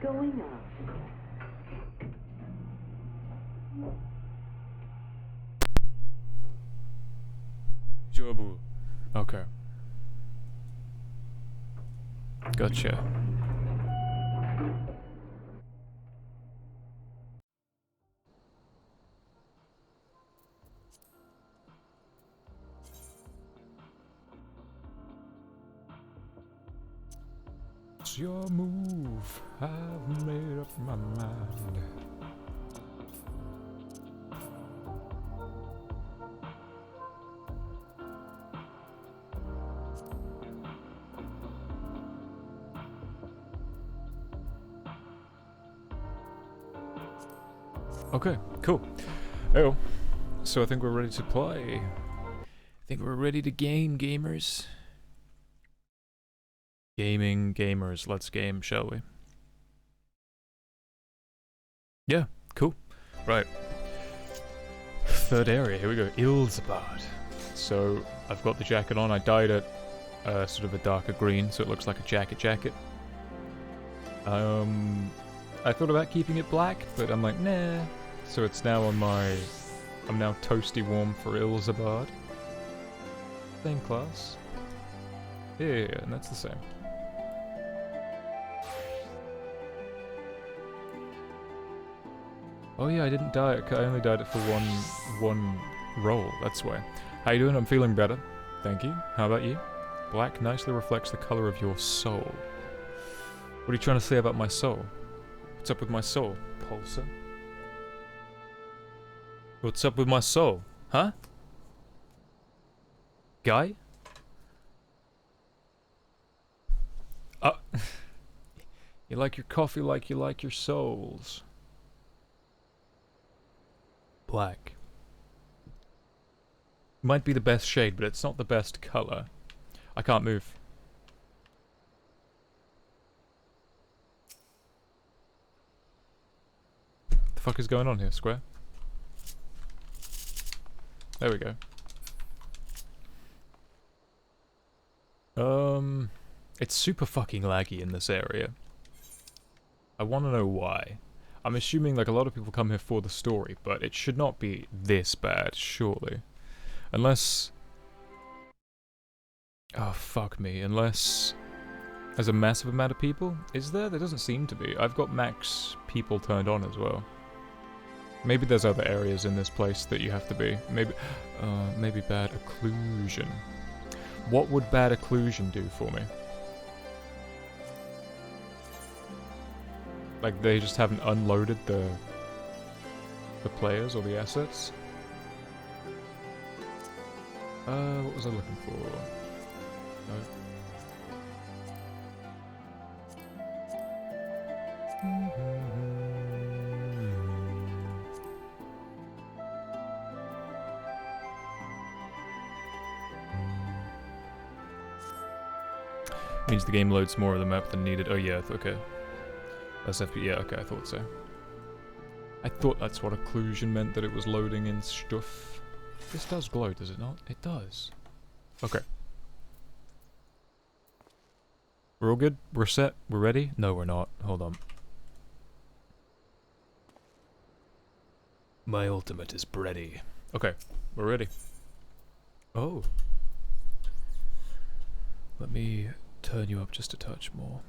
Going up. Jobu. Okay. Gotcha. It's your move. I've made up my mind. Okay, cool. Oh, so I think we're ready to play. I think we're ready to game, gamers. Gaming, gamers, let's game, shall we? Yeah, cool. Right. Third area, here we go. Ilsabard. So, I've got the jacket on. I dyed it sort of a darker green, so it looks like a jacket. I thought about keeping it black, but I'm like, nah. So it's now on my... I'm now toasty warm for Ilsabard. Same class. Yeah, and that's the same. Oh yeah, I didn't dye it. I only dyed it for one roll. That's why. How you doing? I'm feeling better. Thank you. How about you? Black nicely reflects the color of your soul. What are you trying to say about my soul? What's up with my soul, Pulsar? What's up with my soul? Huh? Guy? You like your coffee like you like your souls. Black. Might be the best shade, but it's not the best color. I can't move. The fuck is going on here, Square? There we go. It's super fucking laggy in this area. I want to know why. I'm assuming like a lot of people come here for the story, but it should not be this bad, surely. Unless... Oh, fuck me. Unless there's a massive amount of people? Is there? There doesn't seem to be. I've got max people turned on as well. Maybe there's other areas in this place that you have to be. Maybe bad occlusion. What would bad occlusion do for me? Like they just haven't unloaded the players or the assets? What was I looking for? No. Means the game loads more of the map than needed. Oh yeah, okay. That's FP, yeah, okay, I thought so. I thought that's what occlusion meant, that it was loading in stuff. This does glow, does it not? It does. Okay. We're all good? We're set? We're ready? No, we're not. Hold on. My ultimate is ready. Okay, we're ready. Oh. Let me turn you up just a touch more.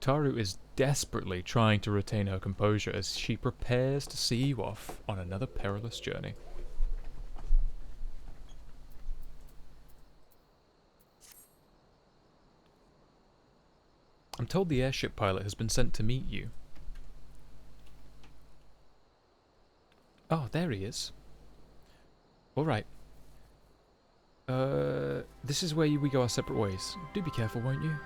Taru is desperately trying to retain her composure as she prepares to see you off on another perilous journey. I'm told the airship pilot has been sent to meet you. Oh, there he is. Alright. This is where we go our separate ways. Do be careful, won't you?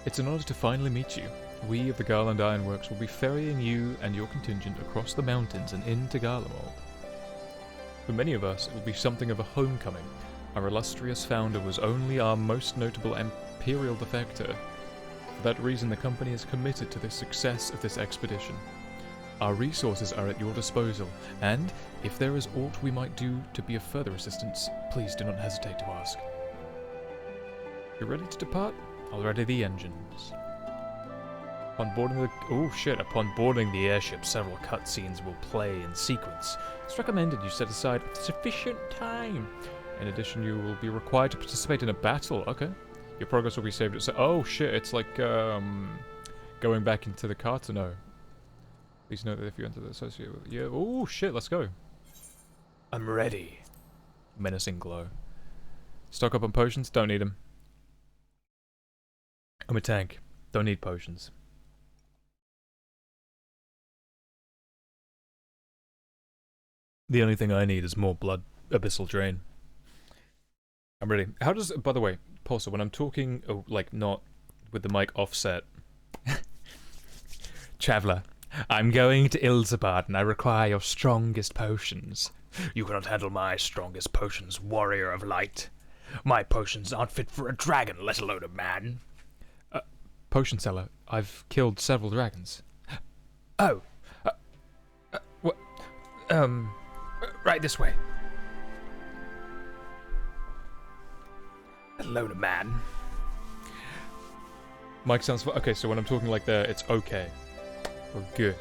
It's an honor to finally meet you. We of the Garland Ironworks will be ferrying you and your contingent across the mountains and into Garlemald. For many of us, it will be something of a homecoming. Our illustrious founder was only our most notable imperial defector. For that reason, the company is committed to the success of this expedition. Our resources are at your disposal, and if there is aught we might do to be of further assistance, please do not hesitate to ask. You ready to depart? I'll ready the engines. Upon boarding the airship, several cutscenes will play in sequence. It's recommended you set aside sufficient time. In addition, you will be required to participate in a battle. Okay. Your progress will be saved at... Oh shit, it's like, going back into the car to know. Please note that if you enter the associated with... Yeah, oh shit, let's go. I'm ready. Menacing glow. Stock up on potions, don't need them. I'm a tank, don't need potions. The only thing I need is more blood, abyssal drain. I'm ready. How does... By the way, Pulsar, when I'm talking, oh, like, not with the mic offset... Traveller, I'm going to Ilsabard and I require your strongest potions. You cannot handle my strongest potions, warrior of light. My potions aren't fit for a dragon, let alone a man. Potion seller, I've killed several dragons. Oh. What? Right this way. Let alone a man. Mike sounds... Okay, so when I'm talking like that, it's okay. Or good.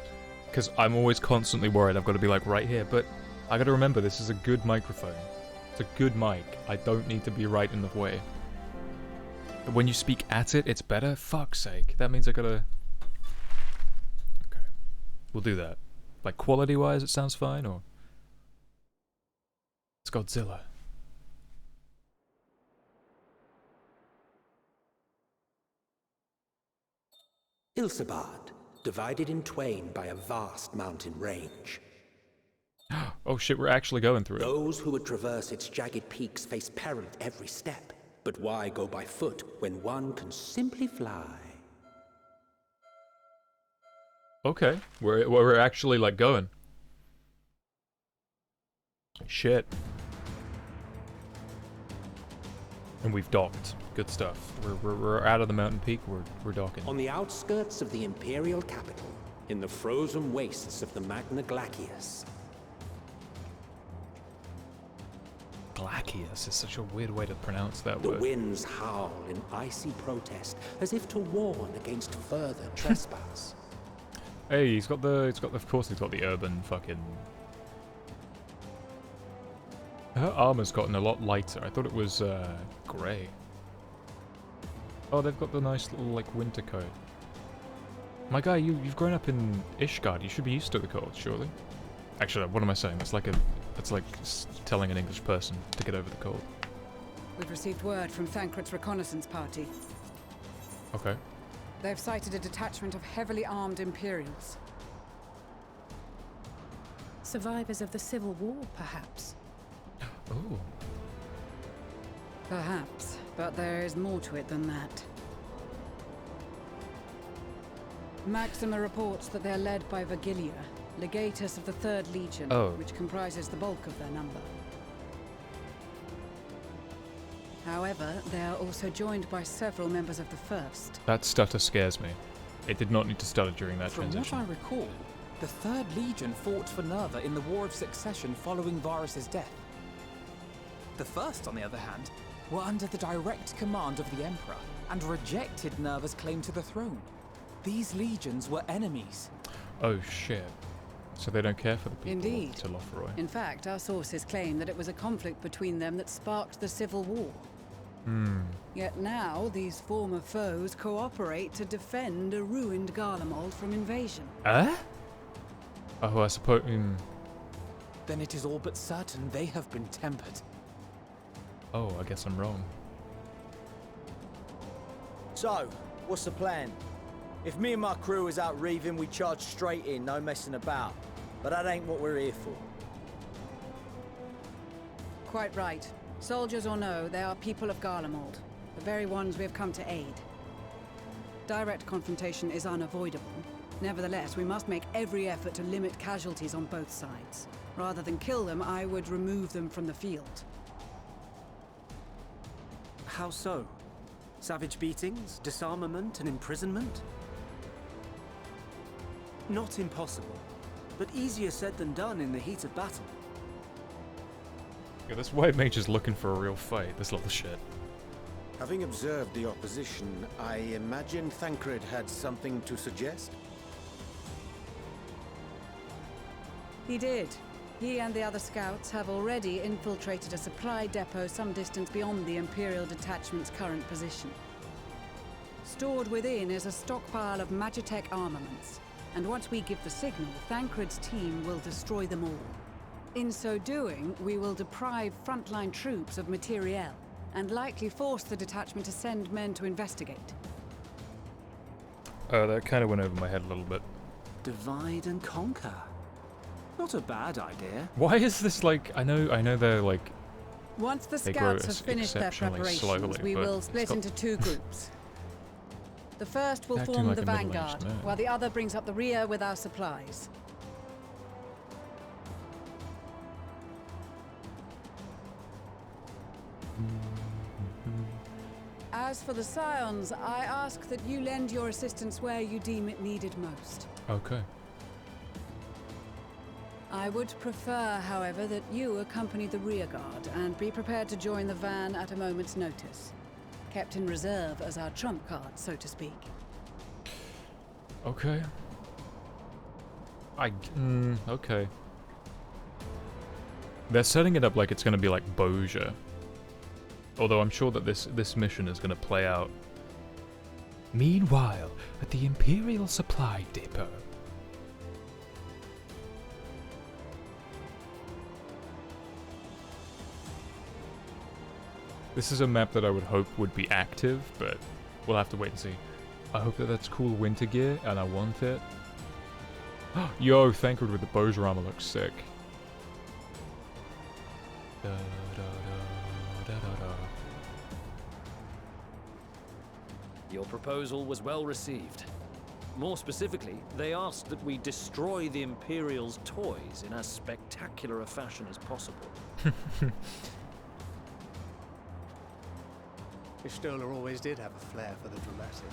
Because I'm always constantly worried I've got to be like right here, but I got to remember this is a good microphone. It's a good mic. I don't need to be right in the way. But when you speak at it, it's better? Fuck's sake. That means I gotta... Okay. We'll do that. Like, quality-wise, it sounds fine, or... It's Godzilla. Ilsabard, divided in twain by a vast mountain range. Oh shit, we're actually going through it. Those who would traverse its jagged peaks face peril at every step. But why go by foot when one can simply fly? Okay, we're actually like going. Shit. And we've docked. Good stuff. We're out of the mountain peak. We're docking. On the outskirts of the Imperial capital, in the frozen wastes of the Magna Glacius. Glacius is such a weird way to pronounce that The word. winds howl in icy protest, as if to warn against further trespass. Hey, of course he's got the urban fucking... Her armor's gotten a lot lighter. I thought it was, grey. Oh, they've got the nice little, like, winter coat. My guy, you've grown up in Ishgard. You should be used to the cold, surely. Actually, what am I saying? That's like telling an English person to get over the cold. We've received word from Thancred's reconnaissance party. Okay. They've sighted a detachment of heavily armed Imperials. Survivors of the Civil War, perhaps? Oh. Perhaps, but there is more to it than that. Maxima reports that they're led by Vergilia, legatus of the 3rd Legion, which comprises the bulk of their number. However, they are also joined by several members of the 1st. That stutter scares me. It did not need to stutter during that transition. From what I recall, the 3rd Legion fought for Nerva in the War of Succession following Varus' death. The 1st, on the other hand, were under the direct command of the Emperor and rejected Nerva's claim to the throne. These legions were enemies. Oh shit. So they don't care for the people Indeed. of Telophoroi. In fact, our sources claim that it was a conflict between them that sparked the Civil War. Yet now, these former foes cooperate to defend a ruined Garlemald from invasion. Oh, I suppose... Then it is all but certain they have been tempered. Oh, I guess I'm wrong. So, what's the plan? If me and my crew is out reaving, we charge straight in, no messing about. But that ain't what we're here for. Quite right. Soldiers or no, they are people of Garlemald, the very ones we have come to aid. Direct confrontation is unavoidable. Nevertheless, we must make every effort to limit casualties on both sides. Rather than kill them, I would remove them from the field. How so? Savage beatings, disarmament, and imprisonment? Not impossible, but easier said than done in the heat of battle. Yeah, this white mage is looking for a real fight, this little shit. Having observed the opposition, I imagine Thancred had something to suggest? He did. He and the other scouts have already infiltrated a supply depot some distance beyond the Imperial detachment's current position. Stored within is a stockpile of Magitech armaments, and once we give the signal, Thancred's team will destroy them all. In so doing, we will deprive frontline troops of materiel, and likely force the detachment to send men to investigate. That kind of went over my head a little bit. Divide and conquer. Not a bad idea. Why is this like... I know they're like... Once the They grow scouts have finished their exceptionally preparations, slowly, we but will it's split got- into 2 groups. The first will Acting form like the a middle-aged vanguard, man. while the other brings up the rear with our supplies. As for the Scions, I ask that you lend your assistance where you deem it needed most. Okay. I would prefer, however, that you accompany the rearguard and be prepared to join the van at a moment's notice. Kept in reserve as our trump card, so to speak. Okay. Okay. They're setting it up like it's gonna be like Boja. Although I'm sure that this mission is gonna play out. Meanwhile, at the Imperial Supply Depot. This is a map that I would hope would be active, but we'll have to wait and see. I hope that that's cool winter gear, and I want it. Yo, Thancred with the Boja armor looks sick. Da, da, da, da, da, da. Your proposal was well received. More specifically, they asked that we destroy the Imperial's toys in as spectacular a fashion as possible. Ishtola always did have a flair for the dramatic.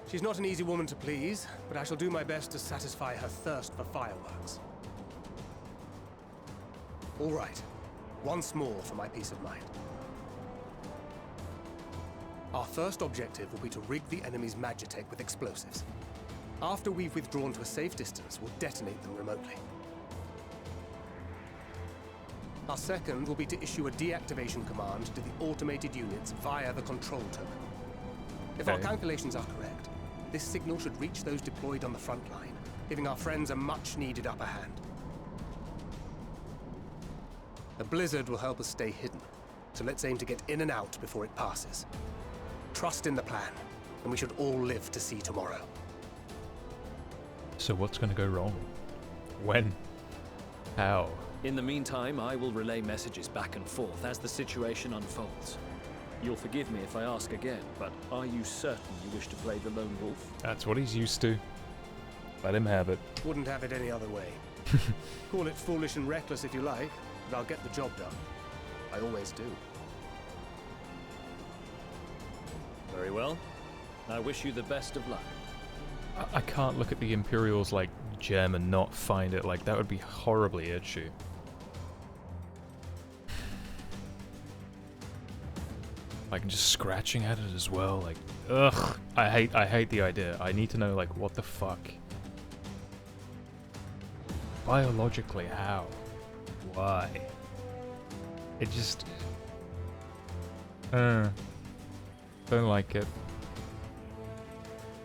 She's not an easy woman to please, but I shall do my best to satisfy her thirst for fireworks. All right, once more for my peace of mind. Our first objective will be to rig the enemy's Magitech with explosives. After we've withdrawn to a safe distance, we'll detonate them remotely. Our second will be to issue a deactivation command to the automated units via the control token. If our calculations are correct, this signal should reach those deployed on the front line, giving our friends a much-needed upper hand. The blizzard will help us stay hidden, so let's aim to get in and out before it passes. Trust in the plan, and we should all live to see tomorrow. So what's gonna go wrong? When? How? In the meantime, I will relay messages back and forth as the situation unfolds. You'll forgive me if I ask again, but are you certain you wish to play the lone wolf? That's what he's used to. Let him have it. Wouldn't have it any other way. Call it foolish and reckless if you like, but I'll get the job done. I always do. Very well. I wish you the best of luck. I can't look at the Imperial's, like, gem and not find it. Like, that would be horribly itchy. Like, and just scratching at it as well. Like, ugh. I hate the idea. I need to know, like, what the fuck? Biologically, how? Why? It just... don't like it.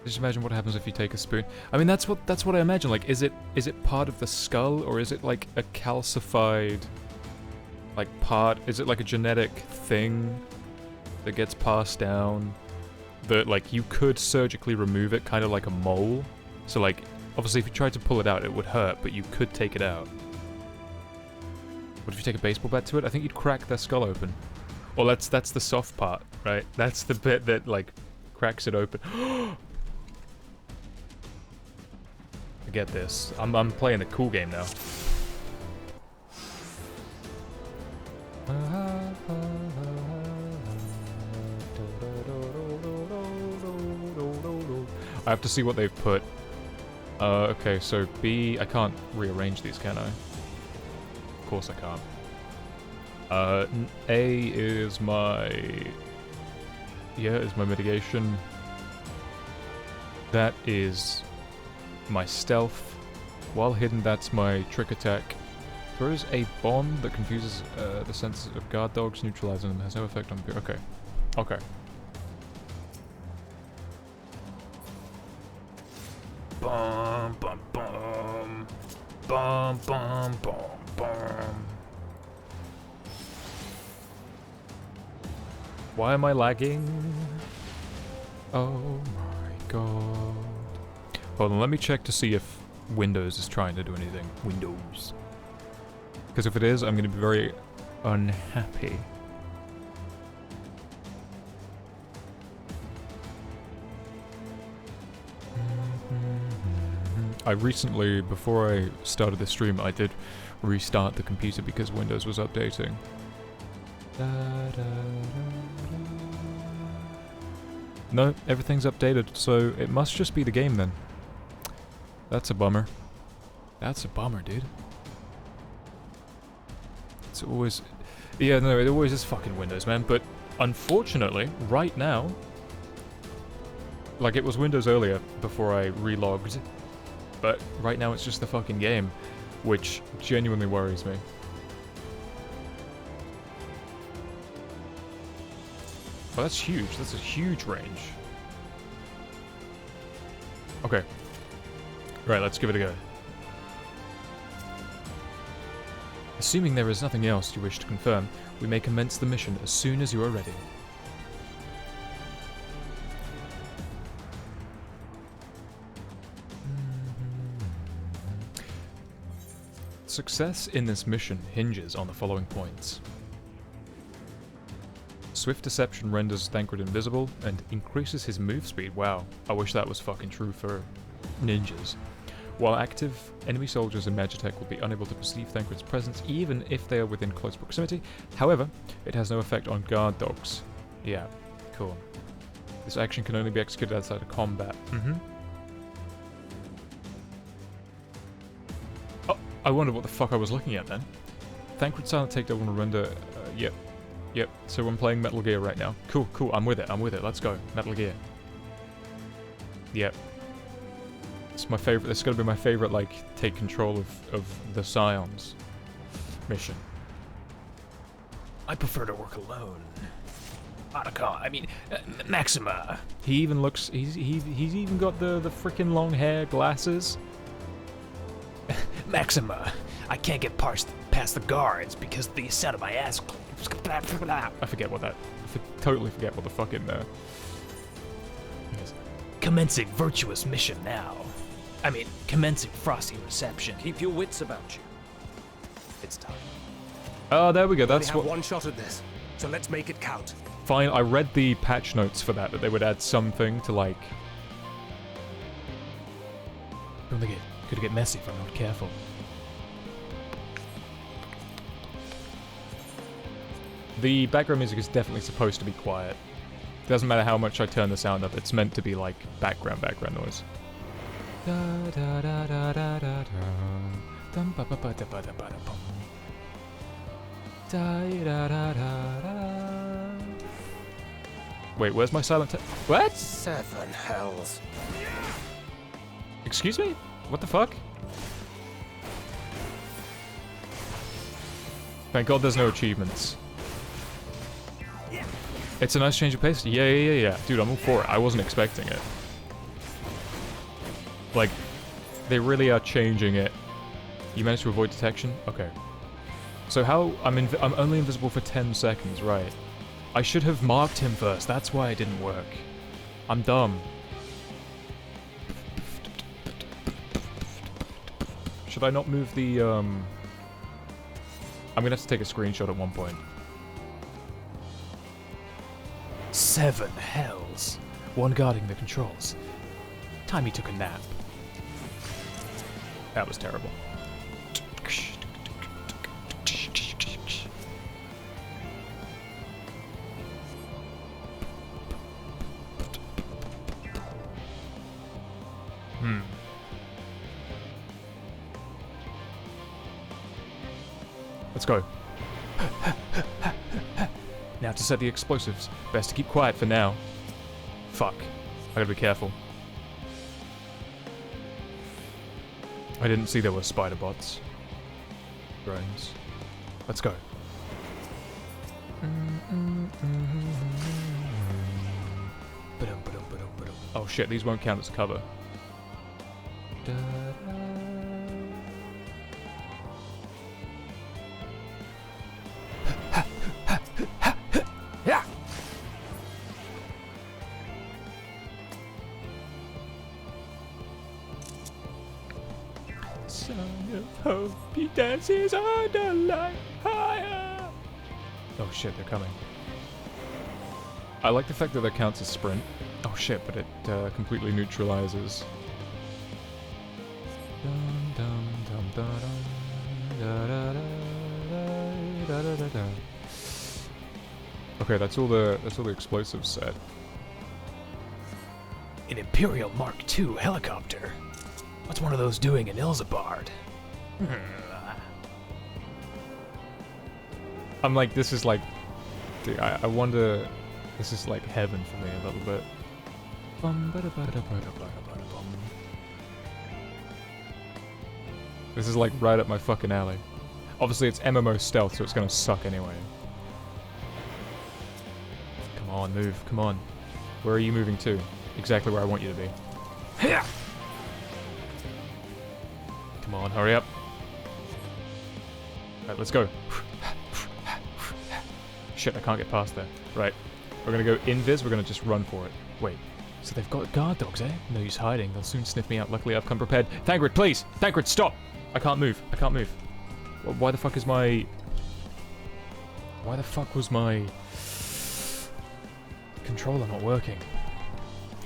Just imagine what happens if you take a spoon. I mean, that's what I imagine. Like, is it part of the skull, or is it like a calcified, like, part? Is it like a genetic thing that gets passed down? That, like, you could surgically remove it, kind of like a mole. So, like, obviously, if you tried to pull it out, it would hurt, but you could take it out. What if you take a baseball bat to it? I think you'd crack their skull open. Well, that's the soft part, right? That's the bit that, like, cracks it open. Forget this. I'm playing a cool game now. I have to see what they've put. Okay, so B, I can't rearrange these, can I? Of course I can't. A is my... Yeah, is my mitigation. That is my stealth. While hidden, that's my trick attack. Throws a bomb that confuses the senses of guard dogs, neutralizing them. Has no effect on... Okay. Okay. Bum, bum, bum. Bum, bum, bum, bum. Why am I lagging? Oh my god. Hold on, let me check to see if Windows is trying to do anything. Windows. Because if it is, I'm going to be very unhappy. I recently, before I started the stream, I did restart the computer because Windows was updating. No, everything's updated, so it must just be the game then. That's a bummer. That's a bummer, dude. It's always... Yeah, no, it always is fucking Windows, man, but unfortunately, right now... Like, it was Windows earlier, before I relogged, but right now it's just the fucking game, which genuinely worries me. Oh, that's huge. That's a huge range. Okay. Right, let's give it a go. Assuming there is nothing else you wish to confirm, we may commence the mission as soon as you are ready. Success in this mission hinges on the following points. Swift deception renders Thancred invisible and increases his move speed. Wow, I wish that was fucking true for ninjas. While active, enemy soldiers and Magitech will be unable to perceive Thancred's presence even if they are within close proximity. However, it has no effect on guard dogs. Yeah, cool. This action can only be executed outside of combat. Oh, I wonder what the fuck I was looking at then. Thancred's silent takedown will render... yep. Yep, so I'm playing Metal Gear right now. Cool, cool, I'm with it, let's go. Metal Gear. Yep. It's my favorite, this is gonna be my favorite, like, take control of the Scions mission. I prefer to work alone. Maxima. He even looks, he's even got the freaking long hair, glasses. Maxima, I can't get past the guards because of the sound of my ass. I forget what that. Totally forget what the fucking yes. Commencing virtuous mission now. Commencing frosty reception. Keep your wits about you. It's time. Oh, there we go. That's what. One shot at this, so let's make it count. Fine. I read the patch notes for that they would add something to like. Could get messy if I'm not careful. The background music is definitely supposed to be quiet. Doesn't matter how much I turn the sound up, it's meant to be like background noise. Wait, where's my silent what? 7 hells. Excuse me? What the fuck? Thank God there's no achievements. It's a nice change of pace. Yeah. Dude, I'm all for it. I wasn't expecting it. Like, they really are changing it. You managed to avoid detection? Okay. So how... I'm only invisible for 10 seconds, right. I should have marked him first. That's why it didn't work. I'm dumb. Should I not move the, I'm gonna have to take a screenshot at one point. 7 hells. One guarding the controls. Time he took a nap. That was terrible. Let's go. Now to set the explosives. Best to keep quiet for now. Fuck. I gotta be careful. I didn't see there were spider bots. Drones. Let's go. Oh shit, these won't count as cover. Son of hope, he dances on the line higher. Oh shit, they're coming. I like the fact that that counts as sprint. Oh shit, but it completely neutralizes. Okay, that's all the explosives set. An Imperial Mark II helicopter. What's one of those doing in Ilsabard? I'm like, this is like, dude, I wonder, this is like heaven for me a little bit. This is like right up my fucking alley. Obviously it's MMO stealth, so it's gonna suck anyway. Come on, move, come on. Where are you moving to? Exactly where I want you to be. Come on, hurry up. Right, let's go. Shit, I can't get past there. Right, we're gonna go invis, we're gonna just run for it. Wait, so they've got guard dogs, eh? No use hiding, they'll soon sniff me out. Luckily I've come prepared. Thancred, please! Thancred, stop! I can't move, I can't move. Well, why the fuck is my... Why the fuck was my... controller not working?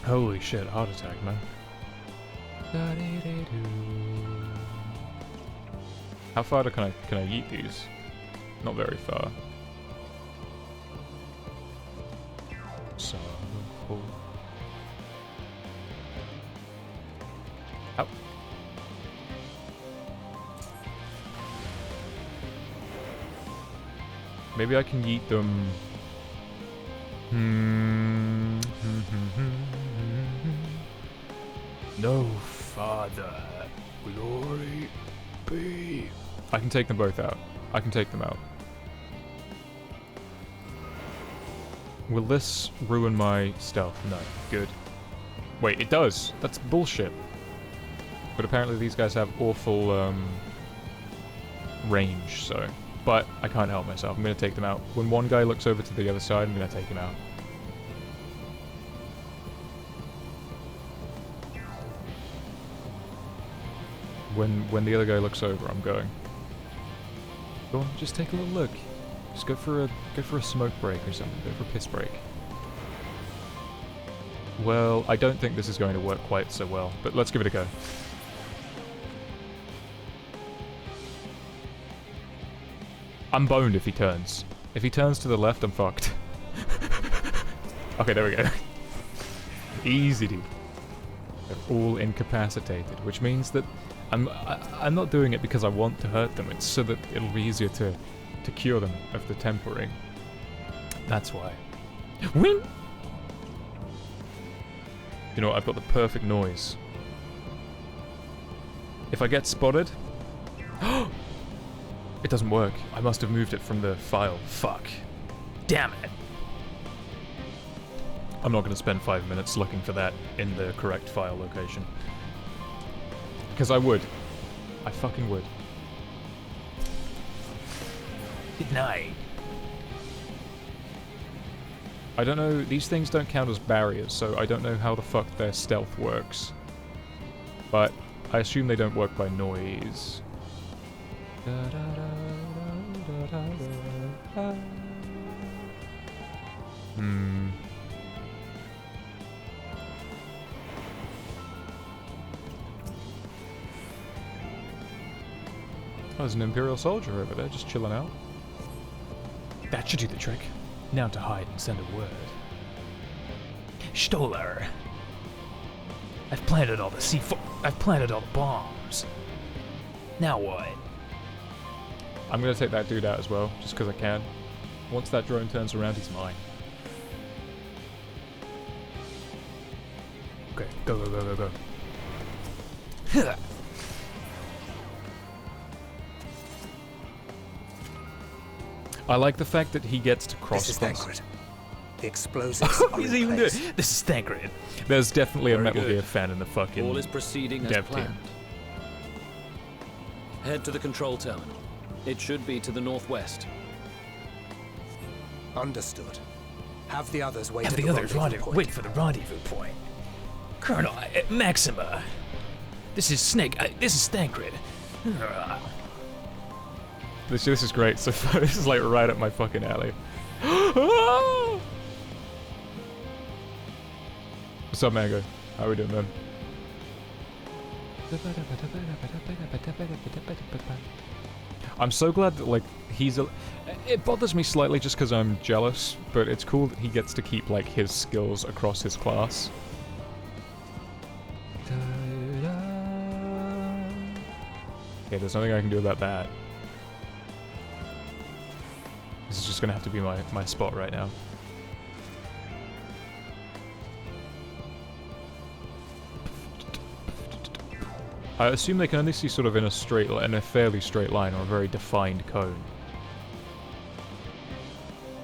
Holy shit, heart attack, man. How far can I yeet these? Not very far. So cool. Ow. Maybe I can yeet them. No father, glory be. I can take them both out. I can take them out. Will this ruin my stealth? No. Good. Wait, it does. That's bullshit. But apparently these guys have awful range, so... But I can't help myself. I'm going to take them out. When one guy looks over to the other side, I'm going to take him out. When the other guy looks over, I'm going. Go on, just take a little look. Just go for a smoke break or something. Go for a piss break. Well, I don't think this is going to work quite so well, but let's give it a go. I'm boned if he turns. If he turns to the left, I'm fucked. Okay, there we go. Easy, dude. They're all incapacitated, which means that I'm not doing it because I want to hurt them. It's so that it'll be easier to cure them of the tempering. That's why. Wing! You know what, I've got the perfect noise. If I get spotted... It doesn't work. I must have moved it from the file. Fuck. Damn it. I'm not going to spend 5 minutes looking for that in the correct file location. Because I would. I fucking would. Good night. I don't know, these things don't count as barriers, so I don't know how the fuck their stealth works. But I assume they don't work by noise. Oh, there's an Imperial soldier over there, just chilling out. That should do the trick. Now to hide and send a word. Stoller. I've planted all the I've planted all the bombs. Now what? I'm gonna take that dude out as well, just because I can. Once that drone turns around, he's mine. Okay, go, go, go, go, go. I like the fact that he gets to cross. This is Thancred. The explosives are He's in even place. good. This is Thancred. There's definitely a Very Metal good. Gear fan in the fucking All is proceeding as dev planned. team. Head to the control terminal. It should be to the northwest. Understood. Have the others wait Have at the others rendezvous point. wait for the rendezvous point. Colonel, Maxima. This is Snake. This is Thancred. This is great. So far, this is like right up my fucking alley. What's up, Mango? How we doing, man? I'm so glad that, like, he's a... It bothers me slightly just because I'm jealous, but it's cool that he gets to keep, like, his skills across his class. Okay, there's nothing I can do about that. This is just gonna have to be my spot right now. I assume they can only see sort of in a fairly straight line or a very defined cone.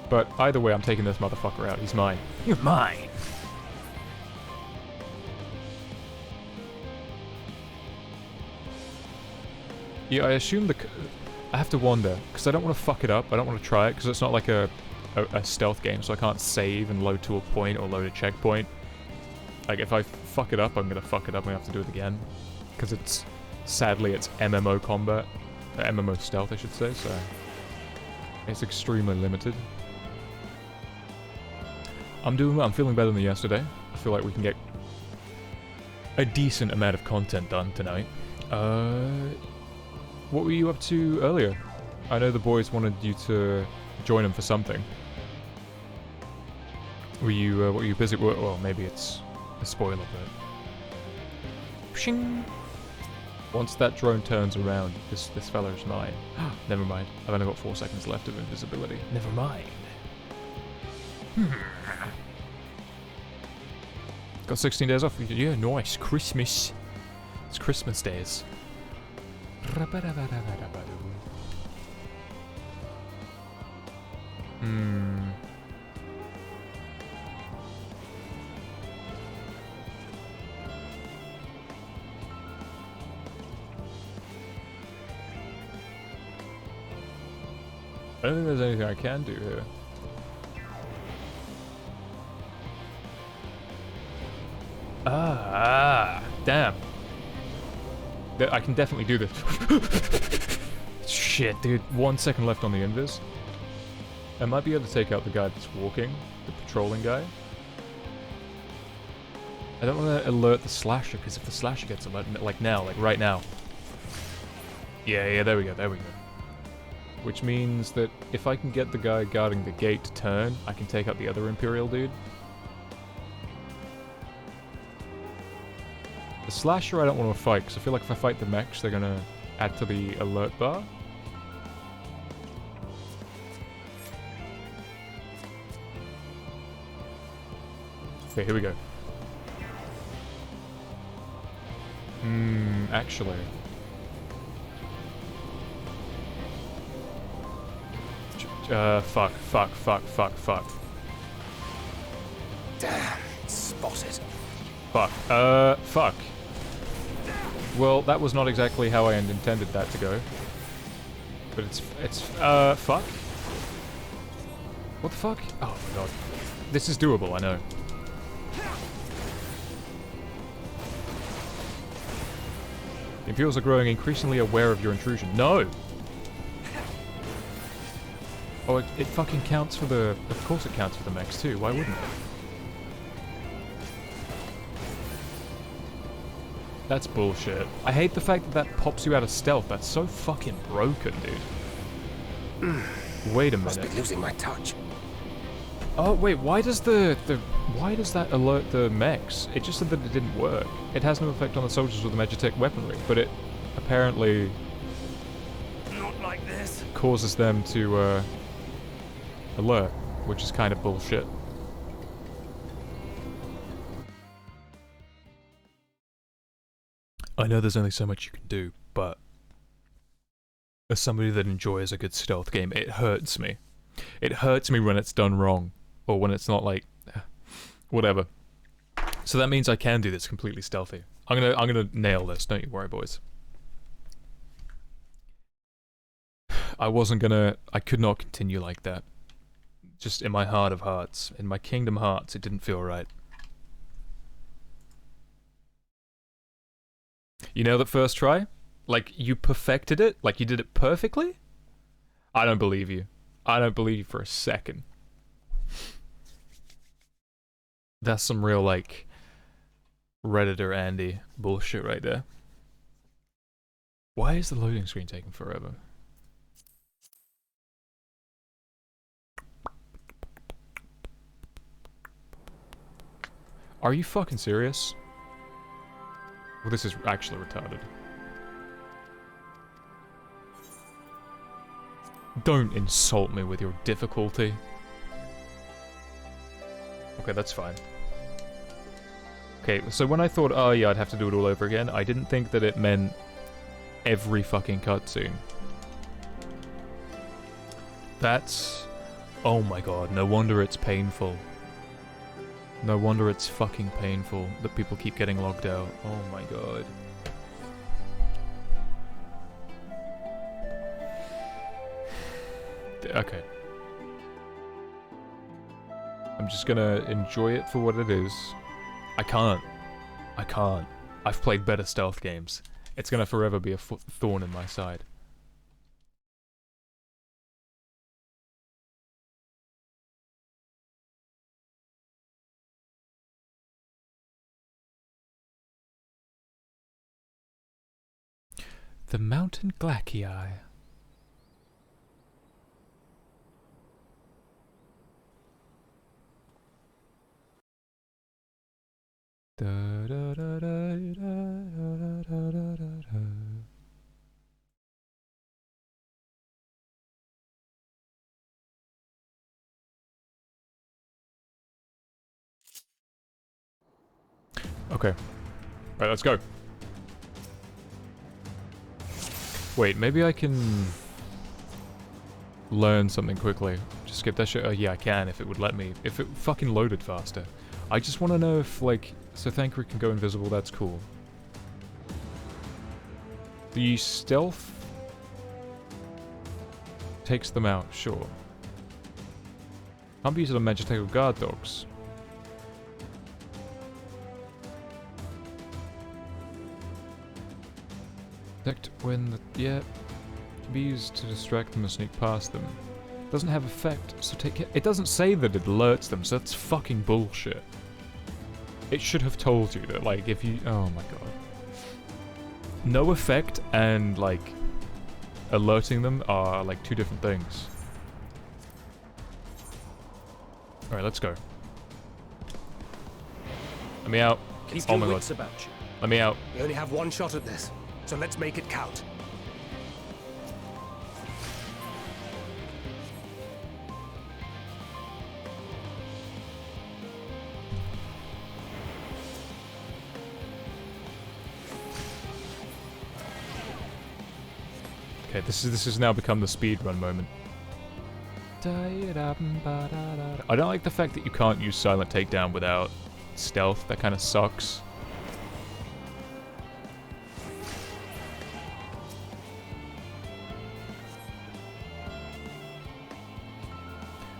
But either way, I'm taking this motherfucker out. He's mine. You're mine. Yeah, I assume I have to wander, because I don't want to fuck it up. I don't want to try it, because it's not like a stealth game, so I can't save and load to a point or load a checkpoint. Like, if I fuck it up, I'm going to fuck it up and I have to do it again. Because sadly, it's MMO combat. MMO stealth, I should say, so it's extremely limited. I'm feeling better than yesterday. I feel like we can get a decent amount of content done tonight. What were you up to earlier? I know the boys wanted you to join them for something. Were you, what were you busy with? Well, maybe it's a spoiler, but... Pshing! Once that drone turns around, this fella's mine. Never mind. I've only got 4 seconds left of invisibility. Never mind. Got 16 days off. Yeah, nice. Christmas. It's Christmas days. I don't think there's anything I can do here. Damn. I can definitely do this. Shit, dude. 1 second left on the invis. I might be able to take out the guy that's walking, the patrolling guy. I don't want to alert the slasher, because if the slasher gets alerted, like now, like right now. Yeah, there we go. Which means that if I can get the guy guarding the gate to turn, I can take out the other Imperial dude. The slasher I don't want to fight, because I feel like if I fight the mechs, they're going to add to the alert bar. Okay, here we go. Actually... fuck. Damn, spotted. Fuck. Well, that was not exactly how I intended that to go. But fuck? What the fuck? Oh my god. This is doable, I know. The Imperials are growing increasingly aware of your intrusion. No! Oh, it fucking counts for the... Of course it counts for the mechs too, why wouldn't it? That's bullshit. I hate the fact that pops you out of stealth. That's so fucking broken, dude. Wait a minute. Must be losing my touch. Oh, wait, why does why does that alert the mechs? It just said that it didn't work. It has no effect on the soldiers with the Magitech weaponry, but it apparently... Not like this. causes them to alert, which is kind of bullshit. I know there's only so much you can do, but as somebody that enjoys a good stealth game, it hurts me. It hurts me when it's done wrong, or when it's not like, whatever. So that means I can do this completely stealthy. I'm gonna nail this. Don't you worry, boys. I could not continue like that. Just in my heart of hearts, in my kingdom hearts, it didn't feel right. You know that first try? Like, you perfected it? Like, you did it perfectly? I don't believe you. I don't believe you for a second. That's some real, like, Redditor Andy bullshit right there. Why is the loading screen taking forever? Are you fucking serious? Well, this is actually retarded. Don't insult me with your difficulty. Okay, that's fine. Okay, so when I thought, oh yeah, I'd have to do it all over again, I didn't think that it meant every fucking cutscene. That's... oh my god, no wonder it's painful. No wonder it's fucking painful that people keep getting logged out. Oh my god. Okay. I'm just gonna enjoy it for what it is. I can't. I've played better stealth games. It's gonna forever be a thorn in my side. The Mountain Glaciai. Da, da, da, da, da, da, da, da. Okay. Right, let's go. Wait, maybe I can learn something quickly. Just skip that shit. Oh, yeah, I can if it would let me. If it fucking loaded faster. I just want to know if, like... so Thancred can go invisible, that's cool. The stealth... takes them out, sure. Can't be used on magical guard dogs. Detect when the... yeah. Can be used to distract them or sneak past them. Doesn't have effect, so take care. It doesn't say that it alerts them, so that's fucking bullshit. It should have told you that, like, if you... oh my god. No effect and, like, alerting them are, like, two different things. Alright, let's go. Let me out. Keep oh your my god. wits about you. Let me out. We only have one shot at this, so let's make it count. Okay, this has now become the speedrun moment. I don't like the fact that you can't use silent takedown without stealth. That kind of sucks.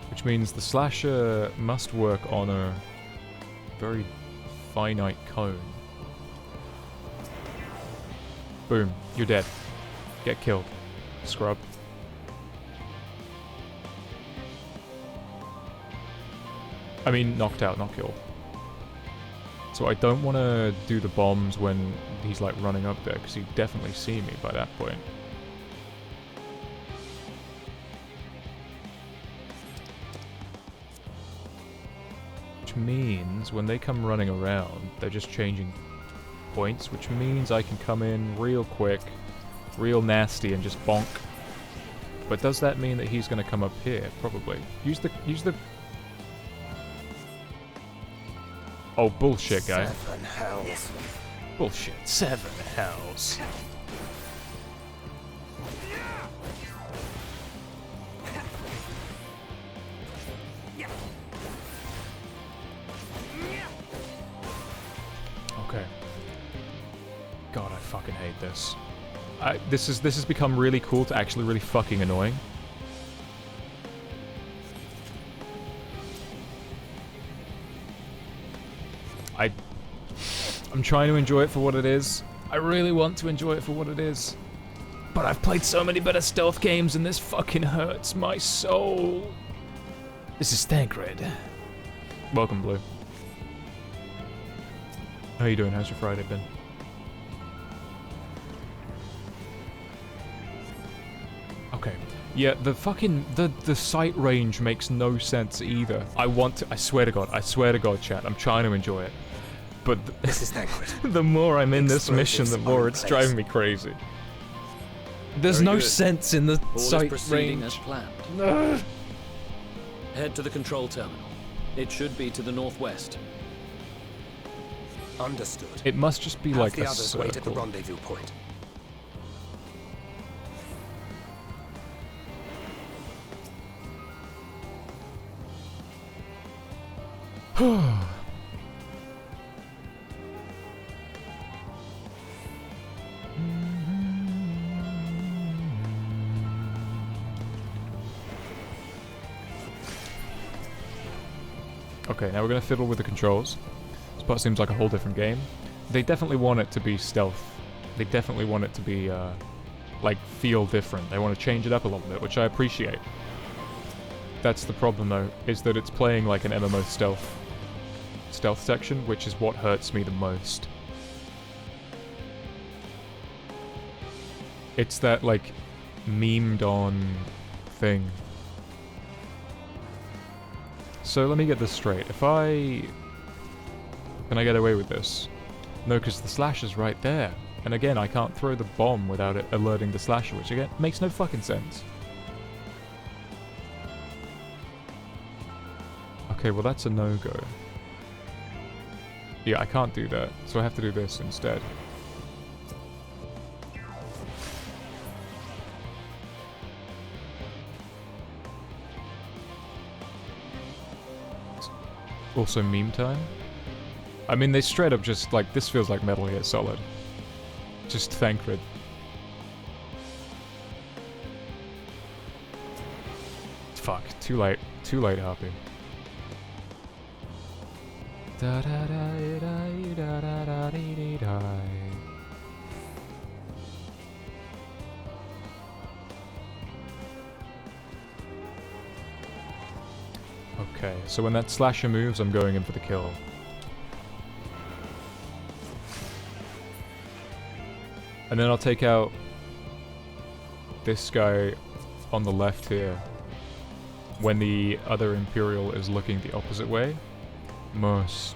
Which means the slasher must work on a very finite cone. Boom, you're dead. Get killed. Scrub. I mean, knocked out, not killed. So I don't want to do the bombs when he's like running up there, because he'd definitely see me by that point. Which means when they come running around, they're just changing points, which means I can come in real quick, real nasty, and just bonk. But does that mean that he's going to come up here? Probably. Use the... Oh, bullshit, guy. 7 hells. Bullshit. 7 hells. Okay. God, I fucking hate this. This has become really cool to actually really fucking annoying. I'm trying to enjoy it for what it is. I really want to enjoy it for what it is. But I've played so many better stealth games and this fucking hurts my soul. This is Thancred. Welcome, Blue. How you doing? How's your Friday been? Okay. Yeah, the fucking... The sight range makes no sense either. I swear to God, chat, I'm trying to enjoy it. But This is Thancred. the more I'm in this mission, the more it's driving me crazy. There's Very no good. sense in the All is sight proceeding range. as planned. Head to the control terminal. It should be to the northwest. Understood. It must just be like Have the a others wait at the circle. rendezvous point. Okay, now we're gonna fiddle with the controls. This part seems like a whole different game. They definitely want it to be stealth. They definitely want it to be, like, feel different. They want to change it up a little bit, which I appreciate. That's the problem, though, is that it's playing like an MMO stealth section, which is what hurts me the most. It's that, like, memed-on thing. So let me get this straight. Can I get away with this? No, because the slasher's right there. And again, I can't throw the bomb without it alerting the slasher, which again, makes no fucking sense. Okay, well that's a no-go. Yeah, I can't do that, so I have to do this instead. Also meme time? I mean, they straight up just, like, this feels like Metal Gear Solid. Just Thancred. Fuck, too late, Harpy. Okay, so when that slasher moves, I'm going in for the kill. And then I'll take out this guy on the left here when the other Imperial is looking the opposite way. Must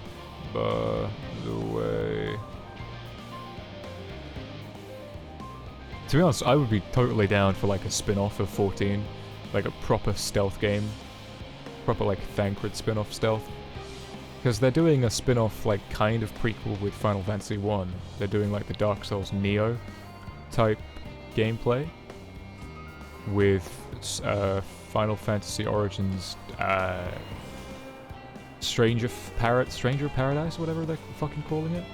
bar the way. To be honest, I would be totally down for like a spin-off of 14. Like a proper stealth game. Proper like Thancred spin-off stealth. Because they're doing a spin-off like kind of prequel with Final Fantasy 1. They're doing like the Dark Souls Neo type gameplay. With Final Fantasy Origins Stranger Paradise, whatever they're fucking calling it.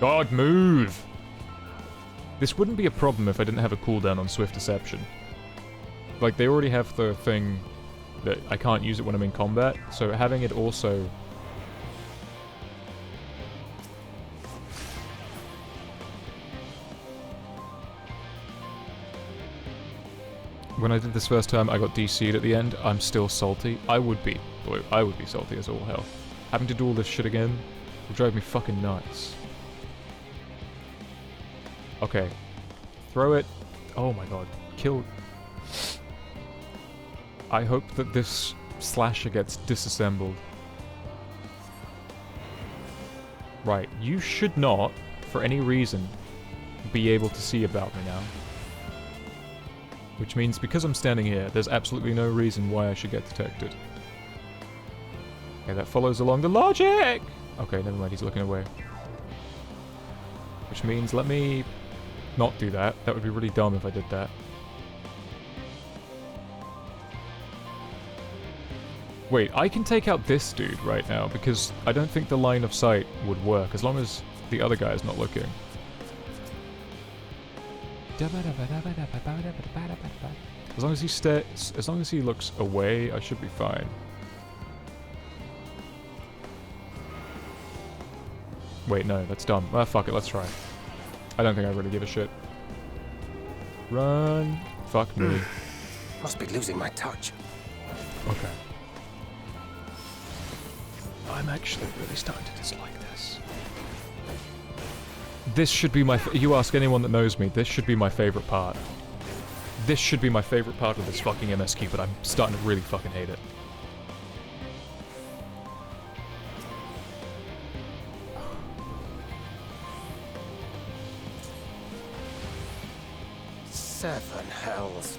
God, move! This wouldn't be a problem if I didn't have a cooldown on Swift Deception. Like, they already have the thing that I can't use it when I'm in combat, so having it also... When I did this first time, I got DC'd at the end. I'm still salty. I would be, Blue. I would be salty as all hell. Having to do all this shit again will drive me fucking nuts. Okay. Throw it. Oh my god. Kill... I hope that this slasher gets disassembled. Right, you should not, for any reason, be able to see about me now. Which means because I'm standing here, there's absolutely no reason why I should get detected. Okay, that follows along the logic! Okay, never mind, he's looking away. Which means let me not do that. That would be really dumb if I did that. Wait, I can take out this dude right now because I don't think the line of sight would work as long as the other guy is not looking. As long as he looks away, I should be fine. Wait, no, that's dumb. Ah, fuck it, let's try. I don't think I really give a shit. Run. Fuck me. Must be losing my touch. Okay. I'm actually really starting to dislike this. This should be my... you ask anyone that knows me, this should be my favorite part. This should be my favorite part of this fucking MSQ, but I'm starting to really fucking hate it. Seven hells.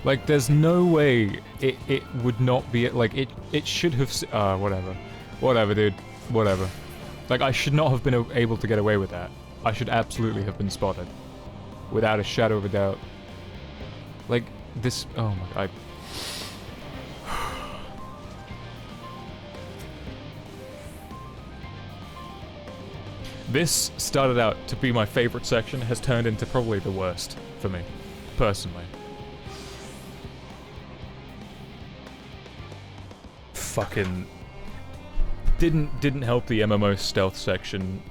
Like, there's no way it would not be... like, it should have... whatever. Whatever, dude. Whatever. Like, I should not have been able to get away with that. I should absolutely have been spotted. Without a shadow of a doubt. Like, this... oh my... This started out to be my favorite section, has turned into probably the worst for me, personally. Fucking didn't help the MMO stealth section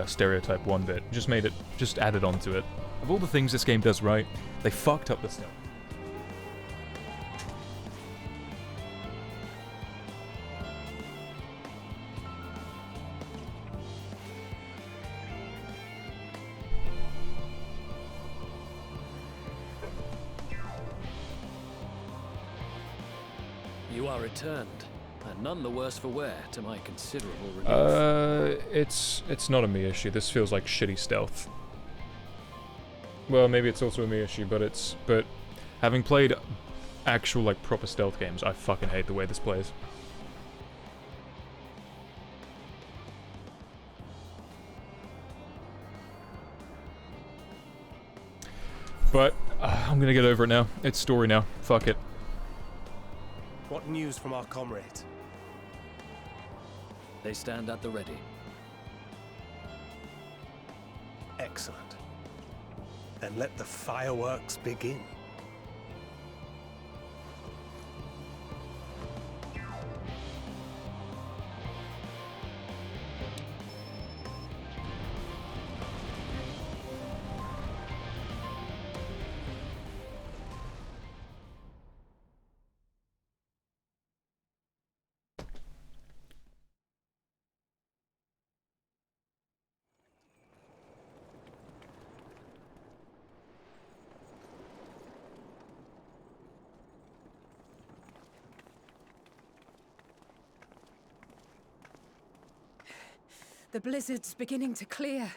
stereotype one bit. Just made it, just added on to it. Of all the things this game does right, they fucked up the stealth. You are returned, and none the worse for wear, to my considerable relief. It's not a me issue. This feels like shitty stealth. Well, maybe it's also a me issue, but having played actual, like, proper stealth games, I fucking hate the way this plays. But I'm gonna get over it now. It's story now. Fuck it. What news from our comrades? They stand at the ready. Excellent. Then let the fireworks begin. The blizzard's beginning to clear.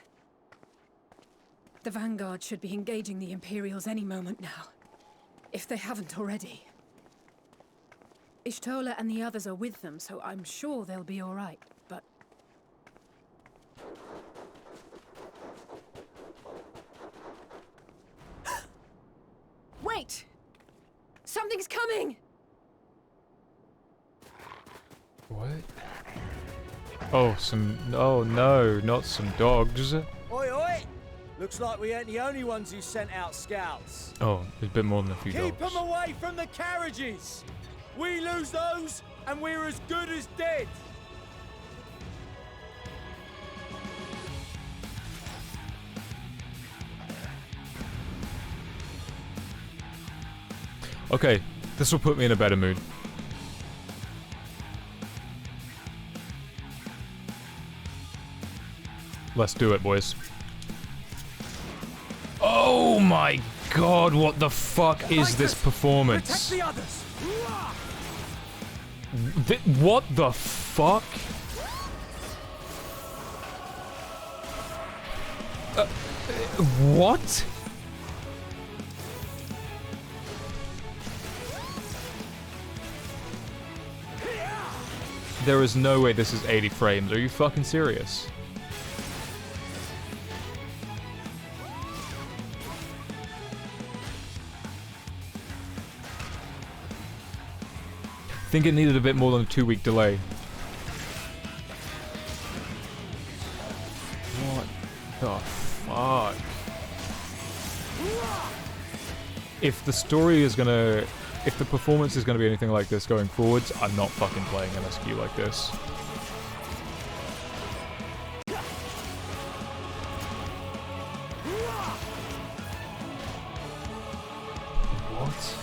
The Vanguard should be engaging the Imperials any moment now, if they haven't already. Ishtola and the others are with them, so I'm sure they'll be all right. But wait! Something's coming! What? Oh, oh no, not some dogs. Oi, oi! Looks like we ain't the only ones who sent out scouts. Oh, there's a bit more than a few Keep dogs. them away from the carriages! We lose those, and we're as good as dead! Okay, this will put me in a better mood. Let's do it, boys. Oh my god, what the fuck is this performance? Protect the others! What the fuck? What? There is no way this is 80 frames. Are you fucking serious? I think it needed a bit more than a 2-week delay. What the fuck? If the story is gonna... If the performance is gonna be anything like this going forwards, I'm not fucking playing MSQ like this. What?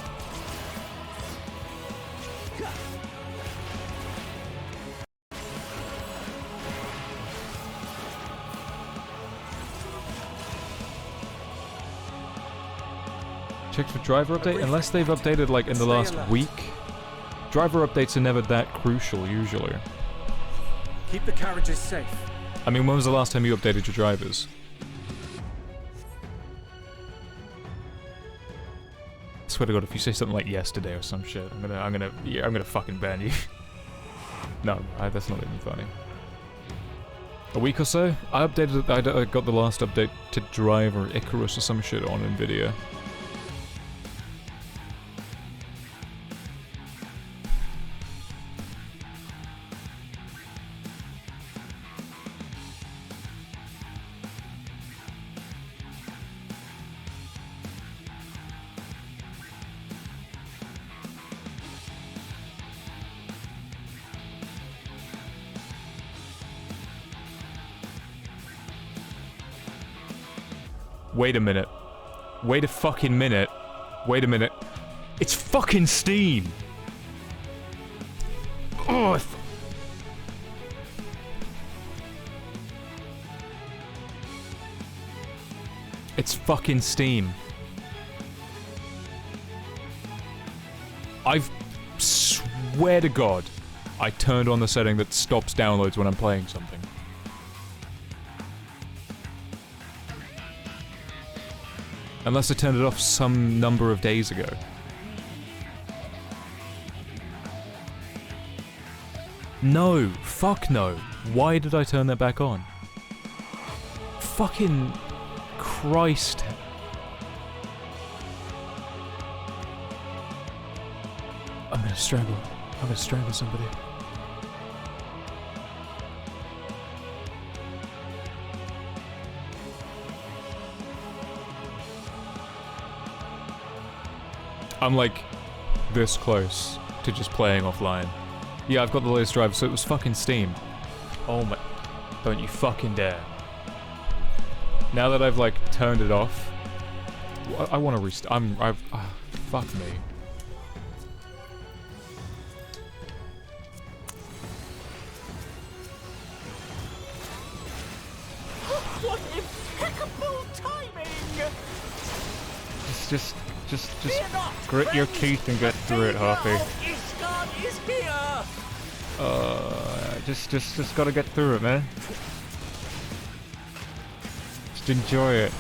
Check for driver update, unless they've updated like in the last week. Driver updates are never that crucial usually. Keep the carriages safe. I mean, when was the last time you updated your drivers? I swear to God, if you say something like yesterday or some shit, I'm gonna fucking ban you. No, that's not even funny. A week or so? I updated. I got the last update to driver Icarus or some shit on Nvidia. Wait a minute. Wait a fucking minute. Wait a minute. It's fucking Steam! Oh, it's fucking Steam. I swear to God, I turned on the setting that stops downloads when I'm playing something. Unless I turned it off some number of days ago. No, fuck no. Why did I turn that back on? Fucking Christ. I'm gonna strangle. I'm gonna strangle somebody. I'm like this close to just playing offline. Yeah, I've got the latest driver, so it was fucking Steam. Oh my... Don't you fucking dare. Now that I've like turned it off, I want to restart. Fuck me. What impeccable timing! Just grit your teeth and get through it, Harpy. Ilsabard is here! Just gotta get through it, man. Just enjoy it.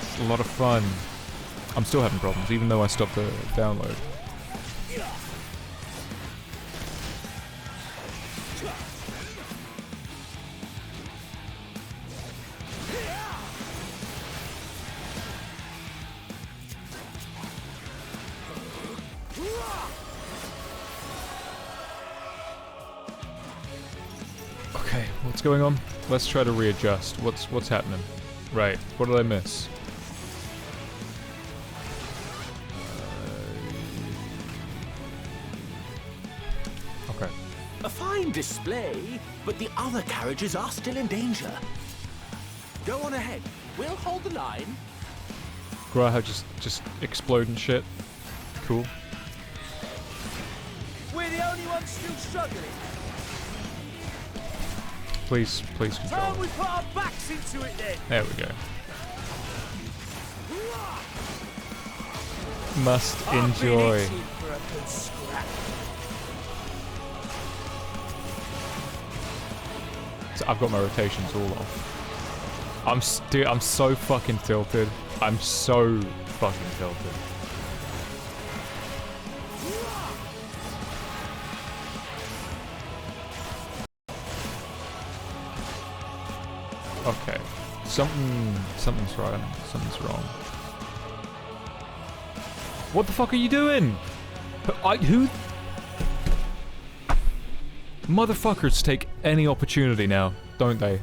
It's a lot of fun. I'm still having problems, even though I stopped the download. Okay, what's going on? Let's try to readjust. What's happening? Right, what did I miss? Okay. A fine display, but the other carriages are still in danger. Go on ahead. We'll hold the line. Graha just explode and shit. Cool. We're the only ones still struggling. Please control. Time we put our backs into it then. There we go. Must enjoy. For a good scrap. So I've got my rotations all off. I'm so fucking tilted. I'm so fucking tilted. Okay. Something's right. Something's wrong. What the fuck are you doing? Who? Motherfuckers take any opportunity now, don't they?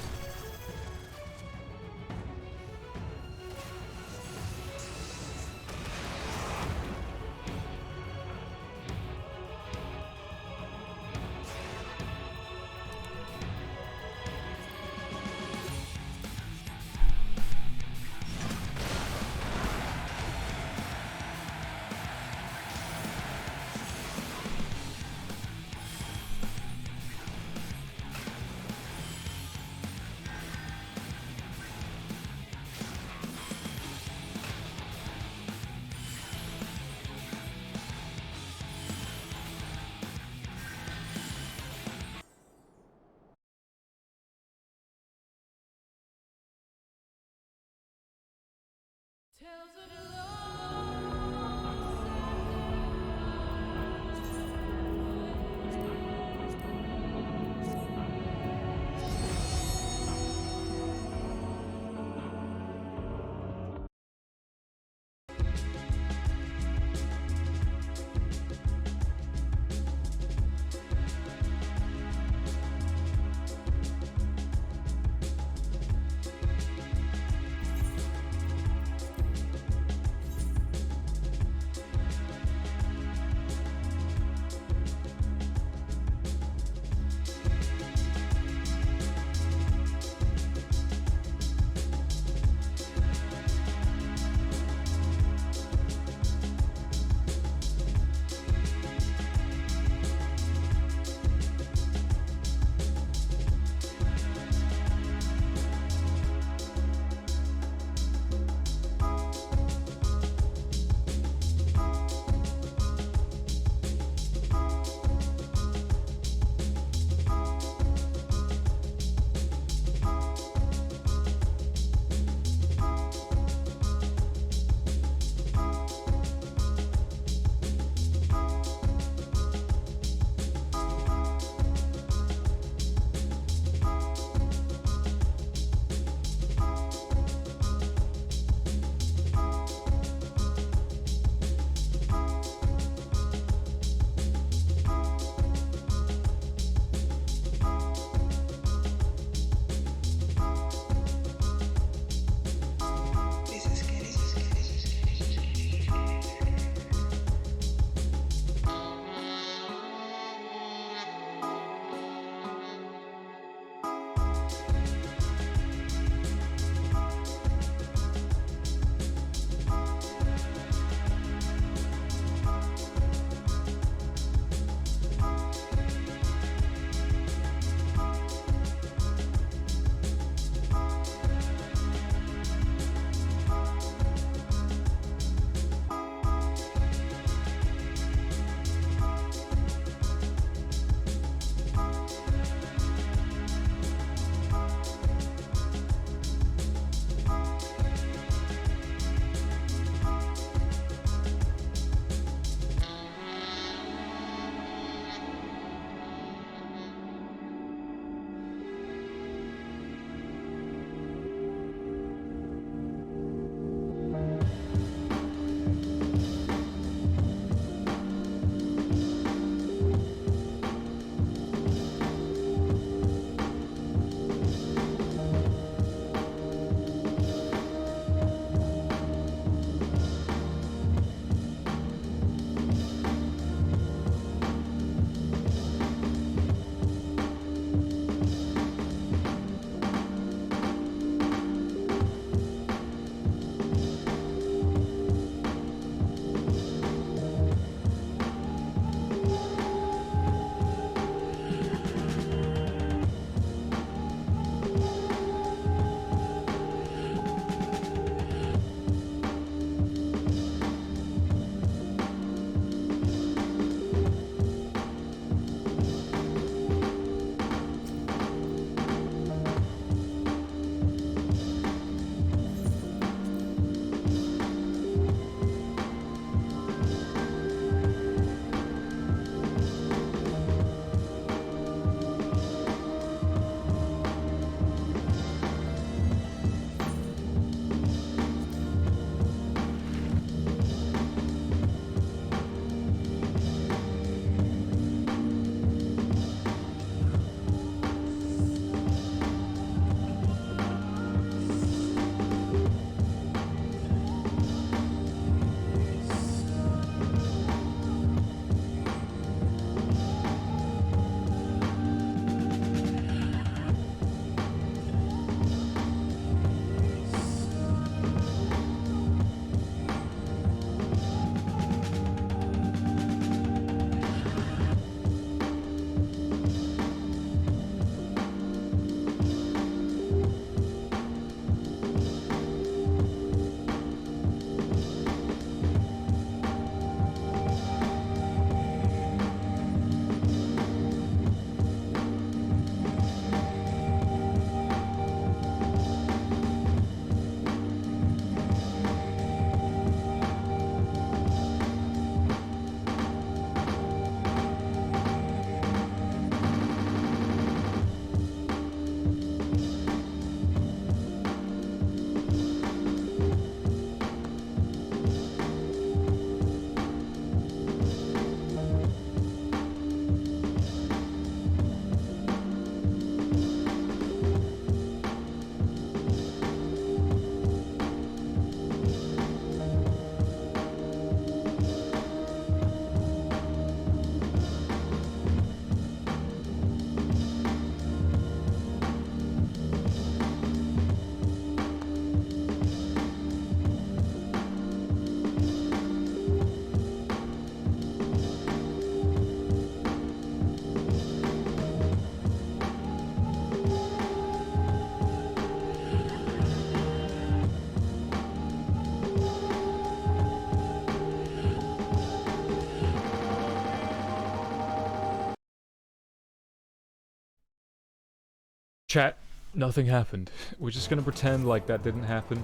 Chat, nothing happened. We're just gonna pretend like that didn't happen.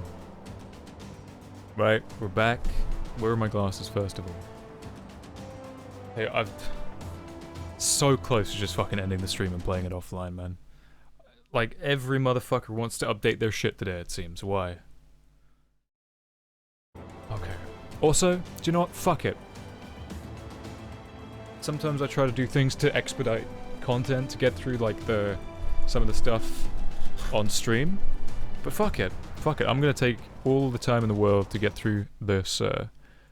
Right, we're back. Where are my glasses, first of all? Hey, I've... so close to just fucking ending the stream and playing it offline, man. Like, every motherfucker wants to update their shit today, it seems. Why? Okay. Also, do you know what? Fuck it. Sometimes I try to do things to expedite content to get through, like, some of the stuff on stream. But fuck it. Fuck it. I'm gonna take all the time in the world to get through this,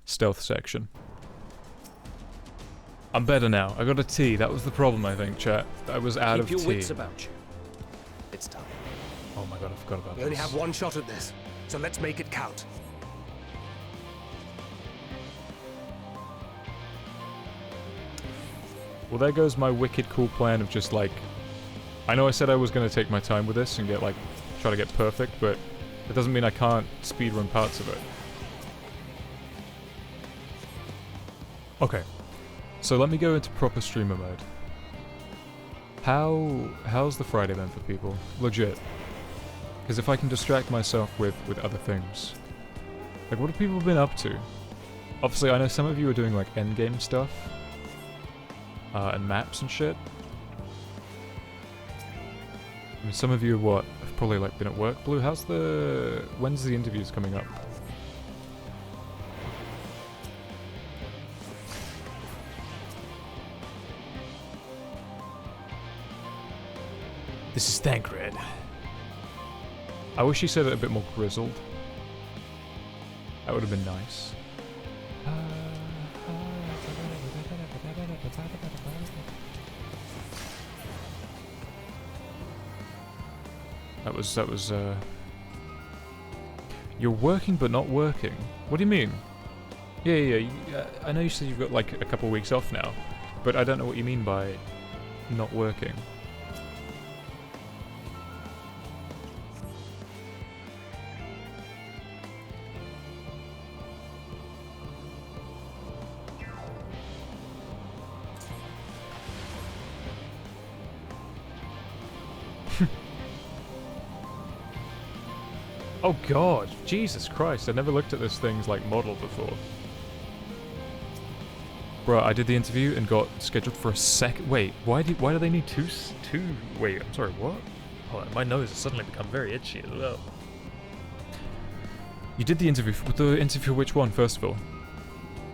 stealth section. I'm better now. I got a tea. That was the problem, I think, chat. I was out of tea. Keep your wits about you. It's time. Oh my god, I forgot about this. We only have one shot at this, so let's make it count. Well, there goes my wicked cool plan of just, like... I know I said I was going to take my time with this and get, like, try to get perfect, but it doesn't mean I can't speedrun parts of it. Okay. So let me go into proper streamer mode. How's the Friday then for people? Legit. Because if I can distract myself with other things. Like, what have people been up to? Obviously, I know some of you are doing, like, endgame stuff. And maps and shit. I mean, some of you have probably, like, been at work. Blue, when's the interviews coming up? This is Thancred. I wish he said it a bit more grizzled. That would have been nice. That was, You're working but not working? What do you mean? Yeah, I know you said you've got, like, a couple weeks off now, but I don't know what you mean by not working. Oh god, Jesus Christ, I never looked at this thing's, like, model before. Bruh, I did the interview and got scheduled for a wait, why do they need two, wait, I'm sorry, what? Hold on, my nose has suddenly become very itchy as well. You did the interview, which one, first of all?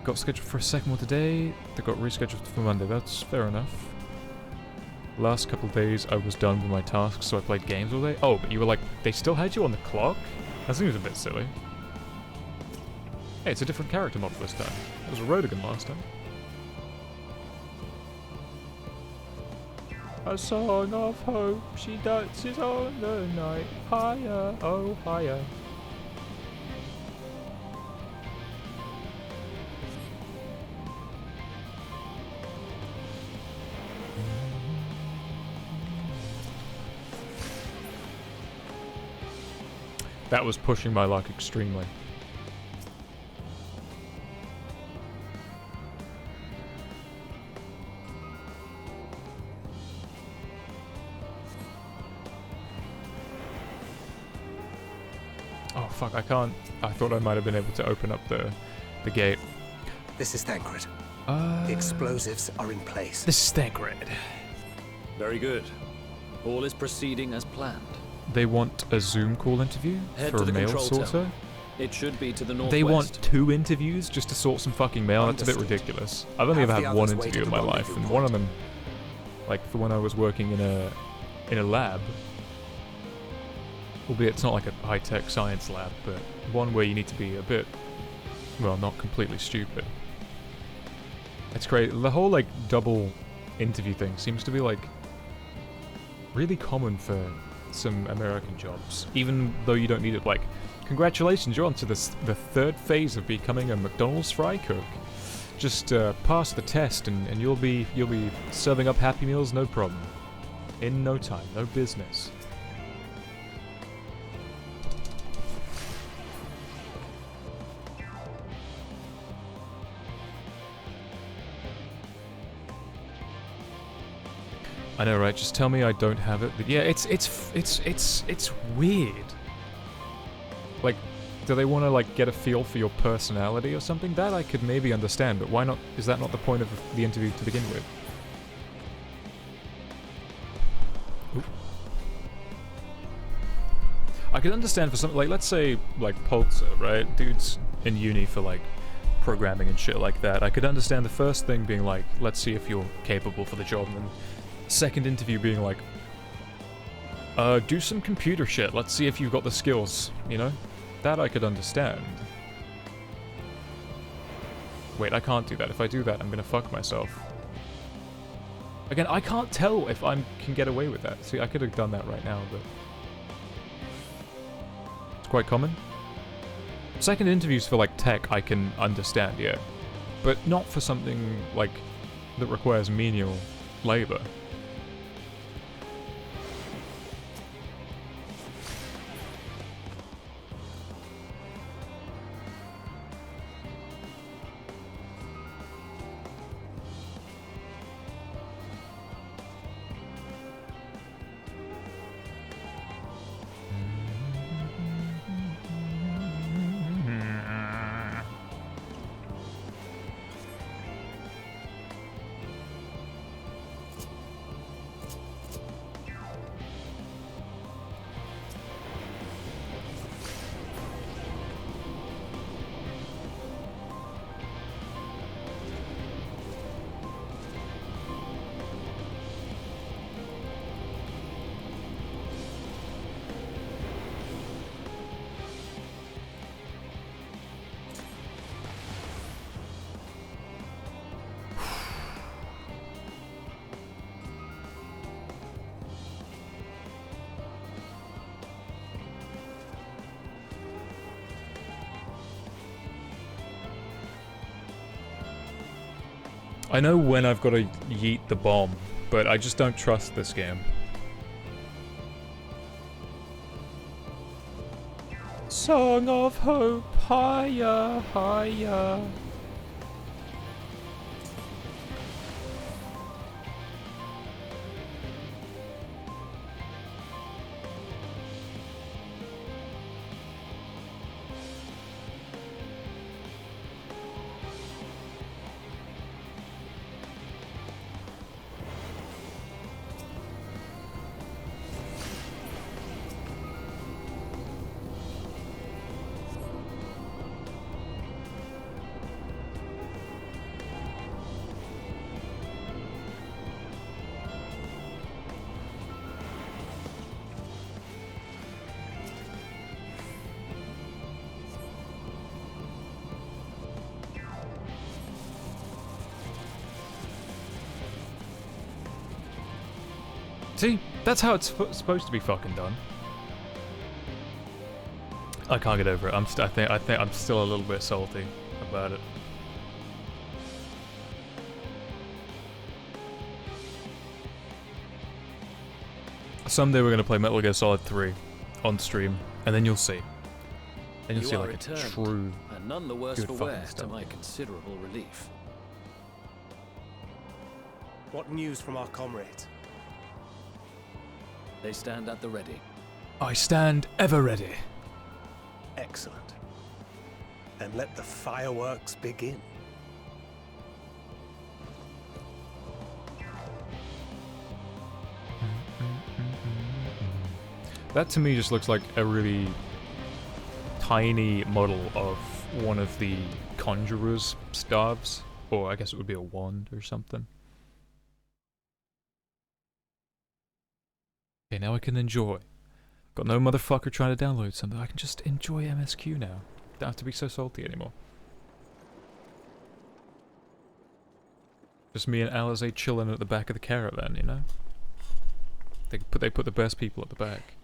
Got scheduled for a second one today, they got rescheduled for Monday, that's fair enough. Last couple of days I was done with my tasks, so I played games all day. Oh, but you were like, they still had you on the clock? That seems a bit silly. Hey, it's a different character model this time. It was a Rodigan last time. A song of hope, she dances on the night. Higher, oh higher. That was pushing my luck extremely. Oh fuck, I can't. I thought I might have been able to open up the gate. This is Thancred. The explosives are in place. This is Thancred. Very good. All is proceeding as planned. They want a Zoom call interview Head for to a the mail control sorter? tower. It should be to the northwest. They want 2 interviews just to sort some fucking mail? That's a bit ridiculous. I've only ever had one interview in my life, and one of them, like, for when I was working in a lab, albeit it's not like a high-tech science lab, but one where you need to be a bit, well, not completely stupid. It's great. The whole, like, double interview thing seems to be, like, really common for some American jobs, even though you don't need it. Like, congratulations, you're on to the 3rd phase of becoming a McDonald's fry cook. Just pass the test and you'll be serving up Happy Meals, no problem. In no time, no business. I know, right? Just tell me I don't have it. But yeah, it's weird. Like, do they want to like get a feel for your personality or something? That I could maybe understand, but why not? Is that not the point of the interview to begin with? Ooh. I could understand for something like, let's say, like Pulsar, right? Dudes in uni for like programming and shit like that. I could understand the first thing being like, let's see if you're capable for the job, and then second interview being like, do some computer shit. Let's see if you've got the skills, you know? That I could understand. Wait, I can't do that. If I do that, I'm gonna fuck myself. Again, I can't tell if I can get away with that. See, I could have done that right now, but... it's quite common. Second interviews for, like, tech, I can understand, yeah. But not for something, like, that requires menial labor. I know when I've got to yeet the bomb, but I just don't trust this game. Song of Hope, higher, higher. See? That's how it's supposed to be fucking done. I can't get over it. I think I'm still a little bit salty about it. Someday we're gonna play Metal Gear Solid 3 on stream, and then you'll see. And you'll see like a true, and none the worse good for fucking wear, to stuff. my considerable relief. What news from our comrades? They stand at the ready. I stand ever ready. Excellent. Then let the fireworks begin. That to me just looks like a really tiny model of one of the conjurer's staves, or I guess it would be a wand or something. Okay, now I can enjoy. Got no motherfucker trying to download something. I can just enjoy MSQ now. Don't have to be so salty anymore. Just me and Alizé chilling at the back of the caravan, you know? They put the best people at the back.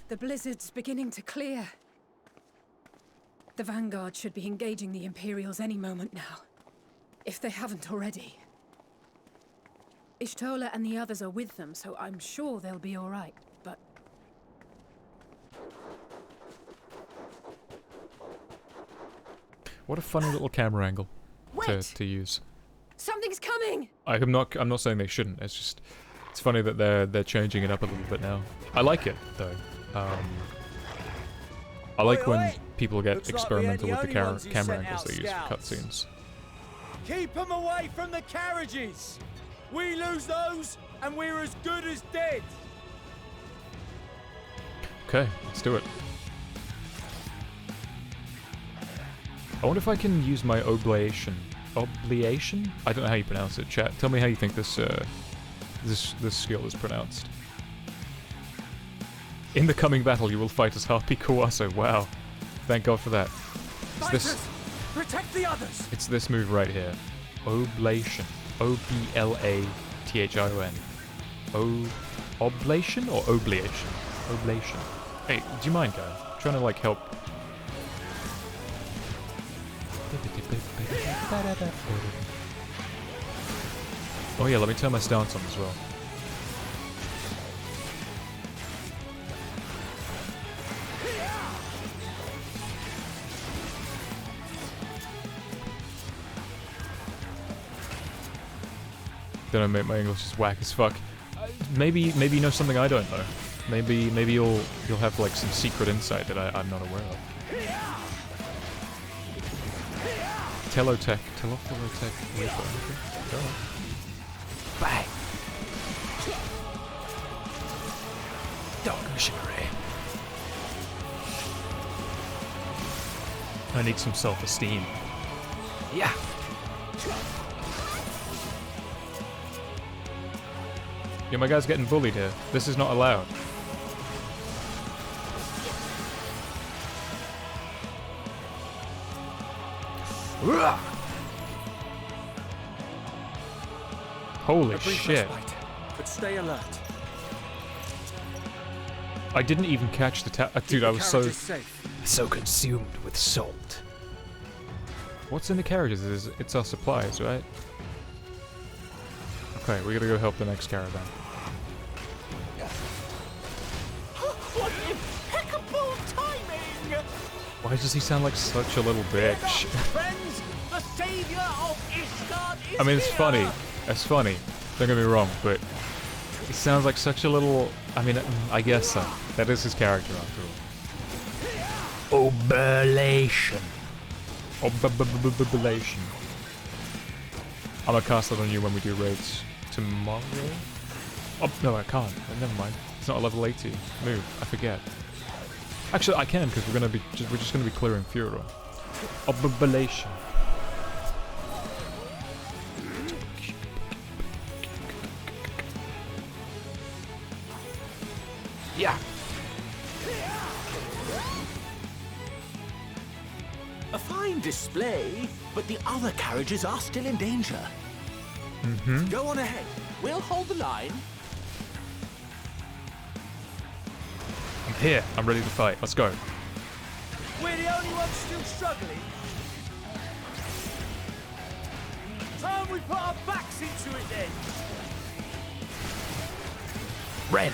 The blizzard's beginning to clear. The Vanguard should be engaging the Imperials any moment now. If they haven't already. Ishtola and the others are with them, so I'm sure they'll be all right, but... What a funny little camera angle to use. Something's coming! I'm not saying they shouldn't. It's It's funny that they're changing it up a little bit now. I like it though. I like when people get experimental with the camera angles they use for cutscenes. Keep them away from the carriages! We lose those, and we're as good as dead! Okay, let's do it. I wonder if I can use my oblation. Oblation? I don't know how you pronounce it, chat. Tell me how you think this skill is pronounced. In the coming battle, you will fight as Harpy Kawaso. Wow. Thank God for that. It's this, protect the others! it's this move right here. Oblation. O-B-L-A-T-H-I-O-N. Oblation or oblation? Oblation. Hey, do you mind, guys? I'm trying to, like, help. Oh yeah, let me turn my stance on as well. Don't know, mate, my English is whack as fuck. Maybe you know something I don't know. Maybe you'll have like some secret insight that I'm not aware of. Telotech, Telotech, go. Bang! Dark machinery. I need some self-esteem. Yeah. Yo, my guy's getting bullied here. This is not allowed. Holy shit. But stay alert. I didn't even catch the dude, I was so consumed with salt. What's in the carriages? It's our supplies, right? Okay, we gotta go help the next caravan. What impeccable timing! Why does he sound like such a little bitch? Friends, the savior of Ilsabard is I mean, it's here! funny. It's funny. Don't get me wrong, but he sounds like such a little... I mean, I guess so. That is his character, after all. Oblation. Oblation. I'm gonna cast that on you when we do raids tomorrow? Oh, no, I can't. Never mind. It's not a level 80 move. I forget. Actually, I can, because we're just gonna be clearing Furo. Oblation. Yeah. A fine display, but the other carriages are still in danger. Mm-hmm. Go on ahead. We'll hold the line. I'm here. I'm ready to fight. Let's go. We're the only ones still struggling. Time we put our backs into it then. Rend.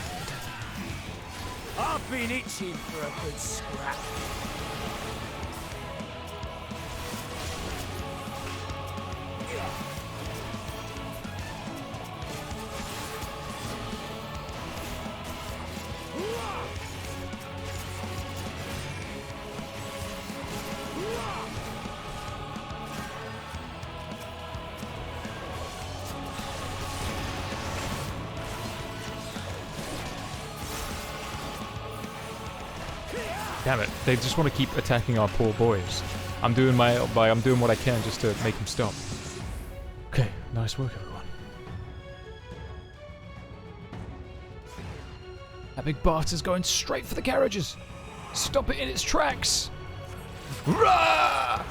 I've been itching for a good scrap. Damn it! They just want to keep attacking our poor boys. I'm doing what I can just to make them stop. Okay, nice work, everyone. That big bastard's going straight for the carriages. Stop it in its tracks. Rah!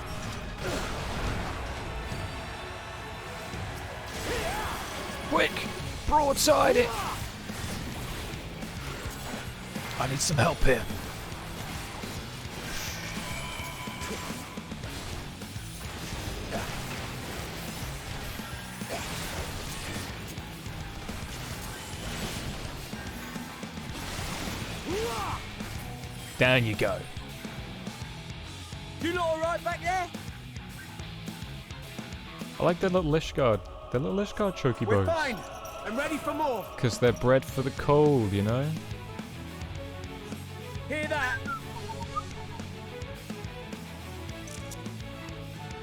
Quick, broadside it. I need some help here. Down you go. You lot alright back there? I like that little Lishguard. That little Lishguard choky We're bows. fine. I'm ready for more. Because they're bred for the cold, you know? Hear that?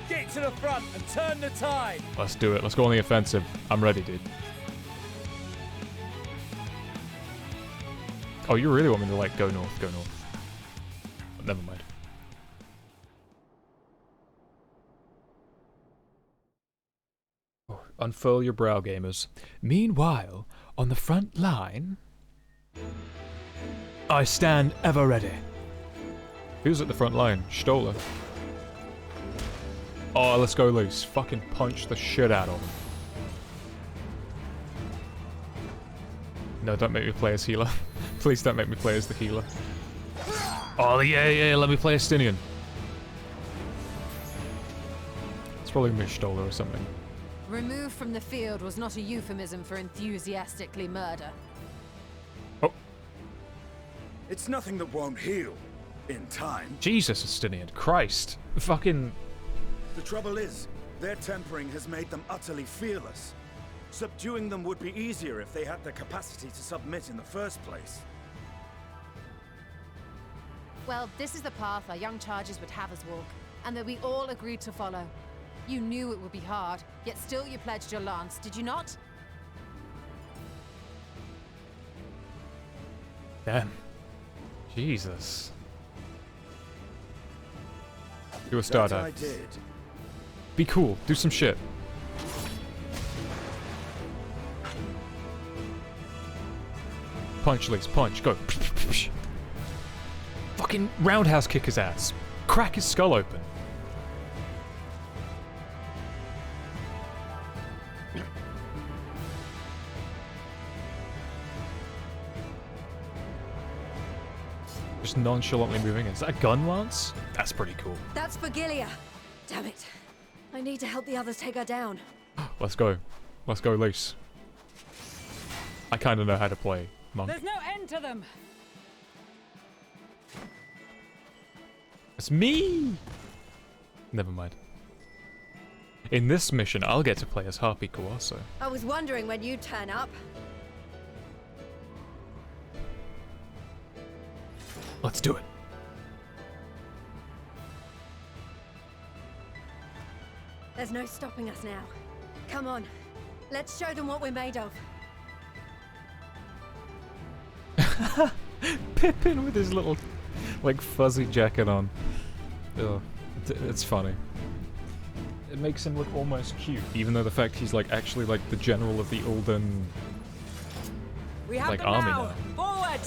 Get to the front and turn the tide. Let's do it. Let's go on the offensive. I'm ready, dude. Oh, you really want me to, like, go north, go north. But never mind. Oh, unfurl your brow, gamers. Meanwhile, on the front line, I stand ever ready. Who's at the front line? Stoller. Oh, let's go loose. Fucking punch the shit out of him. No, don't make me play as healer. Please don't make me play as the healer. Oh, yeah, let me play as Stinian. It's probably gonna be Stoller or something. Removed from the field was not a euphemism for enthusiastically murder. Oh. It's nothing that won't heal in time. Jesus, Stinian. Christ. Fucking... The trouble is, their tempering has made them utterly fearless. Subduing them would be easier if they had the capacity to submit in the first place. Well, this is the path our young charges would have us walk, and that we all agreed to follow. You knew it would be hard, yet still you pledged your lance, did you not? Damn. Jesus. Do a start That I did. Be cool. Do some shit. Punch, Lise. Punch. Go. Fucking roundhouse kick his ass. Crack his skull open. Just nonchalantly moving. Is that a gun lance? That's pretty cool. That's Virgilia. Damn it. I need to help the others take her down. Let's go. Let's go loose. I kind of know how to play monk. There's no end to them. It's me! Never mind. In this mission, I'll get to play as Harpy also. I was wondering when you'd turn up. Let's do it. There's no stopping us now. Come on. Let's show them what we're made of. Pippin with his little, like, fuzzy jacket on. Ugh. It's funny. It makes him look almost cute, even though the fact he's, like, actually, like, the general of the Ulden, We have like, them army now. now. Forward!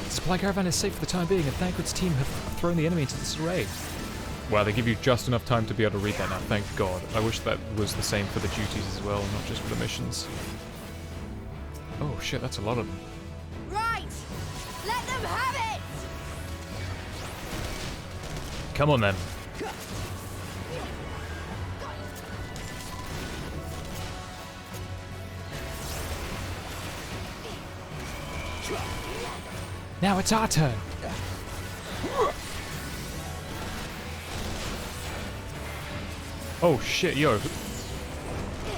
Supply caravan is safe for the time being, and Thancred's team have thrown the enemy into disarray. Wow, they give you just enough time to be able to read that now, thank God. I wish that was the same for the duties as well, not just for the missions. Oh shit, that's a lot of them. Right! Let them have it! Come on then. Now it's our turn. Oh shit, yo.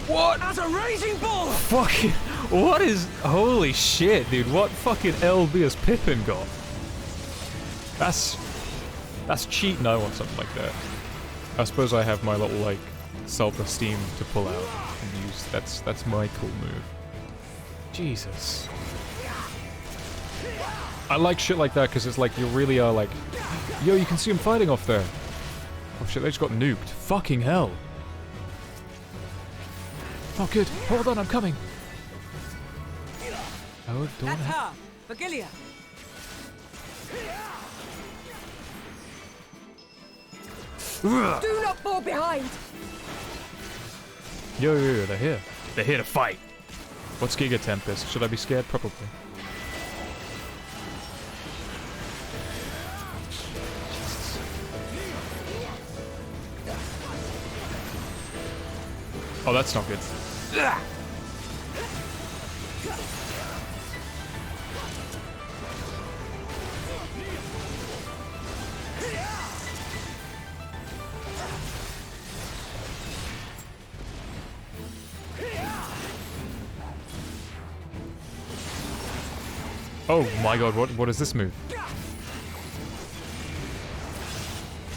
What? As a raging bull! Fucking, what is, holy shit, dude. What fucking LB has Pippin got? That's cheating. I want something like that. I suppose I have my little, like, self-esteem to pull out and use. That's my cool move. Jesus. I like shit like that because it's like you really are like, yo, you can see him fighting off there. Oh shit, they just got nuked. Fucking hell. Oh good, hold on, I'm coming. Oh, don't. That's her, Virgilia. Do not fall behind! Yo, they're here. They're here to fight. What's Giga Tempest? Should I be scared? Probably. Oh, that's not good. Oh my god, what is this move?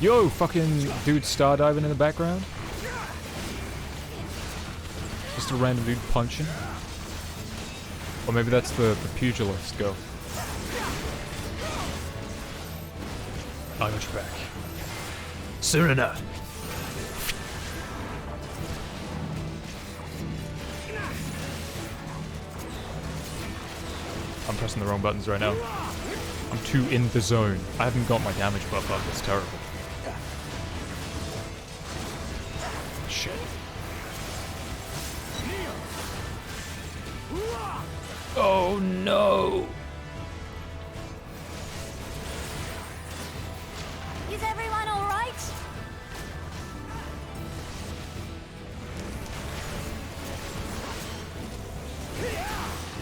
Yo, fucking dude star diving in the background. Just a random dude punching. Or maybe that's the pugilist girl. I got your back. Soon enough. I'm pressing the wrong buttons right now. I'm too in the zone. I haven't got my damage buff up. It's terrible. Shit. Oh no! Is everyone all right?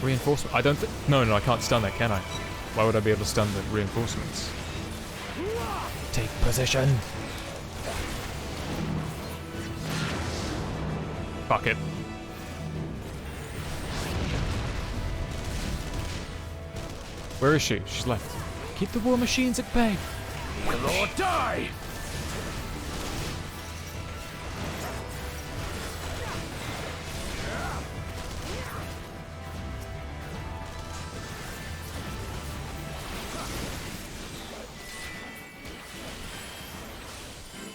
Reinforcement? I don't think... No, I can't stun that, can I? Why would I be able to stun the reinforcements? Take position! Fuck it. Where is she? She's left. Keep the war machines at bay! Kill or die!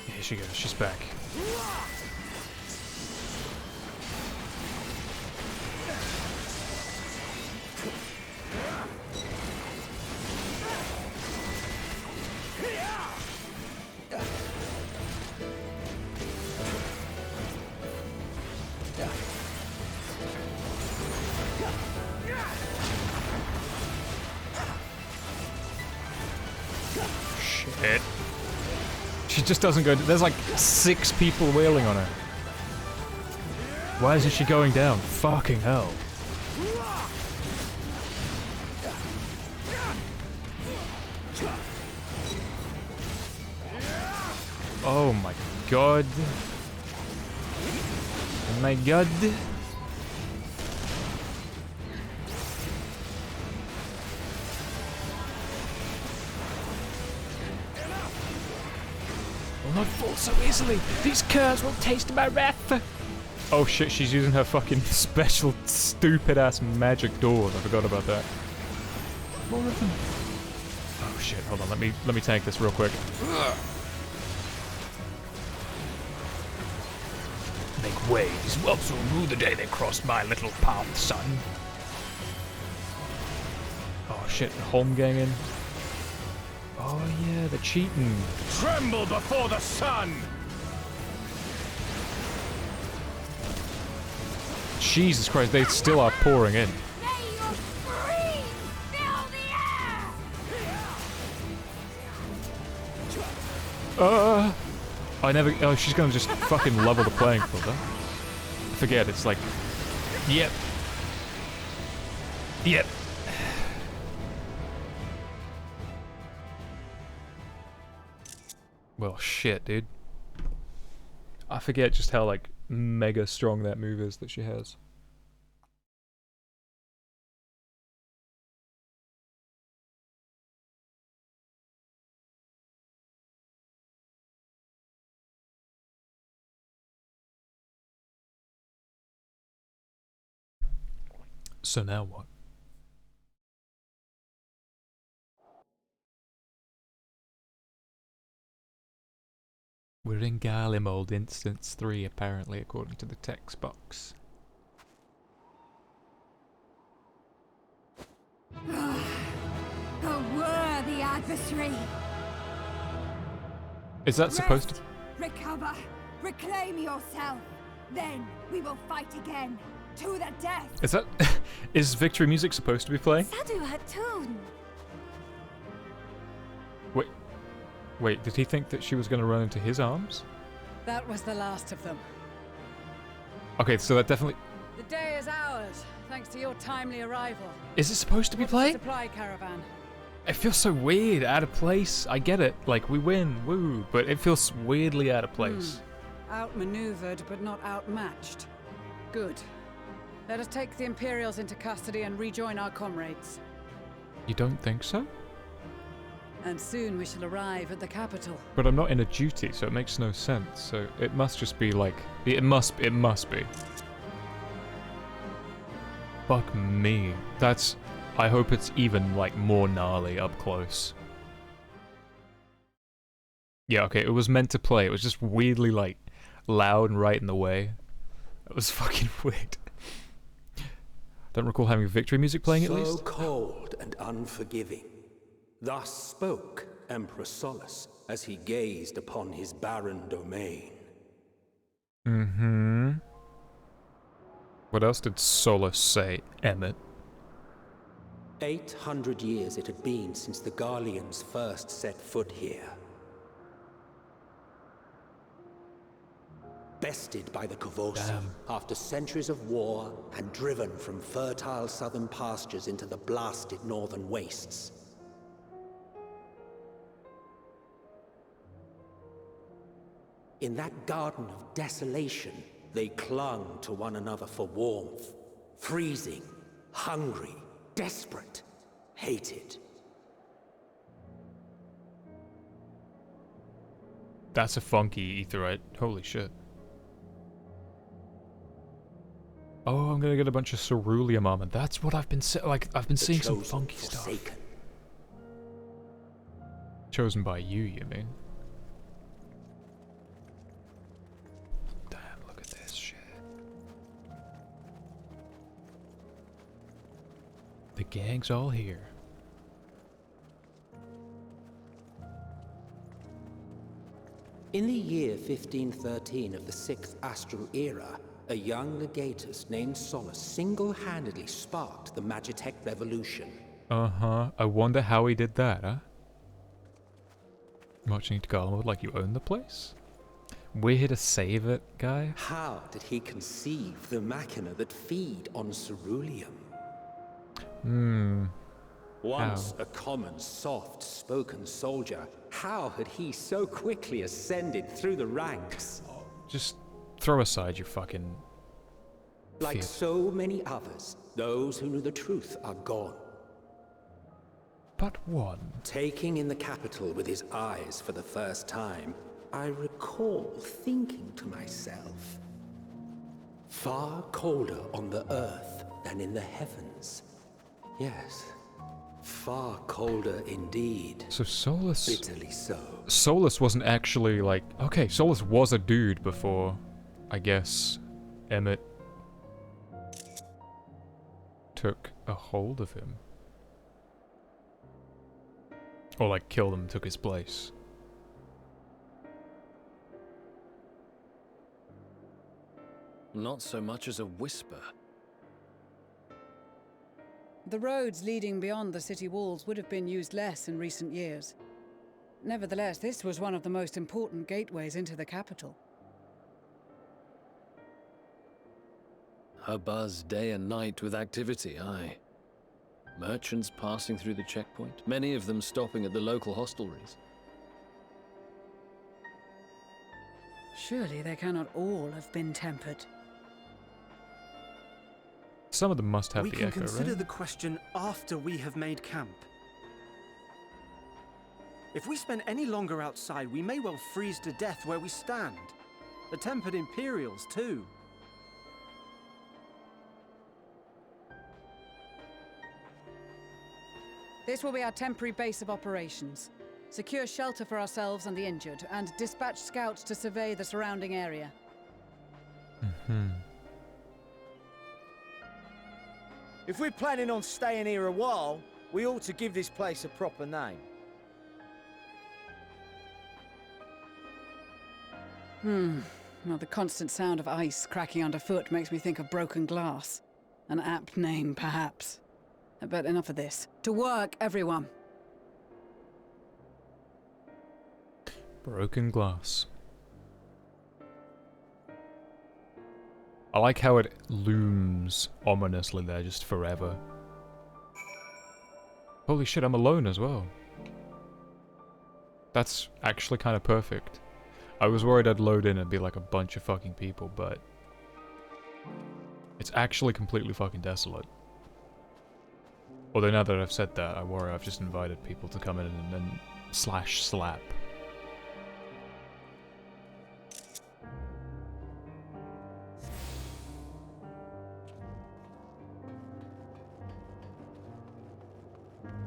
Here she goes, she's back. Shit. She just doesn't go... There's like 6 people wailing on her. Why isn't she going down? Fucking hell. Oh my god. Oh my god. Will not fall so easily. These curs will taste my wrath. Oh shit, she's using her fucking special stupid ass magic doors. I forgot about that. More of them. Oh shit, hold on, let me tank this real quick. Make way. These whelps will rue the day they crossed my little path, son. Oh shit, the home gang in. Oh yeah, they're cheating. Tremble before the sun! Jesus Christ, they still are pouring in. Oh, she's gonna just fucking level the playing field, huh? I forget, it's like... Yep. Yep. Well, shit, dude. I forget just how, like, mega strong that move is that she has. So now what? We're in Garlemald Instance 3, apparently, according to the text box. A worthy adversary. Is that supposed to... Recover. Reclaim yourself. Then we will fight again. To the death. Is that... Is victory music supposed to be playing? Sadu Hatun. Wait, did he think that she was going to run into his arms? That was the last of them. Okay, so that definitely... The day is ours, thanks to your timely arrival. Is it supposed to be What's playing? the supply caravan? It feels so weird, out of place. I get it, like, we win, woo, but it feels weirdly out of place. Outmaneuvered, but not outmatched. Good. Let us take the Imperials into custody and rejoin our comrades. You don't think so? And soon we shall arrive at the capital. But I'm not in a duty, so it makes no sense. So it must just be like... It must be. Fuck me. That's... I hope it's even, like, more gnarly up close. Yeah, okay, it was meant to play. It was just weirdly, like, loud and right in the way. It was fucking weird. Don't recall having victory music playing at least. So cold and unforgiving. Thus spoke Emperor Solus as he gazed upon his barren domain. Mm-hmm. What else did Solus say, Emmett? 800 years it had been since the Garleans first set foot here. Bested by the Kavosi after centuries of war and driven from fertile southern pastures into the blasted northern wastes. In that garden of desolation, they clung to one another for warmth, freezing, hungry, desperate, hated. That's a funky aetherite. Holy shit. Oh, I'm gonna get a bunch of ceruleum armor. That's what I've been I've been seeing some funky stuff. Chosen by you mean? Damn, look at this shit. The gang's all here. In the year 1513 of the 6th Astral Era, a young legatus named Solus single-handedly sparked the Magitech Revolution. Uh-huh. I wonder how he did that, huh? Marching into Garlemald like you own the place? We're here to save it, guy? How did he conceive the machina that feed on ceruleum? Once a common, soft-spoken soldier, how had he so quickly ascended through the ranks? Just throw aside your fucking... Like so many others, those who knew the truth are gone. But one. Taking in the capital with his eyes for the first time, I recall thinking to myself, far colder on the earth than in the heavens. Yes, far colder indeed. So Solus... Bitterly so. Solus wasn't actually like... Okay, Solus was a dude before, I guess, Emmett took a hold of him. Or like killed him and took his place. Not so much as a whisper. The roads leading beyond the city walls would have been used less in recent years. Nevertheless, this was one of the most important gateways into the capital. A buzz day and night with activity, aye. Merchants passing through the checkpoint, many of them stopping at the local hostelries. Surely they cannot all have been tempered. Some of them must have we the can echo, consider right? the question after we have made camp. If we spend any longer outside, we may well freeze to death where we stand. The tempered Imperials, too. This will be our temporary base of operations. Secure shelter for ourselves and the injured, and dispatch scouts to survey the surrounding area. If we're planning on staying here a while, we ought to give this place a proper name. Well, the constant sound of ice cracking underfoot makes me think of broken glass. An apt name, perhaps. But enough of this. To work, everyone! Broken glass. I like how it looms ominously there just forever. Holy shit, I'm alone as well. That's actually kind of perfect. I was worried I'd load in and be like a bunch of fucking people, but it's actually completely fucking desolate. Although now that I've said that, I worry I've just invited people to come in and then slap.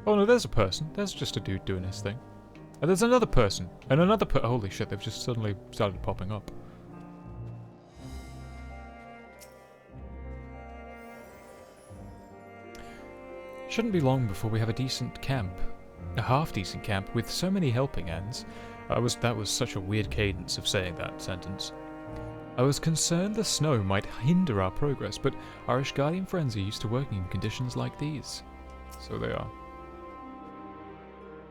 Oh no, there's a person. There's just a dude doing his thing. And there's another person. And another holy shit, they've just suddenly started popping up. Shouldn't be long before we have a decent camp. A half-decent camp with so many helping hands. That was such a weird cadence of saying that sentence. I was concerned the snow might hinder our progress, but our Ishgardian friends are used to working in conditions like these. So they are.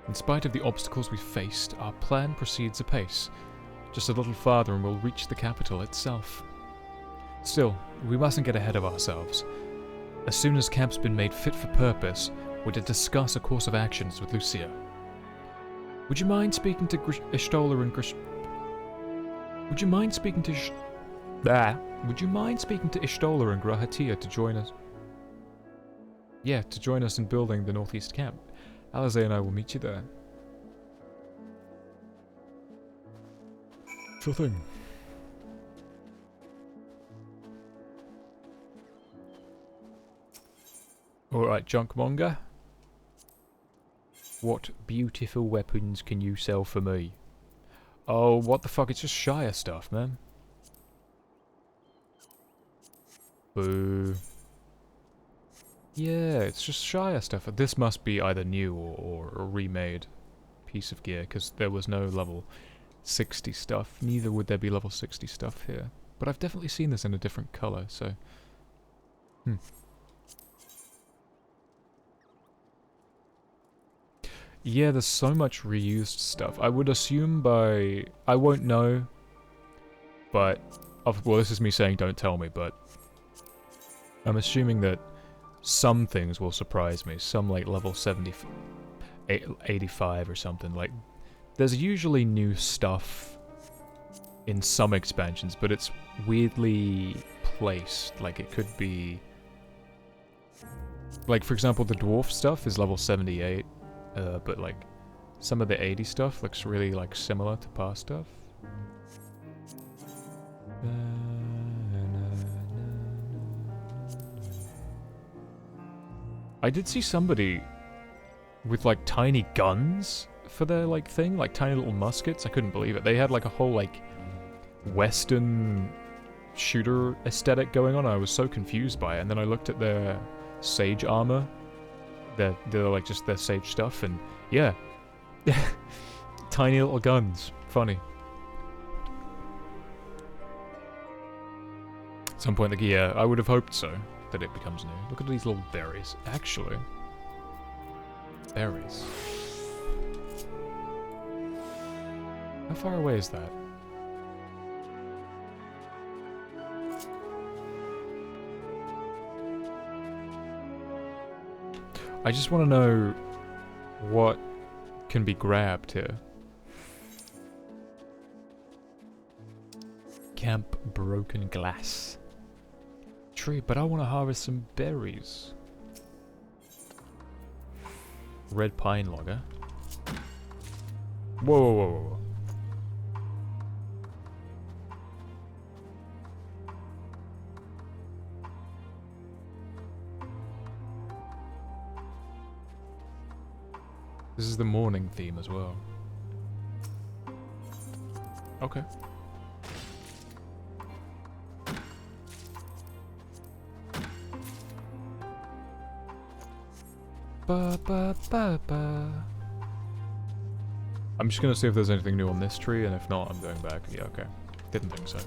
In spite of the obstacles we faced, our plan proceeds apace. Just a little farther and we'll reach the capital itself. Still, we mustn't get ahead of ourselves. As soon as camp's been made fit for purpose, we're to discuss a course of actions with Lucia. Would you mind speaking to Ishtola and Would you mind speaking to Would you mind speaking to Ishtola and Grahatia to join us? Yeah, to join us in building the northeast camp. Alize and I will meet you there. Sure thing. Alright, Junkmonger. What beautiful weapons can you sell for me? Oh, what the fuck? It's just Shire stuff, man. Boo. Yeah, it's just Shire stuff. This must be either new or a remade piece of gear, because there was no level 60 stuff. Neither would there be level 60 stuff here. But I've definitely seen this in a different colour, so... Yeah, there's so much reused stuff. I would assume by... I won't know, but... Well, this is me saying don't tell me, but... I'm assuming that some things will surprise me. Some, like, level 70... 85 or something. Like, there's usually new stuff in some expansions, but it's weirdly placed. Like, it could be... Like, for example, the dwarf stuff is level 78. But like, some of the 80 stuff looks really like similar to past stuff. I did see somebody with like tiny guns for their like thing, like tiny little muskets. I couldn't believe it. They had like a whole like Western shooter aesthetic going on. I was so confused by it. And then I looked at their sage armor. They're like just their sage stuff, and yeah. Tiny little guns. Funny. At some point, yeah, I would have hoped so, that it becomes new. Look at these little berries. Actually. Berries. How far away is that? I just want to know what can be grabbed here. Camp broken glass. Tree, but I want to harvest some berries. Red pine logger. Whoa, whoa, whoa, whoa. This is the morning theme as well. Okay. Ba ba ba ba. I'm just gonna see if there's anything new on this tree, and if not, I'm going back. Yeah, okay. Didn't think so.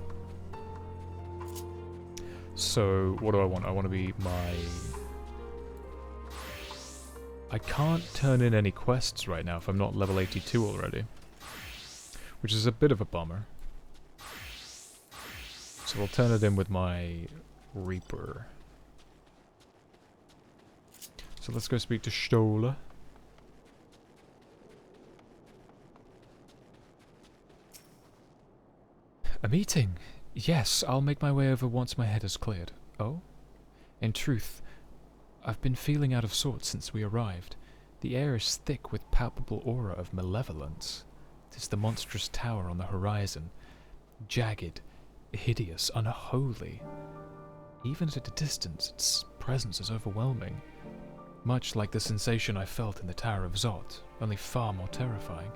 So, what do I want? I want to be my... I can't turn in any quests right now if I'm not level 82 already. Which is a bit of a bummer. So I'll turn it in with my Reaper. So let's go speak to Stola. A meeting? Yes, I'll make my way over once my head is cleared. Oh? In truth, I've been feeling out of sorts since we arrived. The air is thick with palpable aura of malevolence. 'Tis the monstrous tower on the horizon. Jagged, hideous, unholy. Even at a distance, its presence is overwhelming. Much like the sensation I felt in the Tower of Zot, only far more terrifying.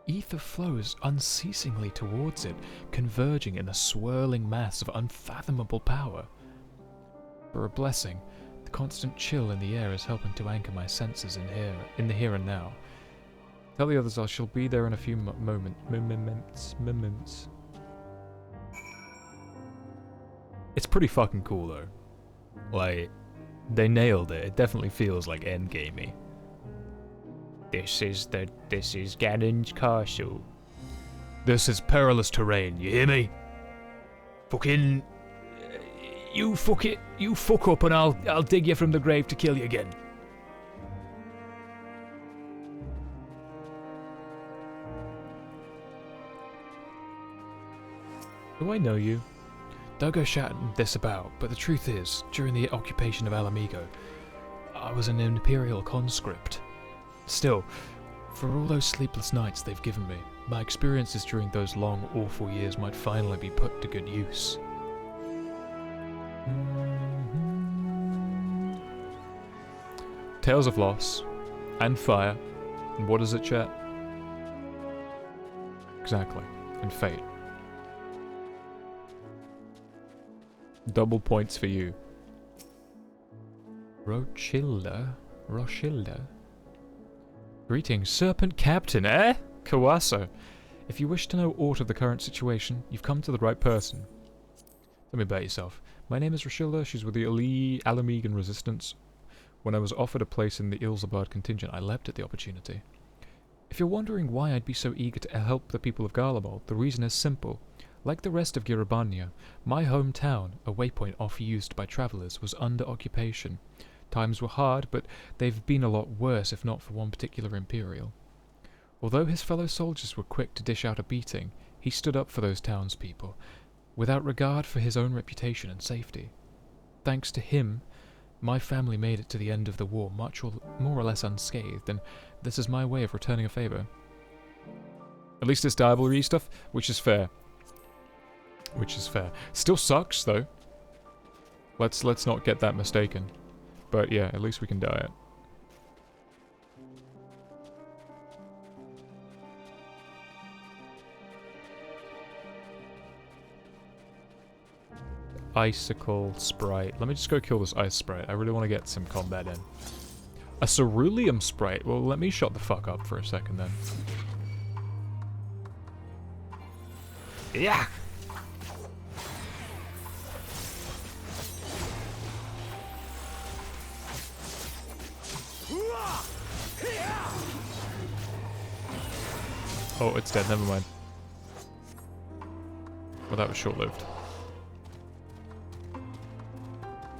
Ether flows unceasingly towards it, converging in a swirling mass of unfathomable power. For a blessing, the constant chill in the air is helping to anchor my senses in the here and now. Tell the others I shall be there in a few moments. It's pretty fucking cool though. Like, they nailed it. It definitely feels like endgamey. This is Ganon's castle. This is perilous terrain, you hear me? Fucking... You fuck up and I'll dig you from the grave to kill you again. Do I know you? Don't go shouting this about, but the truth is, during the occupation of Alamigo, I was an Imperial conscript. Still, for all those sleepless nights they've given me, my experiences during those long, awful years might finally be put to good use. Tales of loss, and fire, and what is it, chat? Exactly, and fate. Double points for you. Rochilda? Greetings, Serpent Captain, eh? Kawaso. If you wish to know aught of the current situation, you've come to the right person. Tell me about yourself. My name is Rochilda, she's with the Alamegan Resistance. When I was offered a place in the Ilsabard contingent, I leapt at the opportunity. If you're wondering why I'd be so eager to help the people of Garlemald, the reason is simple. Like the rest of Giribania, my hometown, a waypoint oft used by travellers, was under occupation. Times were hard, but they've been a lot worse if not for one particular Imperial. Although his fellow soldiers were quick to dish out a beating, he stood up for those townspeople, without regard for his own reputation and safety. Thanks to him, my family made it to the end of the war more or less unscathed, and this is my way of returning a favour. At least it's diablery stuff, which is fair. Still sucks, though. Let's not get that mistaken. But yeah, at least we can die it. Icicle Sprite. Let me just go kill this Ice Sprite. I really want to get some combat in. A Ceruleum Sprite? Well, let me shut the fuck up for a second then. Yeah! Oh, it's dead, never mind. Well, that was short-lived.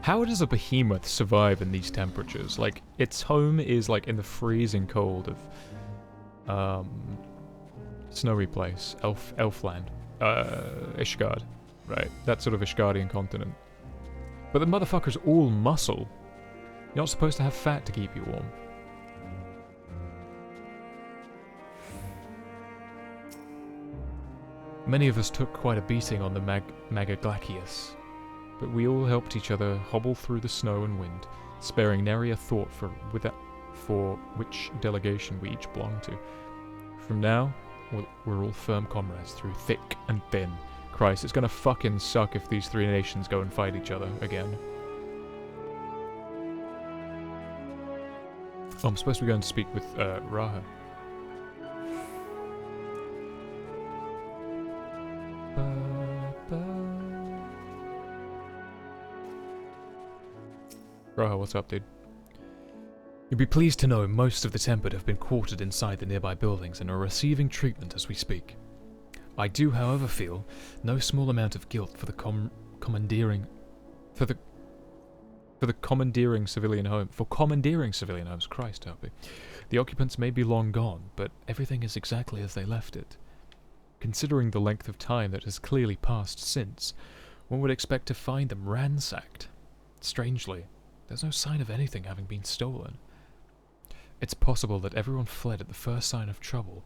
How does a behemoth survive in these temperatures? Like, its home is, like, in the freezing cold of, snowy place. Elfland. Ishgard. Right, that sort of Ishgardian continent. But the motherfucker's all muscle. You're not supposed to have fat to keep you warm. Many of us took quite a beating on the Magaglacius, but we all helped each other hobble through the snow and wind, sparing nary a thought for which delegation we each belonged to. From now, we're all firm comrades through thick and thin. Christ, it's gonna fucking suck if these three nations go and fight each other again. Oh, I'm supposed to be going to speak with Raha. Raha, what's up, dude? You'll be pleased to know most of the Tempered have been quartered inside the nearby buildings and are receiving treatment as we speak. I do, however, feel no small amount of guilt for the commandeering civilian homes. Christ, Harpy. The occupants may be long gone, but everything is exactly as they left it. Considering the length of time that has clearly passed since, one would expect to find them ransacked. Strangely, There's no sign of anything having been stolen. It's possible that everyone fled at the first sign of trouble,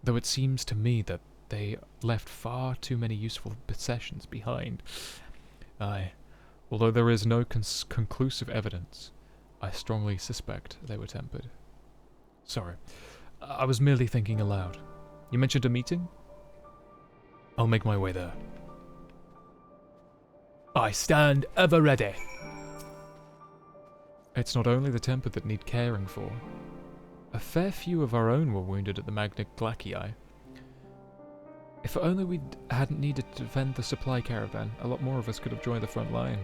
though it seems to me that they left far too many useful possessions behind. Aye, although there is no conclusive evidence, I strongly suspect they were tempered. Sorry, I was merely thinking aloud. You mentioned a meeting? I'll make my way there. I stand ever ready. It's not only the tempered that need caring for. A fair few of our own were wounded at the Magna Glaciae. If only we hadn't needed to defend the supply caravan, a lot more of us could have joined the front line.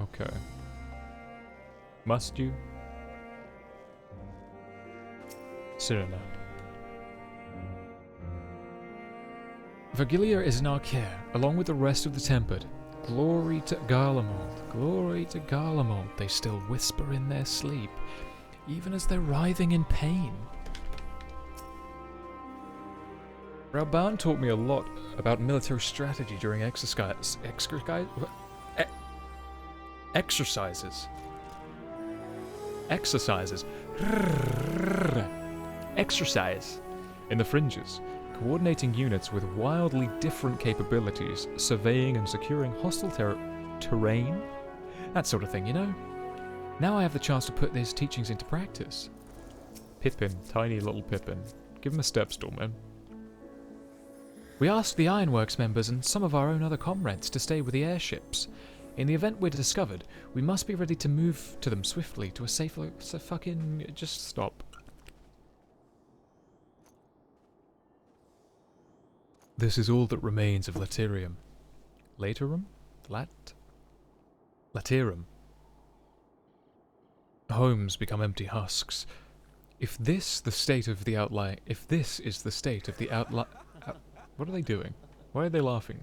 Okay. Must you? Cyrilla. Vergilia is in our care, along with the rest of the Tempered. Glory to Garlemald, glory to Garlemald, they still whisper in their sleep, even as they're writhing in pain. Raban taught me a lot about military strategy during exercises. Exercise in the fringes, coordinating units with wildly different capabilities, surveying and securing hostile terrain, that sort of thing, you know? Now I have the chance to put these teachings into practice. Pippin, tiny little Pippin. Give him a step stool, man. We asked the Ironworks members and some of our own other comrades to stay with the airships. In the event we're discovered, we must be ready to move to them swiftly to a safer... just stop. This is all that remains of Laterium. Laterum? Laterum. Homes become empty husks. If this is the state of the outlying... What are they doing? Why are they laughing?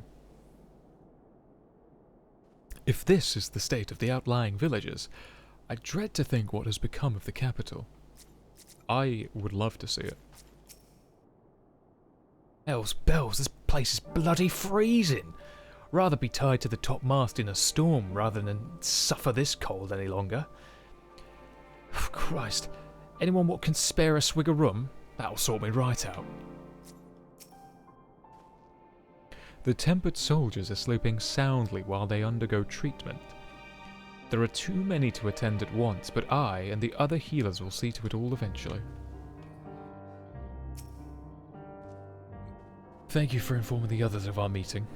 If this is the state of the outlying villages, I dread to think what has become of the capital. I would love to see it. Hell's bells, this place is bloody freezing! Rather be tied to the topmast in a storm rather than suffer this cold any longer. Christ, anyone what can spare a swig of rum? That'll sort me right out. The tempered soldiers are sleeping soundly while they undergo treatment. There are too many to attend at once, but I and the other healers will see to it all eventually. Thank you for informing the others of our meeting.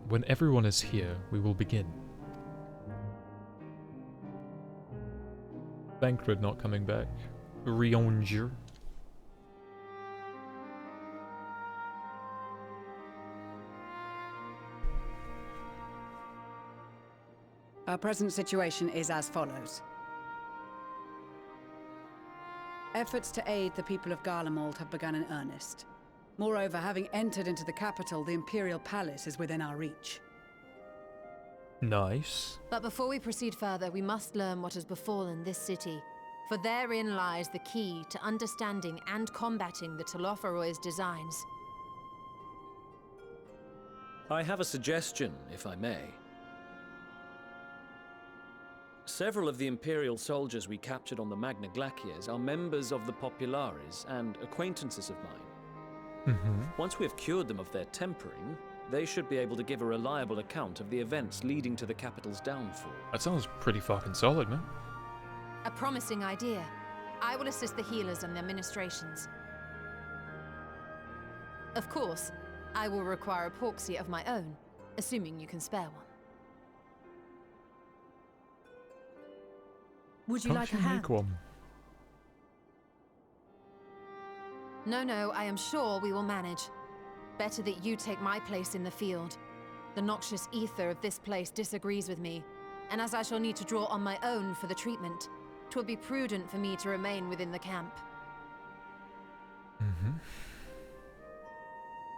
When everyone is here, we will begin. Thancred not coming back. Rionger. Our present situation is as follows. Efforts to aid the people of Garlemald have begun in earnest. Moreover, having entered into the capital, the Imperial Palace is within our reach. Nice. But before we proceed further, we must learn what has befallen this city. For therein lies the key to understanding and combating the Telophoroid's designs. I have a suggestion, if I may. Several of the Imperial soldiers we captured on the Magna Glaciers are members of the Populares and acquaintances of mine. Once we have cured them of their tempering, they should be able to give a reliable account of the events leading to the capital's downfall. That sounds pretty fucking solid, man. A promising idea. I will assist the healers and their ministrations. Of course, I will require a proxy of my own, assuming you can spare one. Would you like a hand? Make one? No, I am sure we will manage. Better that you take my place in the field. The noxious ether of this place disagrees with me, and as I shall need to draw on my own for the treatment, 'twill be prudent for me to remain within the camp.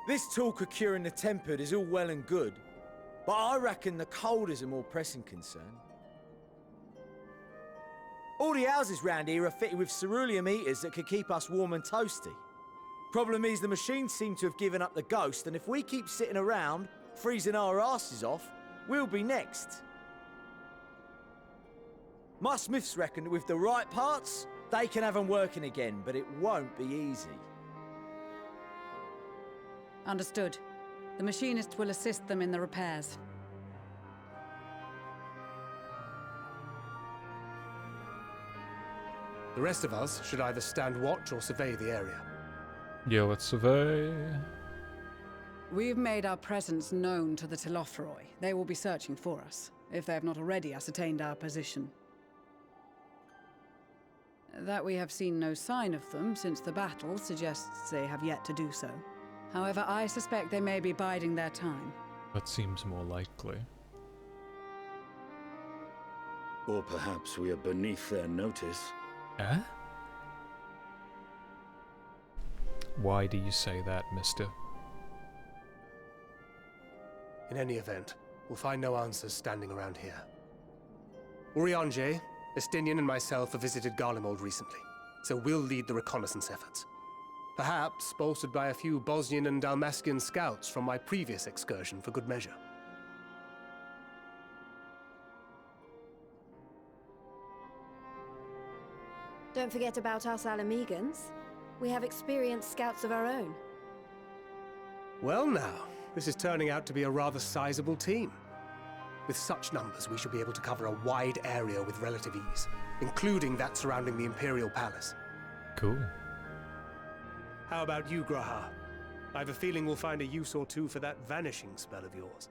This talk of curing the tempered is all well and good, But I reckon the cold is a more pressing concern. All the houses round here are fitted with cerulean heaters that could keep us warm and toasty. Problem is, the machines seem to have given up the ghost, and if we keep sitting around, freezing our asses off, we'll be next. My smiths reckon that with the right parts, they can have them working again, but it won't be easy. Understood. The machinists will assist them in the repairs. The rest of us should either stand watch or survey the area. Yeah, let's survey. We've made our presence known to the Telopheroi. They will be searching for us, if they have not already ascertained our position. That we have seen no sign of them since the battle suggests they have yet to do so. However, I suspect they may be biding their time. That seems more likely. Or perhaps we are beneath their notice. Eh? Why do you say that, mister? In any event, we'll find no answers standing around here. Urianger, Estinian and myself have visited Garlemald recently, so we'll lead the reconnaissance efforts. Perhaps bolstered by a few Bosnian and Dalmatian scouts from my previous excursion for good measure. Don't forget about us Alamegans. We have experienced scouts of our own. Well now, this is turning out to be a rather sizable team. With such numbers, we should be able to cover a wide area with relative ease, including that surrounding the Imperial Palace. Cool. How about you, Graha? I have a feeling we'll find a use or two for that vanishing spell of yours.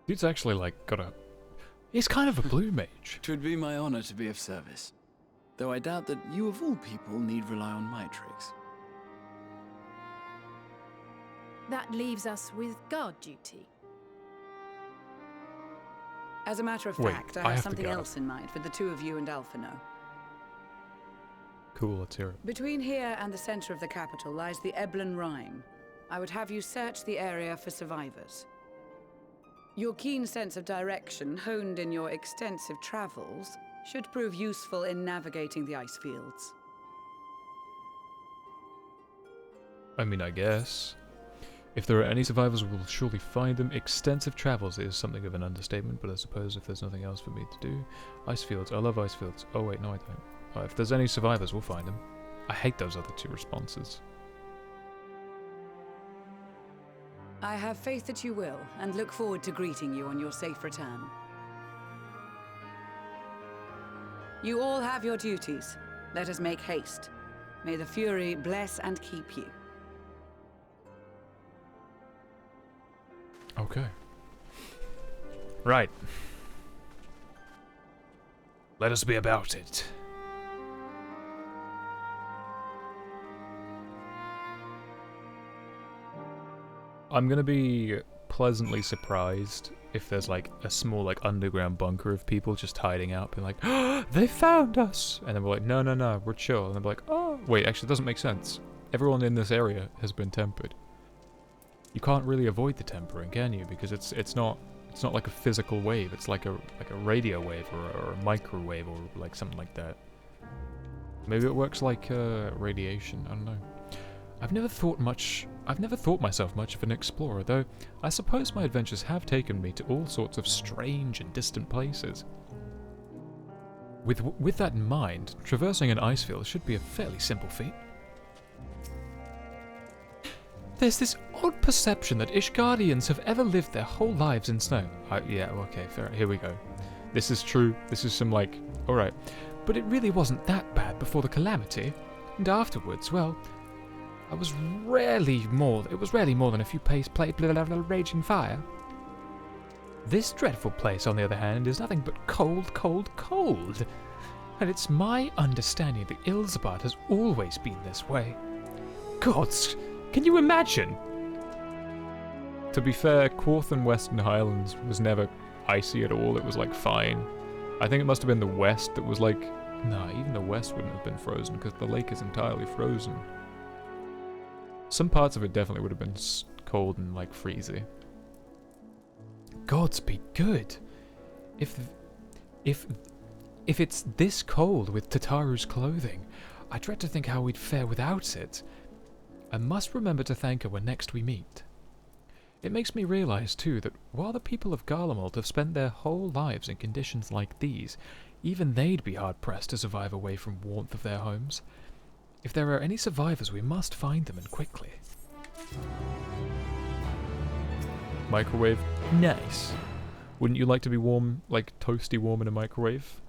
Dude's actually, like, got a... He's kind of a blue mage. 'Twould be my honor to be of service. Though I doubt that you of all people need rely on my tricks. That leaves us with guard duty. As a matter of fact, I have something else in mind for the two of you and Alphino. Cool, let's hear it. Between here and the center of the capital lies the Eblan Rhine. I would have you search the area for survivors. Your keen sense of direction, honed in your extensive travels, should prove useful in navigating the ice fields. I mean, I guess. If there are any survivors, we'll surely find them. Extensive travels is something of an understatement, but I suppose if there's nothing else for me to do... Ice fields. I love ice fields. Oh wait, no I don't. If there's any survivors, we'll find them. I hate those other two responses. I have faith that you will, and look forward to greeting you on your safe return. You all have your duties. Let us make haste. May the Fury bless and keep you. Okay. Right. Let us be about it. I'm gonna be pleasantly surprised if there's like a small like underground bunker of people just hiding out, being like, oh, they found us! And then we're like, no, no, no, we're chill. And they're like, oh, wait, actually it doesn't make sense. Everyone in this area has been tempered. You can't really avoid the tempering, can you? Because it's not like a physical wave. It's like a radio wave or a microwave or like something like that. Maybe it works like radiation. I don't know. I've never thought myself much of an explorer, though I suppose my adventures have taken me to all sorts of strange and distant places. With that in mind, traversing an ice field should be a fairly simple feat. There's this odd perception that Ishgardians have ever lived their whole lives in snow. Yeah, okay, fair. Here we go. This is true. This is some like, alright. But it really wasn't that bad before the calamity. And afterwards, well, it was rarely more than a few pace raging fire. This dreadful place, on the other hand, is nothing but cold, cold, cold. And it's my understanding that Ilsabard has always been this way. Gods, can you imagine? To be fair, Quarth and Western Highlands was never icy at all. It was like fine. I think it must have been the west that was like... Nah, even the west wouldn't have been frozen because the lake is entirely frozen. Some parts of it definitely would have been cold and like freezy. gods be good. If it's this cold with Tataru's clothing, I dread to think how we'd fare without it. I must remember to thank her when next we meet. It makes me realize, too, that while the people of Garlemald have spent their whole lives in conditions like these, even they'd be hard-pressed to survive away from warmth of their homes. If there are any survivors, we must find them, and quickly. Microwave? Nice. Wouldn't you like to be warm, like toasty warm in a microwave?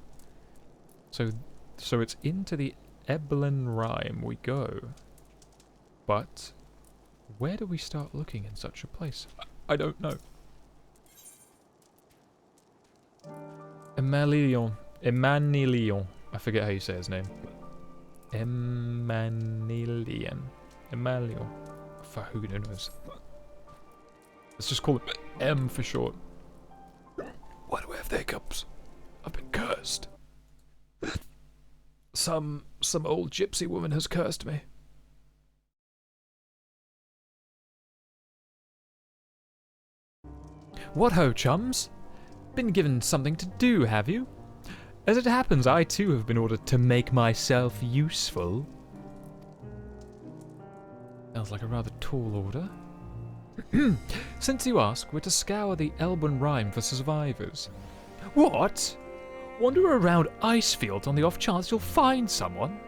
So it's into the Ebelin Rime we go. But where do we start looking in such a place? I don't know. Emmanuel. I forget how you say his name. Emmanuel. For who knows? Let's just call it M for short. Why do I have the hiccups? I've been cursed. Some old gypsy woman has cursed me. What ho, chums? Been given something to do, have you? As it happens, I too have been ordered to make myself useful. Sounds like a rather tall order. Since you ask, we're to scour the Elbun Rime for survivors. What? Wander around Icefield on the off chance you'll find someone?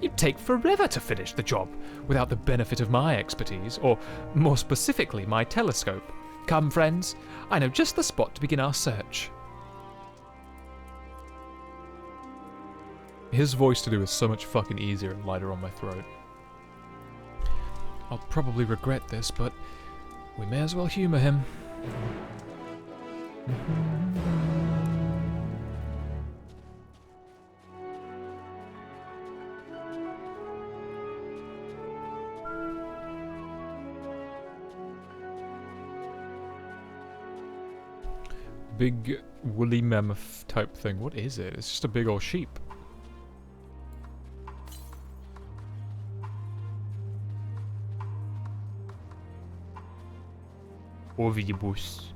You'd take forever to finish the job without the benefit of my expertise, or more specifically, my telescope. Come, friends, I know just the spot to begin our search. His voice to do is so much fucking easier and lighter on my throat. I'll probably regret this, but we may as well humor him. Big woolly mammoth type thing. What is it? It's just a big old sheep. Ovibus.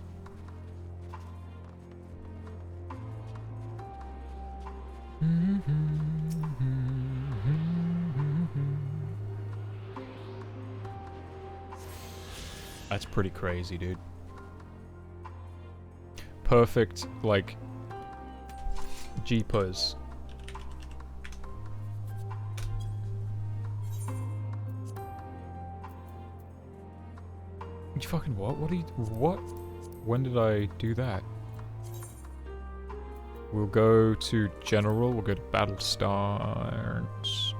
That's pretty crazy, dude. Perfect, like, jeepers. You fucking what? What? When did I do that? We'll go to General, we'll go to Battle Stance.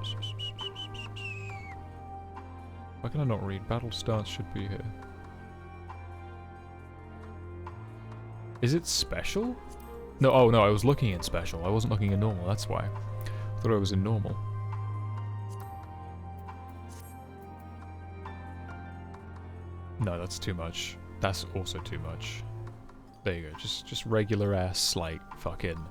Why can I not read? Battle Stance should be here. Is it special? No, oh no, I was looking in special. I wasn't looking in normal, that's why. I thought I was in normal. No, that's too much. That's also too much. There you go, just regular ass, like, fucking...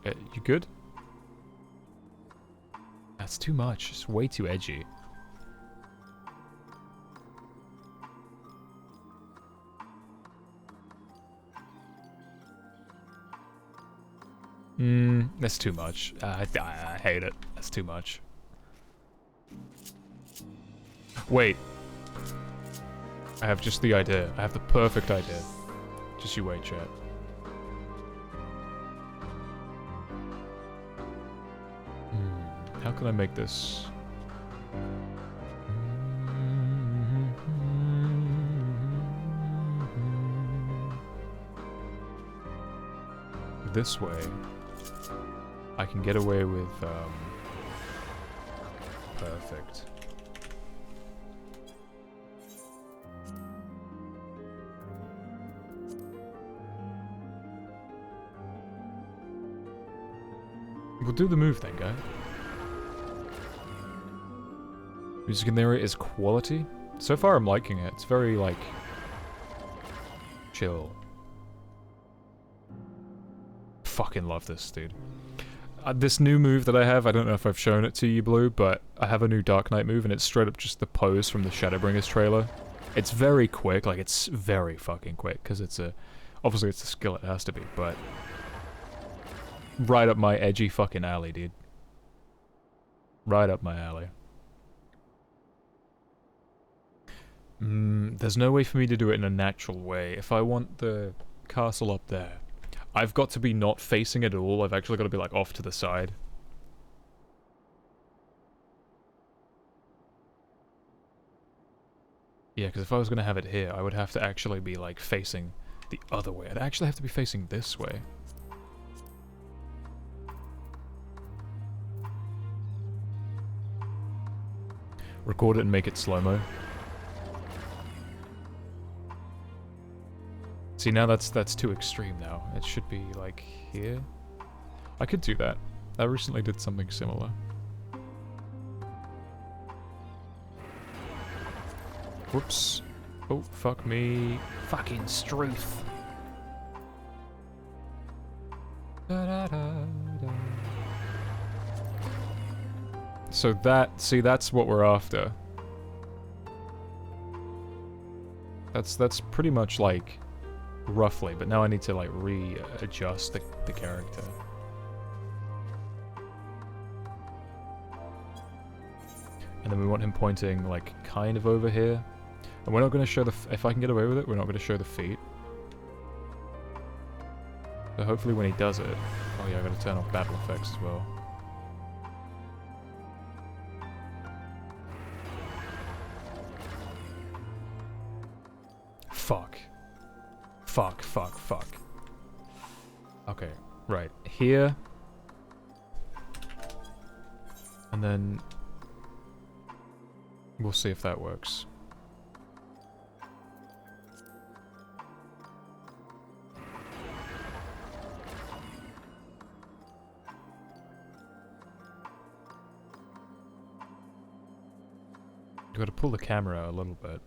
you good? That's too much, it's way too edgy. That's too much. I hate it. That's too much. Wait. I have just the idea. I have the perfect idea. Just you wait, chat. How can I make this? This way, I can get away with, perfect. We'll do the move then, guy. Music in the area is quality. So far I'm liking it. It's very, like, chill. Fucking love this, dude. This new move that I have, I don't know if I've shown it to you, Blue, but I have a new Dark Knight move, and it's straight up just the pose from the Shadowbringers trailer. It's very quick, like, it's very fucking quick, because it's a... Obviously, it's a skill, it has to be, but... Right up my edgy fucking alley, dude. Right up my alley. There's no way for me to do it in a natural way. If I want the castle up there, I've got to be not facing it at all. I've actually got to be, like, off to the side. Yeah, because if I was going to have it here, I would have to actually be, like, facing the other way. I'd actually have to be facing this way. Record it and make it slow-mo. See, now that's too extreme now. It should be, like, here. I could do that. I recently did something similar. Whoops. Oh, fuck me. Fucking Struth. So that, see, that's what we're after. That's pretty much like, roughly, but now I need to like readjust the character. And then we want him pointing like kind of over here. And we're not going to show the, if I can get away with it, we're not going to show the feet. So hopefully when he does it, oh yeah, I gotta turn off battle effects as well. Fuck. Fuck, fuck, fuck. Okay, right. Here. And then... we'll see if that works. You gotta pull the camera out a little bit.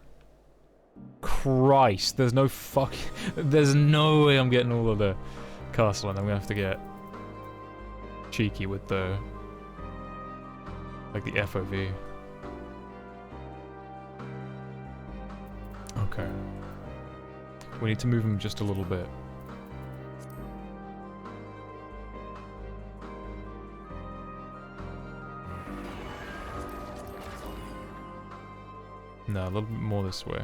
Christ, there's no there's no way I'm getting all of the castle, and I'm gonna have to get cheeky with the, like, the FOV. Okay. We need to move him just a little bit. No, a little bit more this way.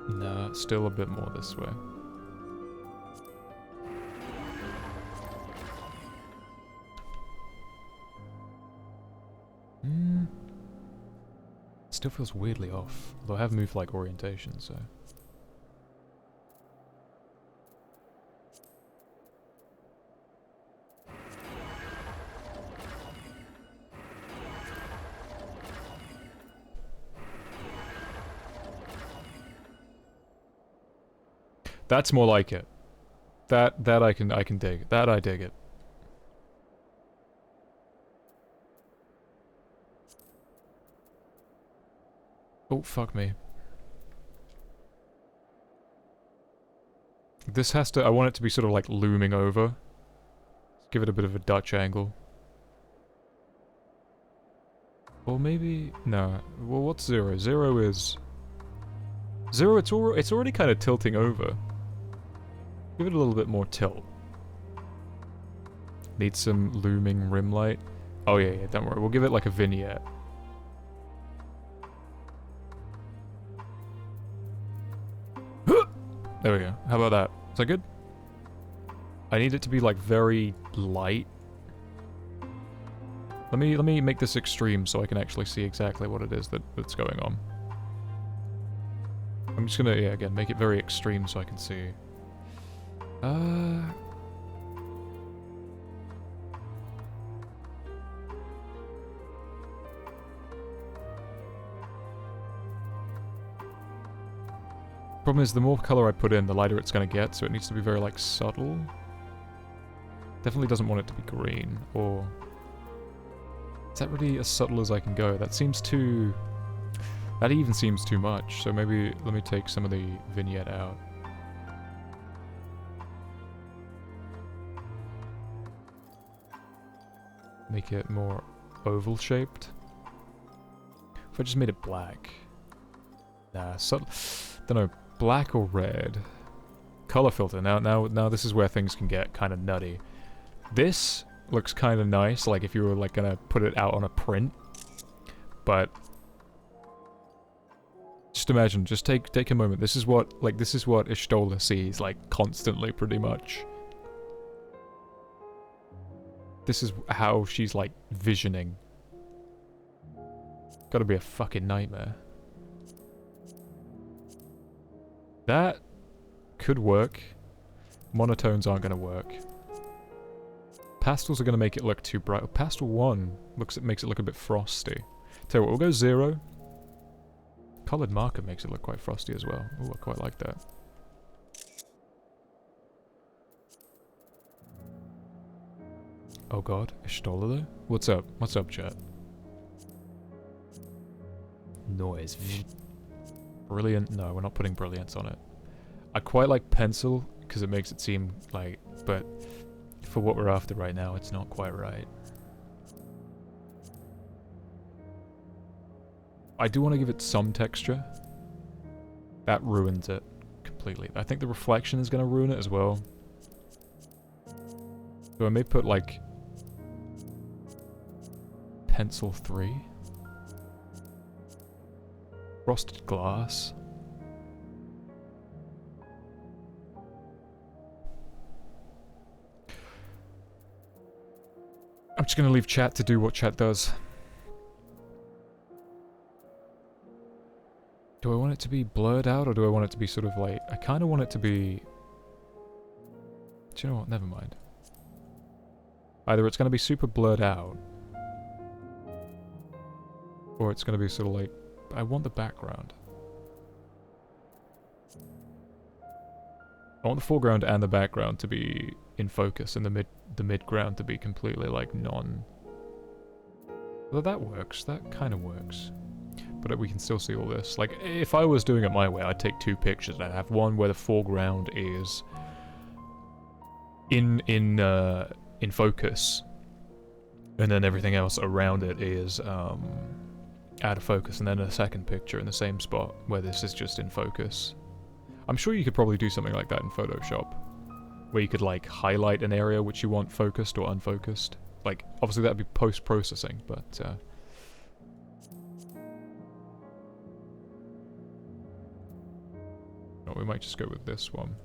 No, still a bit more this way. Still feels weirdly off, although I have moved like orientation, so... That's more like it. That I can dig. That I dig it. Oh, fuck me. This has to... I want it to be sort of like looming over. Let's give it a bit of a Dutch angle. Or maybe... no. Well, what's 0? 0 is... 0, it's already kind of tilting over. Give it a little bit more tilt. Need some looming rim light. Oh yeah, don't worry. We'll give it like a vignette. There we go. How about that? Is that good? I need it to be like very light. Let me make this extreme so I can actually see exactly what it is that's going on. I'm just gonna, yeah, again, make it very extreme so I can see. Problem is, the more color I put in, the lighter it's gonna get, so it needs to be very, like, subtle. Definitely doesn't want it to be green, or... Is that really as subtle as I can go? That seems too... That even seems too much, so maybe let me take some of the vignette out. Make it more oval shaped. If I just made it black. Nah, don't know, black or red. Color filter. Now this is where things can get kind of nutty. This looks kind of nice, like if you were like gonna put it out on a print. But just imagine, just take a moment. This is what Y'shtola sees like constantly, pretty much. This is how she's like visioning. Gotta be a fucking nightmare. That could work. Monotones aren't gonna work. Pastels are gonna make it look too bright. Pastel 1 makes it look a bit frosty. Tell you what, we'll go 0. Colored marker makes it look quite frosty as well. Oh, I quite like that. Oh god, Y'shtola though? What's up? What's up, chat? Noise. Brilliant. No, we're not putting brilliance on it. I quite like pencil, because it makes it seem like... But for what we're after right now, it's not quite right. I do want to give it some texture. That ruins it completely. I think the reflection is going to ruin it as well. So I may put like... Pencil 3. Frosted glass. I'm just gonna leave chat to do what chat does. Do I want it to be blurred out, or do I want it to be sort of like... I kind of want it to be... Do you know what? Never mind. Either it's gonna be super blurred out, or it's gonna be sort of like... I want the background. I want the foreground and the background to be in focus, and the midground to be completely like non... Well, that works. That kind of works. But we can still see all this. Like, if I was doing it my way, I'd take 2 pictures. I'd have one where the foreground is in focus, and then everything else around it is out of focus, and then a second picture in the same spot where this is just in focus. I'm sure you could probably do something like that in Photoshop, where you could like highlight an area which you want focused or unfocused. Like, obviously that'd be post-processing, but no, we might just go with this one.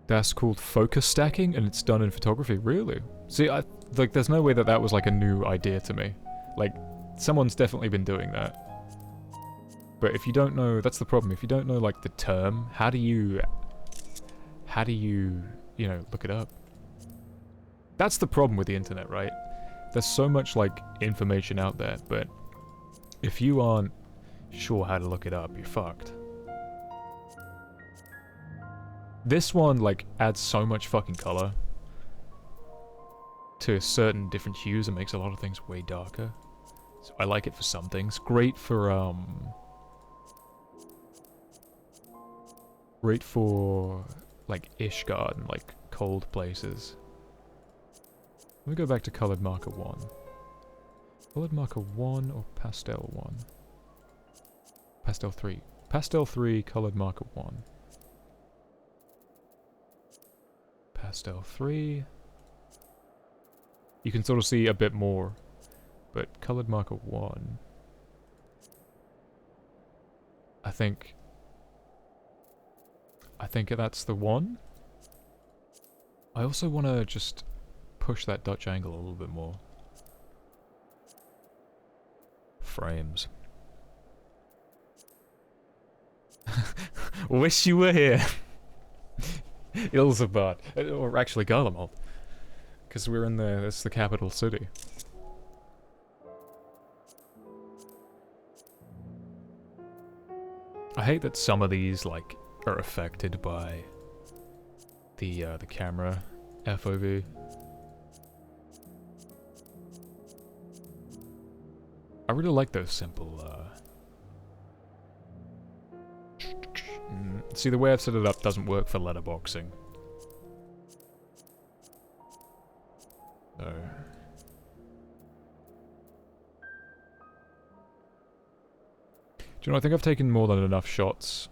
That's called focus stacking, and it's done in photography. Really? See, there's no way that was like a new idea to me. Like, someone's definitely been doing that. But if you don't know, that's the problem. If you don't know like the term, how do you, you know, look it up? That's the problem with the internet, right? There's so much like information out there, but if you aren't sure how to look it up, you're fucked. This one like adds so much fucking color to certain different hues and makes a lot of things way darker. So I like it for some things. Great for like Ishgard and like cold places. Let me go back to colored marker 1. Colored marker 1 or pastel 1? Pastel 3. Pastel 3, colored marker 1. Pastel 3. You can sort of see a bit more, but colored marker 1. I think that's the one. I also want to just push that Dutch angle a little bit more. Frames. Wish you were here. Ilsabard. Or actually Garlemald. Because we're in it's the capital city. I hate that some of these, like, are affected by the camera FOV. I really like those simple, see, the way I've set it up doesn't work for letterboxing. So... Do you know, I think I've taken more than enough shots.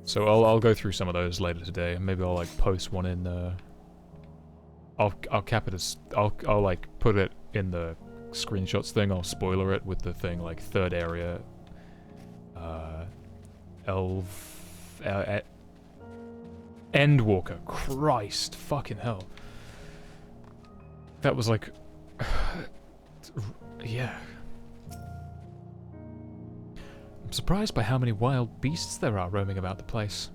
So I'll go through some of those later today. Maybe I'll like post one in I'll cap it as I'll like put it in the screenshots thing. I'll spoiler it with the thing like third area Endwalker. Christ fucking hell. That was like yeah. I'm surprised by how many wild beasts there are roaming about the place.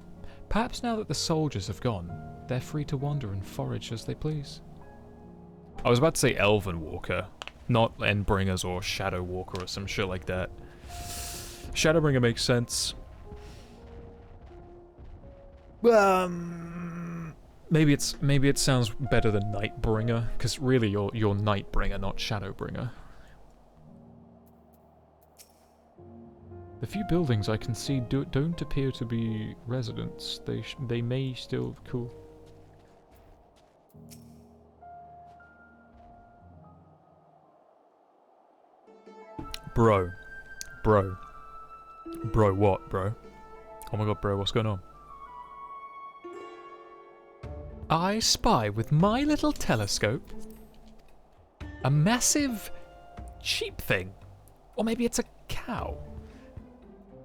Perhaps now that the soldiers have gone, they're free to wander and forage as they please. I was about to say Elven Walker, not Endbringers or Shadow Walker or some shit like that. Shadowbringer makes sense. Maybe it sounds better than Nightbringer, because really you're Nightbringer, not Shadowbringer. The few buildings I can see don't appear to be residents. They may still... Cool. Bro, what, bro? Oh my god, bro, what's going on? I spy with my little telescope a massive sheep thing. Or maybe it's a cow.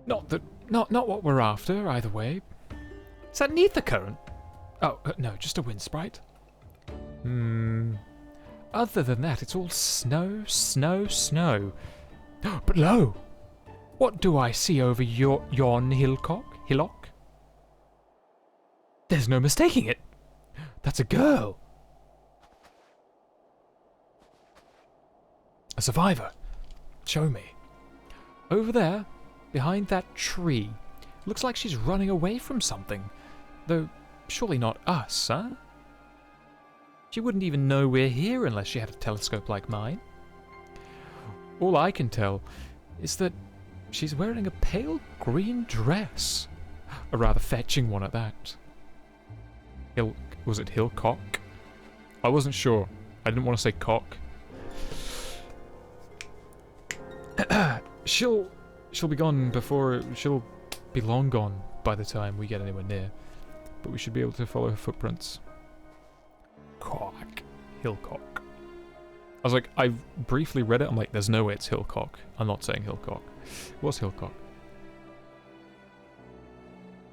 Not what we're after, either way. Is that an ether current? Oh, no, just a wind sprite. Other than that, it's all snow, snow, snow. But lo! What do I see over yon hillock? There's no mistaking it. That's a girl. A survivor. Show me. Over there, behind that tree. Looks like she's running away from something. Though, surely not us, huh? She wouldn't even know we're here unless she had a telescope like mine. All I can tell is that she's wearing a pale green dress. A rather fetching one at that. Was it Hillcock? I wasn't sure. I didn't want to say cock. She'll be gone before... She'll be long gone by the time we get anywhere near. But we should be able to follow her footprints. Cock. Hillcock. I was like, I briefly read it. I'm like, there's no way it's Hillcock. I'm not saying Hillcock. What's Hillcock?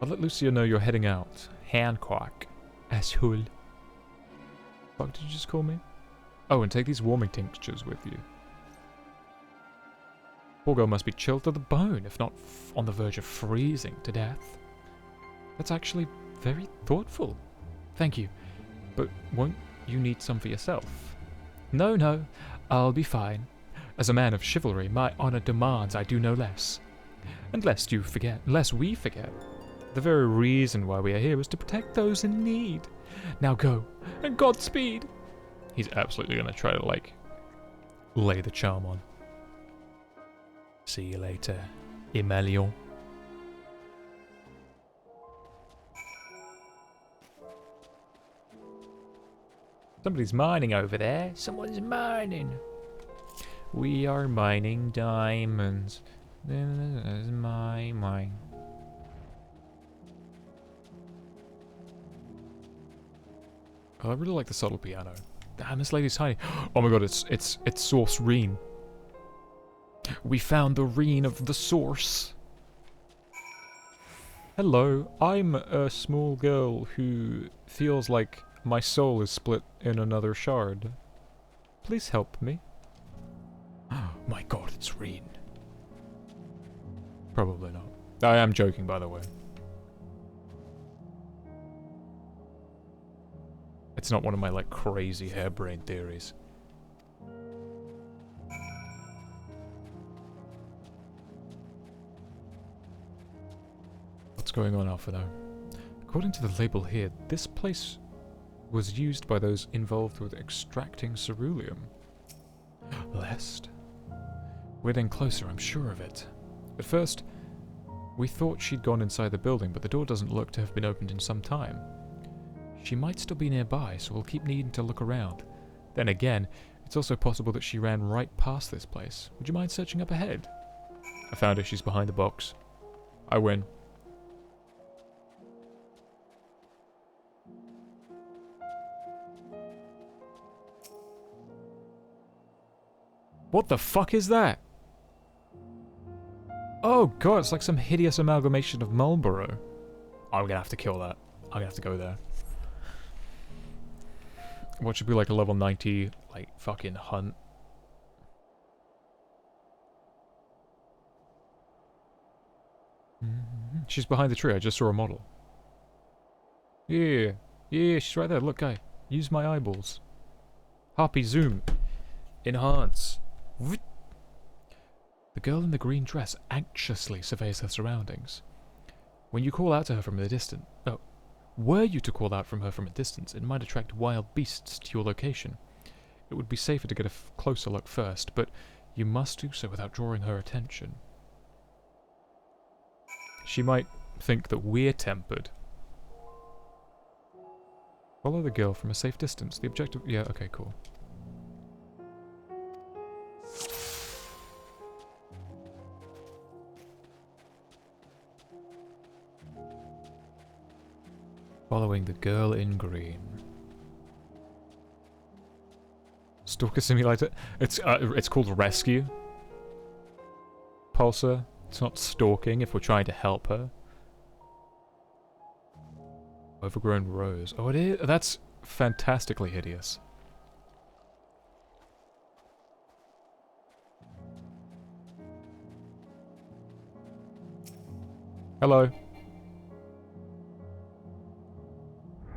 I'll let Lucia know you're heading out. Hancock. Asshole. Fuck did you just call me? Oh, and take these warming tinctures with you. Poor girl must be chilled to the bone, if not on the verge of freezing to death. That's actually very thoughtful. Thank you. But won't you need some for yourself? No, I'll be fine. As a man of chivalry, my honor demands I do no less. And lest we forget, the very reason why we are here is to protect those in need. Now go, and Godspeed! He's absolutely gonna try to, like, lay the charm on. See you later, Emelion. Somebody's mining over there. Someone's mining. We are mining diamonds. This is my mine. Oh, I really like the subtle piano. Damn, this lady's tiny. Oh my god, it's Source Reen. We found the Reen of the Source. Hello, I'm a small girl who feels like my soul is split in another shard. Please help me. Oh my god, it's Reen. Probably not. I am joking, by the way. It's not one of my, like, crazy harebrained theories. going on, Alpha, though? According to the label here, this place was used by those involved with extracting ceruleum. Lest? We're then closer, I'm sure of it. At first, we thought she'd gone inside the building, but the door doesn't look to have been opened in some time. She might still be nearby, so we'll keep needing to look around. Then again, it's also possible that she ran right past this place. Would you mind searching up ahead? I found her, she's behind the box. I win. What the fuck is that? Oh god, it's like some hideous amalgamation of Marlboro. I'm gonna have to kill that. I'm gonna have to go there. What should be like a level 90, like, fucking hunt? She's behind the tree, I just saw a model. Yeah, yeah, she's right there, look guy. Use my eyeballs. Harpy, zoom. Enhance. The girl in the green dress anxiously surveys her surroundings. When you call out to her from a distance... Oh, were you to call out from her from a distance, it might attract wild beasts to your location. It would be safer to get a closer look first, but you must do so without drawing her attention. She might think that we're tempered. Follow the girl from a safe distance. The objective... Yeah, okay, cool. Following the girl in green. Stalker Simulator? It's called Rescue. Pulsar. It's not stalking if we're trying to help her. Overgrown rose. Oh, it is? That's fantastically hideous. Hello.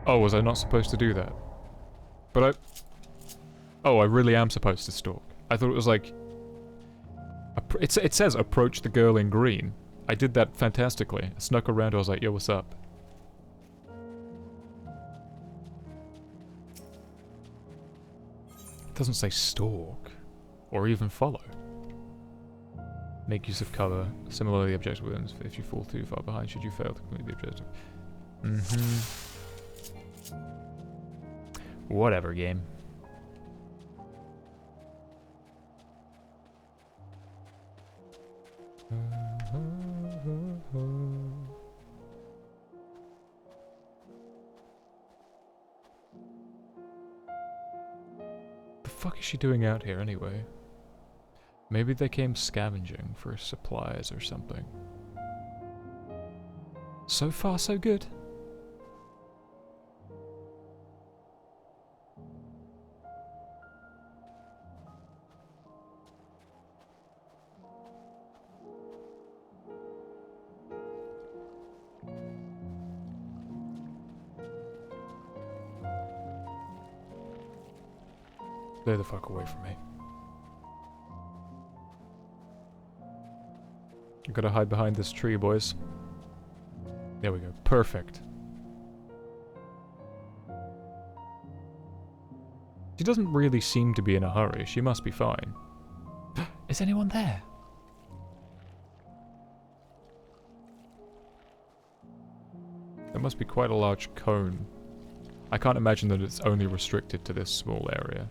Oh, was I not supposed to do that? But I... Oh, I really am supposed to stalk. I thought it was like... It says approach the girl in green. I did that fantastically. I snuck around, I was like, yo, what's up? It doesn't say stalk. Or even follow. Make use of cover. Similarly, the objective wins. If you fall too far behind, should you fail to complete the objective. Whatever, game. The fuck is she doing out here anyway? Maybe they came scavenging for supplies or something. So far, so good. Stay the fuck away from me. I've gotta hide behind this tree, boys. There we go. Perfect. She doesn't really seem to be in a hurry. She must be fine. Is anyone there? There must be quite a large cone. I can't imagine that it's only restricted to this small area.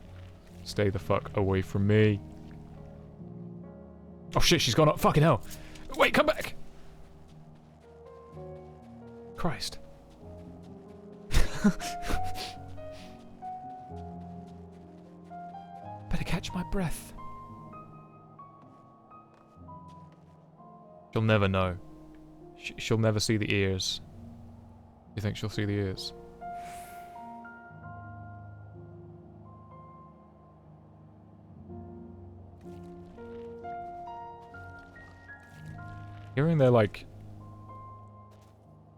Stay the fuck away from me. Oh shit, she's gone up. Fucking hell. Wait, come back! Christ. Better catch my breath. She'll never know. She'll never see the ears. You think she'll see the ears? Hearing their, like,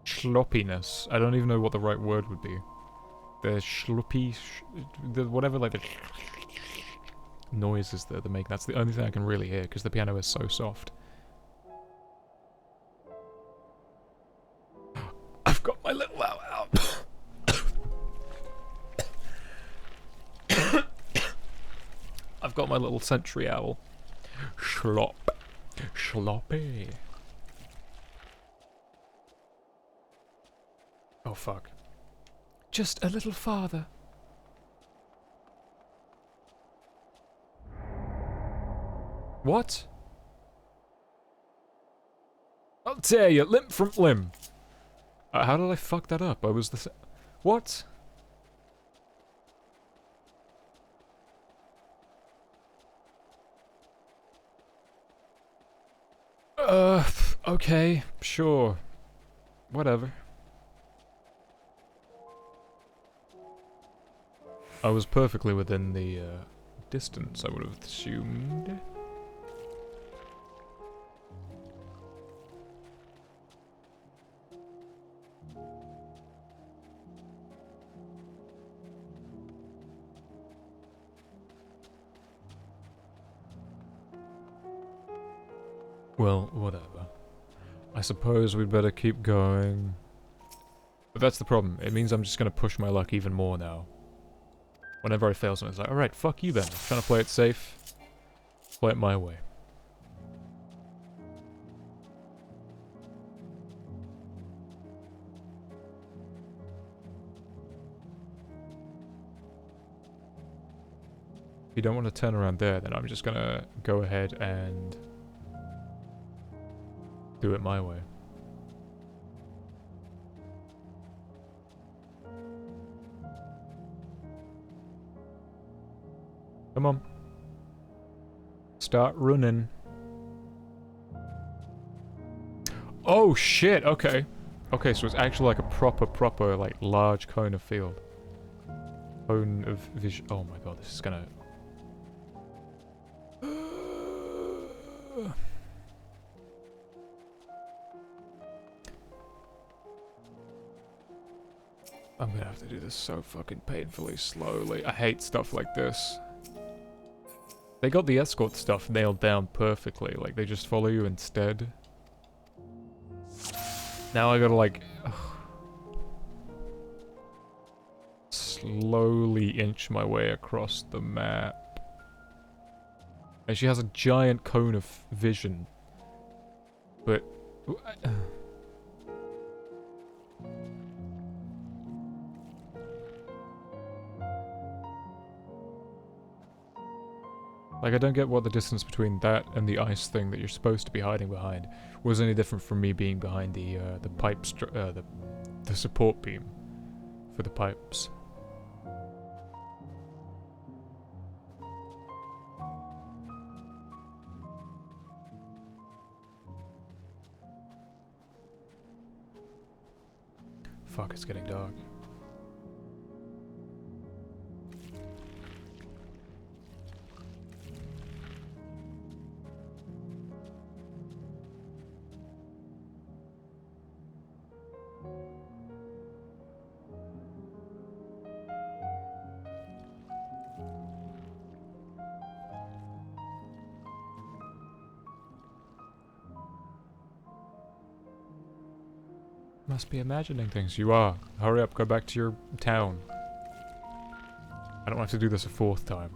sloppiness. I don't even know what the right word would be. Their schloppy... whatever, like, the noises that they're making. That's the only thing I can really hear, because the piano is so soft. I've got my little owl out. I've got my little sentry owl. Schlop. Schloppy. Oh fuck. Just a little farther. What? I'll tear you limb from limb. How did I fuck that up? I was the what? Okay, sure. Whatever. I was perfectly within the distance, I would have assumed. Well, whatever. I suppose we'd better keep going. But that's the problem. It means I'm just gonna push my luck even more now. Whenever I fail something, it's like, alright, fuck you then. I'm trying to play it safe. Play it my way. If you don't want to turn around there, then I'm just gonna go ahead and do it my way. Come on. Start running. Oh shit, okay. Okay, so it's actually like a proper, like, large cone of field. Cone of vision. Oh my god, this is gonna... I'm gonna have to do this so fucking painfully slowly. I hate stuff like this. They got the escort stuff nailed down perfectly, like they just follow you instead. Now I gotta like... slowly inch my way across the map. And she has a giant cone of vision. But... like, I don't get what the distance between that and the ice thing that you're supposed to be hiding behind was any different from me being behind the pipe the support beam for the pipes. Fuck, it's getting dark. Must be imagining things. You are. Hurry up, go back to your town. I don't have to do this a fourth time.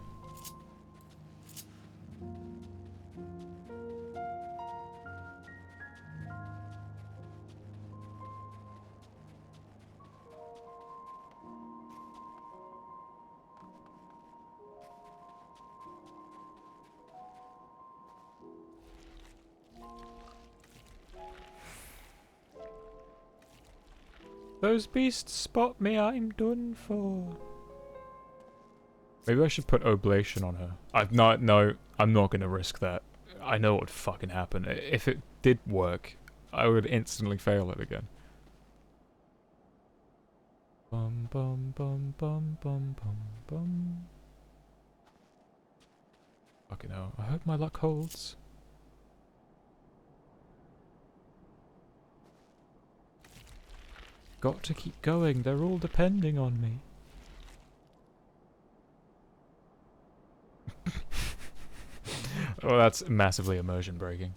Those beasts spot me, I'm done for. Maybe I should put oblation on her. No, I'm not gonna risk that. I know what would fucking happen. If it did work, I would instantly fail it again. Bum bum bum bum bum bum bum. Fucking hell. I hope my luck holds. Got to keep going, they're all depending on me. Oh, that's massively immersion breaking.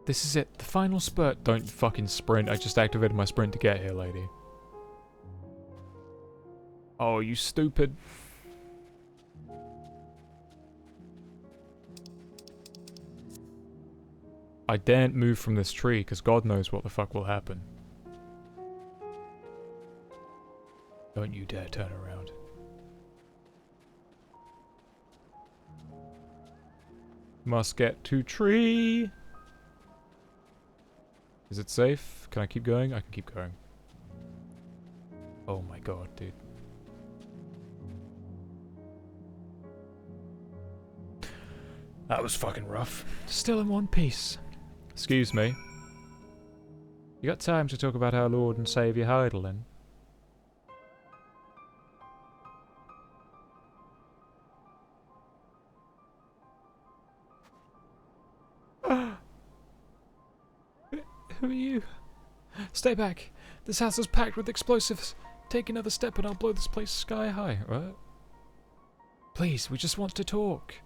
This is it. The final spurt. Don't fucking sprint. I just activated my sprint to get here, lady. Oh, you stupid. I daren't move from this tree, because God knows what the fuck will happen. Don't you dare turn around. Must get to tree. Is it safe? Can I keep going? I can keep going. Oh my god, dude. That was fucking rough. Still in one piece. Excuse me. You got time to talk about our Lord and Saviour Heidelin? Who are you? Stay back. This house is packed with explosives. Take another step and I'll blow this place sky high. What? Please, we just want to talk.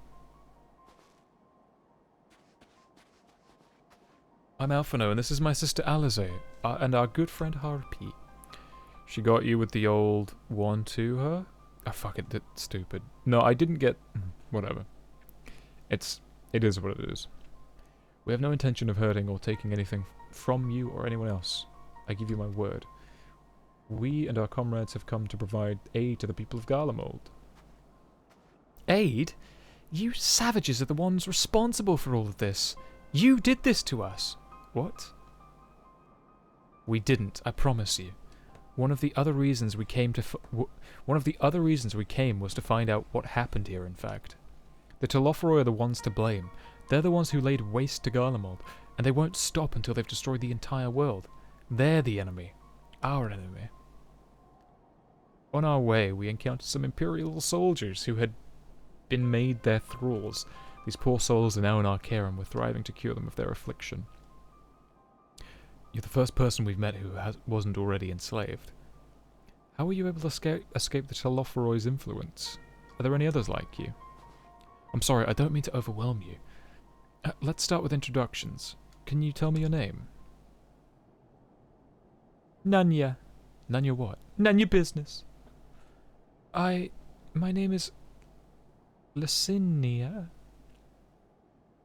I'm Alphino, and this is my sister Alize, and our good friend Harpy. She got you with the old one to her? Oh, fuck it, that's stupid. No, I didn't get... whatever. It is what it is. We have no intention of hurting or taking anything from you or anyone else. I give you my word. We and our comrades have come to provide aid to the people of Garlemald. Aid? You savages are the ones responsible for all of this. You did this to us. What? We didn't, I promise you. One of the other reasons we came was to find out what happened here, in fact. The Telophoroi are the ones to blame. They're the ones who laid waste to Garlemald, and they won't stop until they've destroyed the entire world. They're the enemy. Our enemy. On our way, we encountered some Imperial soldiers who had been made their thralls. These poor souls are now in our care, and we're thriving to cure them of their affliction. You're the first person we've met who wasn't already enslaved. How were you able to escape the Telophoroi's influence? Are there any others like you? I'm sorry, I don't mean to overwhelm you. Let's start with introductions. Can you tell me your name? Nanya. Nanya what? Nanya business. My name is... Licinia.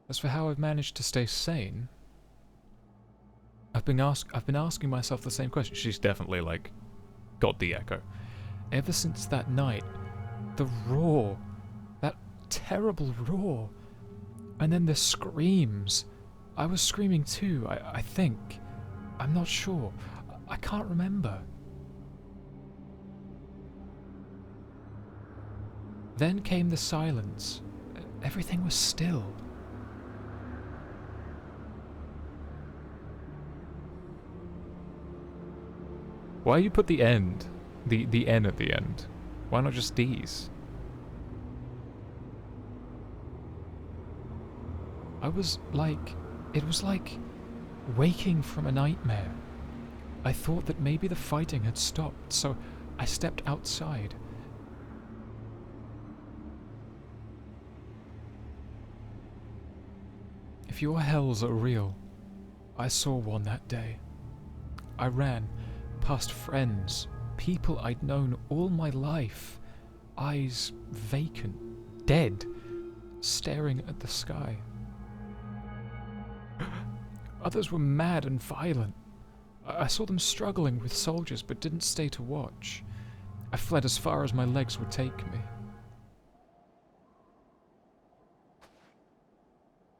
As for how I've managed to stay sane... I've been asking myself the same question. She's definitely, like, got the echo. Ever since that night, the roar, that terrible roar, and then the screams. I was screaming too, I think. I'm not sure. I can't remember. Then came the silence. Everything was still. Why you put the end? The N at the end? Why not just D's? It was like waking from a nightmare. I thought that maybe the fighting had stopped, so I stepped outside. If your hells are real, I saw one that day. I ran past friends, people I'd known all my life, eyes vacant, dead, staring at the sky. Others were mad and violent. I saw them struggling with soldiers but didn't stay to watch. I fled as far as my legs would take me.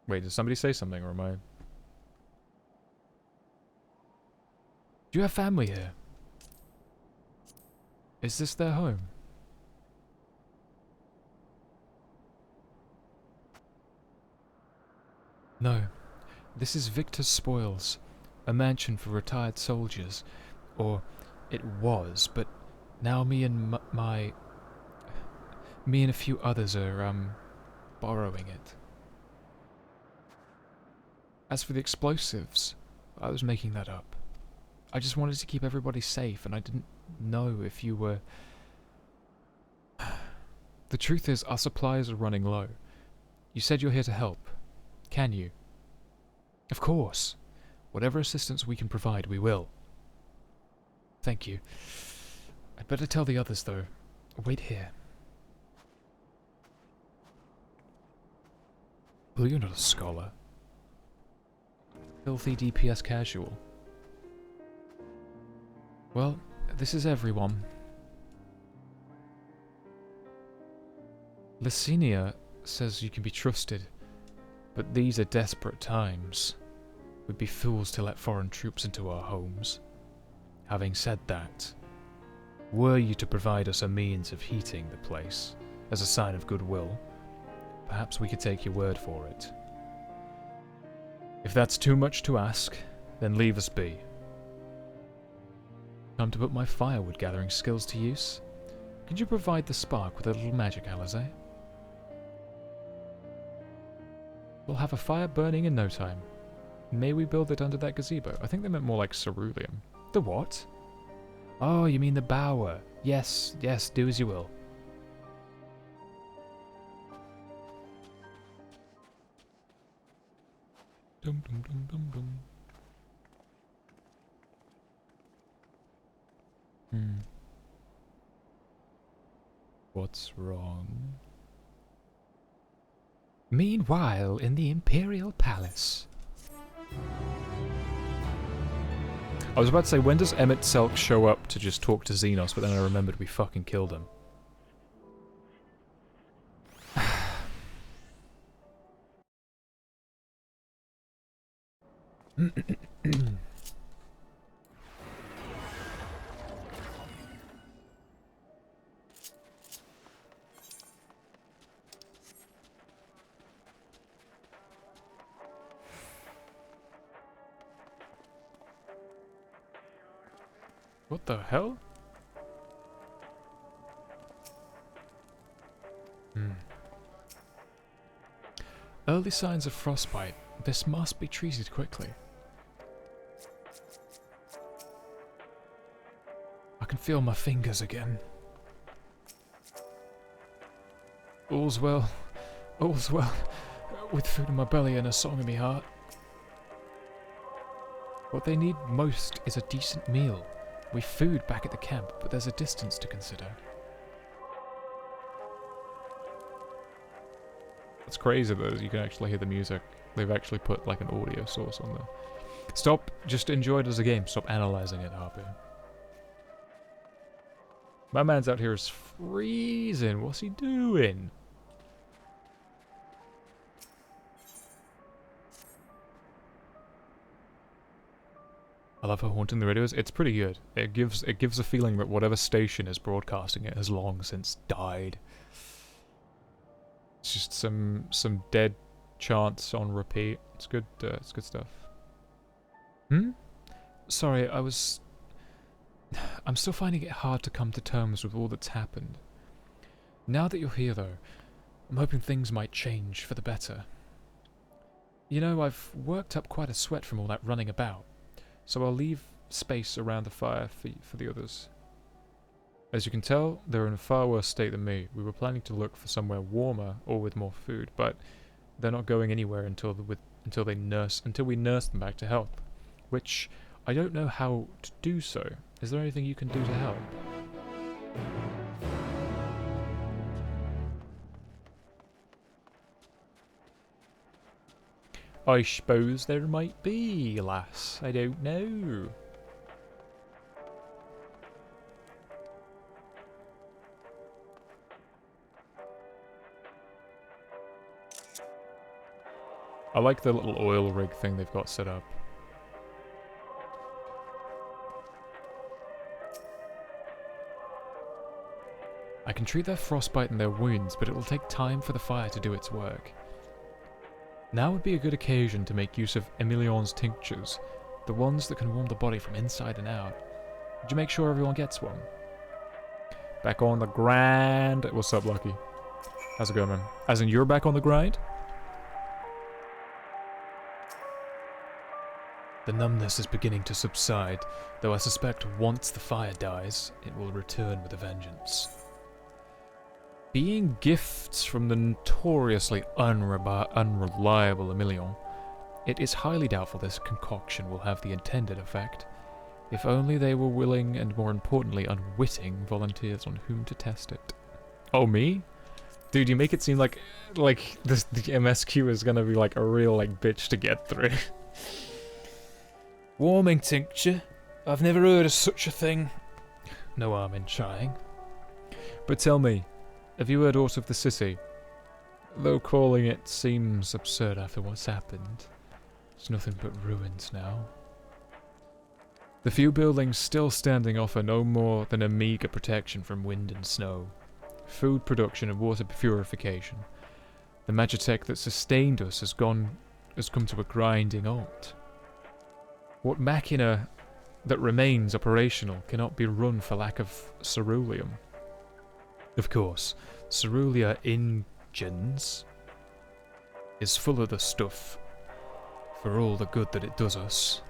Wait, did somebody say something, or am I... Do you have family here? Is this their home? No. This is Victor's Spoils, a mansion for retired soldiers. Or, it was, but now me and a few others are, borrowing it. As for the explosives, I was making that up. I just wanted to keep everybody safe, and I didn't know if you were... The truth is, our supplies are running low. You said you're here to help. Can you? Of course. Whatever assistance we can provide, we will. Thank you. I'd better tell the others, though. Wait here. Well, you're not a scholar. Filthy DPS casual. Well, this is everyone. Licinia says you can be trusted, but these are desperate times. We'd be fools to let foreign troops into our homes. Having said that, were you to provide us a means of heating the place, as a sign of goodwill, perhaps we could take your word for it. If that's too much to ask, then leave us be. Time to put my firewood gathering skills to use. Could you provide the spark with a little magic, Alizé? We'll have a fire burning in no time. May we build it under that gazebo? I think they meant more like ceruleum. The what? Oh, you mean the bower. Yes, yes, do as you will. Dum dum dum dum dum. What's wrong? Meanwhile, in the Imperial Palace. I was about to say, when does Emmett Selk show up to just talk to Xenos, but then I remembered we fucking killed him. What the hell? Early signs of frostbite. This must be treated quickly. I can feel my fingers again. All's well. All's well. With food in my belly and a song in my heart. What they need most is a decent meal. We've food back at the camp, but there's a distance to consider. It's crazy that you can actually hear the music. They've actually put like an audio source on there. Stop, just enjoy it as a game. Stop analyzing it, Harpy. My man's out here is freezing. What's he doing? I love how haunting the radio is. It's pretty good. It gives a feeling that whatever station is broadcasting it has long since died. It's just some dead chants on repeat. It's good. It's good stuff. Sorry, I'm still finding it hard to come to terms with all that's happened. Now that you're here, though, I'm hoping things might change for the better. You know, I've worked up quite a sweat from all that running about. So I'll leave space around the fire for the others. As you can tell, they're in a far worse state than me. We were planning to look for somewhere warmer or with more food, but they're not going anywhere until we nurse them back to health. Which I don't know how to do so. Is there anything you can do to help? I suppose there might be, lass. I don't know. I like the little oil rig thing they've got set up. I can treat their frostbite and their wounds, but it will take time for the fire to do its work. Now would be a good occasion to make use of Emilion's tinctures, the ones that can warm the body from inside and out. Would you make sure everyone gets one? Back on the grind. What's up, Lucky? How's it going, man? As in, you're back on the grind? The numbness is beginning to subside, though I suspect once the fire dies, it will return with a vengeance. Being gifts from the notoriously unreliable Emilion, It is highly doubtful this concoction will have the intended effect. If only they were willing and, more importantly, unwitting volunteers on whom to test it. Oh, me? Dude, you make it seem like this, the MSQ is gonna be like a real like bitch to get through. Warming tincture? I've never heard of such a thing. No harm in trying. But tell me, have you heard aught of the city? Though calling it seems absurd after what's happened. It's nothing but ruins now. The few buildings still standing offer no more than a meager protection from wind and snow. Food production and water purification. The magitech that sustained us has come to a grinding halt. What machina that remains operational cannot be run for lack of ceruleum. Of course, Cerulia Ingens is full of the stuff for all the good that it does us.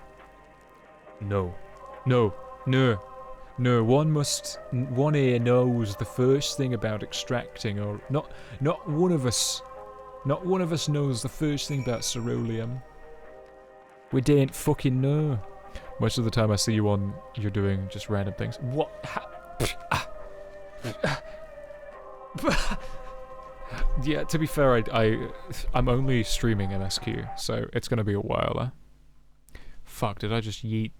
No. One here knows the first thing about extracting, or not one of us knows the first thing about ceruleum. We don't fucking know. Most of the time I see you on, you're doing just random things. What? Yeah, to be fair, I'm only streaming MSQ, so it's gonna be a while. Fuck, did I just yeet?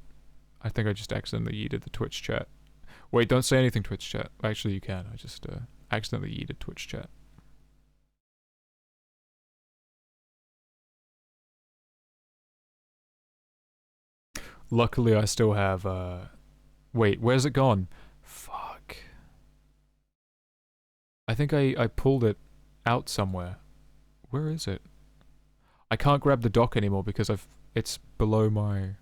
I think I just accidentally yeeted the Twitch chat. Wait, don't say anything, Twitch chat. Actually, you can. I just accidentally yeeted Twitch chat. Luckily, I still have, Wait, where's it gone? Fuck. I think I pulled it out somewhere. Where is it? I can't grab the dock anymore because it's below my...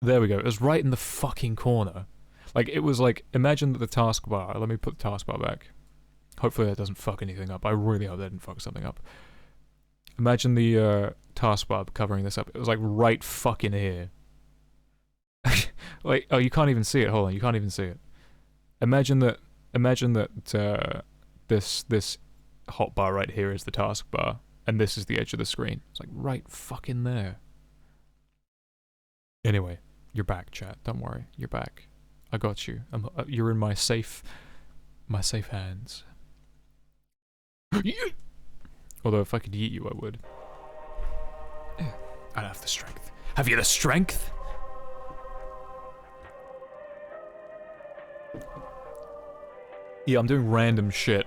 There we go. It was right in the fucking corner. Like, it was like, imagine that the taskbar... Let me put the taskbar back. Hopefully that doesn't fuck anything up. I really hope that didn't fuck something up. Imagine the taskbar covering this up. It was like right fucking here. Like, oh, you can't even see it. Hold on, you can't even see it. Imagine that this hotbar right here is the taskbar, and this is the edge of the screen. It's like right fucking there. Anyway, you're back, chat. Don't worry, you're back. I got you. You're in my safe hands. Although if I could eat you, I would. I don't have the strength. Have you the strength? Yeah, I'm doing random shit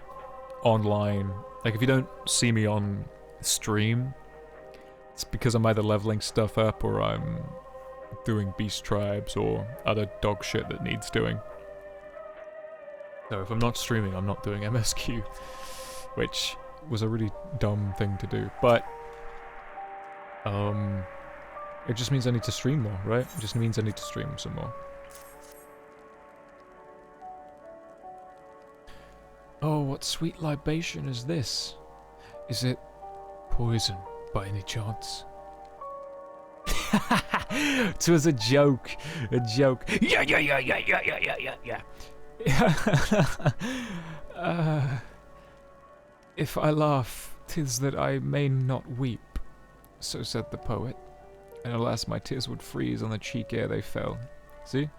online. Like, if you don't see me on stream, it's because I'm either leveling stuff up or I'm doing beast tribes or other dog shit that needs doing. So if I'm not streaming, I'm not doing MSQ, which was a really dumb thing to do, but it just means I need to stream more, right? It just means I need to stream some more. Oh, what sweet libation is this? Is it poison by any chance? 'Twas a joke. A joke. Yeah. If I laugh, 'tis that I may not weep, so said the poet. And alas, my tears would freeze on the cheek ere they fell. See?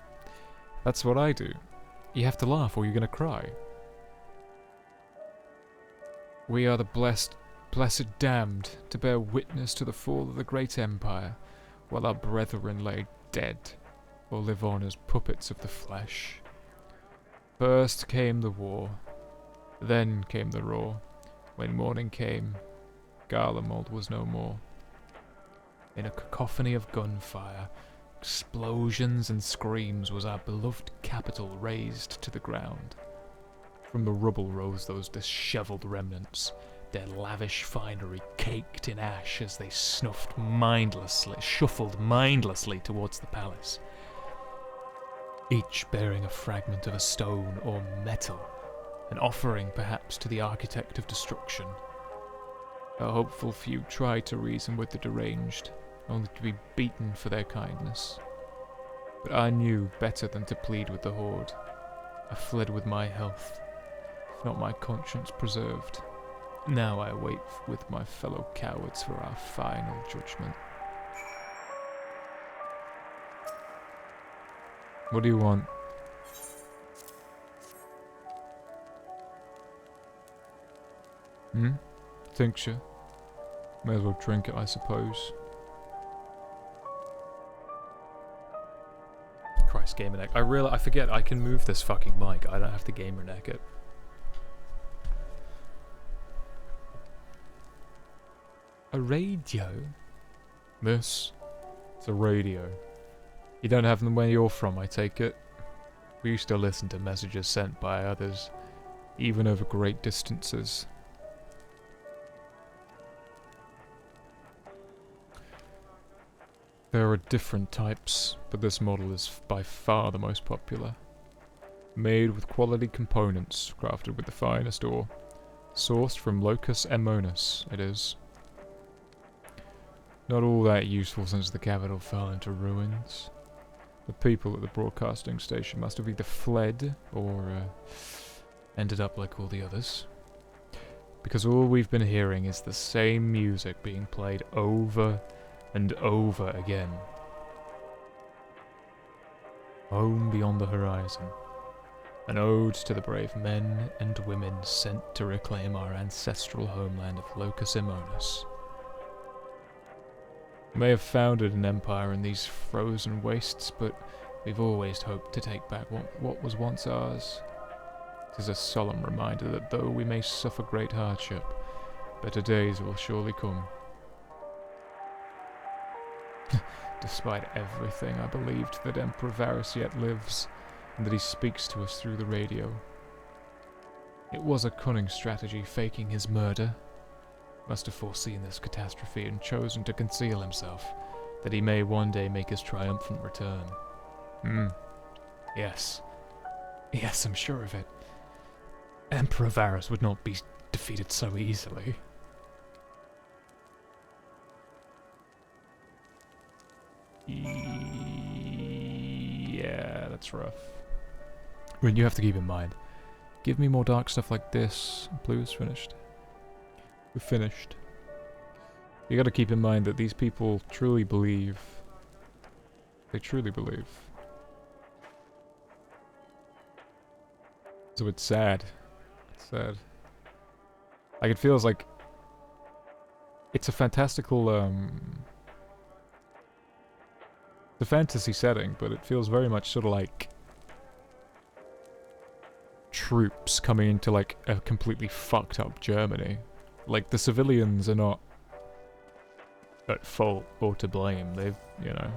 That's what I do. You have to laugh or you're gonna cry. We are the blessed damned to bear witness to the fall of the great empire, while our brethren lay dead, or live on as puppets of the flesh. First came the war, then came the roar. When morning came, Garlemald was no more. In a cacophony of gunfire, explosions and screams was our beloved capital razed to the ground. From the rubble rose those dishevelled remnants, their lavish finery caked in ash as they shuffled mindlessly towards the palace. Each bearing a fragment of a stone or metal, an offering perhaps to the architect of destruction. A hopeful few tried to reason with the deranged, only to be beaten for their kindness. But I knew better than to plead with the horde. I fled with my health, if not my conscience preserved. Now I wait with my fellow cowards for our final judgment. What do you want? Tincture. May as well drink it, I suppose. Christ, gamer neck. I forget I can move this fucking mic. I don't have to gamer neck it. A radio? Miss, it's a radio. You don't have them where you're from, I take it? We used to listen to messages sent by others, even over great distances. There are different types, but this model is by far the most popular. Made with quality components, crafted with the finest ore. Sourced from Locus Aemonus, it is. Not all that useful since the capital fell into ruins. The people at the broadcasting station must have either fled or ended up like all the others. Because all we've been hearing is the same music being played over and over again. Home beyond the horizon. An ode to the brave men and women sent to reclaim our ancestral homeland of Locus Aemonus. We may have founded an empire in these frozen wastes, but we've always hoped to take back what was once ours. It is a solemn reminder that though we may suffer great hardship, better days will surely come. Despite everything, I believed that Emperor Varus yet lives, and that he speaks to us through the radio. It was a cunning strategy, faking his murder. Must have foreseen this catastrophe and chosen to conceal himself, that he may one day make his triumphant return. Yes. Yes, I'm sure of it. Emperor Varus would not be defeated so easily. Yeah, that's rough. I mean, you have to keep in mind. Give me more dark stuff like this. Blue is finished. We're finished. You gotta keep in mind that these people truly believe. They truly believe. So it's sad. It's sad. Like, it feels like it's a fantastical, the fantasy setting, but it feels very much sort of like troops coming into like a completely fucked up Germany. Like, the civilians are not at fault or to blame. They've, you know.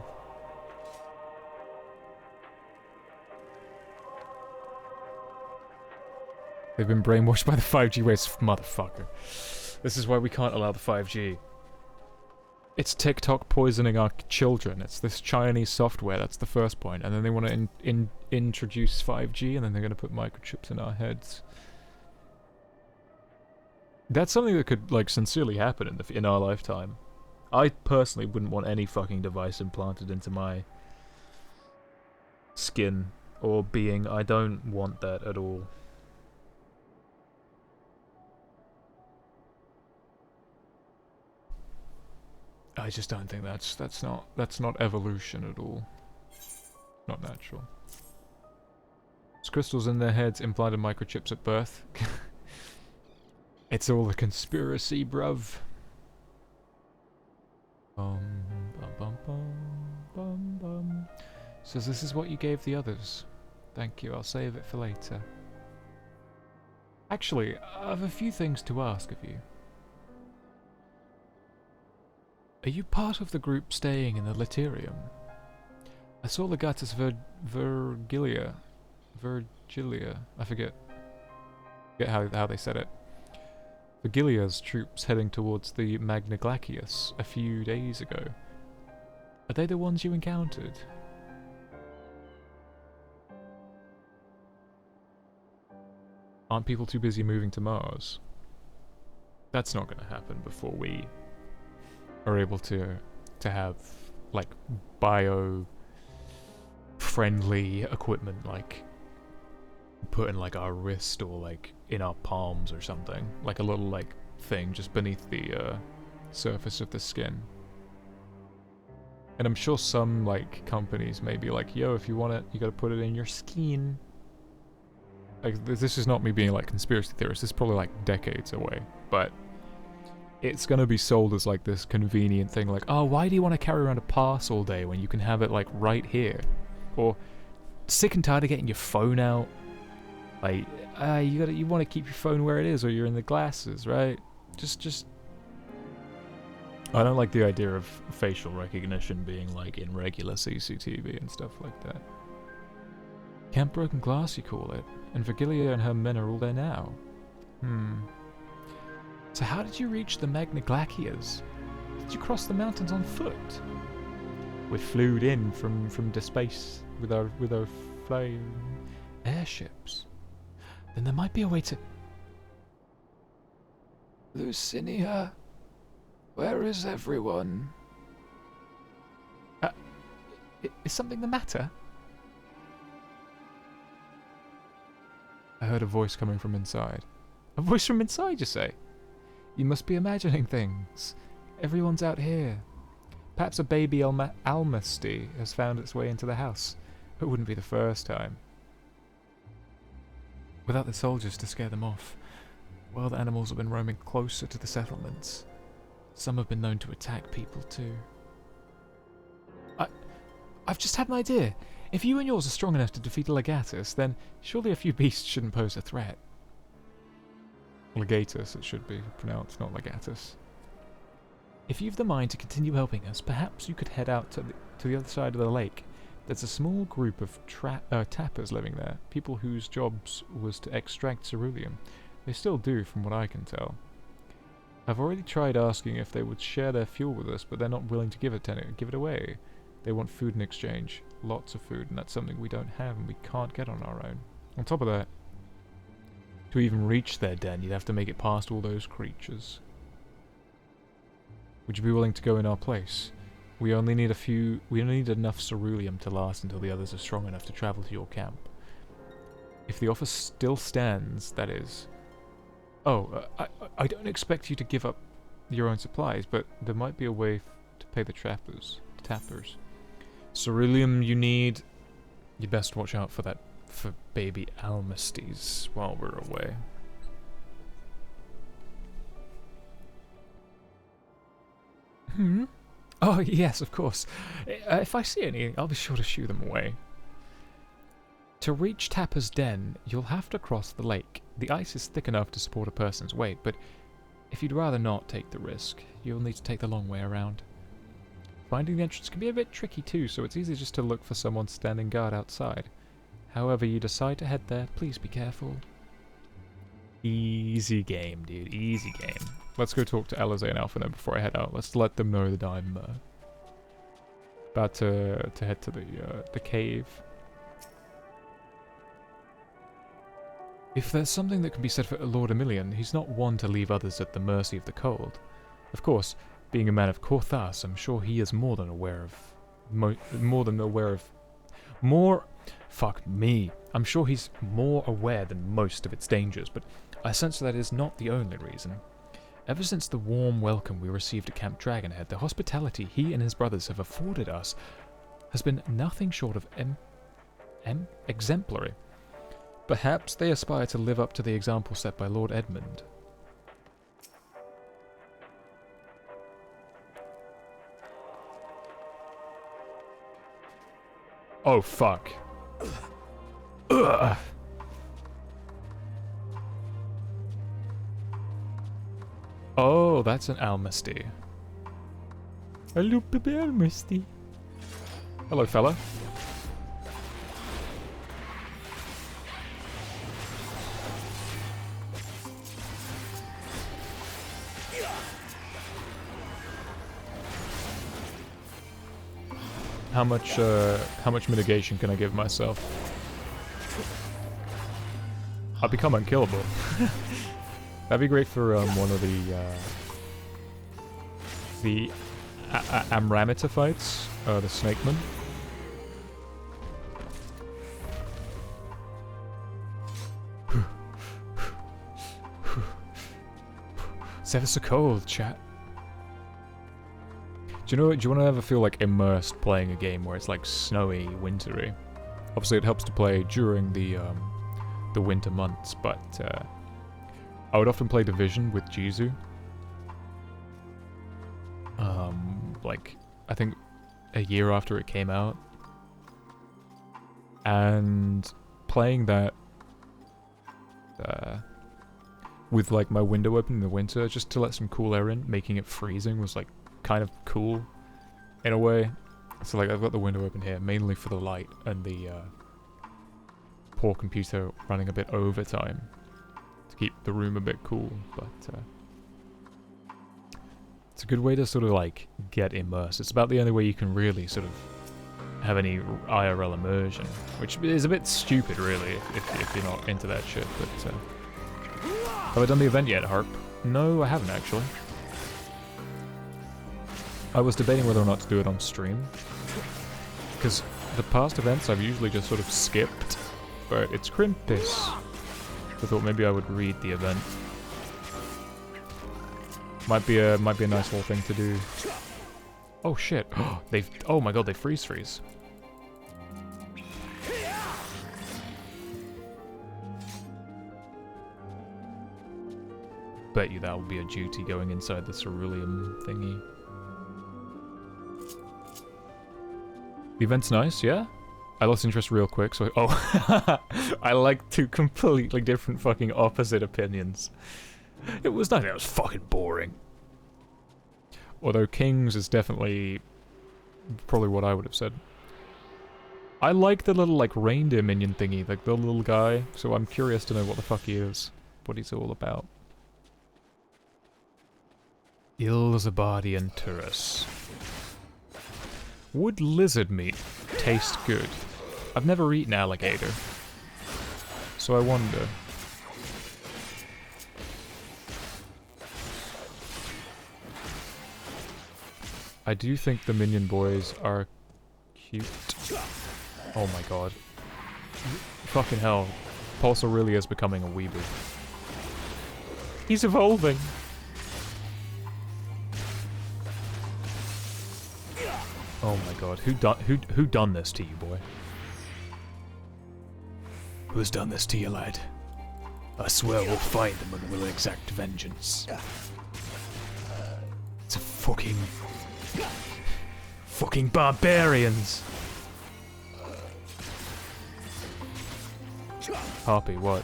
They've been brainwashed by the 5G waves, motherfucker. This is why we can't allow the 5G. It's TikTok poisoning our children. It's this Chinese software, that's the first point. And then they want to introduce 5G, and then they're going to put microchips in our heads. That's something that could, like, sincerely happen in our lifetime. I personally wouldn't want any fucking device implanted into my skin or being. I don't want that at all. I just don't think that's not evolution at all. Not natural. There's crystals in their heads, implanted microchips at birth. It's all a conspiracy, bruv. Bum, bum, bum, bum, bum. So this is what you gave the others. Thank you, I'll save it for later. Actually, I have a few things to ask of you. Are you part of the group staying in the Literium? I saw Legatus Virgilia, I forget how they said it. Virgilia's troops heading towards the Magna Glacius a few days ago. Are they the ones you encountered? Aren't people too busy moving to Mars? That's not going to happen before we are able to have, like, bio-friendly equipment, like, put in, like, our wrist or, like, in our palms or something. Like a little, like, thing just beneath the surface of the skin. And I'm sure some, like, companies may be like, yo, if you want it, you gotta put it in your skin. Like, this is not me being, like, conspiracy theorist. This is probably, like, decades away. But it's gonna be sold as, like, this convenient thing. Like, oh, why do you want to carry around a pass all day when you can have it, like, right here? Or, sick and tired of getting your phone out. Like, you want to keep your phone where it is, or you're in the glasses, right? Just... I don't like the idea of facial recognition being, like, in regular CCTV and stuff like that. Camp Broken Glass, you call it. And Virgilia and her men are all there now. So how did you reach the Magna Glaciers? Did you cross the mountains on foot? We flew in from the space with our flying airships. Then there might be a way to... Lucinia, where is everyone? Is something the matter? I heard a voice coming from inside. A voice from inside, you say? You must be imagining things. Everyone's out here. Perhaps a baby Almasty has found its way into the house. It wouldn't be the first time. Without the soldiers to scare them off, wild animals have been roaming closer to the settlements. Some have been known to attack people too. I've just had an idea. If you and yours are strong enough to defeat a Legatus, then surely a few beasts shouldn't pose a threat. Legatus, it should be pronounced, not Legatus. If you've the mind to continue helping us, perhaps you could head out to the other side of the lake. There's a small group of tappers living there, people whose jobs was to extract ceruleum. They still do, from what I can tell. I've already tried asking if they would share their fuel with us, but they're not willing to give it away. They want food in exchange. Lots of food, and that's something we don't have and we can't get on our own. On top of that, to even reach their den, you'd have to make it past all those creatures. Would you be willing to go in our place? We only need enough ceruleum to last until the others are strong enough to travel to your camp. If the offer still stands, that is. Oh, I don't expect you to give up your own supplies, but there might be a way to pay the tappers. Ceruleum you need. You'd best watch out for baby Almasties while we're away. Oh, yes, of course. If I see any, I'll be sure to shoo them away. To reach Tapper's Den, you'll have to cross the lake. The ice is thick enough to support a person's weight, but if you'd rather not take the risk, you'll need to take the long way around. Finding the entrance can be a bit tricky too, so it's easy just to look for someone standing guard outside. However you decide to head there, please be careful. Easy game, dude. Easy game. Let's go talk to Alizé and Alphinaud before I head out. Let's let them know that I'm about to head to the cave. If there's something that can be said for Lord Emilian, he's not one to leave others at the mercy of the cold. Of course, being a man of Korthas, I'm sure he is more than aware of... Fuck me. I'm sure he's more aware than most of its dangers, but I sense that is not the only reason. Ever since the warm welcome we received at Camp Dragonhead, the hospitality he and his brothers have afforded us has been nothing short of exemplary. Perhaps they aspire to live up to the example set by Lord Edmund. Oh, fuck. Ugh. Oh, that's an Almasty. Hello, baby Almasty. Hello, fella. How much mitigation can I give myself? I'll become unkillable. That'd be great for one of the Amramita fights, the Snakeman. It's ever so cold, chat. Do you want to ever feel like immersed playing a game where it's like snowy, wintry? Obviously, it helps to play during the winter months, but I would often play Division with Jizu. Like, I think a year after it came out. And playing that with like my window open in the winter just to let some cool air in, making it freezing was like kind of cool in a way. So like I've got the window open here mainly for the light and the poor computer running a bit overtime to keep the room a bit cool, but it's a good way to sort of like get immersed. It's about the only way you can really sort of have any IRL immersion, which is a bit stupid really if you're not into that shit, but have I done the event yet, Harp? No, I haven't actually. I was debating whether or not to do it on stream, because the past events I've usually just sort of skipped, but it's Crimpus. I thought maybe I would read the event. Might be a nice little thing to do. Oh shit! Oh my god, they freeze. Bet you that will be a duty going inside the ceruleum thingy. The event's nice, yeah? I lost interest real quick, so I like two completely different fucking opposite opinions. It was nice, it was fucking boring. Although Kings is definitely probably what I would have said. I like the little like reindeer minion thingy, like the little guy, so I'm curious to know what the fuck he is, what he's all about. Ilsabardian Turris. Would lizard meat taste good? I've never eaten alligator, so I wonder. I do think the minion boys are cute. Oh my god. Fucking hell. Pulsar really is becoming a weeble. He's evolving! Oh my god, who done this to you, boy? Who's done this to you, lad? I swear we'll find them and we'll exact vengeance. It's a fucking barbarians! Harpy, what?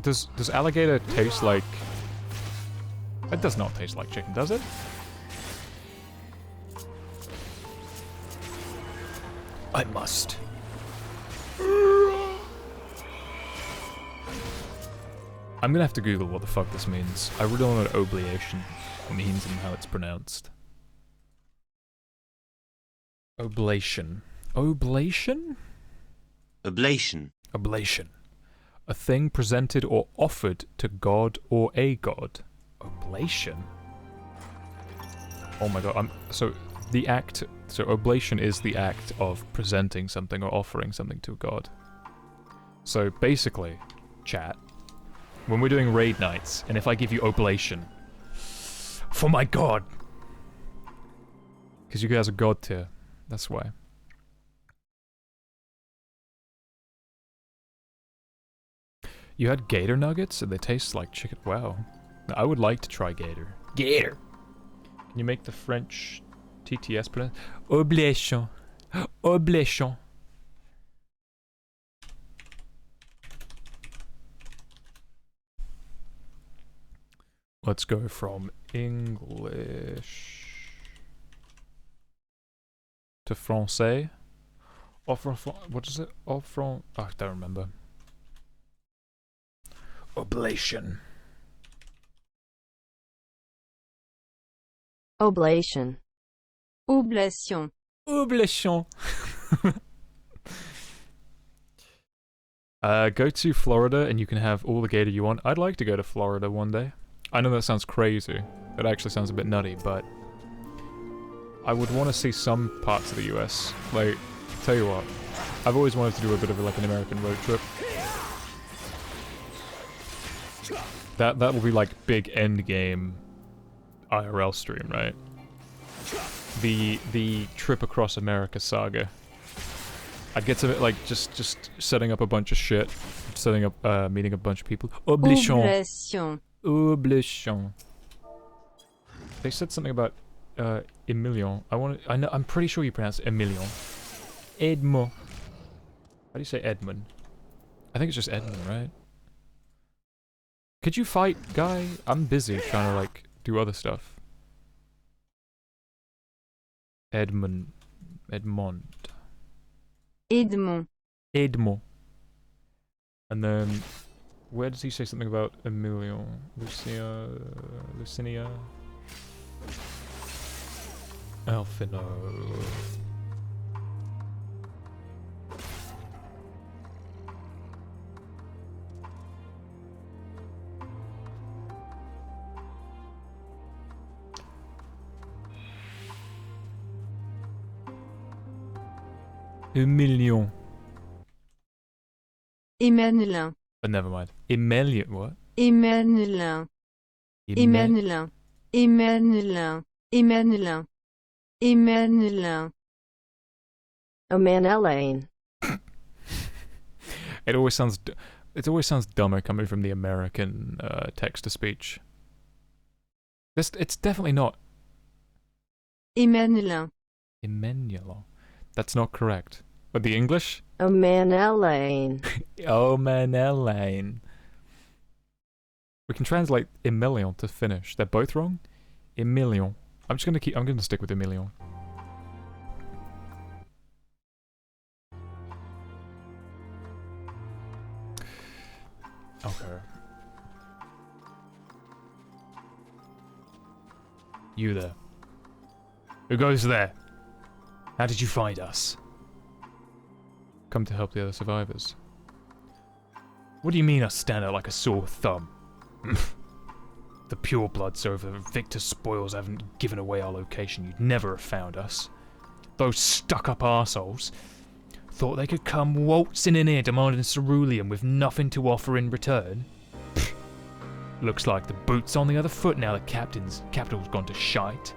Does alligator taste like... It does not taste like chicken, does it? I must. I'm gonna have to Google what the fuck this means. I really don't know what oblation means and how it's pronounced. Oblation. Oblation? Oblation. Oblation. A thing presented or offered to God or a god. Oblation? Oh my god, so the act... So oblation is the act of presenting something or offering something to a god. So basically, chat, when we're doing raid nights, and if I give you oblation, for my god! Because you guys are god tier, that's why. You had gator nuggets and they taste like chicken. Wow. I would like to try gator. Gator! Can you make the French TTS pronounce? Oblation. Oblation. Let's go from English to Francais. What is it? Oh, I don't remember. Oblation. Oblation. Oblation. Oblation. Go to Florida and you can have all the gator you want. I'd like to go to Florida one day. I know that sounds crazy. It actually sounds a bit nutty, but I would want to see some parts of the US. Like, tell you what, I've always wanted to do a bit of like an American road trip. That will be like big end game IRL stream, right? The trip across America saga. I'd get to it like just setting up a bunch of shit, setting up meeting a bunch of people. Oblation. They said something about Emilion. I'm pretty sure you pronounce it Emilion. Edmond. How do you say Edmund? I think it's just Edmund, right? Could you fight, guy? I'm busy trying to like do other stuff. Edmund. And then, where does he say something about Emilio? Lucinia? Alfino. Emilion. Emmanuelin. But never mind. Emelion, what? Emmanuelin. Emmanuelin. Emmanuelin. Emmanuelin. Emmanuelin. Omanelaine. It always sounds dumber coming from the American text to speech. It's definitely not. Emmanuelin. Emmanuel. That's not correct. But the English? Omanelaine. Omanelaine. We can translate Emilion to Finnish. They're both wrong. Emilion. I'm gonna stick with Emilion. Okay. You there. Who goes there? How did you find us? Come to help the other survivors. What do you mean I stand out like a sore thumb? The purebloods over Victor's spoils haven't given away our location. You'd never have found us. Those stuck-up arseholes thought they could come waltzing in here demanding cerulean with nothing to offer in return. Looks like the boot's on the other foot now the capital's gone to shite.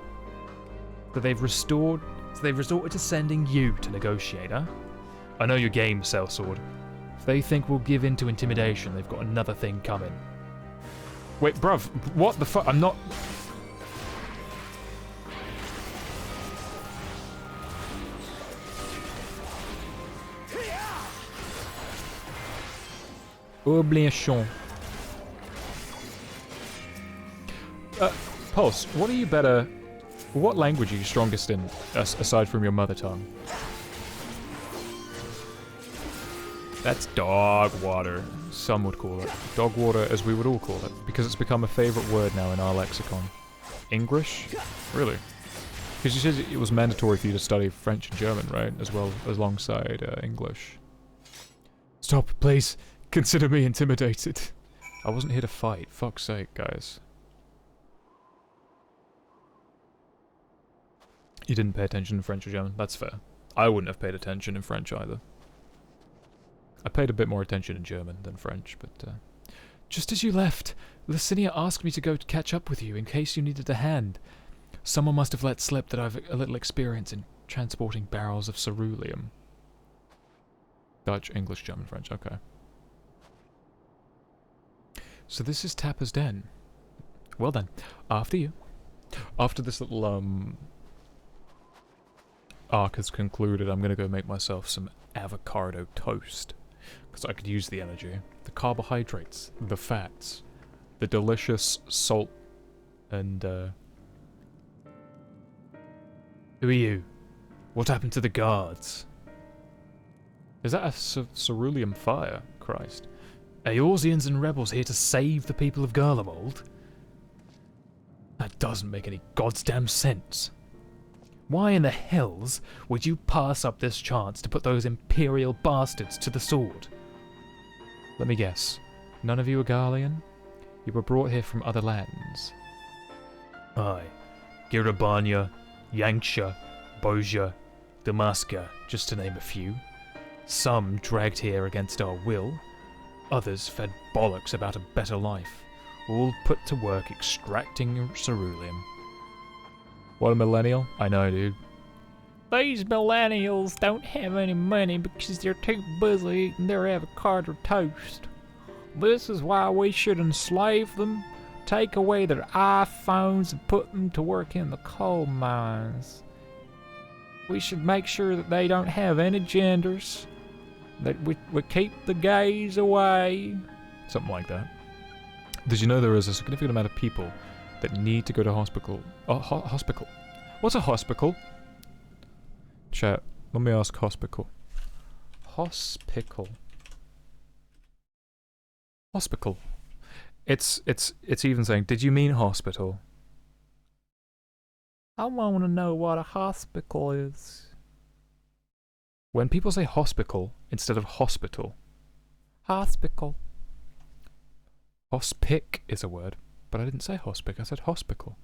But they've resorted to sending you to negotiate, huh? I know your game, Sellsword. If they think we'll give in to intimidation, they've got another thing coming. Wait, bruv, what the fuck? I'm not... Obligation. Pulse, what are you better... What language are you strongest in, aside from your mother tongue? That's dog water, some would call it. Dog water, as we would all call it, because it's become a favourite word now in our lexicon. English? Really? Because you said it was mandatory for you to study French and German, right? As well, alongside English. Stop, please. Consider me intimidated. I wasn't here to fight. Fuck's sake, guys. You didn't pay attention in French or German. That's fair. I wouldn't have paid attention in French either. I paid a bit more attention in German than French, but... Just as you left, Lucinia asked me to go catch up with you in case you needed a hand. Someone must have let slip that I've a little experience in transporting barrels of ceruleum. Dutch, English, German, French, okay. So this is Tapper's Den. Well then, after you. After this little, arc has concluded, I'm gonna go make myself some avocado toast. Because I could use the energy, the carbohydrates, the fats, the delicious salt, and, Who are you? What happened to the guards? Is that a ceruleum fire? Christ. Eorzeans and rebels here to save the people of Garlemald? That doesn't make any goddamn sense. Why in the hells would you pass up this chance to put those Imperial bastards to the sword? Let me guess. None of you are Garlean? You were brought here from other lands. Aye. Girabanya, Yanksha, Boja, Damaska, just to name a few. Some dragged here against our will. Others fed bollocks about a better life, all put to work extracting ceruleum. What a millennial? I know, dude. These millennials don't have any money because they're too busy eating their avocado toast. This is why we should enslave them, take away their iPhones and put them to work in the coal mines. We should make sure that they don't have any genders, that we keep the gays away. Something like that. Did you know there is a significant amount of people that need to go to hospital? Hospital. What's a hospital? Chat, let me ask hospital. Hospital. Hospital. It's even saying, did you mean hospital? I want to know what a hospital is. When people say hospital instead of hospital. Hospital. Hospic is a word, but I didn't say hospic, I said hospital.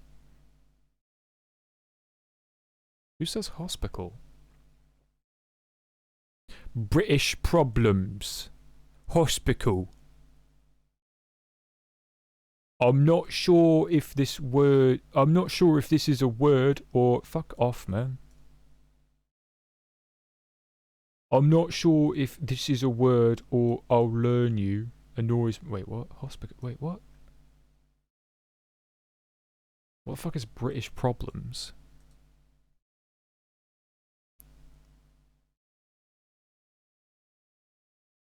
Who says hospital? British problems. Hospital. I'm not sure if this is a word or... Fuck off, man. I'm not sure if this is a word or I'll learn you. Annoys... Wait, what? Hospital... Wait, what? What the fuck is British problems?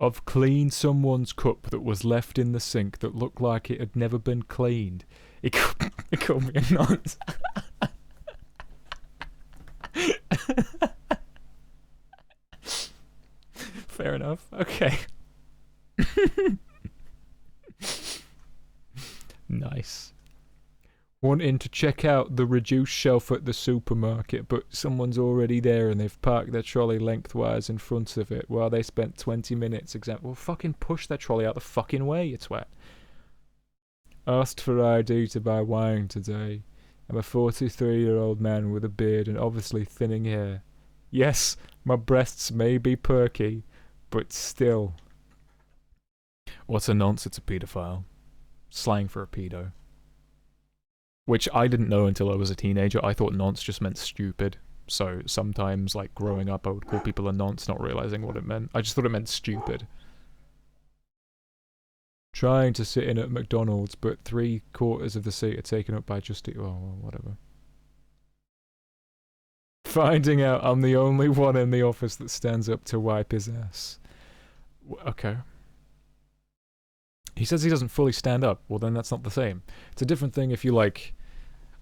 I've cleaned someone's cup that was left in the sink that looked like it had never been cleaned. It called me a nonce. Fair enough. Okay. Nice. Wanting to check out the reduced shelf at the supermarket, but someone's already there and they've parked their trolley lengthwise in front of it while they spent 20 minutes well, fucking push their trolley out the fucking way, you twat. Asked for ID to buy wine today. I'm a 43-year-old man with a beard and obviously thinning hair. Yes, my breasts may be perky, but still. What's a nonce? It's a paedophile. Slang for a pedo. Which I didn't know until I was a teenager. I thought nonce just meant stupid. So sometimes, like, growing up, I would call people a nonce, not realizing what it meant. I just thought it meant stupid. Trying to sit in at McDonald's, but 3/4 of the seat are taken up by just... Oh, well, whatever. Finding out I'm the only one in the office that stands up to wipe his ass. Okay. He says he doesn't fully stand up. Well, then that's not the same. It's a different thing if you, like...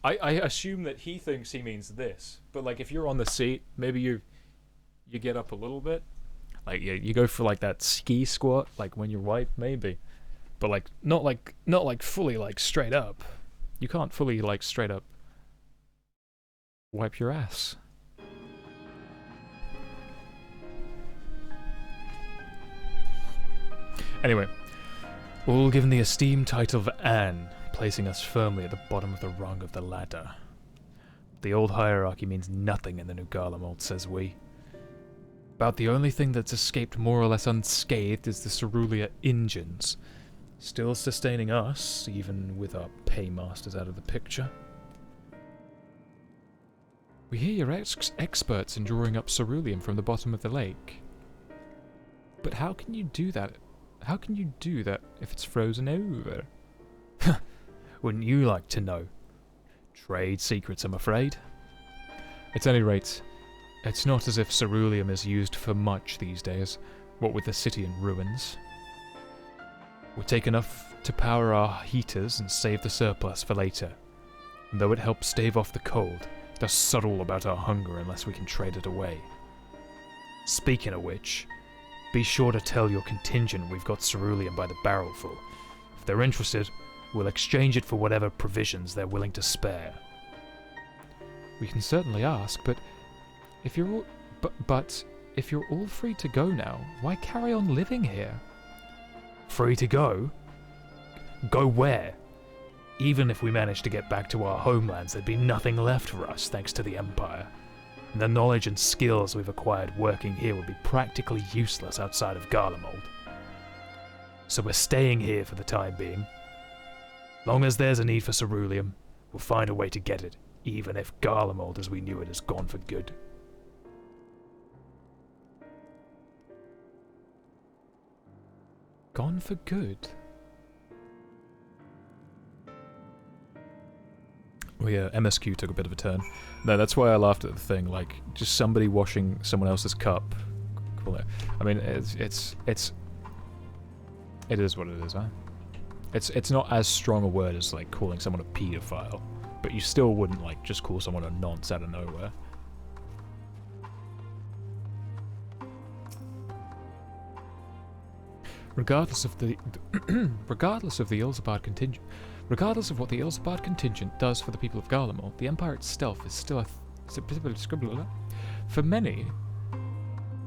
I assume that he thinks he means this. But, like, if you're on the seat, maybe you get up a little bit. Like, you go for, like, that ski squat, like, when you're white, maybe. But, like, not fully, like, straight up. You can't fully, like, straight up wipe your ass. Anyway. All given the esteemed title of Anne, placing us firmly at the bottom of the rung of the ladder. The old hierarchy means nothing in the new Garlemald, says we. About the only thing that's escaped more or less unscathed is the Cerulia engines, still sustaining us, even with our paymasters out of the picture. We hear you're experts in drawing up ceruleum from the bottom of the lake. But how can you do that? How can you do that if it's frozen over? Wouldn't you like to know? Trade secrets, I'm afraid. At any rate, it's not as if ceruleum is used for much these days, what with the city in ruins. We take enough to power our heaters and save the surplus for later. And though it helps stave off the cold, it does subtle about our hunger unless we can trade it away. Speaking of which, be sure to tell your contingent we've got ceruleum by the barrelful. If they're interested, we'll exchange it for whatever provisions they're willing to spare. We can certainly ask, but if you're all free to go now, why carry on living here? Free to go? Go where? Even if we managed to get back to our homelands, there'd be nothing left for us thanks to the Empire. And the knowledge and skills we've acquired working here would be practically useless outside of Garlemald. so we're staying here for the time being. Long as there's a need for ceruleum, we'll find a way to get it, even if Garlemald as we knew it is gone for good. Gone for good? Oh yeah, MSQ took a bit of a turn. No, that's why I laughed at the thing, like, just somebody washing someone else's cup. I mean, it is what it is, huh? It's not as strong a word as, like, calling someone a paedophile, but you still wouldn't, like, just call someone a nonce out of nowhere. Regardless of the Ilsabard contingent, regardless of what the Ilsabard contingent does for the people of Garlemald, the Empire itself is still for many,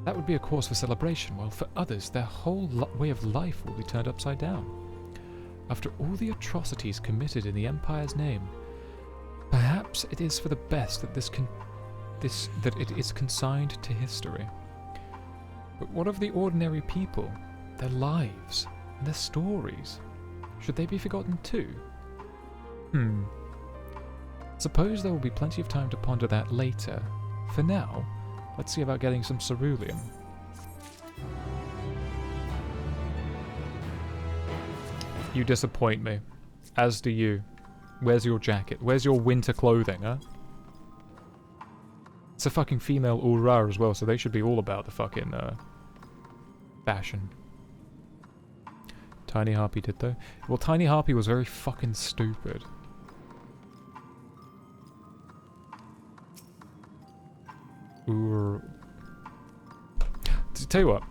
that would be a cause for celebration, while for others, their whole way of life will be turned upside down. After all the atrocities committed in the Empire's name, perhaps it is for the best that that it is consigned to history. But what of the ordinary people? Their lives, and their stories. Should they be forgotten too? Suppose there will be plenty of time to ponder that later. For now, let's see about getting some ceruleum. You disappoint me. As do you. Where's your jacket? Where's your winter clothing, huh? It's a fucking female Ura as well, so they should be all about the fucking, fashion. Tiny Harpy did though. Well, Tiny Harpy was very fucking stupid. Ooh. To tell you what,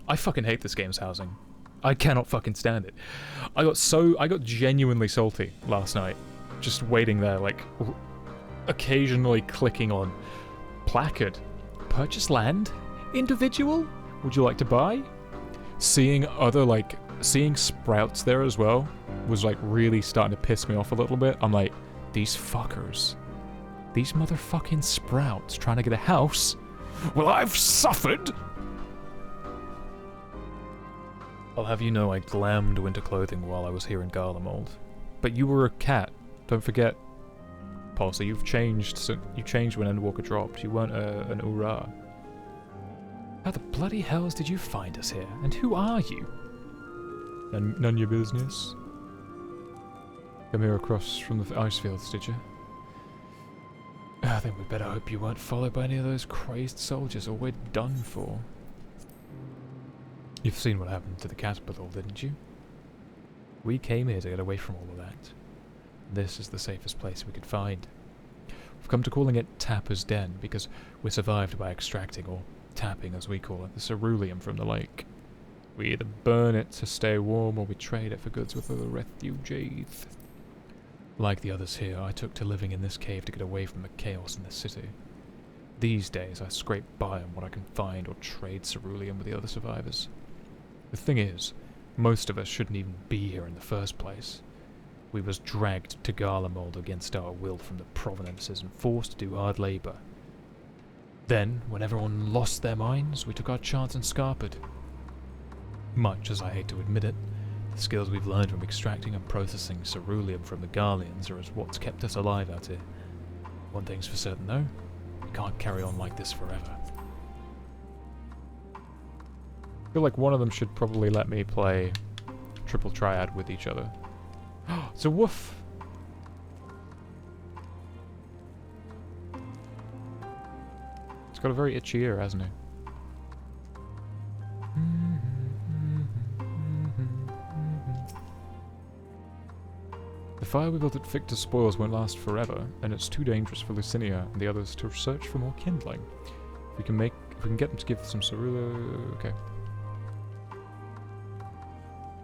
I fucking hate this game's housing. I cannot fucking stand it. I got genuinely salty last night, just waiting there, like, occasionally clicking on placard, purchase land, individual. Would you like to buy? Seeing sprouts there as well was, like, really starting to piss me off a little bit. I'm like, these fuckers. These motherfucking sprouts trying to get a house? Well, I've suffered! I'll have you know I glammed winter clothing while I was here in Garlemald. But you were a cat. Don't forget. Pulsar, you've changed when Endwalker dropped. You weren't an Ura. How the bloody hells did you find us here? And who are you? None your business. Come here across from the ice fields, did you? I think we'd better hope you weren't followed by any of those crazed soldiers, or we're done for. You've seen what happened to the capital, didn't you? We came here to get away from all of that. This is the safest place we could find. We've come to calling it Tapper's Den, because we survived by extracting, or tapping as we call it, the ceruleum from the lake. We either burn it to stay warm, or we trade it for goods with other refugees. Like the others here, I took to living in this cave to get away from the chaos in the city. These days, I scrape by on what I can find or trade ceruleum with the other survivors. The thing is, most of us shouldn't even be here in the first place. We was dragged to Garlemald against our will from the provinces and forced to do hard labour. Then, when everyone lost their minds, we took our chance and scarpered. Much as I hate to admit it, the skills we've learned from extracting and processing ceruleum from the Garleans are as what's kept us alive out here. One thing's for certain though, we can't carry on like this forever. I feel like one of them should probably let me play triple triad with each other. It's a woof! It's got a very itchy ear, hasn't it? The fire we built at Victor's Spoils won't last forever, and it's too dangerous for Lucinia and the others to search for more kindling. If we can get them to give some ceruleum... Okay.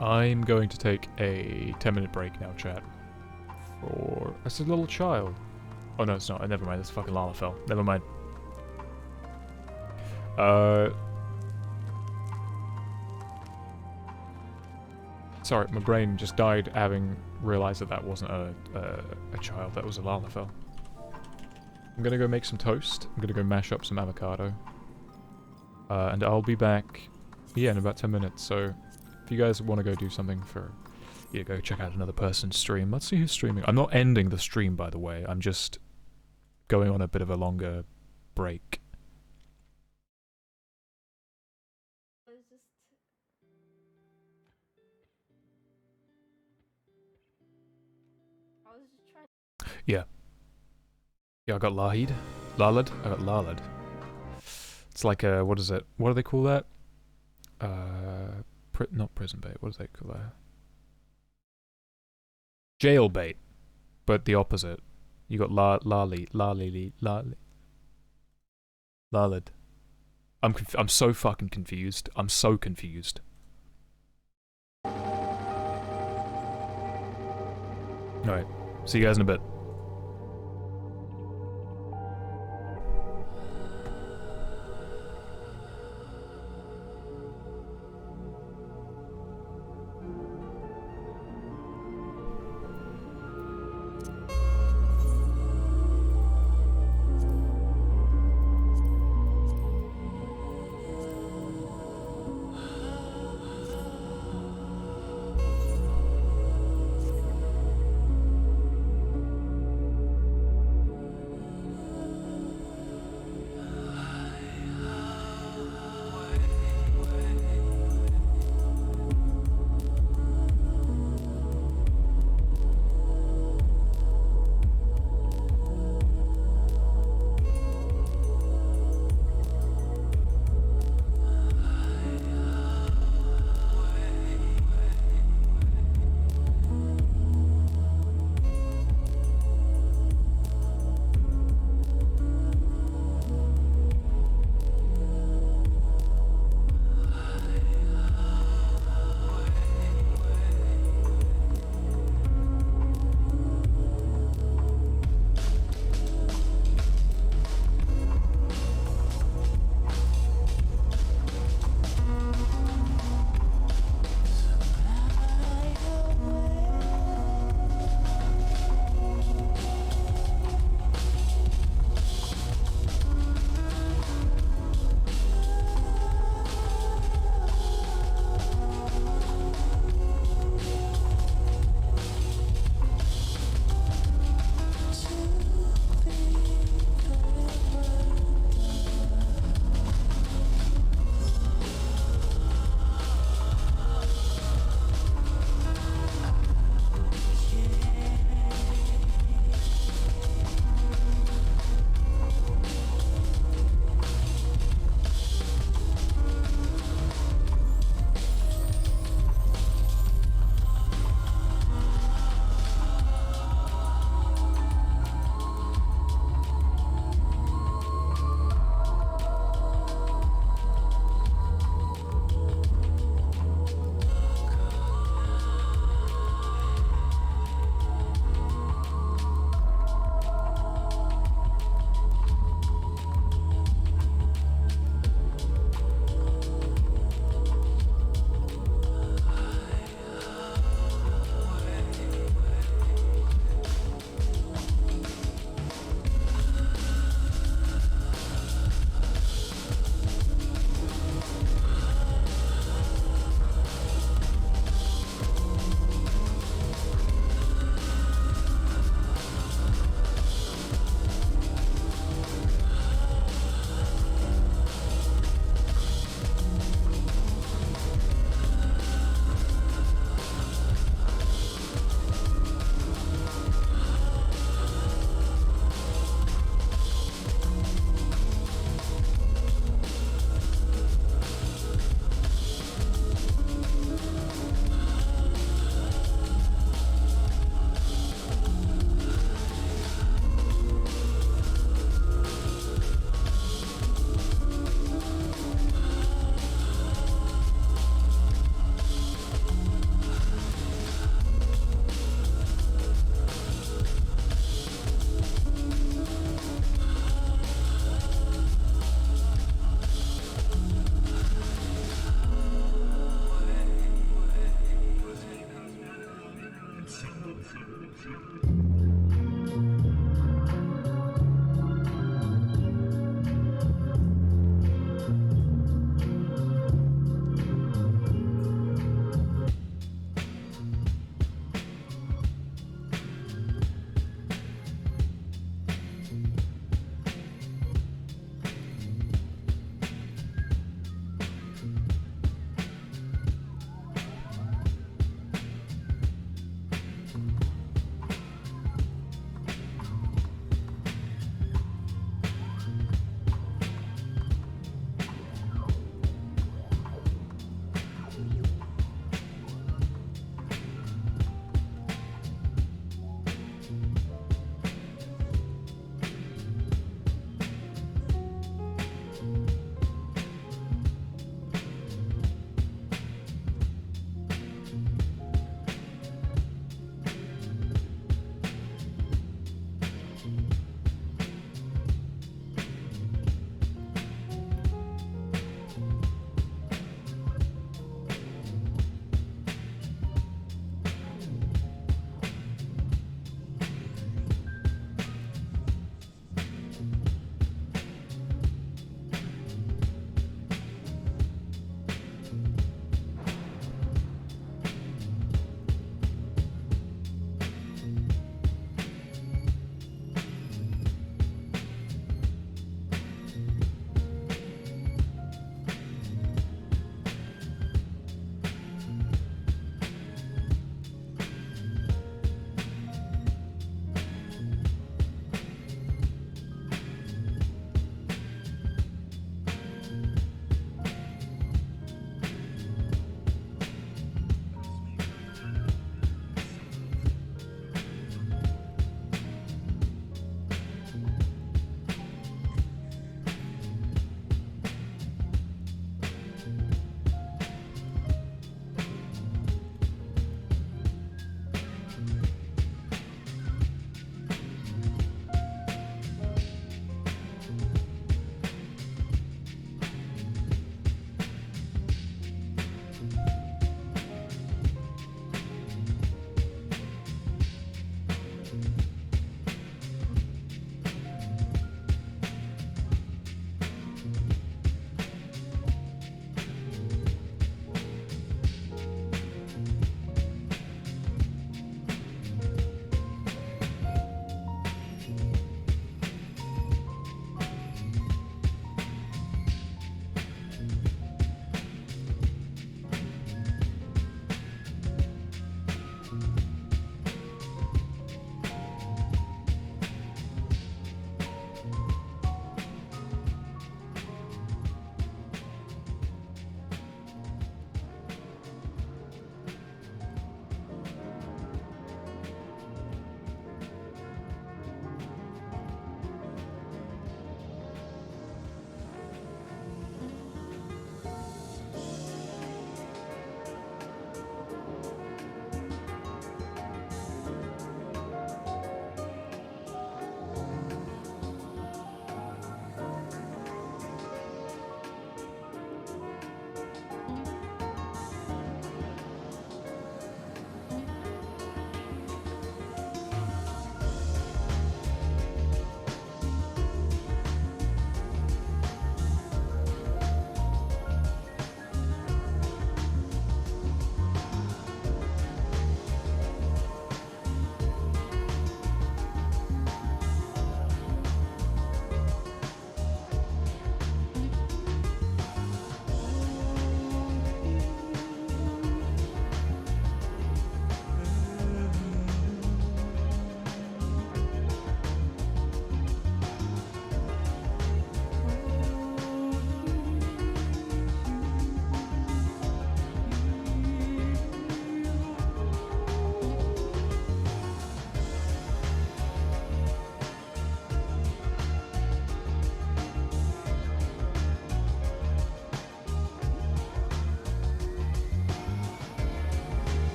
I'm going to take a 10-minute break now, chat. For... It's a little child. Oh no, it's not. Never mind. It's fucking Lalafell. Never mind. Sorry, my brain just died having realised that that wasn't a child, that was a Lalafell. I'm gonna go make some toast. I'm gonna go mash up some avocado. And I'll be back, yeah, in about 10 minutes, so If you guys want to go do something for... Yeah, go check out another person's stream. Let's see who's streaming. I'm not ending the stream, by the way. I'm just going on a bit of a longer break. Yeah. Yeah, I got Lahid. Lalad? I got Lalad. It's like a, what is it? What do they call that? Not prison bait, what do they call that? Jail bait. But the opposite. You got Lalad. I'm so fucking confused. I'm so confused. Alright. See you guys in a bit.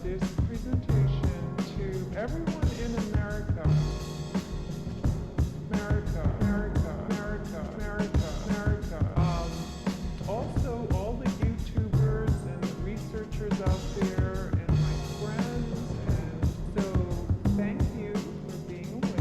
this presentation to everyone in America. Also, all the YouTubers and the researchers out there, and my friends, and so thank you for being awake.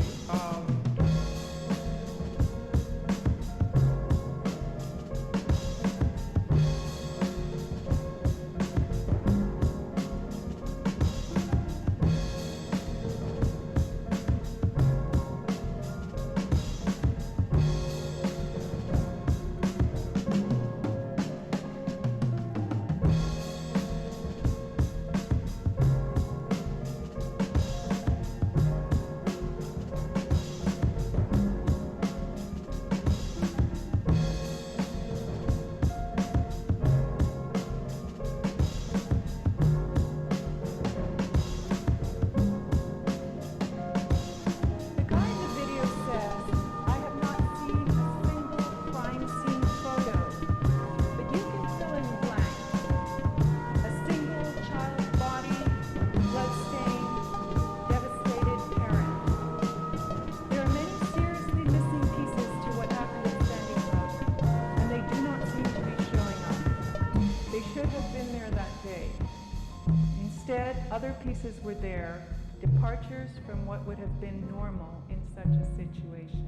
Other pieces were there, departures from what would have been normal in such a situation.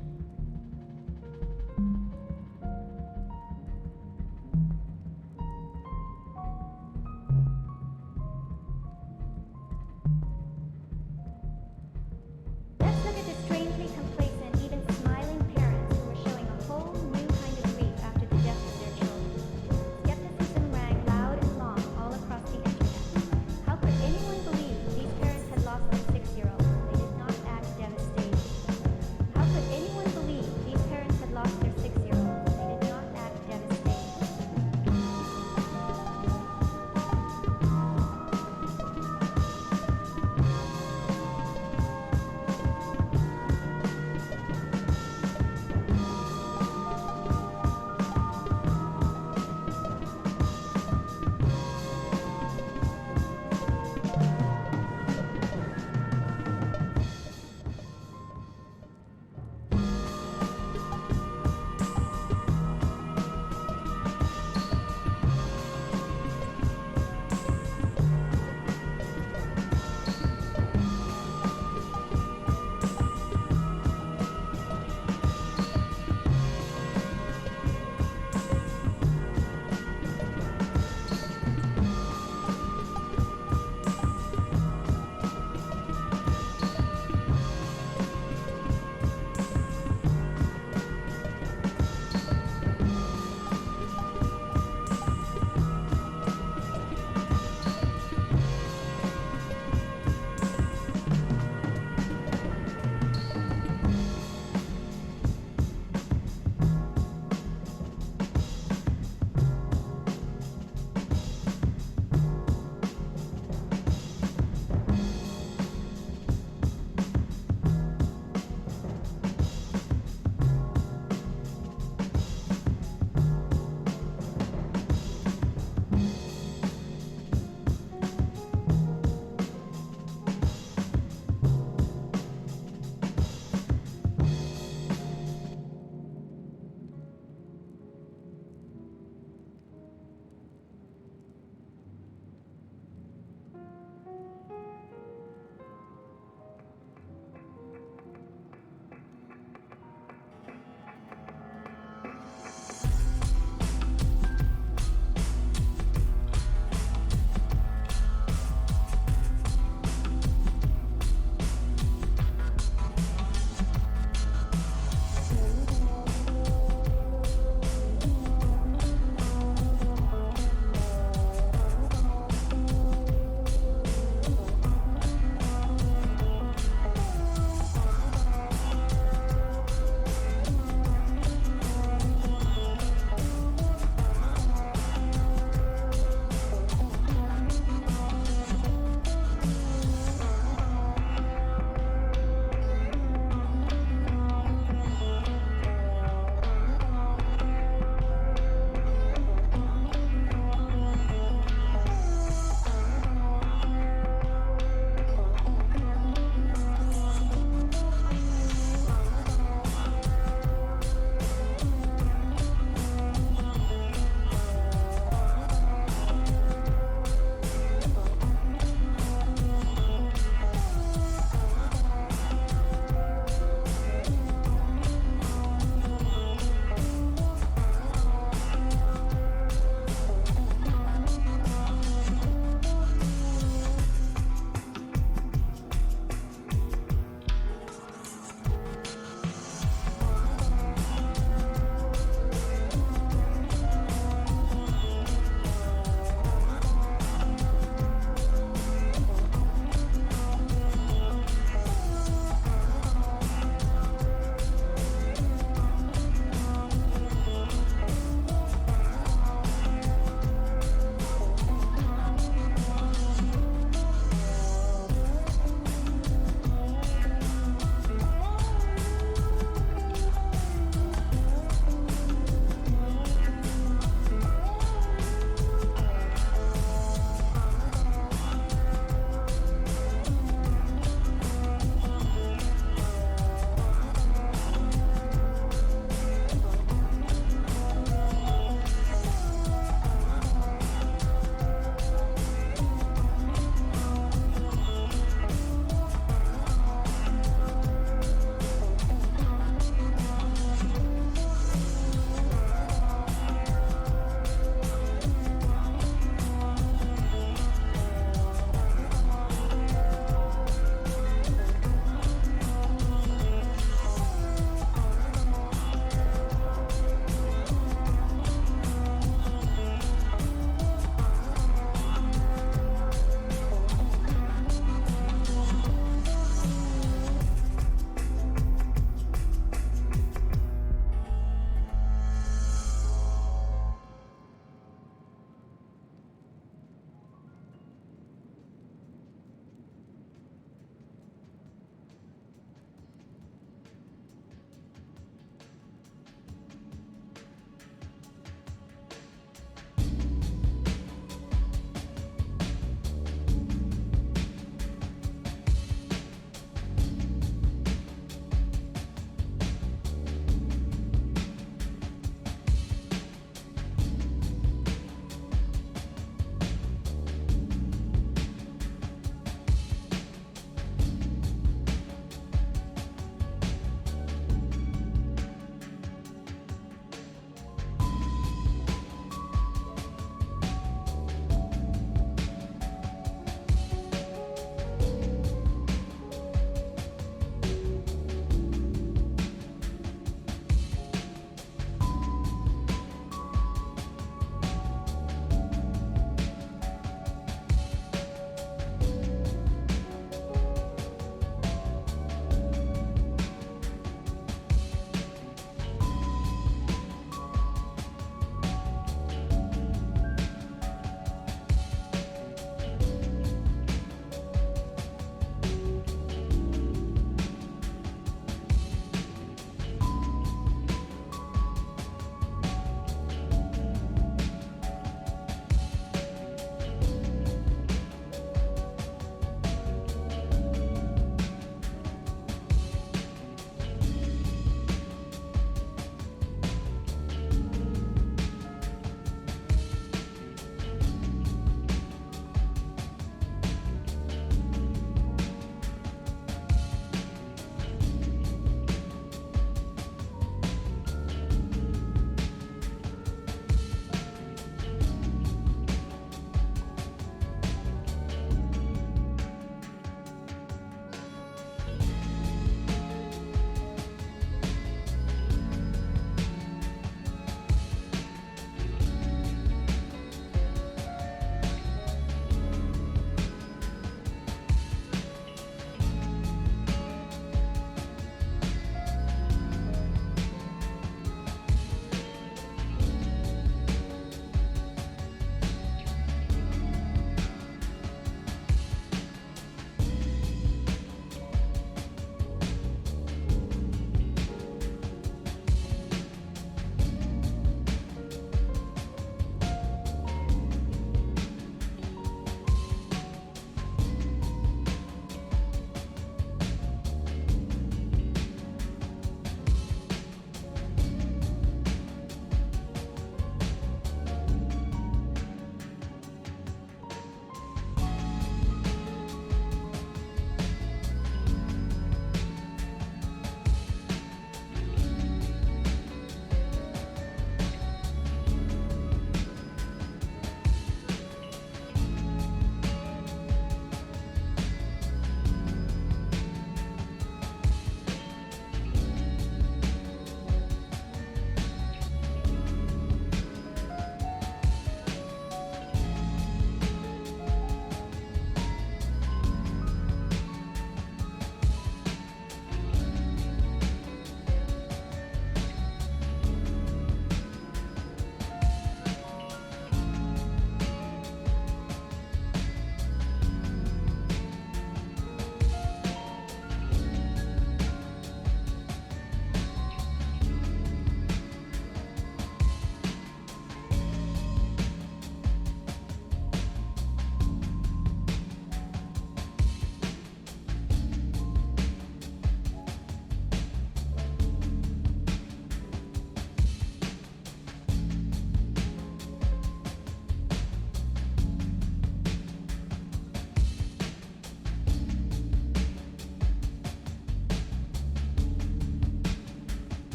Let's look at the strangely complacent, even smiling parents who were showing a whole new kind of grief after the death of their children. Skepticism rang loud and long all across the internet. How could anyone believe these parents had lost their 6-year-old? They did not act devastated. How could anyone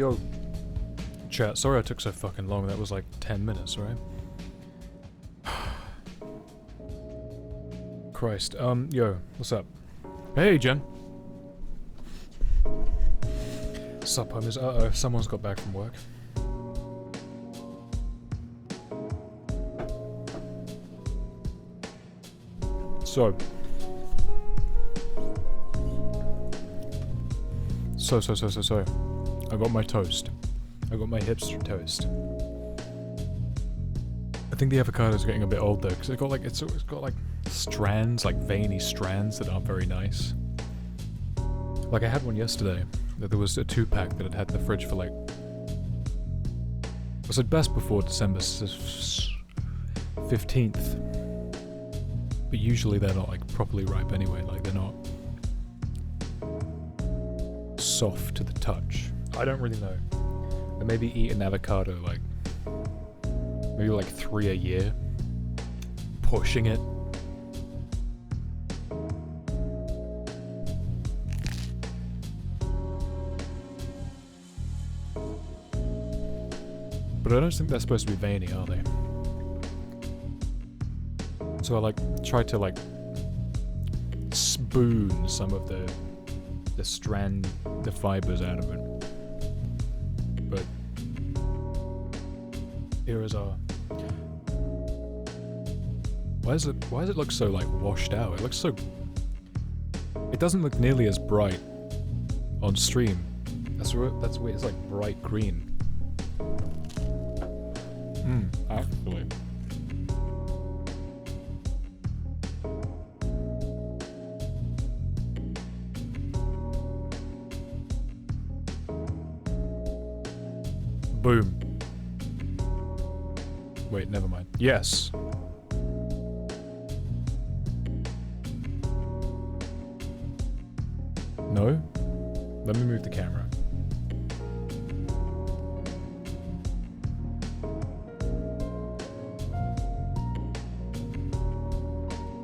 Yo. Chat, sorry I took so fucking long. That was like 10 minutes, right? Christ. Yo, what's up? Hey, Jen. Sup, homies? Uh-oh, someone's got back from work. So. I got my toast. I got my hipster toast. I think the avocado's getting a bit old though, because it's got like strands, like veiny strands that aren't very nice. Like I had one yesterday, that there was a 2-pack that I'd had in the fridge for like... I said best before December 15th. But usually they're not like properly ripe anyway, like they're not soft to the touch. I don't really know. I maybe eat an avocado like maybe like 3 a year, pushing it. But I don't think they're supposed to be veiny, are they? So I like try to like spoon some of the fibers out of it. But here is our... Why does it look so like washed out? It looks so... It doesn't look nearly as bright on stream. That's weird. It's like bright green. Actually. Boom. Wait, never mind. Yes. No? Let me move the camera.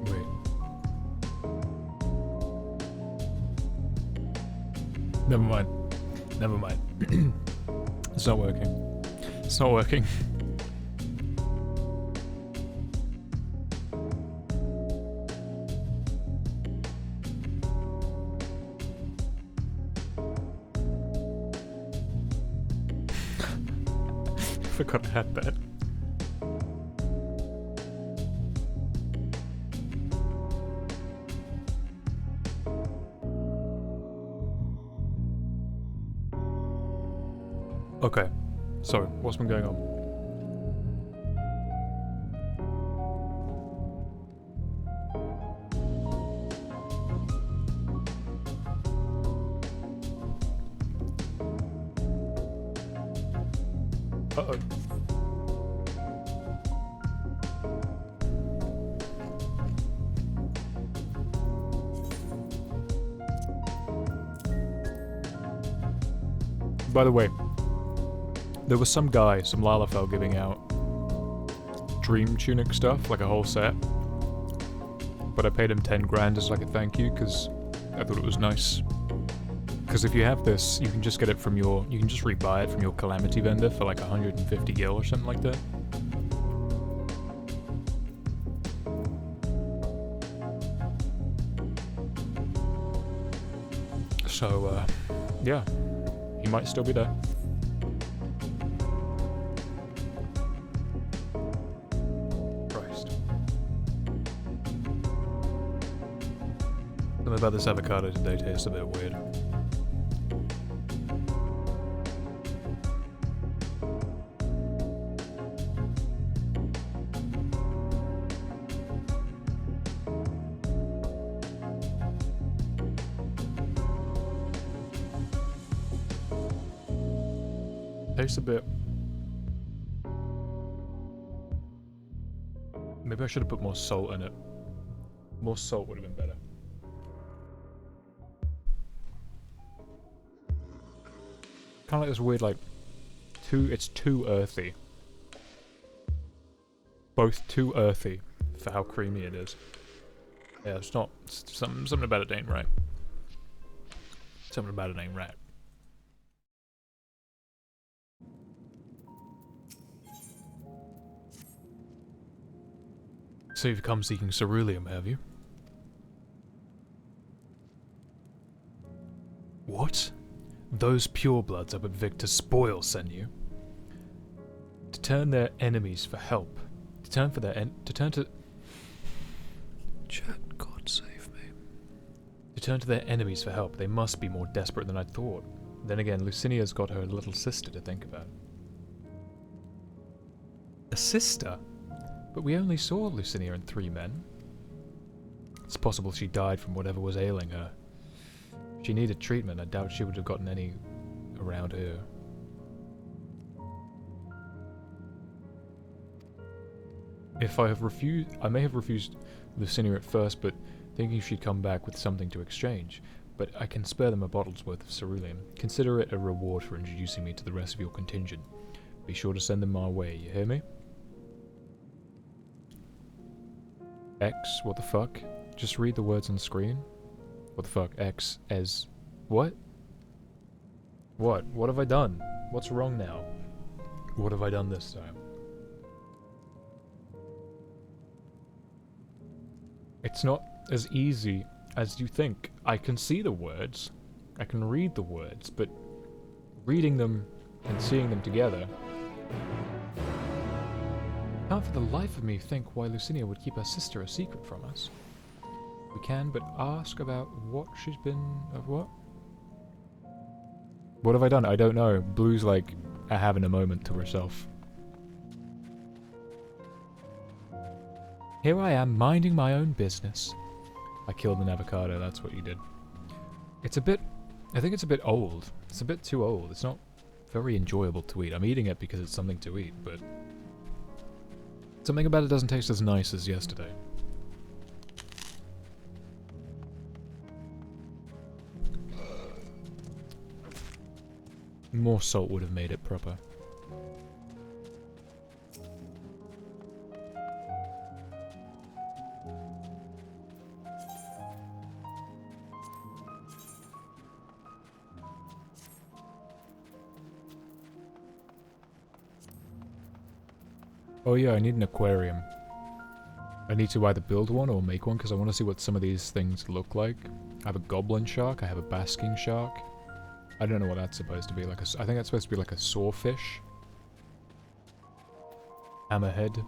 Wait. Never mind. Never mind. It's not working. It's not working. Forgot I had that. Okay, so what's been going on? Uh-oh. By the way, there was some guy, some Lalafell, giving out Dream Tunic stuff, like a whole set. But I paid him 10 grand as like a thank you, because I thought it was nice. Because if you have this, you can just get it from you can just rebuy it from your Calamity vendor for like 150 gil or something like that. So, yeah, he might still be there. Christ. Something about this avocado today tastes a bit weird. Tastes a bit... Maybe I should have put more salt in it. More salt would have been better. Kind of like this weird, like, it's too earthy. Both too earthy for how creamy it is. Yeah, it's not... Something about it ain't right. Something about it ain't right. So you've come seeking ceruleum, have you? What? Those purebloods up at Victor's spoil sent you? To turn their enemies for help. To turn to... Chat, God save me. To turn to their enemies for help, they must be more desperate than I'd thought. Then again, Lucinia's got her little sister to think about. A sister? But we only saw Lucinia and 3 men. It's possible she died from whatever was ailing her. If she needed treatment, I doubt she would have gotten any around here. If I have refused... I may have refused Lucinia at first, but thinking she'd come back with something to exchange. But I can spare them a bottle's worth of ceruleum. Consider it a reward for introducing me to the rest of your contingent. Be sure to send them my way, you hear me? X, what the fuck? Just read the words on the screen. What the fuck? X as... What? What? What have I done? What's wrong now? What have I done this time? It's not as easy as you think. I can see the words. I can read the words, but reading them and seeing them together... Can't for the life of me think why Lucinia would keep her sister a secret from us. We can but ask about what she's been... of what? What have I done? I don't know. Blue's like having a moment to herself. Here I am, minding my own business. I killed an avocado, that's what you did. It's a bit... I think it's a bit old. It's a bit too old. It's not very enjoyable to eat. I'm eating it because it's something to eat, but... something about it doesn't taste as nice as yesterday. More salt would have made it proper. Oh yeah, I need an aquarium. I need to either build one or make one because I want to see what some of these things look like. I have a goblin shark, I have a basking shark. I don't know what that's supposed to be. Like I think that's supposed to be like a sawfish. Hammerhead.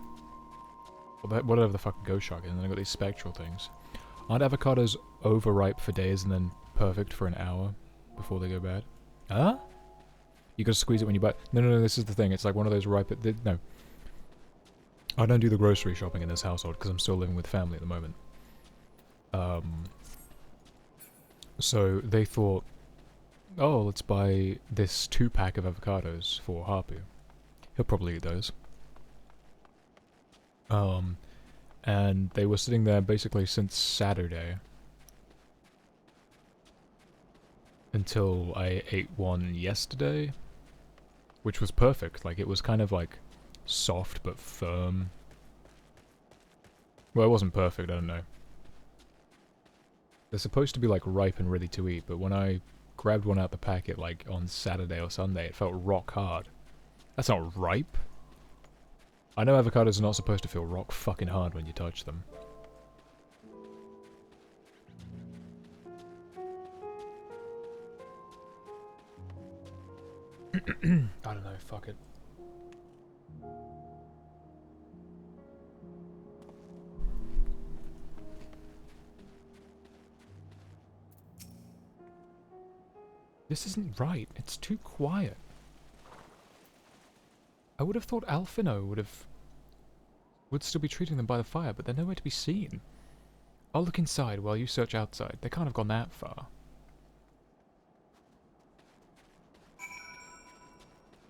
Whatever the fuck ghost shark is. And then I got these spectral things. Aren't avocados overripe for days and then perfect for an hour before they go bad? Huh? You gotta squeeze it when you bite. No, this is the thing. It's like one of those ripe... No. I don't do the grocery shopping in this household because I'm still living with family at the moment. So they thought, oh, let's buy this 2-pack of avocados for Harpy. He'll probably eat those. And they were sitting there basically since Saturday. Until I ate one yesterday. Which was perfect. Like, it was kind of like soft but firm. Well, it wasn't perfect, I don't know. They're supposed to be like ripe and ready to eat, but when I grabbed one out the packet like on Saturday or Sunday, it felt rock hard. That's not ripe. I know avocados are not supposed to feel rock fucking hard when you touch them. I don't know, fuck it. This isn't right. It's too quiet. I would have thought Alphino would still be treating them by the fire, but they're nowhere to be seen. I'll look inside while you search outside. They can't have gone that far.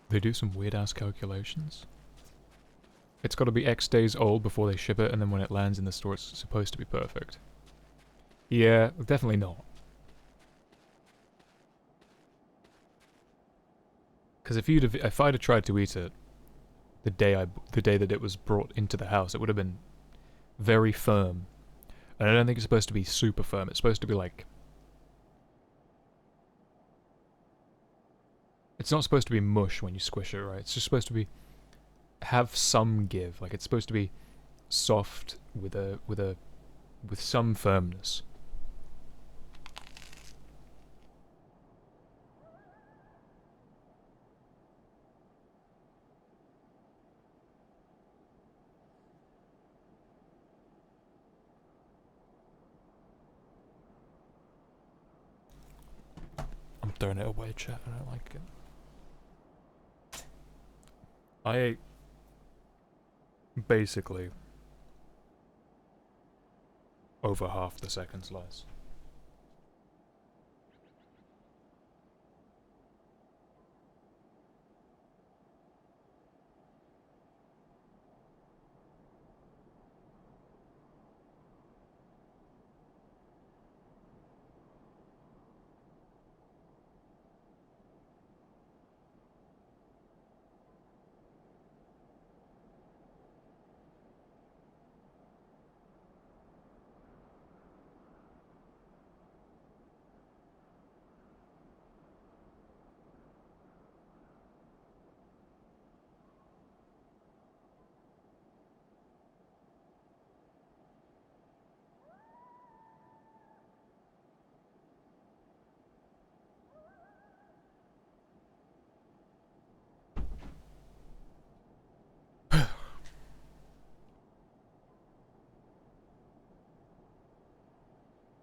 They do some weird-ass calculations. It's got to be X days old before they ship it, and then when it lands in the store it's supposed to be perfect. Yeah, definitely not. Because if I'd have tried to eat it the day that it was brought into the house, it would have been very firm. And I don't think it's supposed to be super firm. It's supposed to be like... It's not supposed to be mush when you squish it, right? It's just supposed to be... have some give. Like, it's supposed to be soft with some firmness. I'm throwing it away, chat. I don't like it. I ate basically over half the second slice.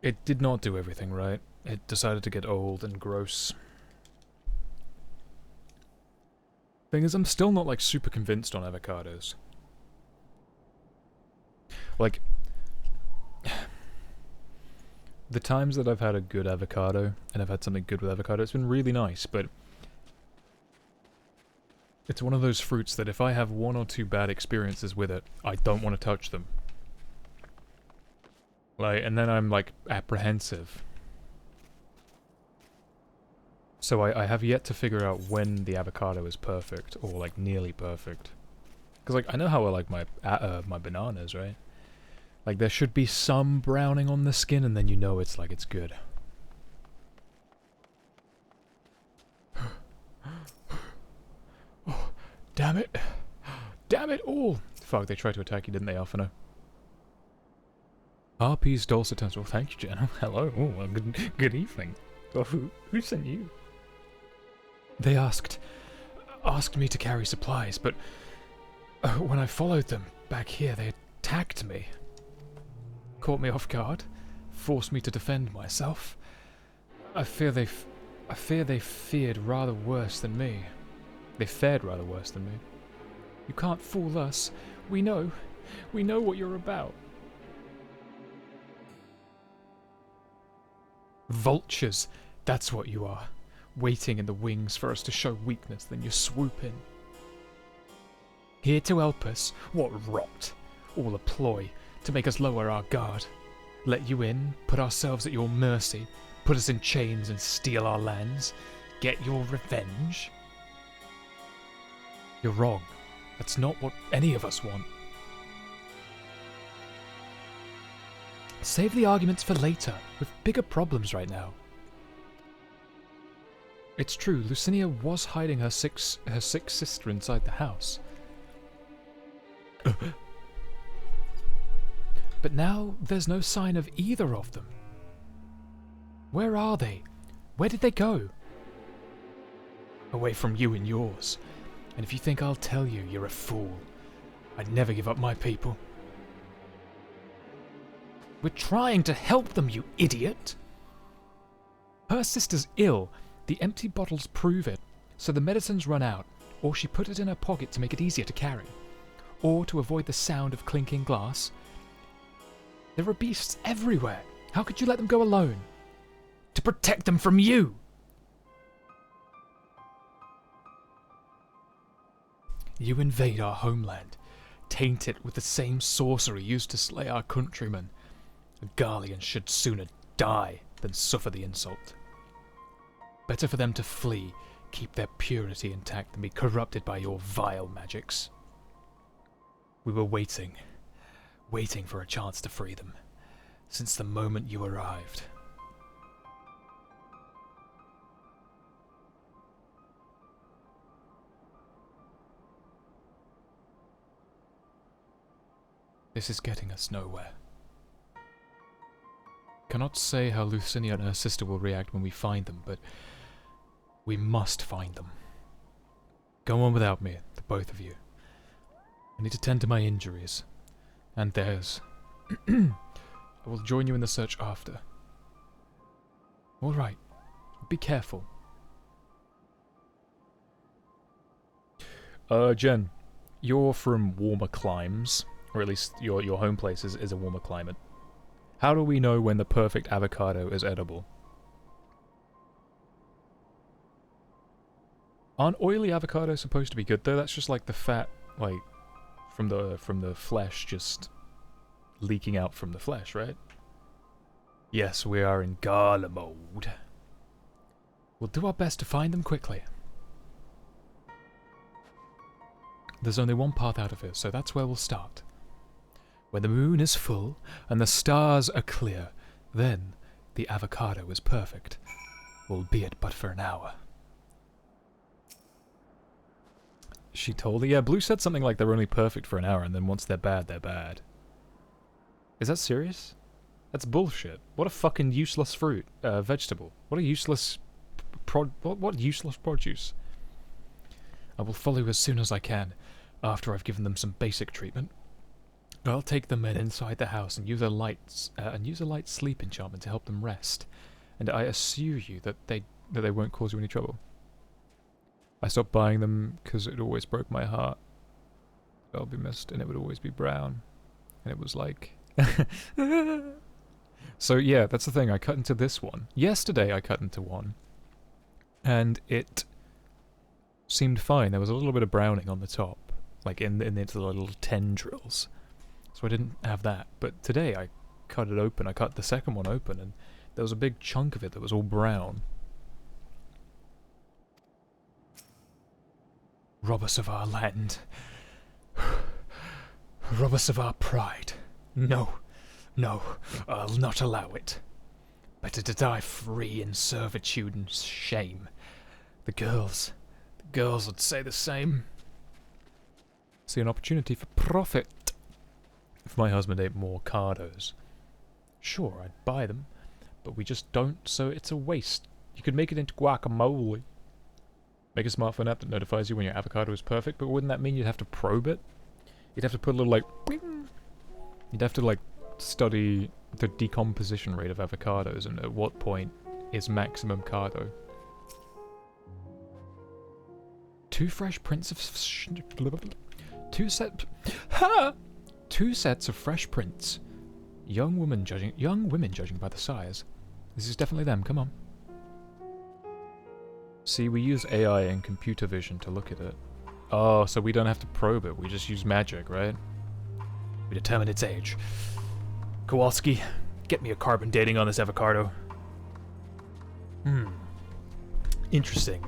It did not do everything right. It decided to get old and gross. Thing is, I'm still not like super convinced on avocados. Like, the times that I've had a good avocado, and I've had something good with avocado, it's been really nice, but it's one of those fruits that if I have 1 or 2 bad experiences with it, I don't want to touch them. Like, and then I'm like apprehensive. So I have yet to figure out when the avocado is perfect, or like nearly perfect. Because like I know how I like my my bananas, right? Like there should be some browning on the skin, and then you know it's like it's good. Oh, damn it! Damn it all! Fuck, they tried to attack you, didn't they, Alphino? Harpy's dulcet tones. Well, thank you, Jenna. Hello. Oh, well, good evening. Well, who sent you? They asked me to carry supplies, but when I followed them back here, they attacked me. Caught me off guard, forced me to defend myself. I fear they feared rather worse than me. They fared rather worse than me. You can't fool us. We know what you're about. Vultures, that's what you are. Waiting in the wings for us to show weakness, then you swoop in. Here to help us? What rot. All a ploy, to make us lower our guard. Let you in, put ourselves at your mercy, put us in chains and steal our lands. Get your revenge? You're wrong. That's not what any of us want. Save the arguments for later. We've bigger problems right now. It's true, Lucinia was hiding her sick sister inside the house. But now there's no sign of either of them. Where are they? Where did they go? Away from you and yours. And if you think I'll tell you, you're a fool. I'd never give up my people. We're trying to help them, you idiot! Her sister's ill. The empty bottles prove it. So the medicine's run out, or she put it in her pocket to make it easier to carry. Or to avoid the sound of clinking glass. There are beasts everywhere. How could you let them go alone? To protect them from you! You invade our homeland, taint it with the same sorcery used to slay our countrymen. The Garleans should sooner die than suffer the insult. Better for them to flee, keep their purity intact, than be corrupted by your vile magics. We were waiting for a chance to free them, since the moment you arrived. This is getting us nowhere. Cannot say how Lucinia and her sister will react when we find them, but we must find them. Go on without me, the both of you. I need to tend to my injuries. And theirs. I will join you in the search after. Alright. Be careful. Jen, you're from warmer climes, or at least your home place is a warmer climate. How do we know when the perfect avocado is edible? Aren't oily avocados supposed to be good though? That's just like the fat, like, from the flesh just leaking out from the flesh, right? Yes, we are in gala mode. We'll do our best to find them quickly. There's only one path out of here, so that's where we'll start. When the moon is full and the stars are clear, then the avocado is perfect, albeit but for an hour. She told her, yeah, Blue said something like they're only perfect for an hour, and then once they're bad, they're bad. Is that serious? That's bullshit. What a fucking useless fruit, vegetable. What a useless what useless produce. I will follow you as soon as I can, after I've given them some basic treatment. I'll take them inside the house and use a light sleep enchantment to help them rest, and I assure you that they won't cause you any trouble. I stopped buying them because it always broke my heart. I'll be missed, and it would always be brown, and it was like. So yeah, that's the thing. I cut into this one yesterday. I cut into one, and it seemed fine. There was a little bit of browning on the top, like in the little tendrils. So I didn't have that. But today I cut it open. I cut the second one open, and there was a big chunk of it that was all brown. Rob us of our land. Rob us of our pride. No, no, I'll not allow it. Better to die free in servitude and shame. The girls would say the same. See an opportunity for profit. If my husband ate more cardos, sure, I'd buy them, but we just don't, so it's a waste. You could make it into guacamole. Make a smartphone app that notifies you when your avocado is perfect, but wouldn't that mean you'd have to probe it? You'd have to put a little, like, bing. You'd have to, like, study the decomposition rate of avocados and at what point is maximum cardo. Two fresh prints of two sets of fresh prints. Young women judging by the size. This is definitely them. Come on. See, we use AI and computer vision to look at it. Oh, so we don't have to probe it. We just use magic, right? We determine its age. Kowalski, get me a carbon dating on this avocado. Interesting.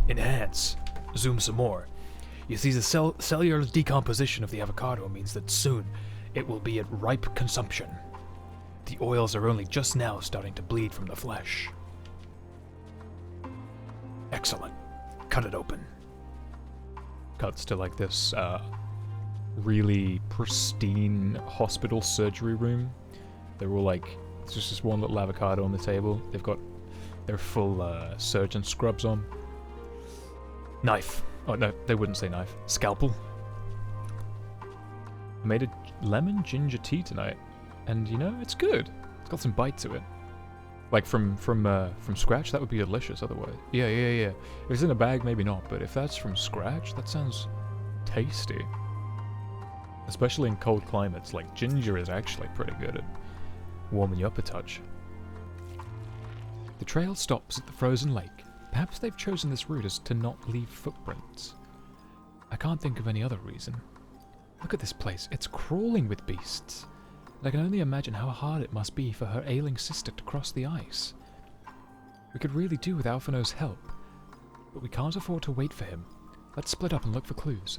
Enhance. Zoom some more. You see, the cellular decomposition of the avocado means that soon it will be at ripe consumption. The oils are only just now starting to bleed from the flesh. Excellent. Cut it open. Cuts to like this really pristine hospital surgery room. They're all like, it's just this one little avocado on the table. They've got their full surgeon scrubs on. Knife. Oh no, they wouldn't say knife. Scalpel. I made a lemon ginger tea tonight, and you know, it's good. It's got some bite to it. Like from scratch, that would be delicious otherwise. Yeah. If it's in a bag, maybe not, but if that's from scratch, that sounds tasty. Especially in cold climates, like ginger is actually pretty good at warming you up a touch. The trail stops at the frozen lake. Perhaps they've chosen this route as to not leave footprints. I can't think of any other reason. Look at this place, it's crawling with beasts. And I can only imagine how hard it must be for her ailing sister to cross the ice. We could really do with Alphino's help, but we can't afford to wait for him. Let's split up and look for clues.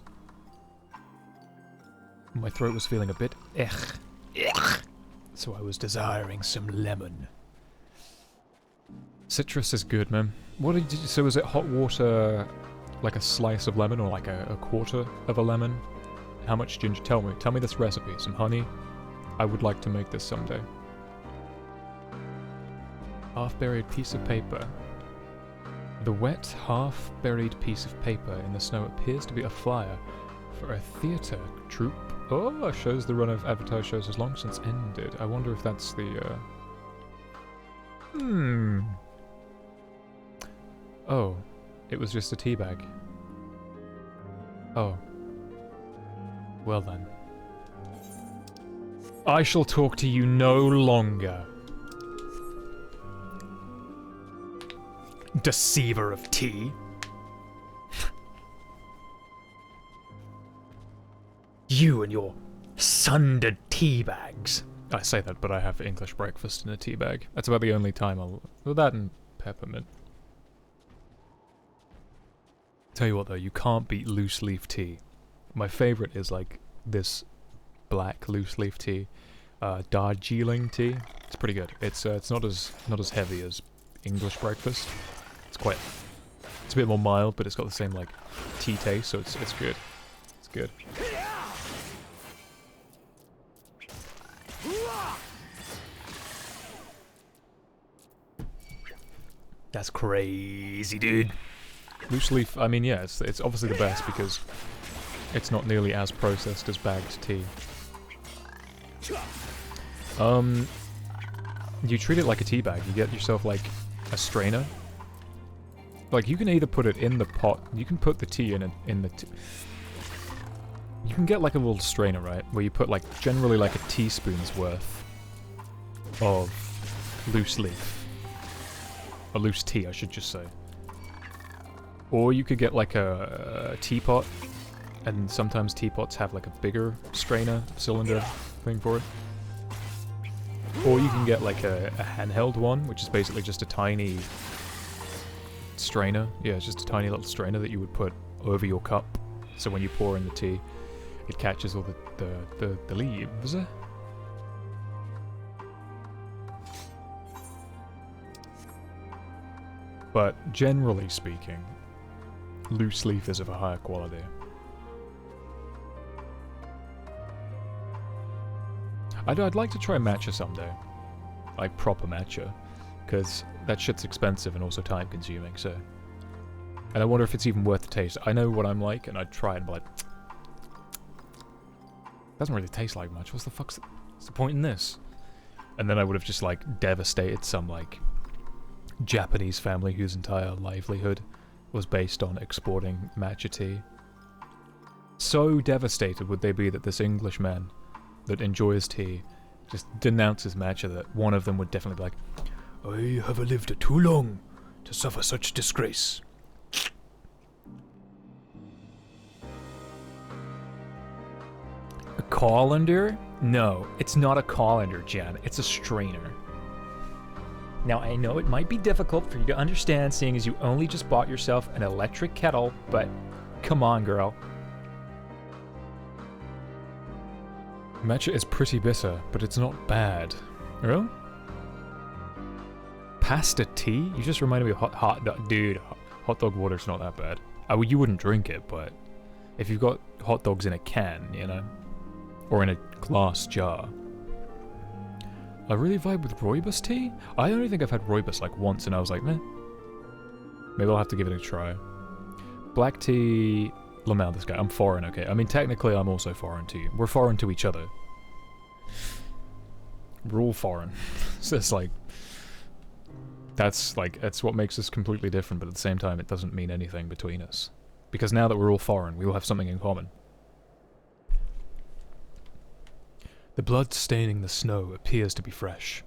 My throat was feeling a bit so I was desiring some lemon. Citrus is good, man. What did you, so is it hot water, like a slice of lemon, or like a quarter of a lemon, How much ginger? Tell me. Tell me this recipe. Some honey. I would like to make this someday. Half-buried piece of paper. The wet, half-buried piece of paper in the snow appears to be a flyer for a theatre troupe. Oh, shows the run of advertised shows has long since ended. I wonder if that's the, Oh, it was just a tea bag. Oh. Well then. I shall talk to you no longer. Deceiver of tea. You and your sundered tea bags. I say that, but I have English breakfast in a tea bag. That's about the only time I'll... Well, that and peppermint. Tell you what though, you can't beat loose leaf tea. My favourite is like this black loose leaf tea. Darjeeling tea. It's pretty good. It's not as heavy as English breakfast. It's a bit more mild, but it's got the same like tea taste, so it's good. It's good. That's crazy, dude. Loose leaf, I mean, yeah, it's obviously the best because it's not nearly as processed as bagged tea. You treat it like a tea bag. You get yourself like a strainer. Like you can either put it in the pot. You can put the tea in the. You can get like a little strainer, right, where you put like generally like a teaspoon's worth of loose leaf, or loose tea, I should just say. Or you could get like a teapot, and sometimes teapots have like a bigger strainer cylinder thing for it. Or you can get like a handheld one, which is basically just a tiny strainer. Yeah, it's just a tiny little strainer that you would put over your cup, so when you pour in the tea, it catches all the leaves. But generally speaking, loose leaf is of a higher quality. I'd like to try matcha someday. Like proper matcha. Because that shit's expensive and also time consuming, so... And I wonder if it's even worth the taste. I know what I'm like, and I'd try it and be like... Doesn't really taste like much. What's the point in this? And then I would have just like devastated some like Japanese family whose entire livelihood was based on exporting matcha tea. So devastated would they be that this Englishman that enjoys tea just denounces matcha that one of them would definitely be like, I have lived too long to suffer such disgrace. A colander? No, it's not a colander, Jen. It's a strainer. Now, I know it might be difficult for you to understand seeing as you only just bought yourself an electric kettle, but come on, girl. Matcha is pretty bitter, but it's not bad. Really? Pasta tea? You just reminded me of hot dog. Dude, hot dog water's not that bad. You wouldn't drink it, but if you've got hot dogs in a can, you know? Or in a glass jar. I really vibe with rooibos tea? I only think I've had rooibos like once and I was like, meh. Maybe I'll have to give it a try. Black tea... Lamau, this guy. I'm foreign, okay? I mean, technically I'm also foreign to you. We're foreign to each other. We're all foreign. So it's like... That's what makes us completely different, but at the same time it doesn't mean anything between us. Because now that we're all foreign, we all have something in common. The blood staining the snow appears to be fresh.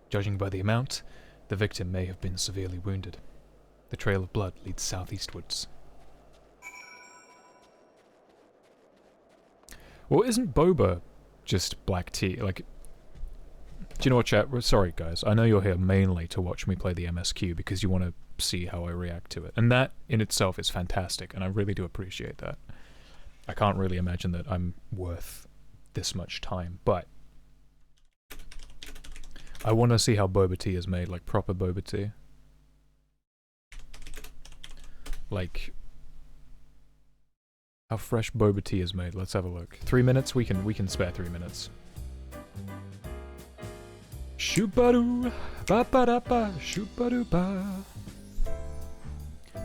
Judging by the amount, the victim may have been severely wounded. The trail of blood leads southeastwards. Well, isn't boba just black tea? Like, do you know what, chat? Sorry, guys. I know you're here mainly to watch me play the MSQ because you want to see how I react to it. And that in itself is fantastic, and I really do appreciate that. I can't really imagine that I'm worth this much time, but I want to see how boba tea is made, like proper boba tea. Like, How fresh boba tea is made. Let's have a look. 3 minutes? We can spare 3 minutes. Shoop-a-doo, ba-ba-da-ba, shoop-a-doo-ba.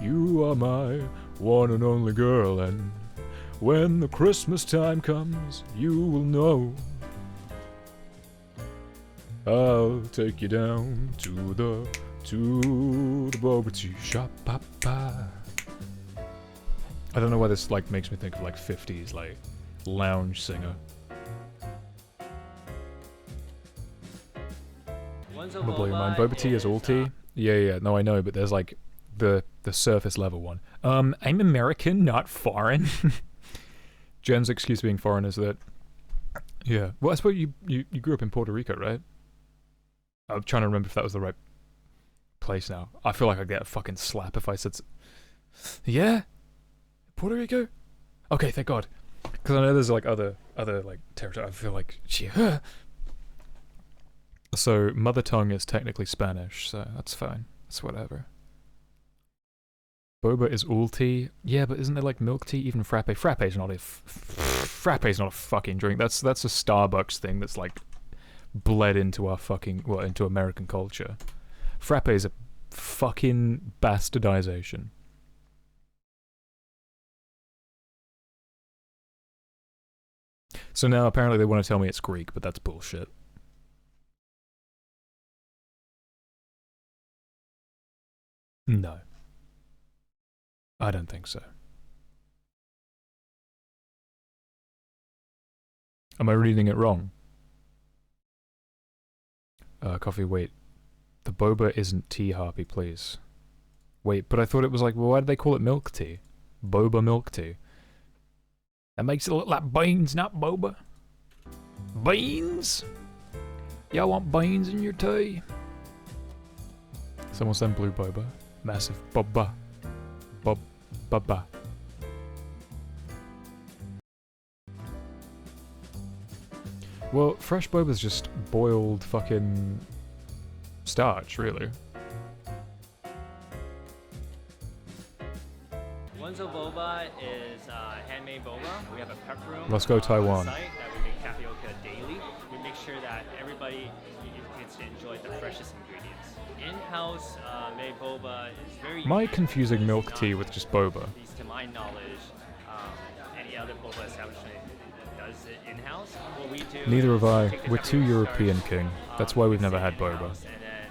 You are my one and only girl, and when the Christmas time comes, you will know. I'll take you down to the boba tea shop. Ba-ba. I don't know why this like makes me think of like 50s like lounge singer. I'm gonna blow your mind. Boba tea is all tea? Yeah, no I know, but there's like the surface level one. I'm American, not foreign. Jen's excuse being foreign is that, yeah. Well, I suppose you grew up in Puerto Rico, right? I'm trying to remember if that was the right place now. I feel like I'd get a fucking slap if I said... Yeah? Puerto Rico? Okay, thank God. Because I know there's like other like territory. I feel like... Yeah. So, mother tongue is technically Spanish, so that's fine. That's whatever. Boba is all tea? Yeah, but isn't there like milk tea? Even frappe? Frappe's not a fucking drink. That's a Starbucks thing that's like bled into our fucking... Well, into American culture. Frappe is a fucking bastardization. So now apparently they want to tell me it's Greek, but that's bullshit. No. I don't think so. Am I reading it wrong? Coffee, wait. The boba isn't tea, Harpy, please. Wait, but I thought it was like, well, why did they call it milk tea? Boba milk tea. That makes it look like beans, not boba. Beans? Y'all want beans in your tea? Someone send blue boba. Massive boba. Boba. Well, fresh boba's just boiled fucking starch, really. Wenzo Boba is handmade boba. We have a prep room. Let's go Taiwan. On site that we make tapioca daily. We make sure that everybody gets to enjoy the freshest ingredients. In-house made boba is very. Am I confusing milk tea with just boba? At least to my knowledge, any other boba establishment does it in-house. What we do. Neither have I. We're too European, King. That's why we've never had boba. And then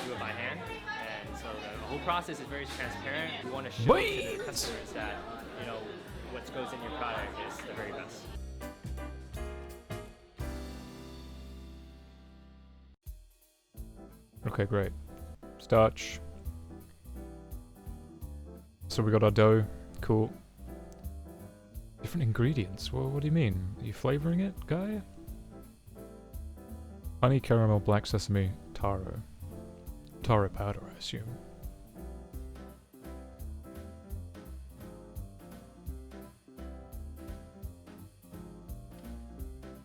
do it by hand. And so the whole process is very transparent. We want to show to the customers that, you know, what goes in your product is the very best. Okay, great. Starch. So we got our dough. Cool. Different ingredients? Well, what do you mean? Are you flavoring it, guy? Honey, caramel, black sesame, taro. Taro powder, I assume.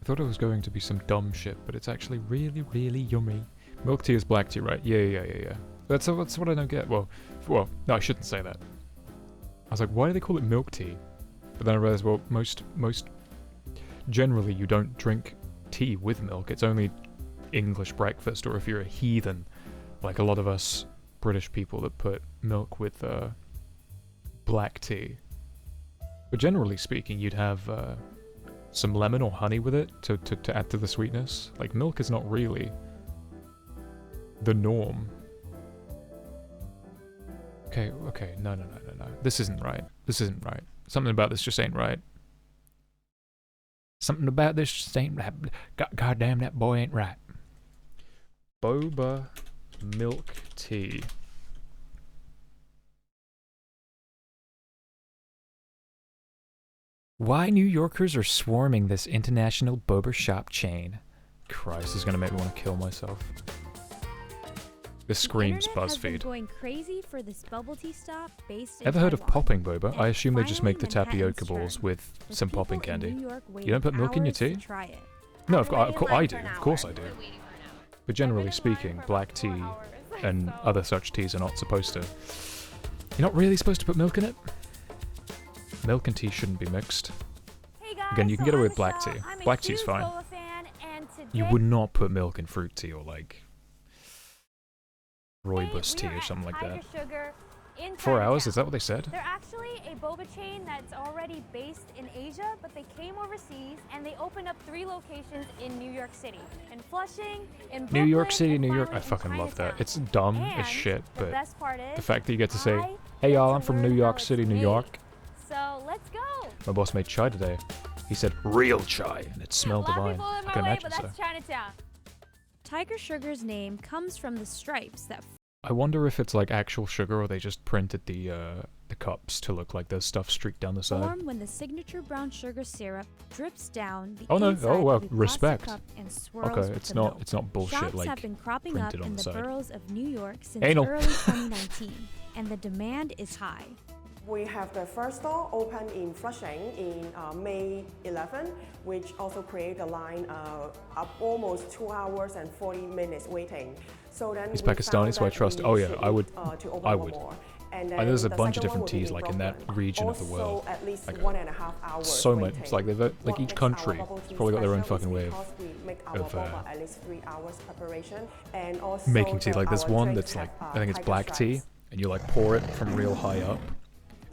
I thought it was going to be some dumb shit, but it's actually really, really yummy. Milk tea is black tea, right? Yeah. That's what I don't get. Well, no, I shouldn't say that. I was like, why do they call it milk tea? But then I realized, well, most generally you don't drink tea with milk. It's only English breakfast, or if you're a heathen, like a lot of us British people that put milk with black tea. But generally speaking, you'd have some lemon or honey with it to add to the sweetness. Like, milk is not really the norm. Okay, no. This isn't right. Something about this just ain't right. Something about this just ain't right. God damn, that boy ain't right. Boba milk tea. Why New Yorkers are swarming this international boba shop chain. Christ, this is gonna make me want to kill myself. This screams BuzzFeed. Going crazy for this bubble tea stop based in Ever heard of Taiwan. popping boba? I assume they just make the Finally, tapioca Manhattan's balls with The some people popping in candy. New York You waited don't put milk in your hours to tea? try it. No, I do. for an Of course I do. But generally speaking, black tea and other such teas are not supposed to... You're not really supposed to put milk in it? Milk and tea shouldn't be mixed. Hey guys, Again, you can so get away I'm with black tea. Michelle. I'm a Black tea's huge fine. Boba fan, and You today would not put milk in fruit tea or like rooibos tea or something like Tiger that. Sugar in 4 hours? Chinatown. Is that what they said? They're actually a boba chain that's already based in Asia, but they came overseas and they opened up 3 locations in New York City, in Flushing, in Brooklyn, New York City, and New York. finally I fucking in love that. Chinatown. It's dumb as And shit, the but best part is, the fact that you get to say, I "Hey get y'all, to I'm from learn New how York it's City, New made. York." So let's go. My boss made chai today. He said real chai, and it smelled A lot of divine. people in I my can way, imagine but so. that's Chinatown. Tiger Sugar's name comes from the stripes that I wonder if it's like actual sugar or they just printed the cups to look like there's stuff streaked down the side. form when the signature brown sugar syrup drips down the Oh no! inside Oh well, of the plastic respect. cup and swirls Okay, with it's the not milk. it's not bullshit Shops like have been cropping up printed on in the the side. boroughs of New York since Anal. early 2019, and the demand is high. We have the first store open in Flushing in May 11, which also created a line of almost 2 hours and 40 minutes waiting. So then He's we Pakistani, found so I that trust. we Oh yeah, should I would. need, to open I one would. more. And And there's a then the bunch of second one different will be teas like in that Brooklyn. region of the Also, world. at least Like 1.5 hours so much. waiting. It's like they've like What each makes country our bubble has tea probably got their own special is fucking way because we make our of boba at least 3 hours preparation, and also making tea. Like there's our one drinks that's like have, I think it's tiger black tea, stripes. and you like pour it from real high up.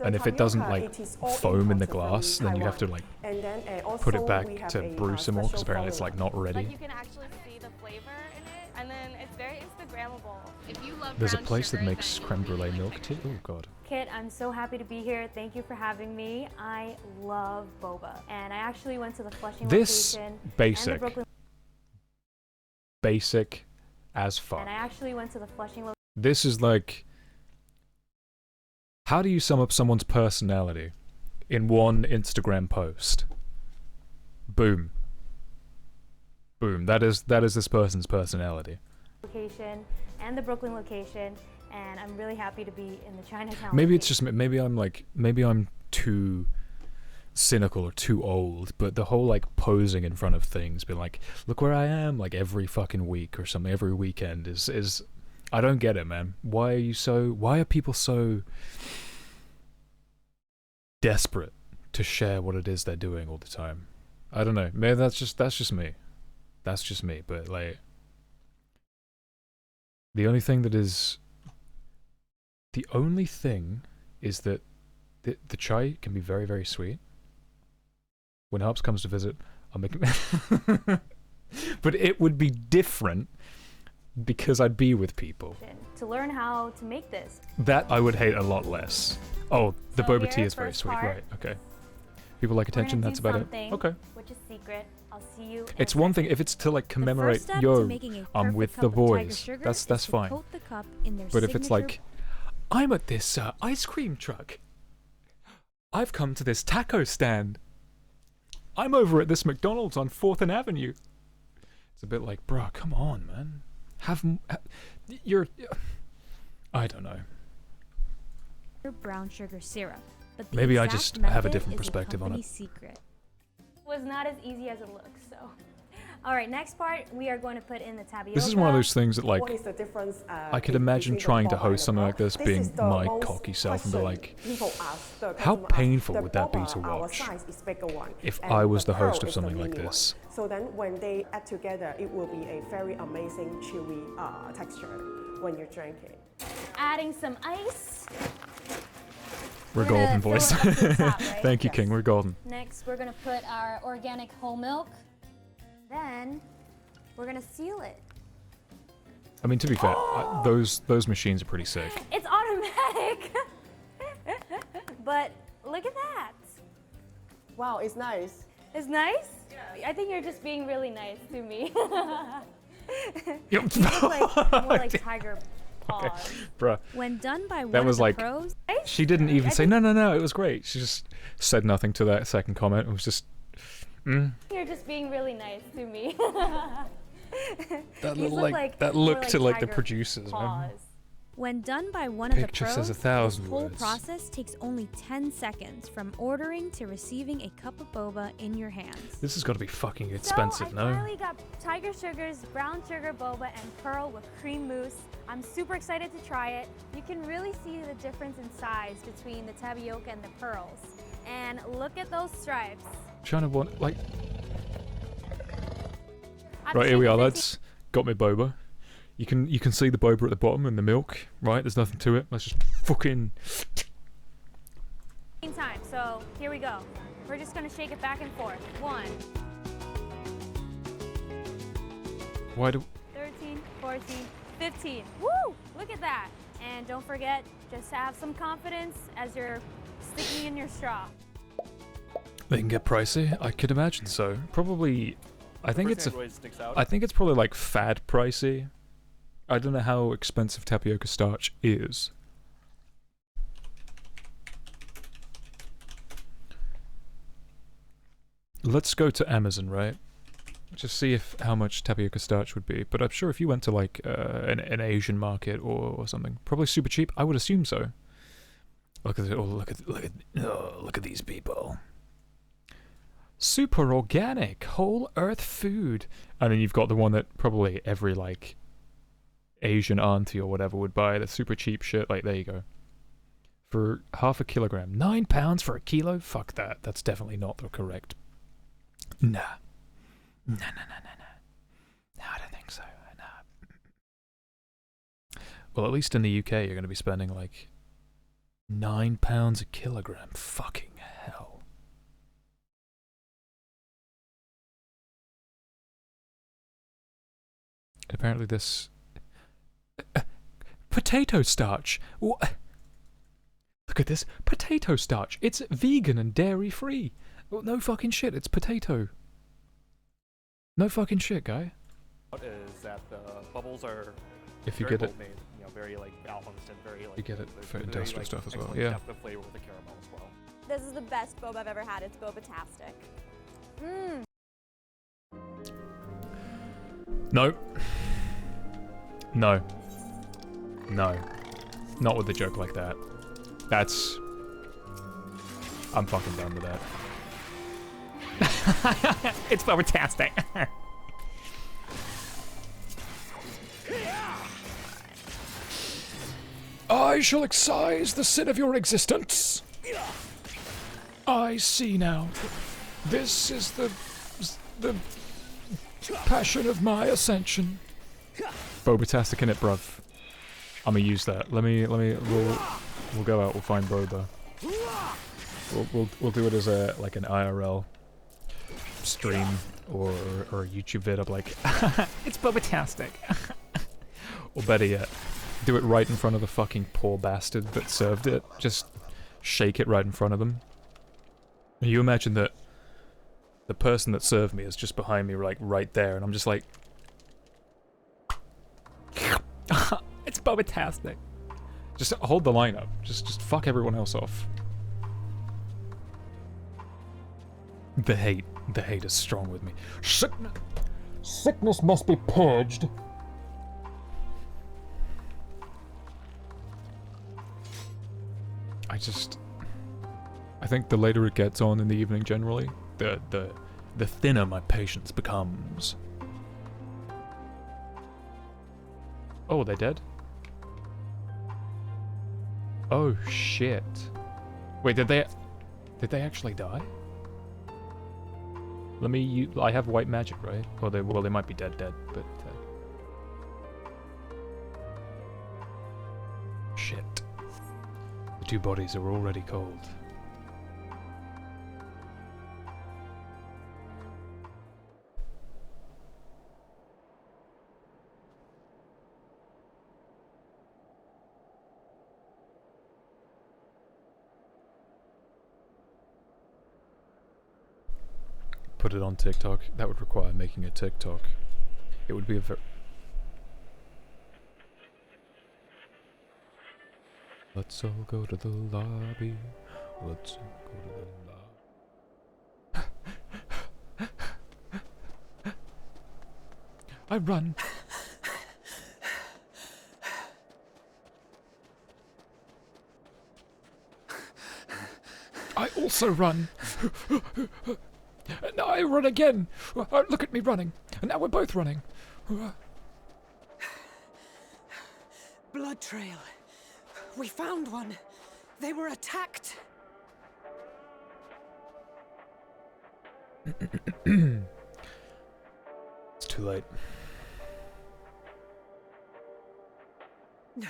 And if it doesn't like foam in the glass, then you have to like And then, put also it back we have to a, brew some more because special apparently it's like not ready. Like you can actually see the flavor in it, and then it's very Instagrammable. If you love There's a brown place that sugar, makes then creme brulee milk tea. Oh god. Kit, I'm so happy to be here. Thank you for having me. I love boba, and I actually went to the Flushing This location and the basic, Brooklyn. basic as fuck. And I actually went to the Flushing location. This is like, how do you sum up someone's personality in one Instagram post? Boom. Boom. That is this person's personality. Location and the Brooklyn location, and I'm really happy to be in the Chinatown. Maybe it's just maybe I'm too cynical or too old, but the whole like posing in front of things, being like, look where I am, like every fucking week or something, every weekend is I don't get it, man. Why are people so desperate to share what it is they're doing all the time? I don't know. Maybe that's just me. That's just me, but like the only thing is that the chai can be very, very sweet. When Harps comes to visit, I'll make it. But it would be different because I'd be with people. To learn how to make this. That I would hate a lot less. Oh, the So boba here, tea is very first sweet, part. right? Okay. People like attention. We're gonna That's do about it. something Okay. Which is secret. I'll see you. It's one thing if it's to like commemorate, step to yo, making a I'm perfect with cup the of tiger boys. sugar That's is to fine. coat the cup in their But if it's signature- like, I'm at this ice cream truck. I've come to this taco stand. I'm over at this McDonald's on 4th and Avenue. It's a bit like, bruh, come on, man. You're... I don't know. brown sugar syrup. But the Maybe I exact just have a method different is perspective on company it. secret. Was not as easy as it looks. So, all right. Next part, we are going to put in the tapioca. This is one of those things that like, What is the difference, I could imagine trying to host something like this, This being is the my most cocky self and be question like, people ask, the how customer ask, painful the would that be boba, to our watch size is bigger one, if and I was the pearl host of is the something like mini one. this? So then when they add together, it will be a very amazing chewy texture when you drink it. Adding some ice. We're We're gonna golden, fill boys. it up to the top, right? Thank you, Yes. King. We're golden. Next, we're gonna put our organic whole milk. Then, we're gonna seal it. I mean, to be fair, those machines are pretty sick. It's automatic. But look at that. Wow, it's nice. It's nice? Yeah. I think you're just being really nice to me. Yep. more like tiger paws. Okay, bruh. When done by one That was of the like, pros, she didn't even say, no, it was great. She just said nothing to that second comment. It was just, You're just being really nice to me. That These little look like, like that more look to like the tiger producers, man. paws. When done by one of the Picture pros, says 1,000 this whole words. process takes only 10 seconds from ordering to receiving a cup of boba in your hands. This has got to be fucking expensive, So no? I finally got Tiger Sugar's brown sugar boba and pearl with cream mousse. I'm super excited to try it. You can really see the difference in size between the tapioca and the pearls. And look at those stripes. Trying to want, like... I've Right, here we taken are, 15 lads. Got me boba. You can see the boba at the bottom and the milk, right? There's nothing to it. Let's just fucking... times, so here we go. We're just gonna shake it back and forth. 1, Why do... 13, 14, 15. Woo! Look at that. And don't forget, just have some confidence as you're sticking in your straw. They can get pricey? I could imagine so. Probably... I think it's I think it's probably like fad pricey. I don't know how expensive tapioca starch is. Let's go to Amazon, right? Just see if how much tapioca starch would be. But I'm sure if you went to like an Asian market or something, probably super cheap. I would assume so. Look at it! Oh, look at these people. Super organic, whole earth food. And then you've got the one that probably every like Asian auntie or whatever would buy, the super cheap shit. Like, there you go. For half a kilogram. £9 for a kilo? Fuck that. That's definitely not the correct. Nah. Nah. No, I don't think so. Nah. Well, at least in the UK, you're going to be spending like £9 a kilogram. Fucking hell. Apparently this... potato starch! What? Look at this. Potato starch! It's vegan and dairy-free! Well, no fucking shit, it's potato. No fucking shit, guy. Is that the bubbles are If you very get it... homemade, you know, very like balanced and very like... You get it for very, industrial like, stuff as well, excellent yeah. depth of flavor with the caramel as well. This is the best boba I've ever had. It's boba-tastic. Mmm. No. No. No. Not with a joke like that. That's... I'm fucking done with that. It's fantastic. I shall excise the sin of your existence. I see now. This is the passion of my ascension. Boba-tastic in it, bruv. I'ma use that. We'll go out, we'll find Boba. We'll do it as like an IRL stream or a YouTube vid of like, it's Boba-tastic. Or better yet, do it right in front of the fucking poor bastard that served it. Just shake it right in front of them. You imagine that the person that served me is just behind me, like right there, and I'm just like, it's Boba-tastic. Just hold the line up. Just fuck everyone else off. The hate is strong with me. Sickness must be purged. I think the later it gets on in the evening generally, the thinner my patience becomes. Oh, they're dead? Oh shit. Wait, did they actually die? I have white magic, right? Well, they might be dead, but shit. The two bodies are already cold. Put it on TikTok. That would require making a TikTok. It would be a very... Let's all go to the lobby. Let's all go to the lobby. I run. I also run. And I run again. Look at me running. And now we're both running. Blood trail. We found one. They were attacked. It's too late. No.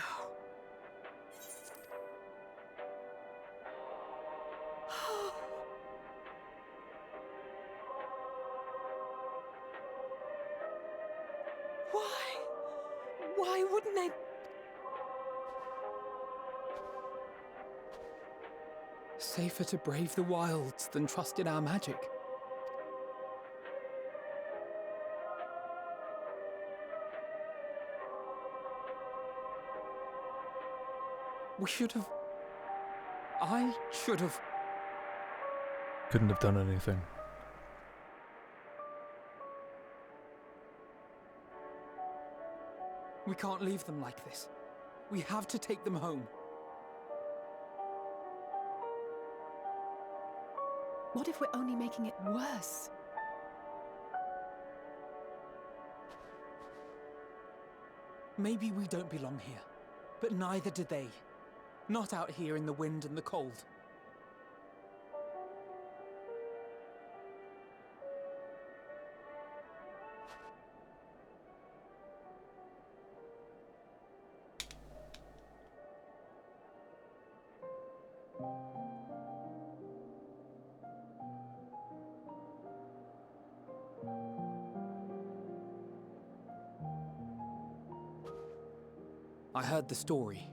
Why wouldn't they? Safer to brave the wilds than trust in our magic. We should have... I should have... Couldn't have done anything. We can't leave them like this. We have to take them home. What if we're only making it worse? Maybe we don't belong here, but neither do they. Not out here in the wind and the cold. I heard the story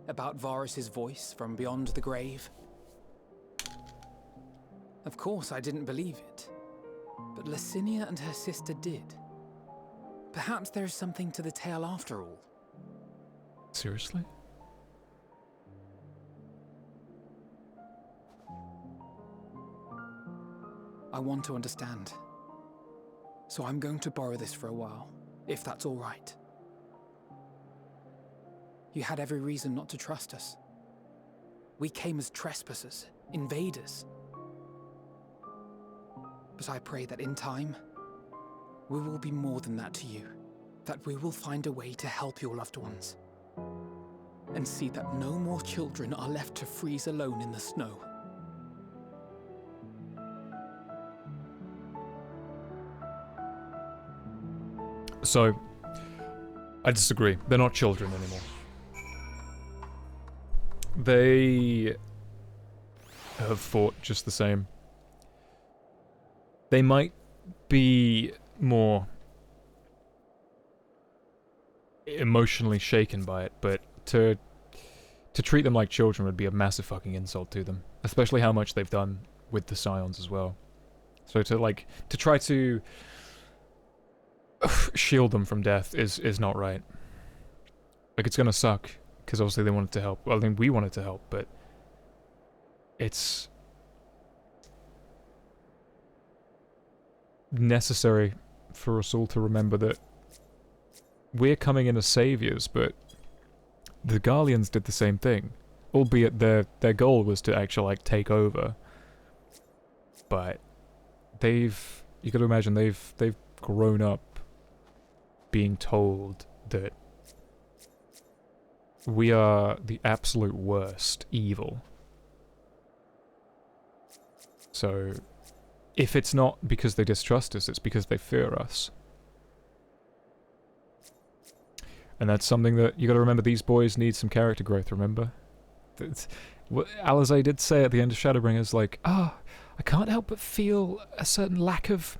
about Varus's voice from beyond the grave. Of course, I didn't believe it, but Licinia and her sister did. Perhaps there is something to the tale after all. Seriously? I want to understand. So I'm going to borrow this for a while, if that's all right. You had every reason not to trust us. We came as trespassers, invaders. But I pray that in time, we will be more than that to you. That we will find a way to help your loved ones. And see that no more children are left to freeze alone in the snow. So, I disagree. They're not children anymore. They have fought just the same. They might be more emotionally shaken by it, but to treat them like children would be a massive fucking insult to them. Especially how much they've done with the Scions as well. So to try to shield them from death is not right. Like, it's gonna suck. Because obviously they wanted to help. Well, I mean, we wanted to help, but it's necessary for us all to remember that we're coming in as saviors, but the Garleans did the same thing. Albeit their goal was to actually, like, take over. But you gotta imagine, they've grown up being told that we are the absolute worst evil. So, if it's not because they distrust us, it's because they fear us. And that's something that you gotta remember, these boys need some character growth, remember? Alizé did say at the end of Shadowbringers, like, I can't help but feel a certain lack of,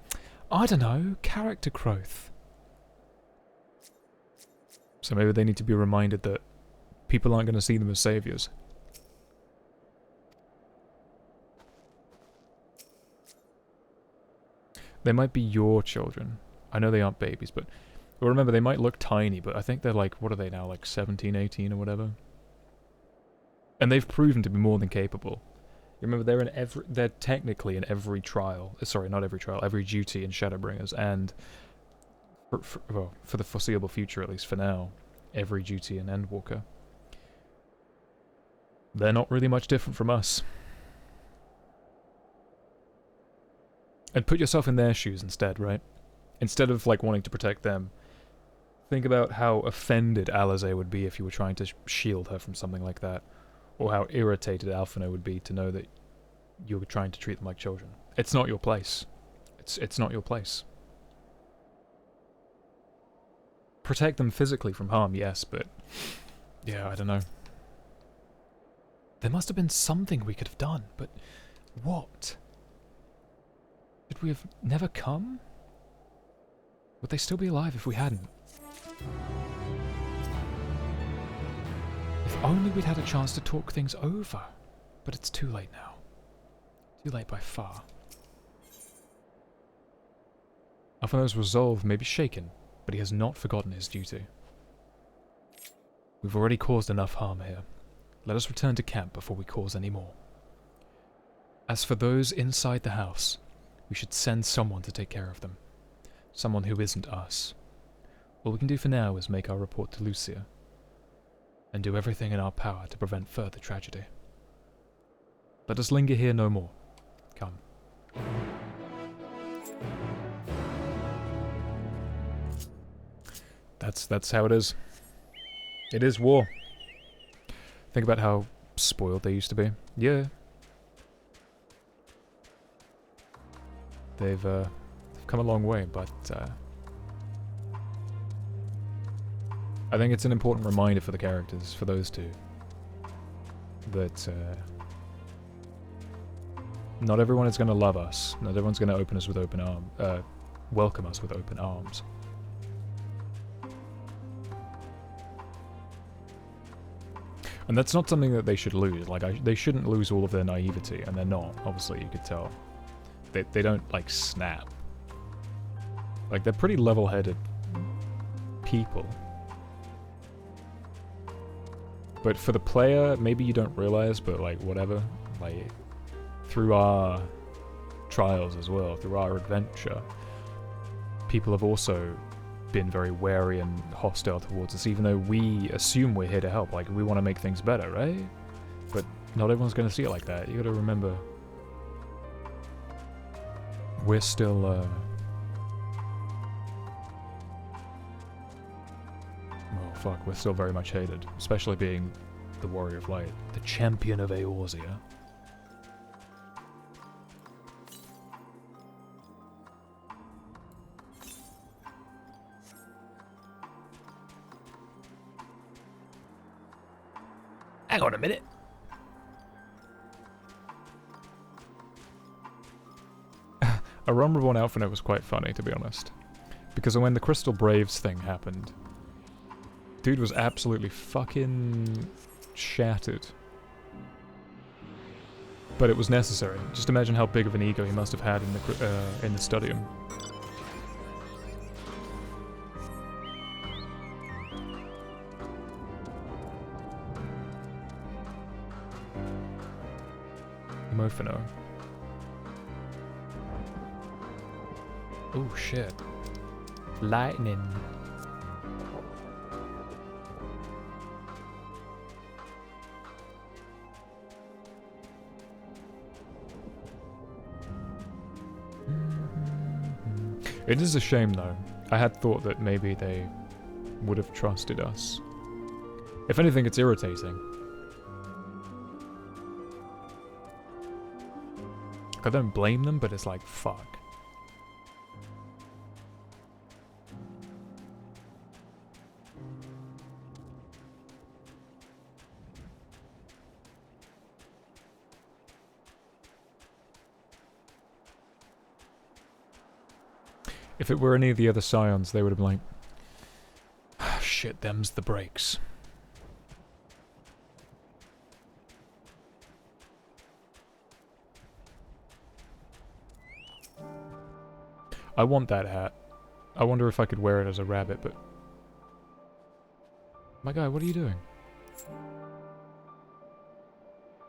I don't know, character growth. So maybe they need to be reminded that people aren't going to see them as saviors. They might be your children. I know they aren't babies, but remember, they might look tiny, but I think they're like, what are they now, like 17, 18 or whatever? And they've proven to be more than capable. You remember, they're technically in every trial, sorry, not every trial, every duty in Shadowbringers, and well, for the foreseeable future, at least for now, every duty in Endwalker. They're not really much different from us. And put yourself in their shoes instead, right? Instead of, like, wanting to protect them, think about how offended Alize would be if you were trying to shield her from something like that. Or how irritated Alphinaud would be to know that you were trying to treat them like children. It's not your place. It's not your place. Protect them physically from harm, yes, but... yeah, I don't know. There must have been something we could have done, but... what? Should we have never come? Would they still be alive if we hadn't? If only we'd had a chance to talk things over. But it's too late now. Too late by far. Alphinaud's resolve may be shaken, but he has not forgotten his duty. We've already caused enough harm here. Let us return to camp before we cause any more. As for those inside the house, we should send someone to take care of them. Someone who isn't us. All we can do for now is make our report to Lucia, and do everything in our power to prevent further tragedy. Let us linger here no more. Come. That's how it is. It is war. Think about how spoiled they used to be. Yeah. They've come a long way, but I think it's an important reminder for the characters, for those two, that not everyone is going to love us. Not everyone's going to open us with open arms, welcome us with open arms. And that's not something that they should lose. Like, they shouldn't lose all of their naivety, and they're not. Obviously, you could tell. They don't, like, snap. Like, they're pretty level-headed people. But for the player, maybe you don't realize, but, like, whatever. Like, through our trials as well, through our adventure, people have also been very wary and hostile towards us, even though we assume we're here to help. Like, we want to make things better, right? But not everyone's going to see it like that. You gotta remember, we're still, oh fuck, we're still very much hated. Especially being the Warrior of Light, the champion of Eorzea. Hang on a minute. A Rum Reborn Alphinaud was quite funny, to be honest. Because when the Crystal Braves thing happened, dude was absolutely fucking shattered. But it was necessary. Just imagine how big of an ego he must have had in the Studium. Mofino. Oh shit. Lightning. It is a shame though. I had thought that maybe they would have trusted us. If anything, it's irritating. I don't blame them, but it's like, fuck. If it were any of the other Scions, they would have been like, ah, shit, them's the breaks. I want that hat. I wonder if I could wear it as a rabbit, but... My guy, what are you doing?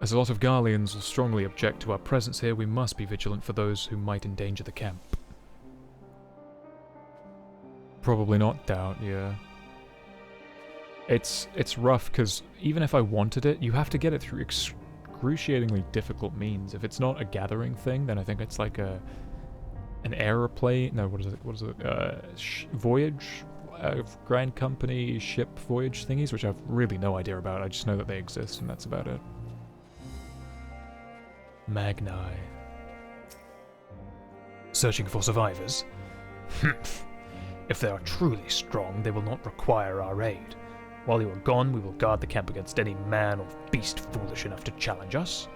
As a lot of Garleans will strongly object to our presence here, we must be vigilant for those who might endanger the camp. Probably not doubt, yeah. It's rough, because even if I wanted it, you have to get it through excruciatingly difficult means. If it's not a gathering thing, then I think it's like a an aeroplane. No, what is it? What is it? Voyage, Grand Company ship voyage thingies, which I've really no idea about. I just know that they exist, and that's about it. Magni. Searching for survivors? If they are truly strong, they will not require our aid. While you are gone, we will guard the camp against any man or beast foolish enough to challenge us.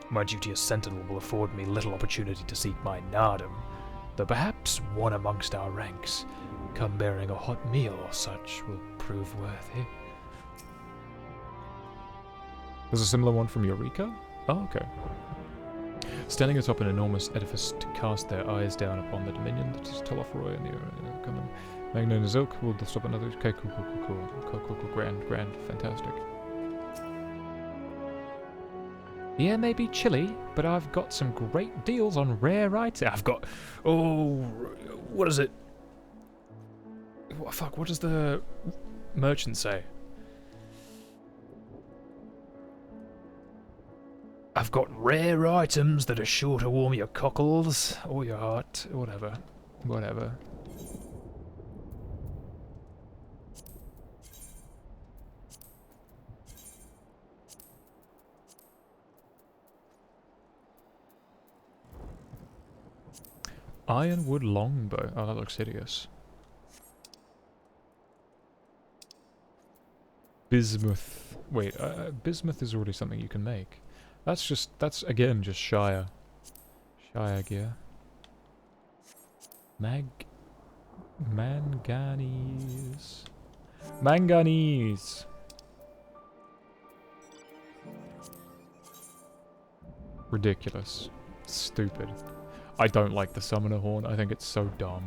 My duty as sentinel will afford me little opportunity to seek my nardum, though perhaps one amongst our ranks, come bearing a hot meal or such, will prove worthy. There's a similar one from Eureka? Oh, okay. Standing atop an enormous edifice to cast their eyes down upon the dominion that is Telefroy and the coming. Magna and Zilk will stop another. Okay, cool, grand, fantastic. Yeah, maybe chilly, but I've got some great deals on rare items. I've got, what is it? Fuck, what does the merchant say? I've got rare items that are sure to warm your cockles or your heart, whatever. Ironwood longbow. Oh, that looks hideous. Bismuth. Wait, bismuth is already something you can make. That's again just Shire gear. Manganese. Ridiculous. Stupid. I don't like the summoner horn. I think it's so dumb.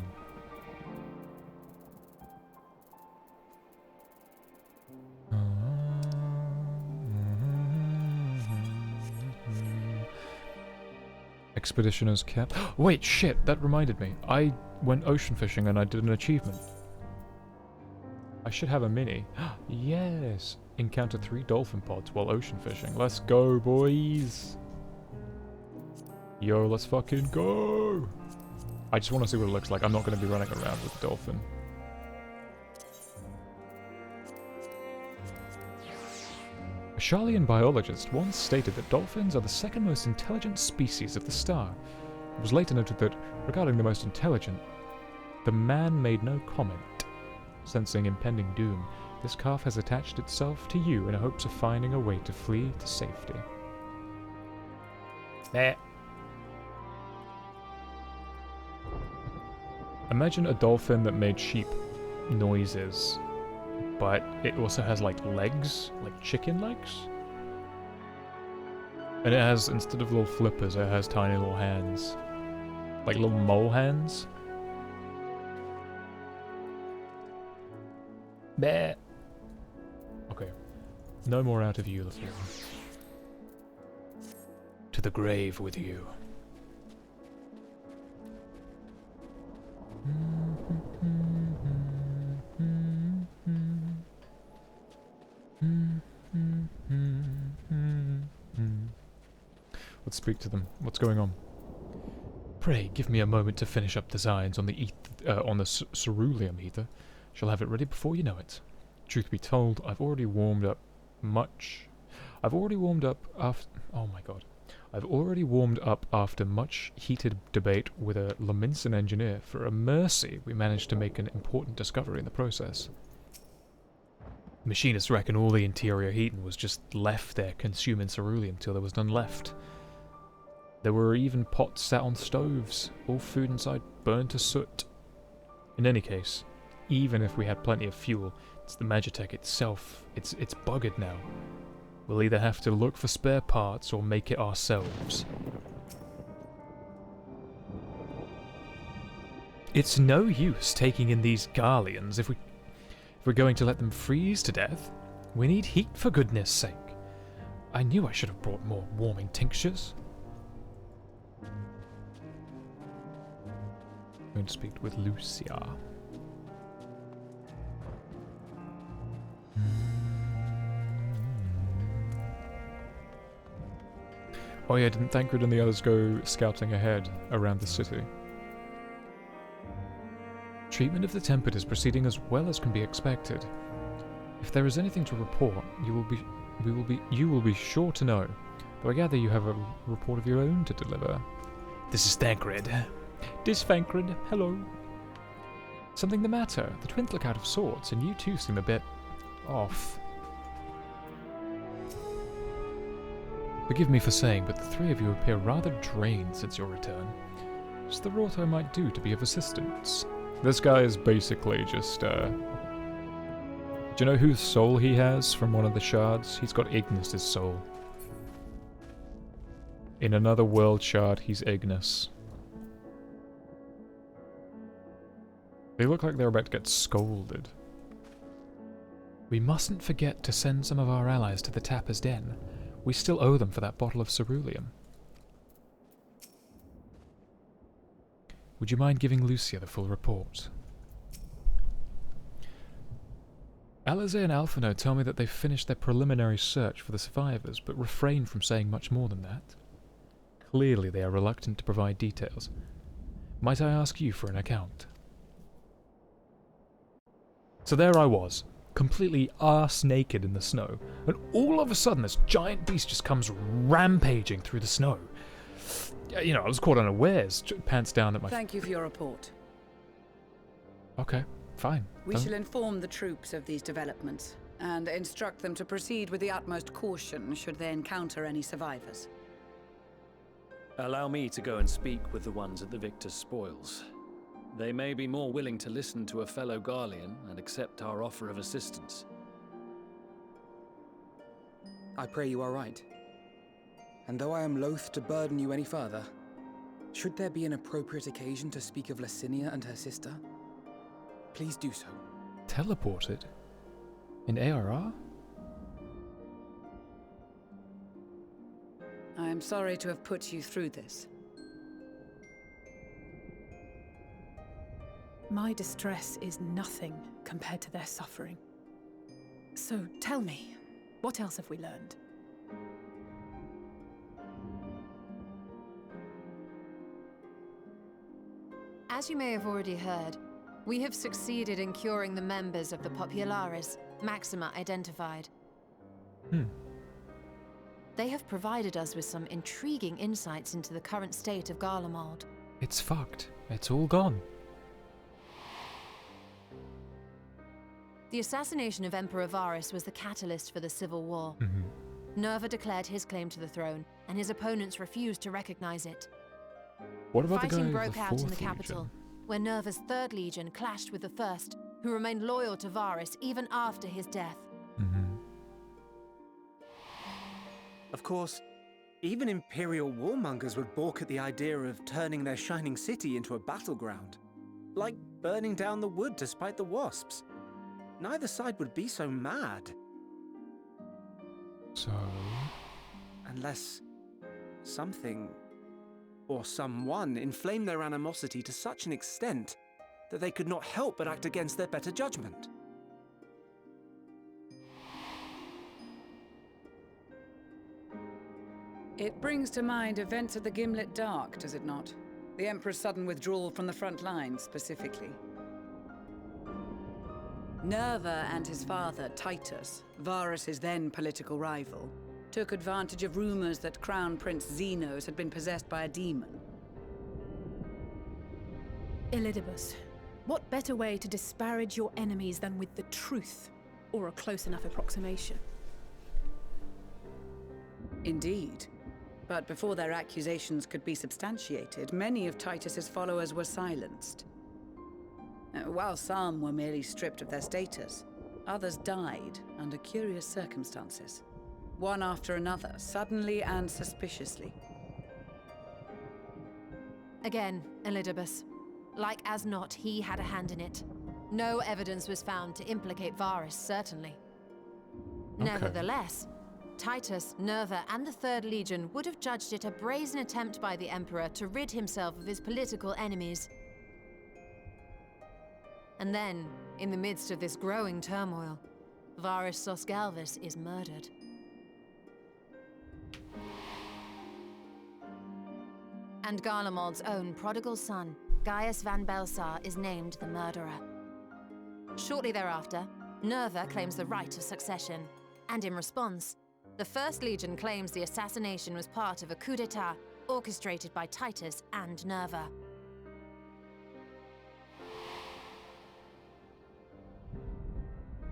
Expeditioner's cap. Wait, shit, that reminded me. I went ocean fishing and I did an achievement. I should have a mini. Yes! Encounter 3 dolphin pods while ocean fishing. Let's go, boys! Yo, let's fucking go! I just want to see what it looks like. I'm not going to be running around with the dolphin. A Charlian biologist once stated that dolphins are the second most intelligent species of the star. It was later noted that, regarding the most intelligent, the man made no comment. Sensing impending doom, this calf has attached itself to you in hopes of finding a way to flee to safety. Imagine a dolphin that made sheep noises, but it also has like legs, like chicken legs. And it has, instead of little flippers, it has tiny little hands. Like little mole hands. Bleh. Okay. No more out of you, LaFleur. To the grave with you. Let's speak to them. What's going on? Pray, give me a moment to finish up designs on the ceruleum ether. Shall have it ready before you know it. Truth be told, I've already warmed up after much heated debate with a Leminson engineer. For a mercy, we managed to make an important discovery in the process. Machinists reckon all the interior heating was just left there consuming ceruleum till there was none left. There were even pots sat on stoves, all food inside burned to soot. In any case, even if we had plenty of fuel, it's the Magitech itself. It's buggered now. We'll either have to look for spare parts or make it ourselves. It's no use taking in these Garleans if we're going to let them freeze to death. We need heat, for goodness sake. I knew I should have brought more warming tinctures. I'm going to speak with Lucia. Oh yeah, didn't Thancred and the others go scouting ahead around the city? Treatment of the Tempered is proceeding as well as can be expected. If there is anything to report, you will be sure to know. Though I gather you have a report of your own to deliver. This is Thancred. This Thancred, hello. Something the matter? The twins look out of sorts, and you two seem a bit off. Forgive me for saying, but the three of you appear rather drained since your return. Just the wrought I might do to be of assistance. This guy is basically just, do you know whose soul he has from one of the shards? He's got Ignis' soul. In another world shard, he's Ignis. They look like they're about to get scolded. We mustn't forget to send some of our allies to the Tapper's Den. We still owe them for that bottle of ceruleum. Would you mind giving Lucia the full report? Alize and Alphino tell me that they've finished their preliminary search for the survivors, but refrain from saying much more than that. Clearly they are reluctant to provide details. Might I ask you for an account? So there I was, completely arse naked in the snow, and all of a sudden this giant beast just comes rampaging through the snow. You know, I was caught unawares, pants down at my... Thank you for your report. Okay, fine. We shall inform the troops of these developments, and instruct them to proceed with the utmost caution should they encounter any survivors. Allow me to go and speak with the ones at the victor's spoils. They may be more willing to listen to a fellow Garlean and accept our offer of assistance. I pray you are right. And though I am loath to burden you any further, should there be an appropriate occasion to speak of Licinia and her sister, please do so. Teleported? In ARR? I am sorry to have put you through this. My distress is nothing compared to their suffering. So tell me, what else have we learned? As you may have already heard, we have succeeded in curing the members of the Populares, Maxima identified. They have provided us with some intriguing insights into the current state of Garlemald. It's fucked. It's all gone. The assassination of Emperor Varus was the catalyst for the civil war. Nerva declared his claim to the throne, and his opponents refused to recognize it. What about Fighting the guy broke of the out in the 4th capital, Legion? where Nerva's 3rd Legion clashed with the 1st, who remained loyal to Varus even after his death. Of course, even Imperial warmongers would balk at the idea of turning their shining city into a battleground. Like burning down the wood to spite the wasps. Neither side would be so mad. So... Unless something or someone inflamed their animosity to such an extent that they could not help but act against their better judgment. It brings to mind events at the Gimlet Dark, does it not? The Emperor's sudden withdrawal from the front lines, specifically. Nerva and his father, Titus, Varus's then political rival, took advantage of rumors that Crown Prince Xenos had been possessed by a demon. Elidibus, what better way to disparage your enemies than with the truth, or a close enough approximation? Indeed. But before their accusations could be substantiated, many of Titus's followers were silenced. While some were merely stripped of their status, others died under curious circumstances. One after another, suddenly and suspiciously. Again, Elidibus. Like as not, he had a hand in it. No evidence was found to implicate Varus, certainly. Okay. Nevertheless, Titus, Nerva, and the 3rd Legion would have judged it a brazen attempt by the Emperor to rid himself of his political enemies. And then, in the midst of this growing turmoil, Varus Sosgalvis is murdered. And Garlemald's own prodigal son, Gaius van Belsar is named the murderer. Shortly thereafter, Nerva claims the right of succession, and in response, the First Legion claims the assassination was part of a coup d'etat orchestrated by Titus and Nerva.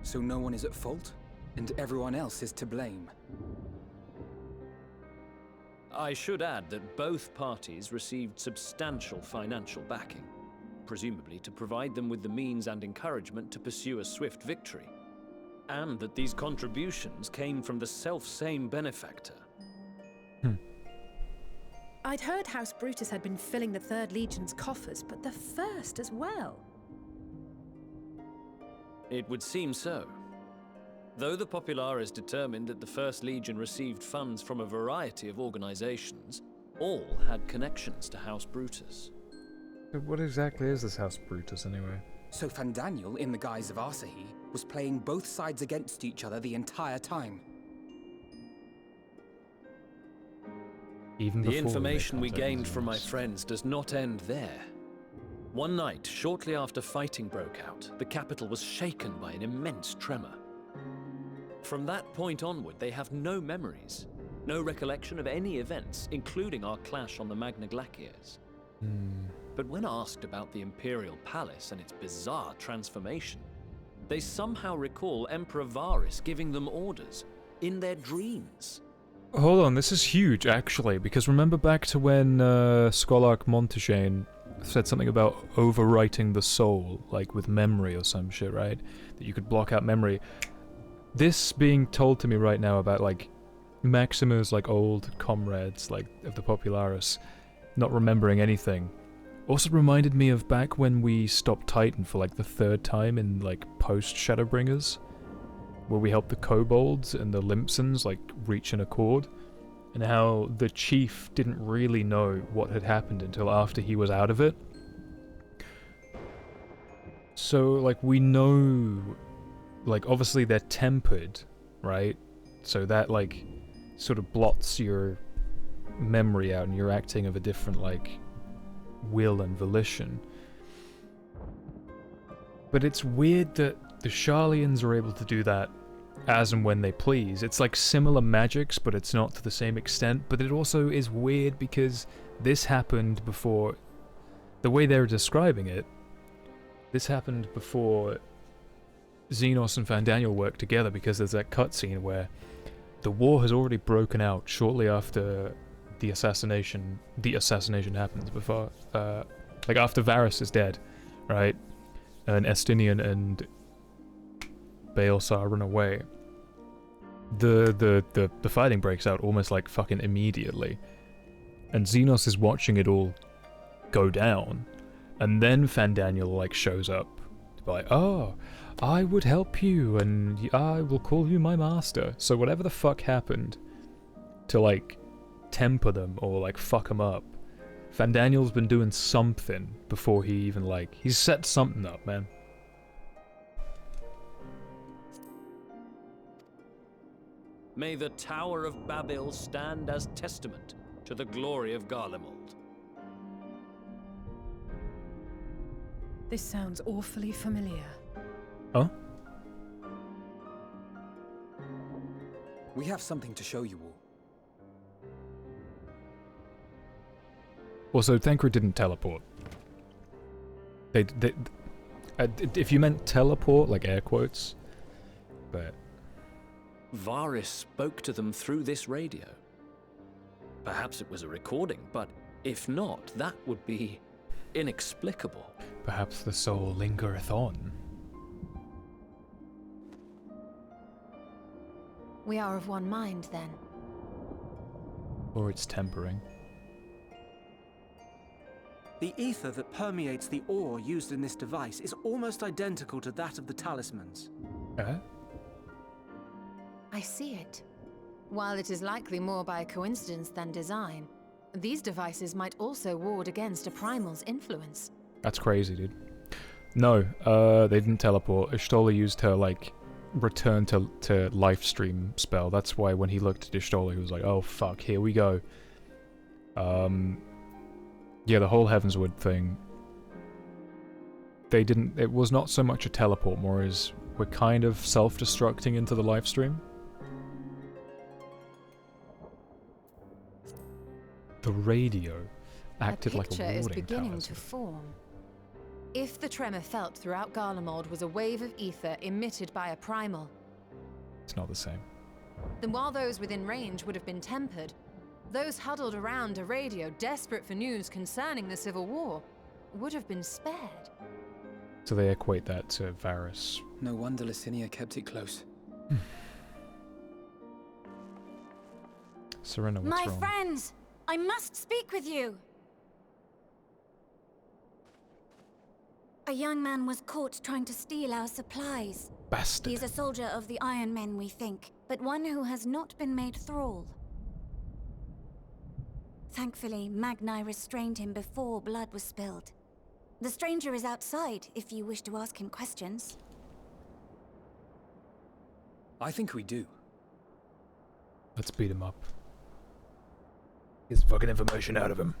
So no one is at fault, and everyone else is to blame. I should add that both parties received substantial financial backing, presumably to provide them with the means and encouragement to pursue a swift victory, and that these contributions came from the self-same benefactor. I'd heard House Brutus had been filling the Third Legion's coffers, but the First as well. It would seem so. Though the Populares determined that the First Legion received funds from a variety of organizations, all had connections to House Brutus. What exactly is this House Brutus, anyway? So Fandaniel, in the guise of Asahi, was playing both sides against each other the entire time. Even the information we gained from my friends does not end there. One night, shortly after fighting broke out, the capital was shaken by an immense tremor. From that point onward, they have no memories, no recollection of any events, including our clash on the Magna Glaciers. But when asked about the Imperial Palace and its bizarre transformation, they somehow recall Emperor Varus giving them orders in their dreams. Hold on, this is huge, actually, because remember back to when Scholarch Montaigne said something about overwriting the soul, like with memory or some shit, right? That you could block out memory. This being told to me right now about, like, Maximus, like, old comrades, like, of the Popularis, not remembering anything, also reminded me of back when we stopped Titan for, like, the 3rd time in, like, post-Shadowbringers, where we helped the Kobolds and the Limpsons, like, reach an accord, and how the chief didn't really know what had happened until after he was out of it. So, like, we know, like, obviously they're tempered, right? So that, like, sort of blots your memory out and you're acting of a different, like, will and volition. But it's weird that the Sharlians are able to do that as and when they please. It's like similar magics, but it's not to the same extent. But it also is weird because this happened before, the way they're describing it, this happened before Xenos and Fandaniel worked together, because there's that cutscene where the war has already broken out shortly after the assassination happens, before, like after Varus is dead, right? And Estinian and Baelsar run away. The fighting breaks out almost like fucking immediately. And Xenos is watching it all go down. And then Fandaniel like shows up to be like, oh, I would help you and I will call you my master. So whatever the fuck happened to like temper them or like fuck them up, Fandaniel's been doing something before he even like, he's set something up, man. May the Tower of Babel stand as testament to the glory of Garlemald. This sounds awfully familiar. Huh? We have something to show you all. Also, Thancred didn't teleport. If you meant teleport, like air quotes, but... Varus spoke to them through this radio. Perhaps it was a recording, but if not, that would be inexplicable. Perhaps the soul lingereth on. We are of one mind, then. Or it's tempering. The ether that permeates the ore used in this device is almost identical to that of the talismans. I see it. While it is likely more by coincidence than design, these devices might also ward against a primal's influence. That's crazy, dude. No, they didn't teleport. Ishtola used her, like, return to life stream spell. That's why when he looked at Ishtola, he was like, oh fuck, here we go. Yeah, the whole Heavensward thing they didn't. It was not so much a teleport, more as we're kind of self-destructing into the live stream. The radio acted like a picture warning is beginning talisman. to form. If the tremor felt throughout Garlemald was a wave of ether emitted by a primal, It's not the same. then while those within range would have been tempered, those huddled around a radio desperate for news concerning the Civil War would have been spared. So they equate that to Varys. No wonder Licinia kept it close. Serena, what's My wrong? friends, I must speak with you. A young man was caught trying to steal our supplies. Bastard. He's a soldier of the Iron Men, we think, but one who has not been made thrall. Thankfully, Magni restrained him before blood was spilled. The stranger is outside, if you wish to ask him questions. I think we do. Let's beat him up. Get some fucking information out of him.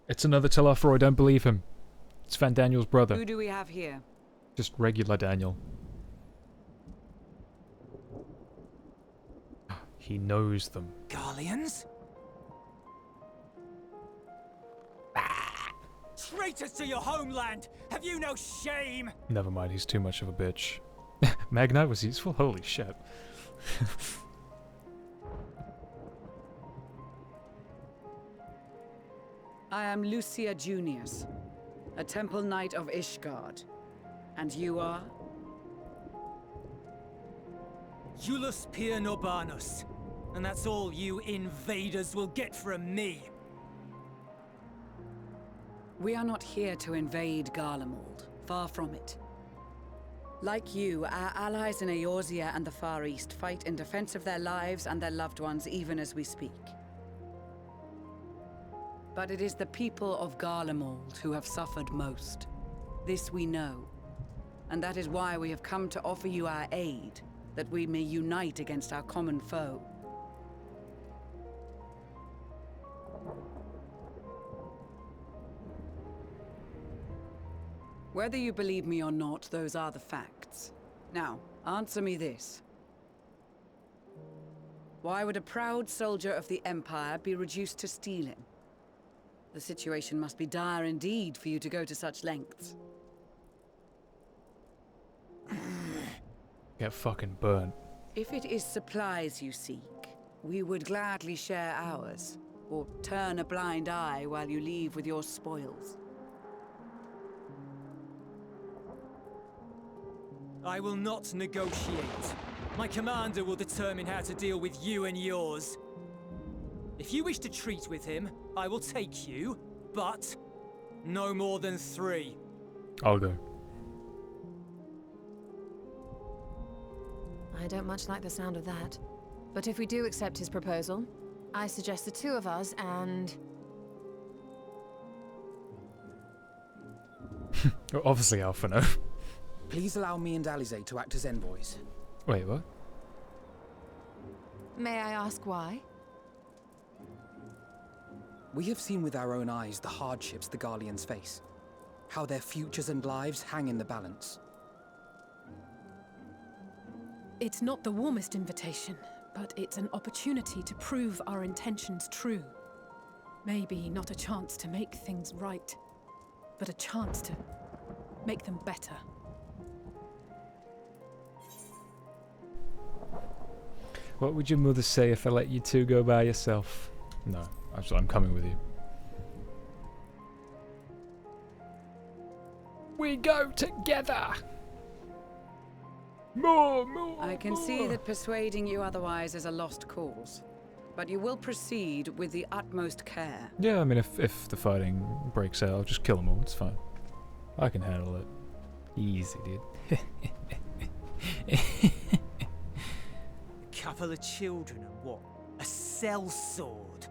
It's another Telafroy, I don't believe him. It's Van Daniel's brother. Who do we have here? Just regular Daniel. He knows them. Garleans? Traitors to your homeland! Have you no shame? Never mind, he's too much of a bitch. Magni was useful? Holy shit. I am Lucia Junius, a temple knight of Ishgard. And you are? Julius Pier Norbanus. And that's all you invaders will get from me. We are not here to invade Garlemald. Far from it. Like you, our allies in Eorzea and the Far East fight in defense of their lives and their loved ones even as we speak. But it is the people of Garlemald who have suffered most. This we know. And that is why we have come to offer you our aid, that we may unite against our common foe. Whether you believe me or not, those are the facts. Now, answer me this. Why would a proud soldier of the Empire be reduced to stealing? The situation must be dire indeed for you to go to such lengths. Get fucking burnt. If it is supplies you seek, we would gladly share ours, or turn a blind eye while you leave with your spoils. I will not negotiate. My commander will determine how to deal with you and yours. If you wish to treat with him, I will take you, but no more than 3. I'll go. I don't much like the sound of that. But if we do accept his proposal, I suggest the 2 of us and... Obviously Alpha, no. Please allow me and Alize to act as envoys. Wait, what? May I ask why? We have seen with our own eyes the hardships the Garleans face. How their futures and lives hang in the balance. It's not the warmest invitation, but it's an opportunity to prove our intentions true. Maybe not a chance to make things right, but a chance to make them better. What would your mother say if I let you 2 go by yourself? No, I'm coming with you. We go together! More! I can see that persuading you otherwise is a lost cause. But you will proceed with the utmost care. Yeah, I mean, if the fighting breaks out, I'll just kill them all, it's fine. I can handle it. Easy, dude. Couple of children and what? A sellsword?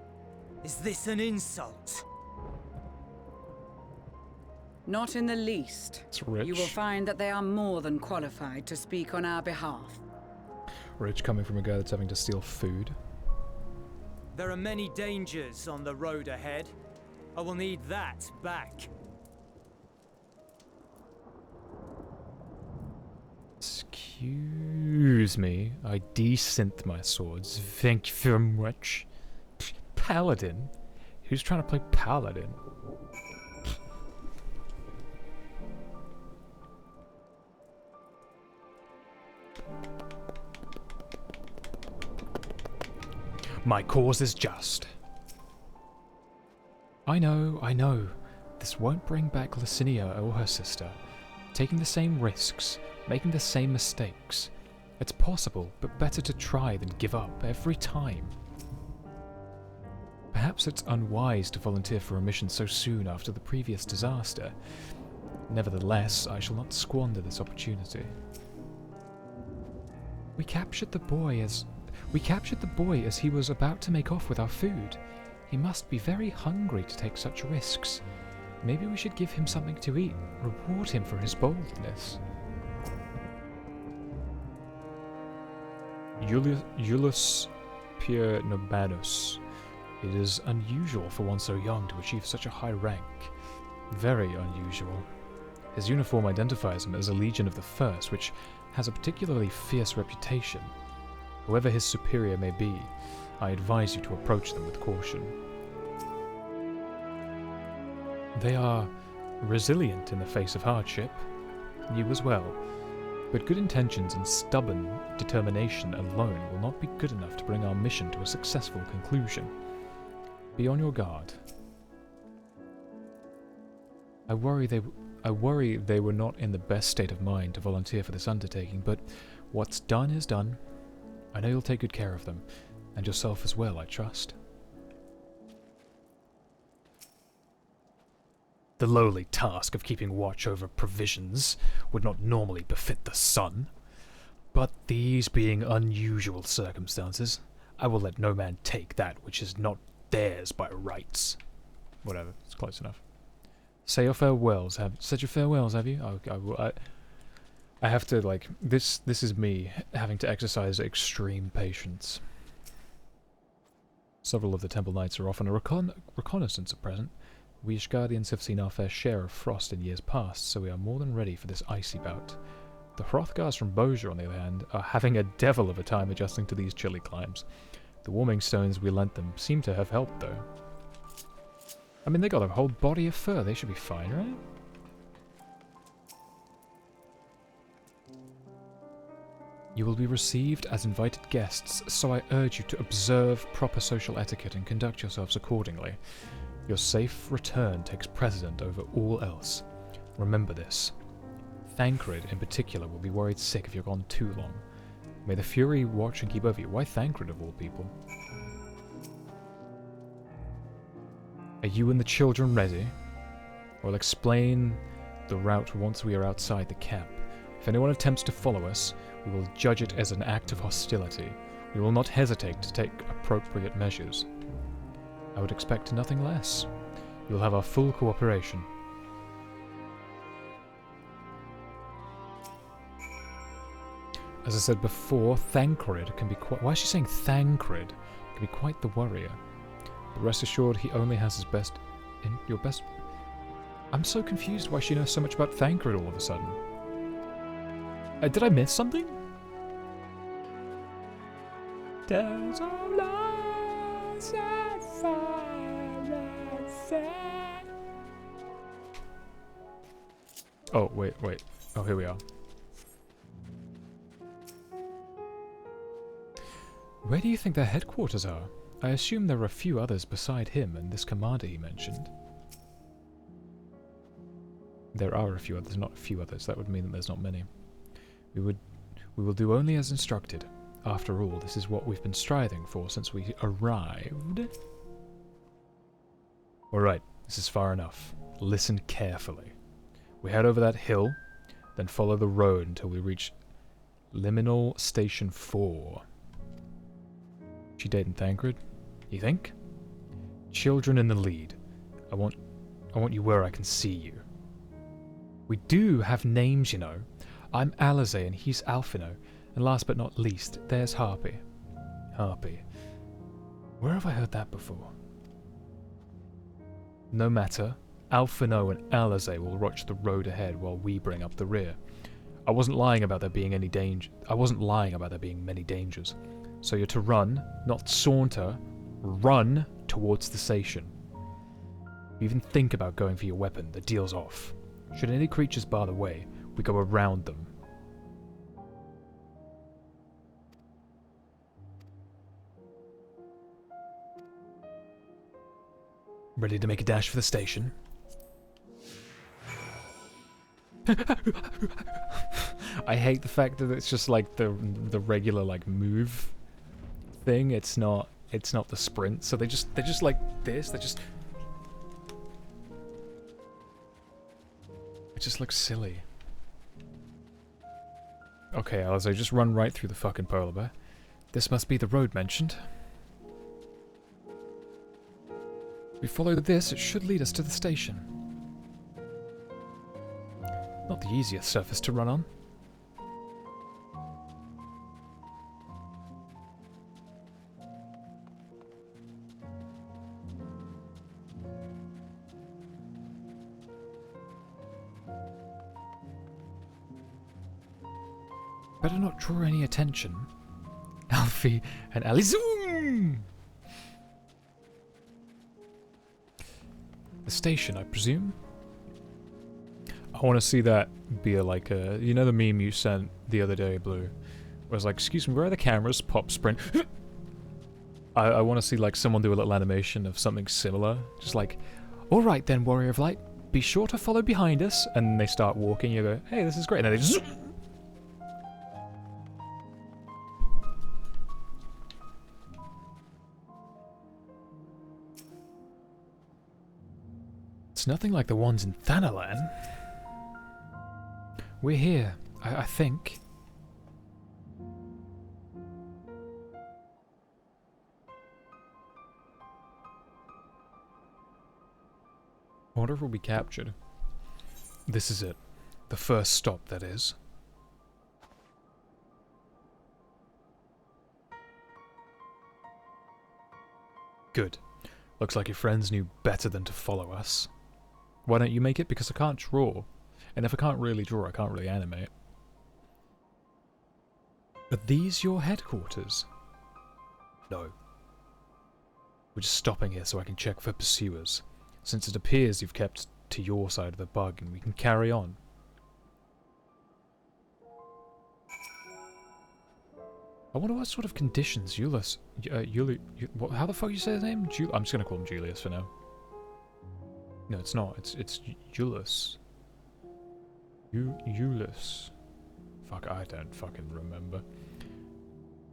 Is this an insult? Not in the least. It's rich. You will find that they are more than qualified to speak on our behalf. Rich coming from a guy that's having to steal food. There are many dangers on the road ahead. I will need that back. Excuse me, I desynth my swords. Thank you very much. Paladin? Who's trying to play Paladin? My cause is just. I know. This won't bring back Licinia or her sister. Taking the same risks, making the same mistakes. It's possible, but better to try than give up every time. Perhaps it's unwise to volunteer for a mission so soon after the previous disaster. Nevertheless, I shall not squander this opportunity. We captured the boy as he was about to make off with our food. He must be very hungry to take such risks. Maybe we should give him something to eat, reward him for his boldness. Julius Pierre Nobanus. It is unusual for one so young to achieve such a high rank. Very unusual. His uniform identifies him as a Legion of the First, which has a particularly fierce reputation. Whoever his superior may be, I advise you to approach them with caution. They are resilient in the face of hardship, you as well, but good intentions and stubborn determination alone will not be good enough to bring our mission to a successful conclusion. Be on your guard. I worry they were not in the best state of mind to volunteer for this undertaking, but what's done is done. I know you'll take good care of them, and yourself as well, I trust. The lowly task of keeping watch over provisions would not normally befit the sun, but these being unusual circumstances, I will let no man take that which is not theirs by rights. Whatever, it's close enough. Say your farewells. Said your farewells, have you? I have to, like, this is me having to exercise extreme patience. Several of the Temple Knights are off on a reconnaissance at present. We Ishgardians have seen our fair share of frost in years past, so we are more than ready for this icy bout. The Hrothgars from Bozier, on the other hand, are having a devil of a time adjusting to these chilly climes. The warming stones we lent them seem to have helped, though. I mean, they got a whole body of fur. They should be fine, right? You will be received as invited guests, so I urge you to observe proper social etiquette and conduct yourselves accordingly. Your safe return takes precedent over all else. Remember this. Thancred, in particular, will be worried sick if you're gone too long. May the Fury watch and keep over you. Why Thancred, of all people? Are you and the children ready? I will explain the route once we are outside the camp. If anyone attempts to follow us, we will judge it as an act of hostility. We will not hesitate to take appropriate measures. I would expect nothing less. You will have our full cooperation. As I said before, Thancred can be quite... Why is she saying Thancred? Can be quite the warrior. But rest assured, he only has his best... your best... I'm so confused why she knows so much about Thancred all of a sudden. Did I miss something? There's a light and fire and fair. Oh, wait. Oh, here we are. Where do you think their headquarters are? I assume there are a few others beside him and this commander he mentioned. There are a few others, not a few others. That would mean that there's not many. We will do only as instructed. After all, this is what we've been striving for since we arrived. Alright, this is far enough. Listen carefully. We head over that hill, then follow the road until we reach Liminal Station 4. She dating Thancred? You think? Children in the lead. I want you where I can see you. We do have names, you know. I'm Alize and he's Alphino. And last but not least, there's Harpy. Harpy. Where have I heard that before? No matter. Alphino and Alize will watch the road ahead while we bring up the rear. I wasn't lying about there being any danger. I wasn't lying about there being many dangers. So you're to run, not saunter. Run towards the station. If you even think about going for your weapon, the deal's off. Should any creatures bar the way, we go around them. Ready to make a dash for the station? I hate the fact that it's just like the regular like move thing. It's not the sprint. So they're just like this. It just looks silly. Okay, Alice, I just run right through the fucking polar bear. This must be the road mentioned. If we follow this, it should lead us to the station. Not the easiest surface to run on. Better not draw any attention. Alfie and Alizoom! The station, I presume? I want to see that be a, like a... You know the meme you sent the other day, Blue? Where it was like, excuse me, where are the cameras? Pop, sprint. I want to see like someone do a little animation of something similar. Just like, alright then, Warrior of Light, be sure to follow behind us. And they start walking, you go, hey, this is great. And then they just... It's nothing like the ones in Thanalan. We're here, I think. I wonder if we'll be captured. This is it. The first stop, that is. Good. Looks like your friends knew better than to follow us. Why don't you make it? Because I can't draw. And if I can't really draw, I can't really animate. Are these your headquarters? No. We're just stopping here so I can check for pursuers, since it appears you've kept to your side of the bug and we can carry on. I wonder what sort of conditions Julius... how the fuck you say his name? I'm just gonna call him Julius for now. No, it's not. It's Julius. Julius. Fuck, I don't fucking remember.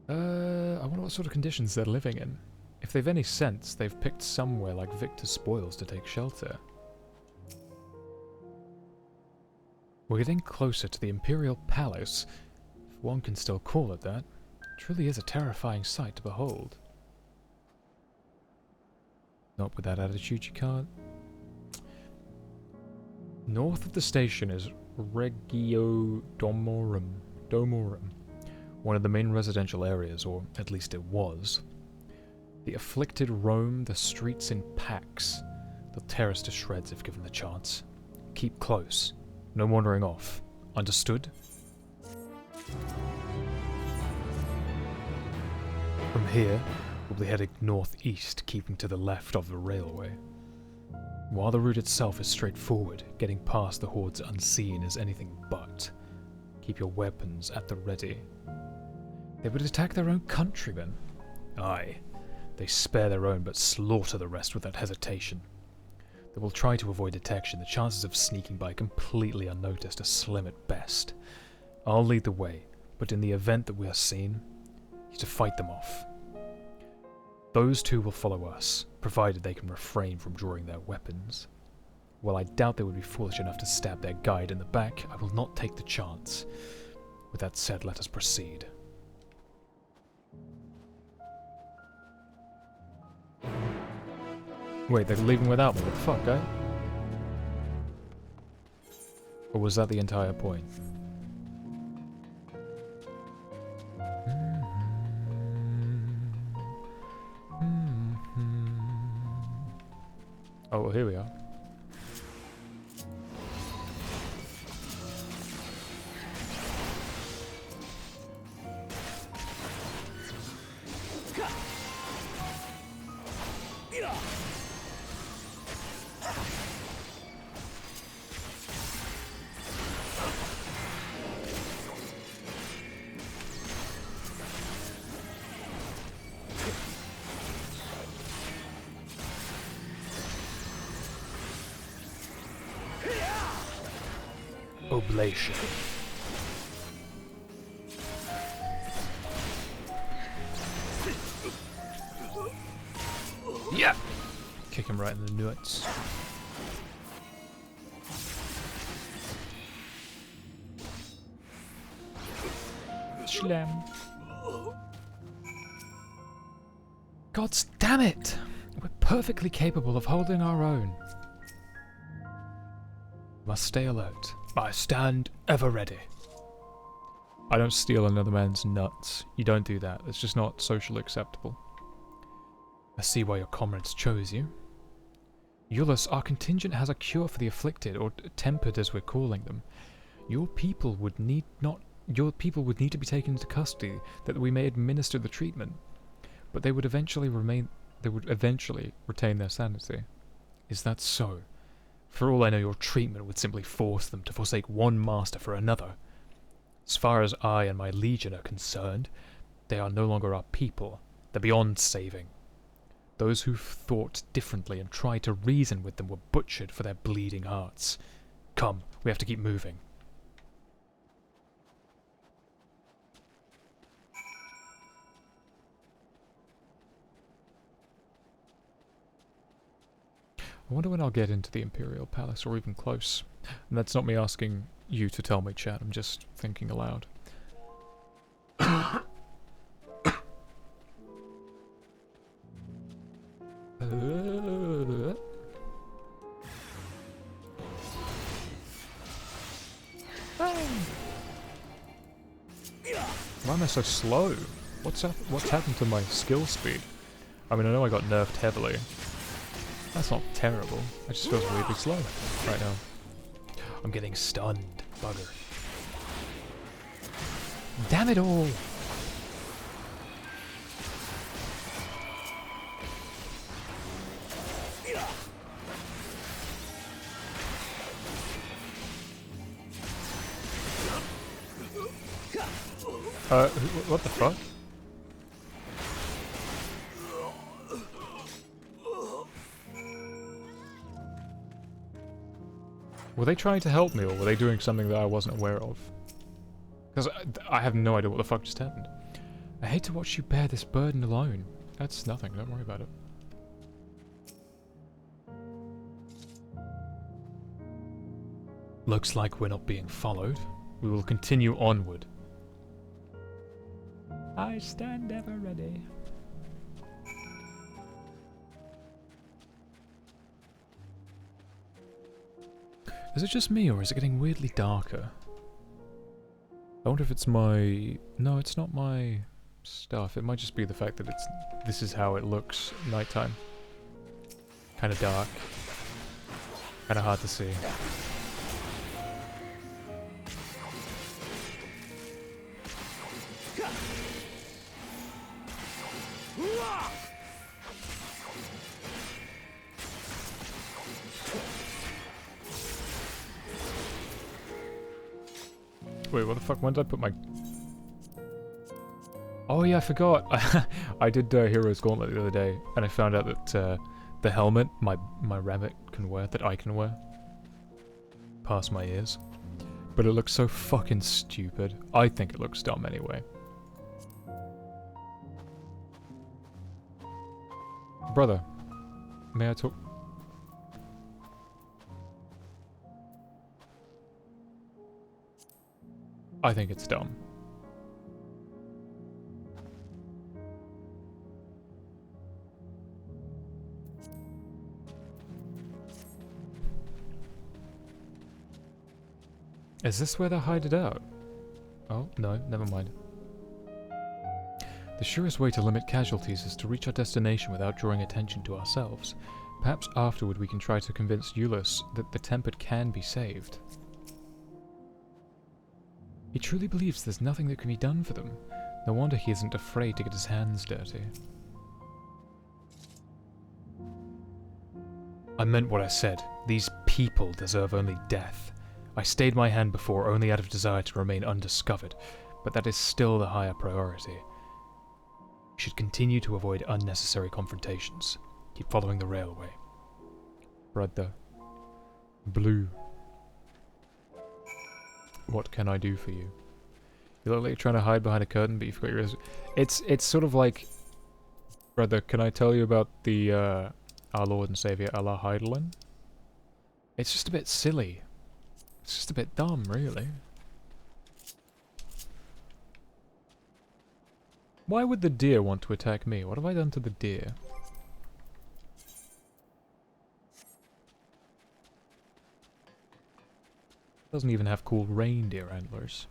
I wonder what sort of conditions they're living in. If they've any sense, they've picked somewhere like Victor's spoils to take shelter. We're getting closer to the Imperial Palace, if one can still call it that. It truly is a terrifying sight to behold. Not with that attitude, you can't. North of the station is Regio Domorum, one of the main residential areas, or at least it was. The afflicted roam the streets in packs. They'll tear us to shreds if given the chance. Keep close. No wandering off. Understood? From here, we'll be heading northeast, keeping to the left of the railway. While the route itself is straightforward, getting past the hordes unseen is anything but. Keep your weapons at the ready. They would attack their own countrymen. Aye, they spare their own but slaughter the rest without hesitation. They will try to avoid detection. The chances of sneaking by completely unnoticed are slim at best. I'll lead the way, but in the event that we are seen, you're to fight them off. Those two will follow us, provided they can refrain from drawing their weapons. While I doubt they would be foolish enough to stab their guide in the back, I will not take the chance. With that said, let us proceed. Wait, they're leaving without me? What the fuck, guy? Or was that the entire point? Oh, well, here we are. oblation. Yeah! Kick him right in the nuts. Slam. God damn it! We're perfectly capable of holding our own. Must stay alert. I stand ever ready. I don't steal another man's nuts. You don't do that. It's just not socially acceptable. I see why your comrades chose you. Ulus, our contingent has a cure for the afflicted, or tempered as we're calling them. Your people would need to be taken into custody that we may administer the treatment. But they would eventually retain their sanity. Is that so? For all I know, your treatment would simply force them to forsake one master for another. As far as I and my legion are concerned, they are no longer our people. They're beyond saving. Those who thought differently and tried to reason with them were butchered for their bleeding hearts. Come, we have to keep moving. I wonder when I'll get into the Imperial Palace, or even close. And that's not me asking you to tell me, chat, I'm just thinking aloud. Why am I so slow? What's happened to my skill speed? I mean, I know I got nerfed heavily. That's not terrible. I just feel really slow right now. I'm getting stunned, bugger. Damn it all! What the fuck? Were they trying to help me, or were they doing something that I wasn't aware of? Because I have no idea what the fuck just happened. I hate to watch you bear this burden alone. That's nothing, don't worry about it. Looks like we're not being followed. We will continue onward. I stand ever ready. Is it just me, or is it getting weirdly darker? I wonder if it's my... No, it's not my stuff. It might just be the fact that this is how it looks nighttime. Kind of dark. Kind of hard to see. Wait, what the fuck? When did I put my... Oh yeah, I forgot. I did Hero's Gauntlet the other day, and I found out that the helmet my rabbit can wear, that I can wear, past my ears. But it looks so fucking stupid. I think it looks dumb anyway. Brother, may I talk? I think it's dumb. Is this where they hide it out? Oh, no, never mind. The surest way to limit casualties is to reach our destination without drawing attention to ourselves. Perhaps afterward we can try to convince Ulus that the Tempered can be saved. He truly believes there's nothing that can be done for them. No wonder he isn't afraid to get his hands dirty. I meant what I said. These people deserve only death. I stayed my hand before only out of desire to remain undiscovered, but that is still the higher priority. We should continue to avoid unnecessary confrontations. Keep following the railway. Right there. Blue. What can I do for you? You look like you're trying to hide behind a curtain, but you've got your... It's sort of like... Brother, can I tell you about the, our Lord and Saviour, Allah Heidelin? It's just a bit silly. It's just a bit dumb, really. Why would the deer want to attack me? What have I done to the deer? Doesn't even have cool reindeer antlers.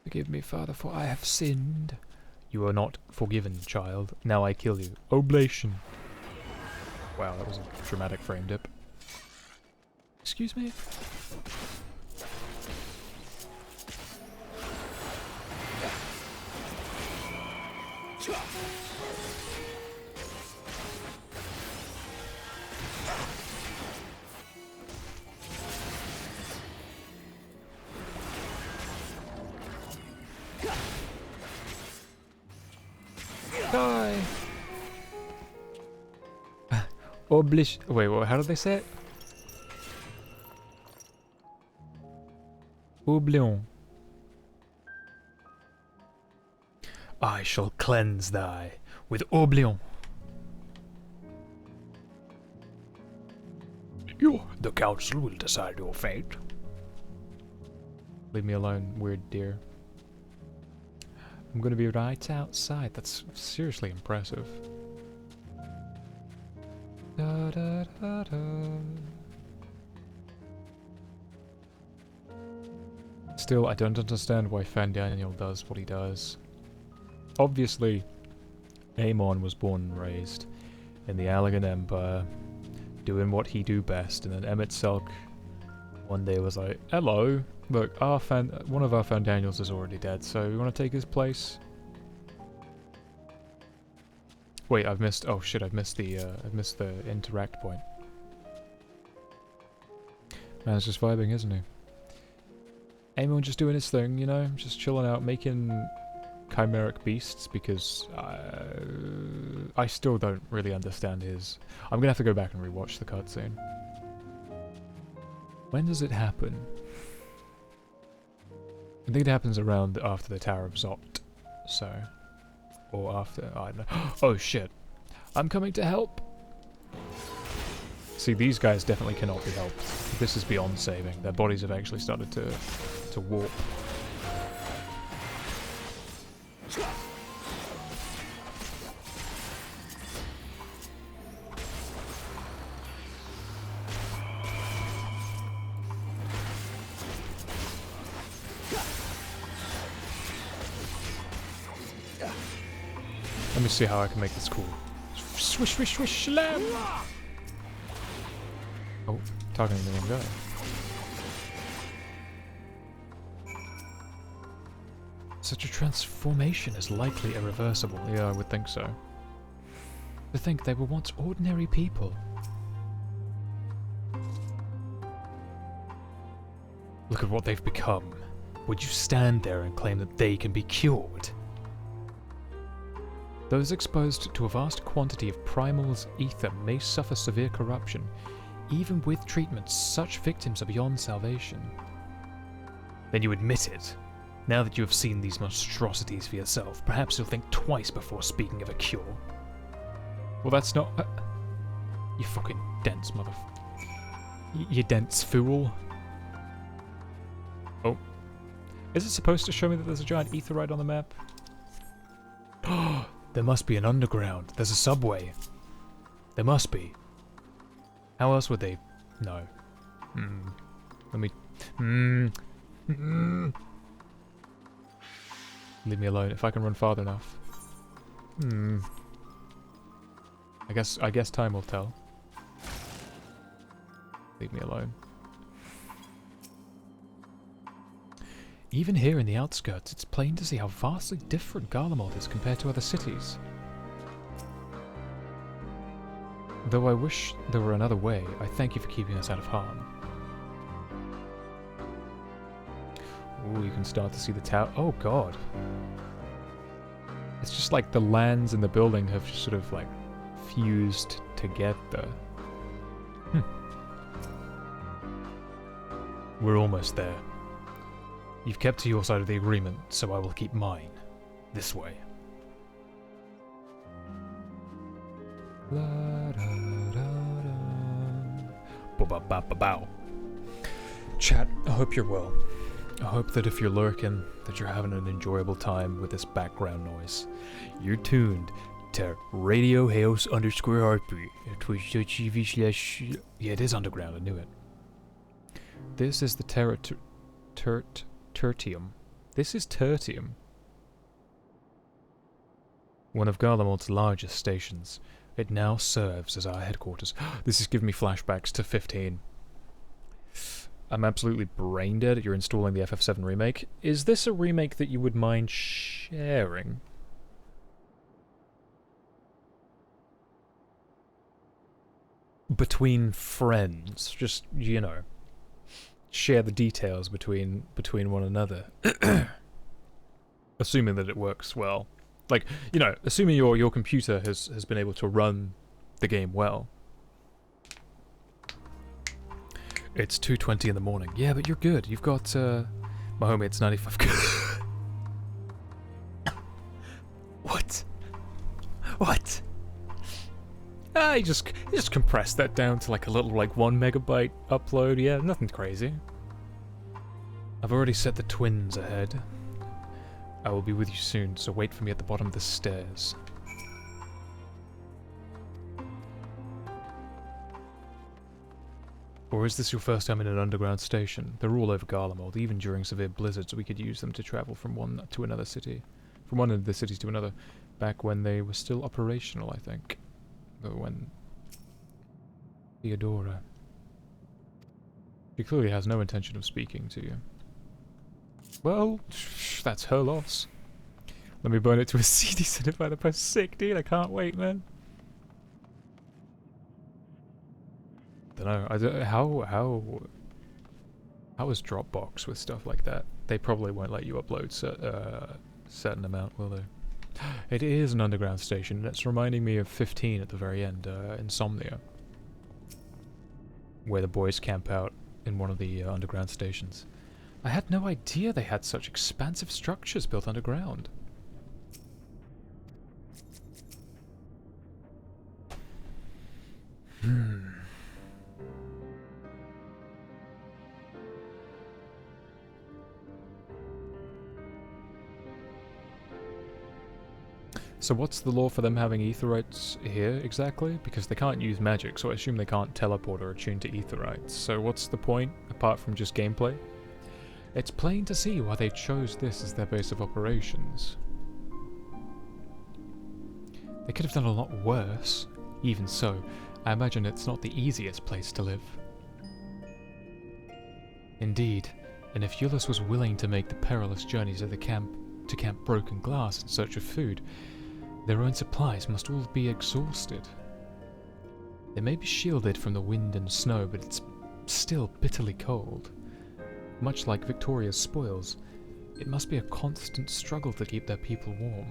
Forgive me, Father, for I have sinned. You are not forgiven, child. Now I kill you. Oblation. Wow, that was a dramatic frame dip. Excuse me? Die! Wait, what? How did they say it? Oublion. I shall cleanse thy with oublion. The council will decide your fate. Leave me alone, weird deer. I'm gonna be right outside. That's seriously impressive. Da, da, da, da. Still, I don't understand why Fandaniel does what he does. Obviously, Aemon was born and raised in the Allegan Empire, doing what he do best, and then Emmett Selk one day was like, hello, look, one of our Fandaniels is already dead, so you want to take his place? Wait, I've missed, oh shit, I've missed the interact point. Man's just vibing, isn't he? Aemon just doing his thing, you know, just chilling out, making chimeric beasts, because I still don't really understand his... I'm gonna have to go back and rewatch the cutscene. When does it happen? I think it happens around after the Tower of Zot, so... Or after, I don't know. Oh shit! I'm coming to help! See, these guys definitely cannot be helped. This is beyond saving. Their bodies have actually started to warp. Let me see how I can make this cool. Swish, swish, swish, slam! Oh, talking to the wrong guy. Such a transformation is likely irreversible. Yeah, I would think so. To think they were once ordinary people. Look at what they've become. Would you stand there and claim that they can be cured? Those exposed to a vast quantity of Primal's ether may suffer severe corruption. Even with treatment, such victims are beyond salvation. Then you admit it. Now that you have seen these monstrosities for yourself, perhaps you'll think twice before speaking of a cure. Well, that's not... you fucking dense you dense fool. Oh. Is it supposed to show me that there's a giant aetherite on the map? Oh! There must be an underground. There's a subway. There must be. How else would they... No. Let me... Leave me alone, if I can run far enough. I guess time will tell. Leave me alone. Even here in the outskirts, it's plain to see how vastly different Garlemald is compared to other cities. Though I wish there were another way, I thank you for keeping us out of harm. Ooh, you can start to see the tower. Oh god. It's just like the lands and the building have just sort of like fused together. We're almost there. You've kept to your side of the agreement, so I will keep mine. This way. Bow. Chat, I hope you're well. I hope that if you're lurking, that you're having an enjoyable time with this background noise. You're tuned to Radio Heyoh _Harpy at twitch.tv/. Yeah, it is underground, I knew it. This is the Tertium. This is Tertium. One of Garlemald's largest stations. It now serves as our headquarters. This is giving me flashbacks to 15. I'm absolutely brain dead. You're installing the FF7 remake. Is this a remake that you would mind sharing? Between friends, just, you know, share the details between one another. Assuming that it works well. Like, you know, assuming your computer has been able to run the game well. It's 2:20 in the morning. Yeah, but you're good. You've got, my homie, it's 95. What? What? You just compressed that down to like a little, like, 1 megabyte upload. Yeah, nothing crazy. I've already set the twins ahead. I will be with you soon, so wait for me at the bottom of the stairs. Or is this your first time in an underground station? They're all over Garlemald. Even during severe blizzards, we could use them to travel from one to another city. From one of the cities to another. Back when they were still operational, I think. But when... Theodora... She clearly has no intention of speaking to you. Well, that's her loss. Let me burn it to a CD certified post. Sick, dude. I can't wait, man. Dunno. How is Dropbox with stuff like that? They probably won't let you upload certain amount, will they? It is an underground station, and it's reminding me of 15 at the very end, Insomnia, where the boys camp out in one of the underground stations. I had no idea they had such expansive structures built underground. So what's the law for them having aetherites here, exactly? Because they can't use magic, so I assume they can't teleport or attune to aetherites. So what's the point, apart from just gameplay? It's plain to see why they chose this as their base of operations. They could have done a lot worse. Even so, I imagine it's not the easiest place to live. Indeed, and if Ulysses was willing to make the perilous journeys of the camp to Camp Broken Glass in search of food, their own supplies must all be exhausted. They may be shielded from the wind and snow, but it's still bitterly cold. Much like Victoria's spoils, it must be a constant struggle to keep their people warm.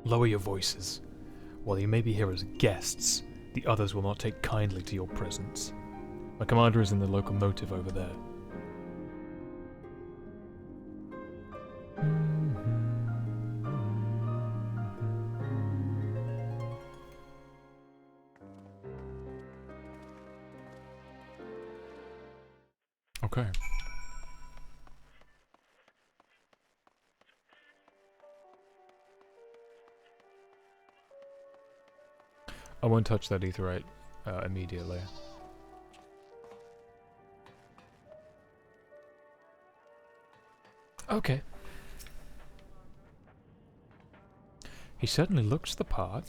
Lower your voices. While you may be here as guests, the others will not take kindly to your presence. My commander is in the locomotive over there. Okay. I won't touch that aetherite immediately. Okay. He certainly looks the part.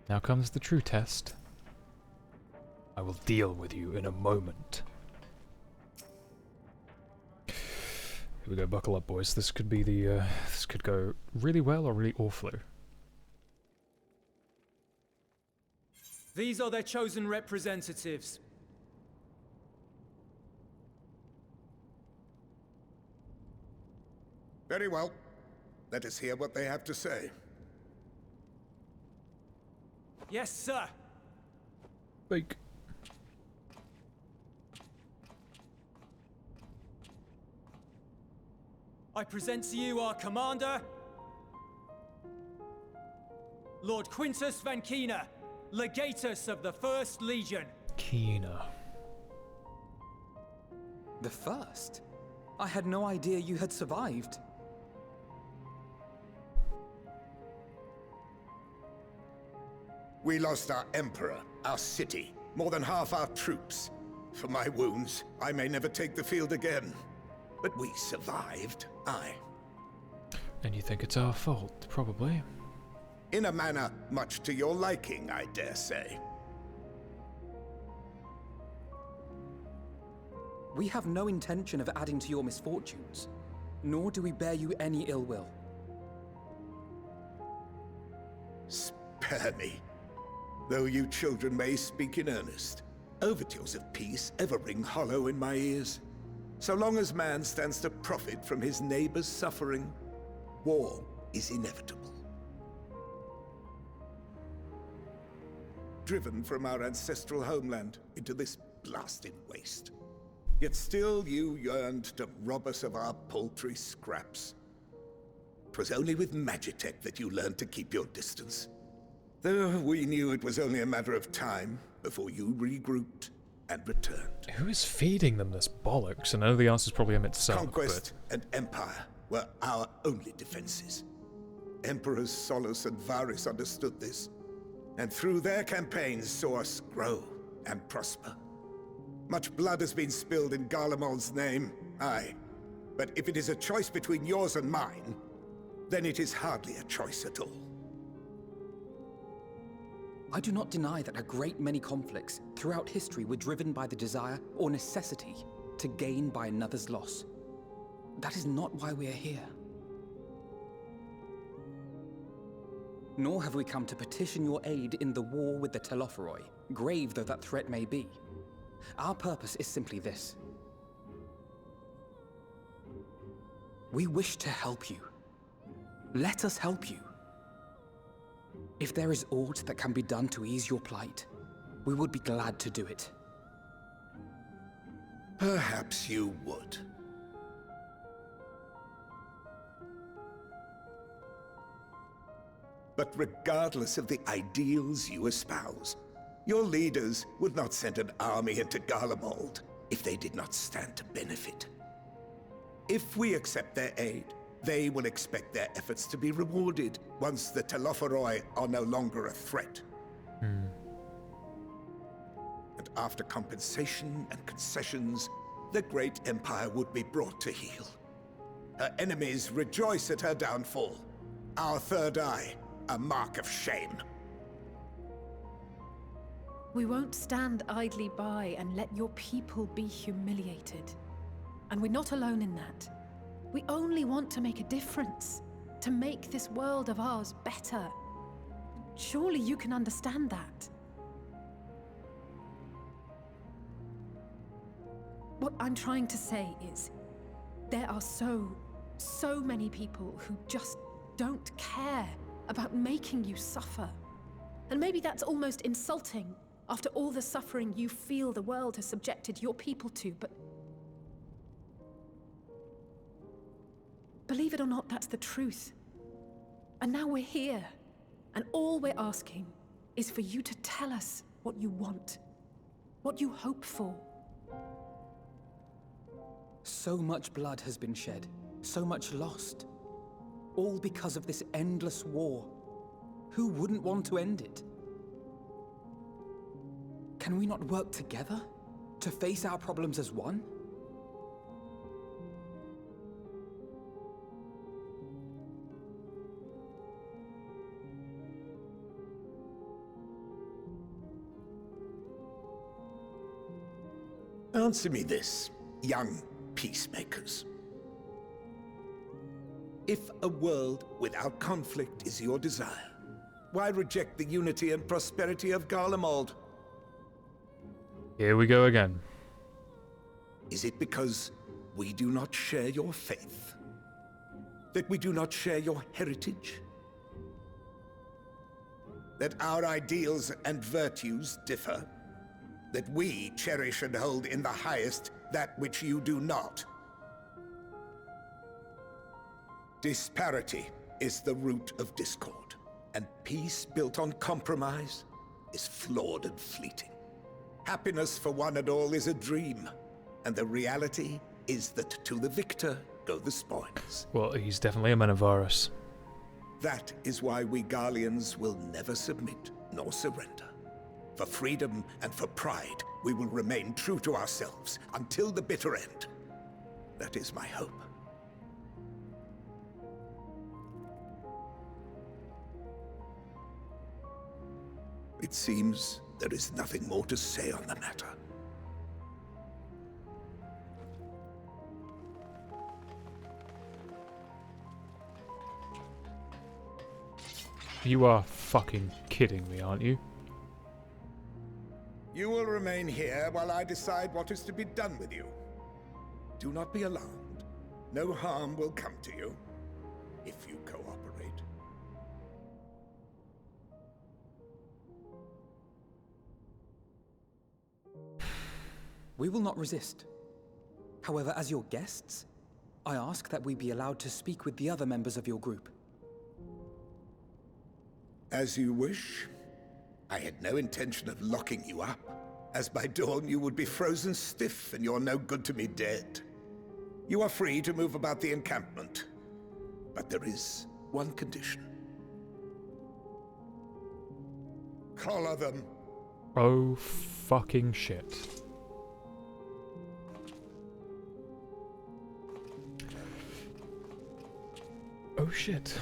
Now comes the true test. I will deal with you in a moment. Here we go, buckle up, boys. This could be the, this could go really well or really awfully. These are their chosen representatives. Very well. Let us hear what they have to say. Yes, sir. Bake. I present to you our commander, Lord Quintus Van Kina, Legatus of the First Legion. Kina. The first? I had no idea you had survived. We lost our emperor, our city, more than half our troops. For my wounds, I may never take the field again. But we survived, aye. And you think it's our fault, probably. In a manner much to your liking, I dare say. We have no intention of adding to your misfortunes, nor do we bear you any ill will. Spare me. Though you children may speak in earnest, overtures of peace ever ring hollow in my ears. So long as man stands to profit from his neighbor's suffering, war is inevitable. Driven from our ancestral homeland into this blasted waste. Yet still you yearned to rob us of our paltry scraps. 'Twas only with Magitech that you learned to keep your distance. Though we knew it was only a matter of time before you regrouped and returned. Who is feeding them this bollocks? I know the answer's probably him itself, Conquest and empire were our only defenses. Emperors Solus and Varys understood this, and through their campaigns saw us grow and prosper. Much blood has been spilled in Garlemald's name, aye. But if it is a choice between yours and mine, then it is hardly a choice at all. I do not deny that a great many conflicts throughout history were driven by the desire or necessity to gain by another's loss. That is not why we are here. Nor have we come to petition your aid in the war with the Telophoroi, grave though that threat may be. Our purpose is simply this. We wish to help you. Let us help you. If there is aught that can be done to ease your plight, we would be glad to do it. Perhaps you would. But regardless of the ideals you espouse, your leaders would not send an army into Garlemald if they did not stand to benefit. If we accept their aid, they will expect their efforts to be rewarded once the Telophoroi are no longer a threat. And after compensation and concessions, the great empire would be brought to heel. Her enemies rejoice at her downfall. Our third eye, a mark of shame. We won't stand idly by and let your people be humiliated. And we're not alone in that. We only want to make a difference, to make this world of ours better. Surely you can understand that. What I'm trying to say is, there are so many people who just don't care about making you suffer. And maybe that's almost insulting after all the suffering you feel the world has subjected your people to, but believe it or not, that's the truth. And now we're here, and all we're asking is for you to tell us what you want, what you hope for. So much blood has been shed, so much lost. All because of this endless war. Who wouldn't want to end it? Can we not work together to face our problems as one? Answer me this, young peacemakers. If a world without conflict is your desire, why reject the unity and prosperity of Garlemald? Here we go again. Is it because we do not share your faith? That we do not share your heritage? That our ideals and virtues differ? that we cherish and hold in the highest that which you do not. Disparity is the root of discord, and peace built on compromise is flawed and fleeting. Happiness for one and all is a dream, and the reality is that to the victor go the spoils. Well, he's definitely a man of Varus. That is why we Garleans will never submit nor surrender. For freedom and for pride, we will remain true to ourselves until the bitter end. That is my hope. It seems there is nothing more to say on the matter. You are fucking kidding me, aren't you? You will remain here while I decide what is to be done with you. Do not be alarmed. No harm will come to you if you cooperate. We will not resist. However, as your guests, I ask that we be allowed to speak with the other members of your group. As you wish. I had no intention of locking you up, as by dawn you would be frozen stiff and you're no good to me dead. You are free to move about the encampment, but there is one condition. Collar them. Oh, fucking shit. Oh shit.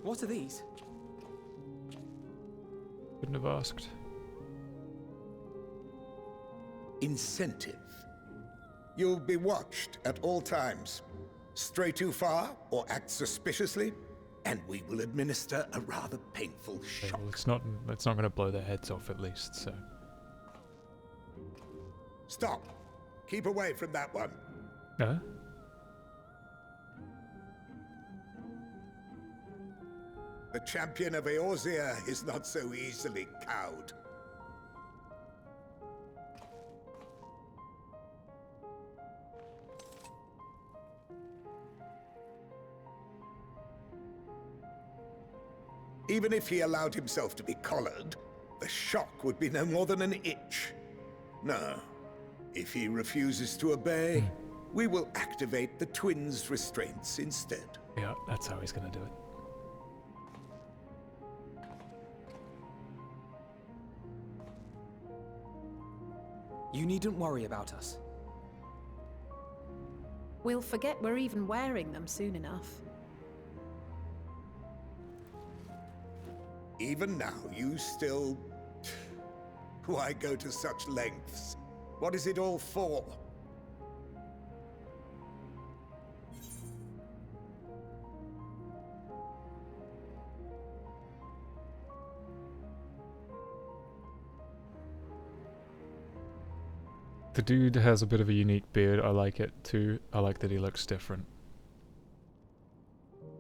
What are these? Couldn't have asked. Incentive. You'll be watched at all times. Stray too far or act suspiciously, and we will administer a rather painful shock. Well, it's not going to blow their heads off at least, so. Stop. Keep away from that one. Huh? The champion of Eorzea is not so easily cowed. Even if he allowed himself to be collared, the shock would be no more than an itch. No. If he refuses to obey, we will activate the twins' restraints instead. Yeah, that's how he's going to do it. You needn't worry about us. We'll forget we're even wearing them soon enough. Even now, you still... Why go to such lengths? What is it all for? The dude has a bit of a unique beard. I like it too. I like that he looks different.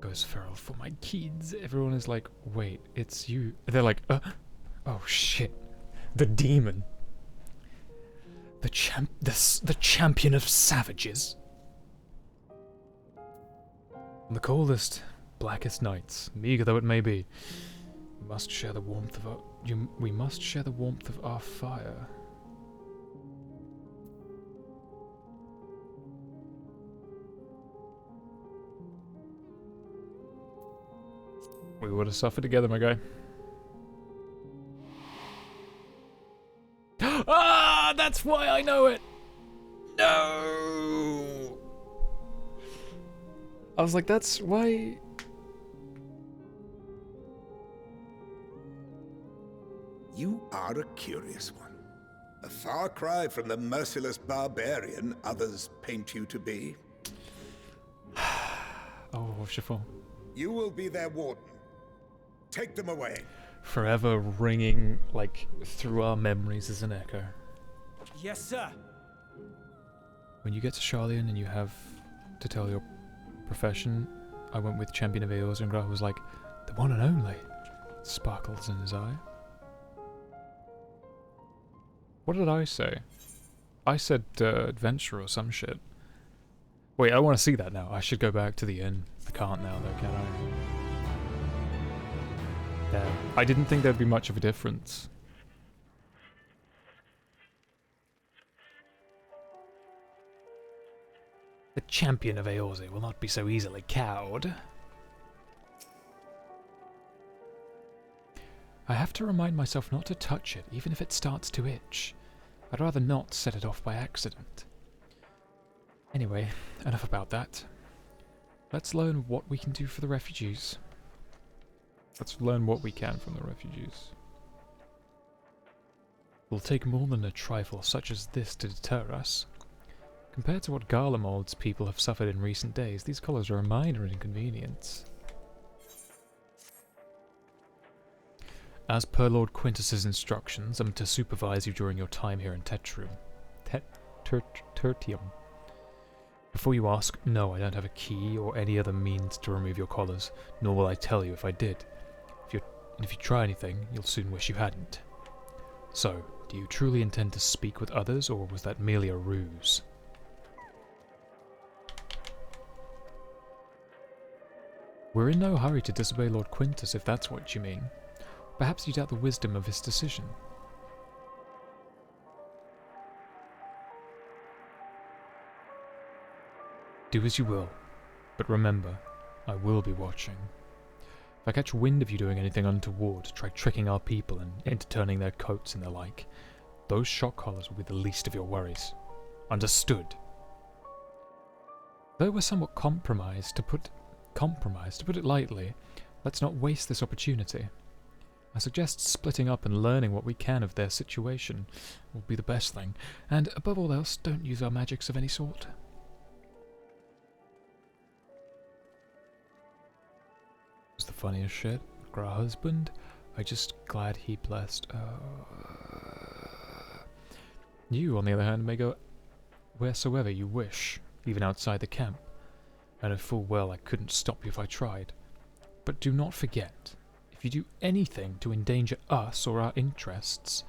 Goes feral for my kids. Everyone is like, wait, it's you. They're like, oh shit. The demon. The champion of savages. On the coldest, blackest nights, meager though it may be, we must share the warmth of our fire. We would have suffered together, my guy. Ah, that's why I know it. No. I was like, that's why. You are a curious one. A far cry from the merciless barbarian others paint you to be. Oh, chiffon. You will be their warden. Take them away. Forever ringing, like, through our memories as an echo. Yes, sir. When you get to Charlian and you have to tell your profession, I went with Champion of Eorzea, who was like, The one and only. Sparkles in his eye. What did I say? I said adventure or some shit. Wait, I want to see that now. I should go back to the inn. I can't now though, can I? Damn. I didn't think there'd be much of a difference. The champion of Eorze will not be so easily cowed. I have to remind myself not to touch it, even if it starts to itch. I'd rather not set it off by accident. Anyway, enough about that. Let's learn what we can do for the refugees. Let's learn what we can from the refugees. It will take more than a trifle such as this to deter us. Compared to what Garlemald's people have suffered in recent days, these collars are a minor inconvenience. As per Lord Quintus's instructions, I'm to supervise you during your time here in Tertium. Before you ask, no, I don't have a key or any other means to remove your collars, nor will I tell you if I did. If you try anything, you'll soon wish you hadn't. So, do you truly intend to speak with others, or was that merely a ruse? We're in no hurry to disobey Lord Quintus, if that's what you mean. Perhaps you doubt the wisdom of his decision. Do as you will, but remember, I will be watching. If I catch wind of you doing anything untoward, try tricking our people and into turning their coats and the like, those shock collars will be the least of your worries. Understood? Though we're somewhat compromised, to put it lightly, let's not waste this opportunity. I suggest splitting up and learning what we can of their situation will be the best thing, and above all else, don't use our magics of any sort. It's the funniest shit. For our husband, I just glad he blessed. You, on the other hand, may go wheresoever you wish, even outside the camp. I know full well I couldn't stop you if I tried. But do not forget, if you do anything to endanger us or our interests,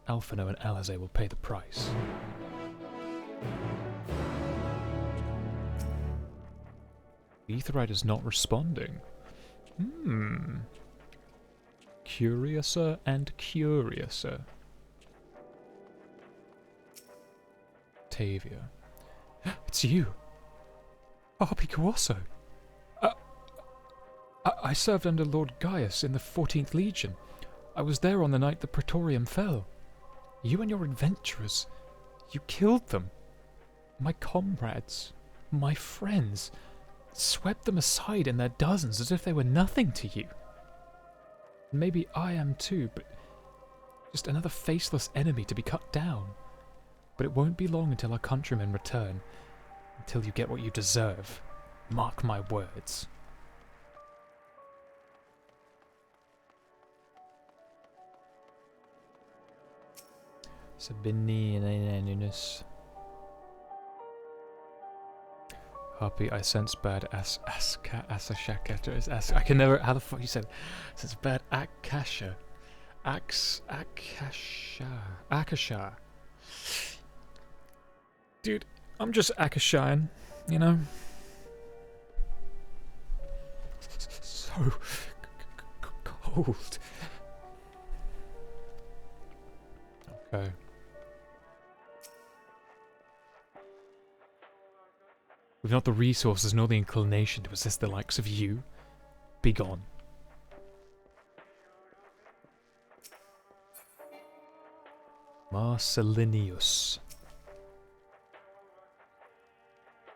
Alphino and Alize will pay the price. The Aetheryte is not responding. Curiouser and curiouser. Tavia. It's you! Harpy Kawaso! I served under Lord Gaius in the 14th Legion. I was there on the night the Praetorium fell. You and your adventurers, you killed them. My comrades, my friends, swept them aside in their dozens as if they were nothing to you. Maybe I am too, but just another faceless enemy to be cut down. But it won't be long until our countrymen return, until you get what you deserve. Mark my words. Sabini and Harpy, I sense bad I can never. How the fuck you said? Sense bad Akasha. Akasha. Dude, I'm just Akashaing, you know? So cold. Okay. We've not the resources nor the inclination to assist the likes of you. Be gone. Marcelinius.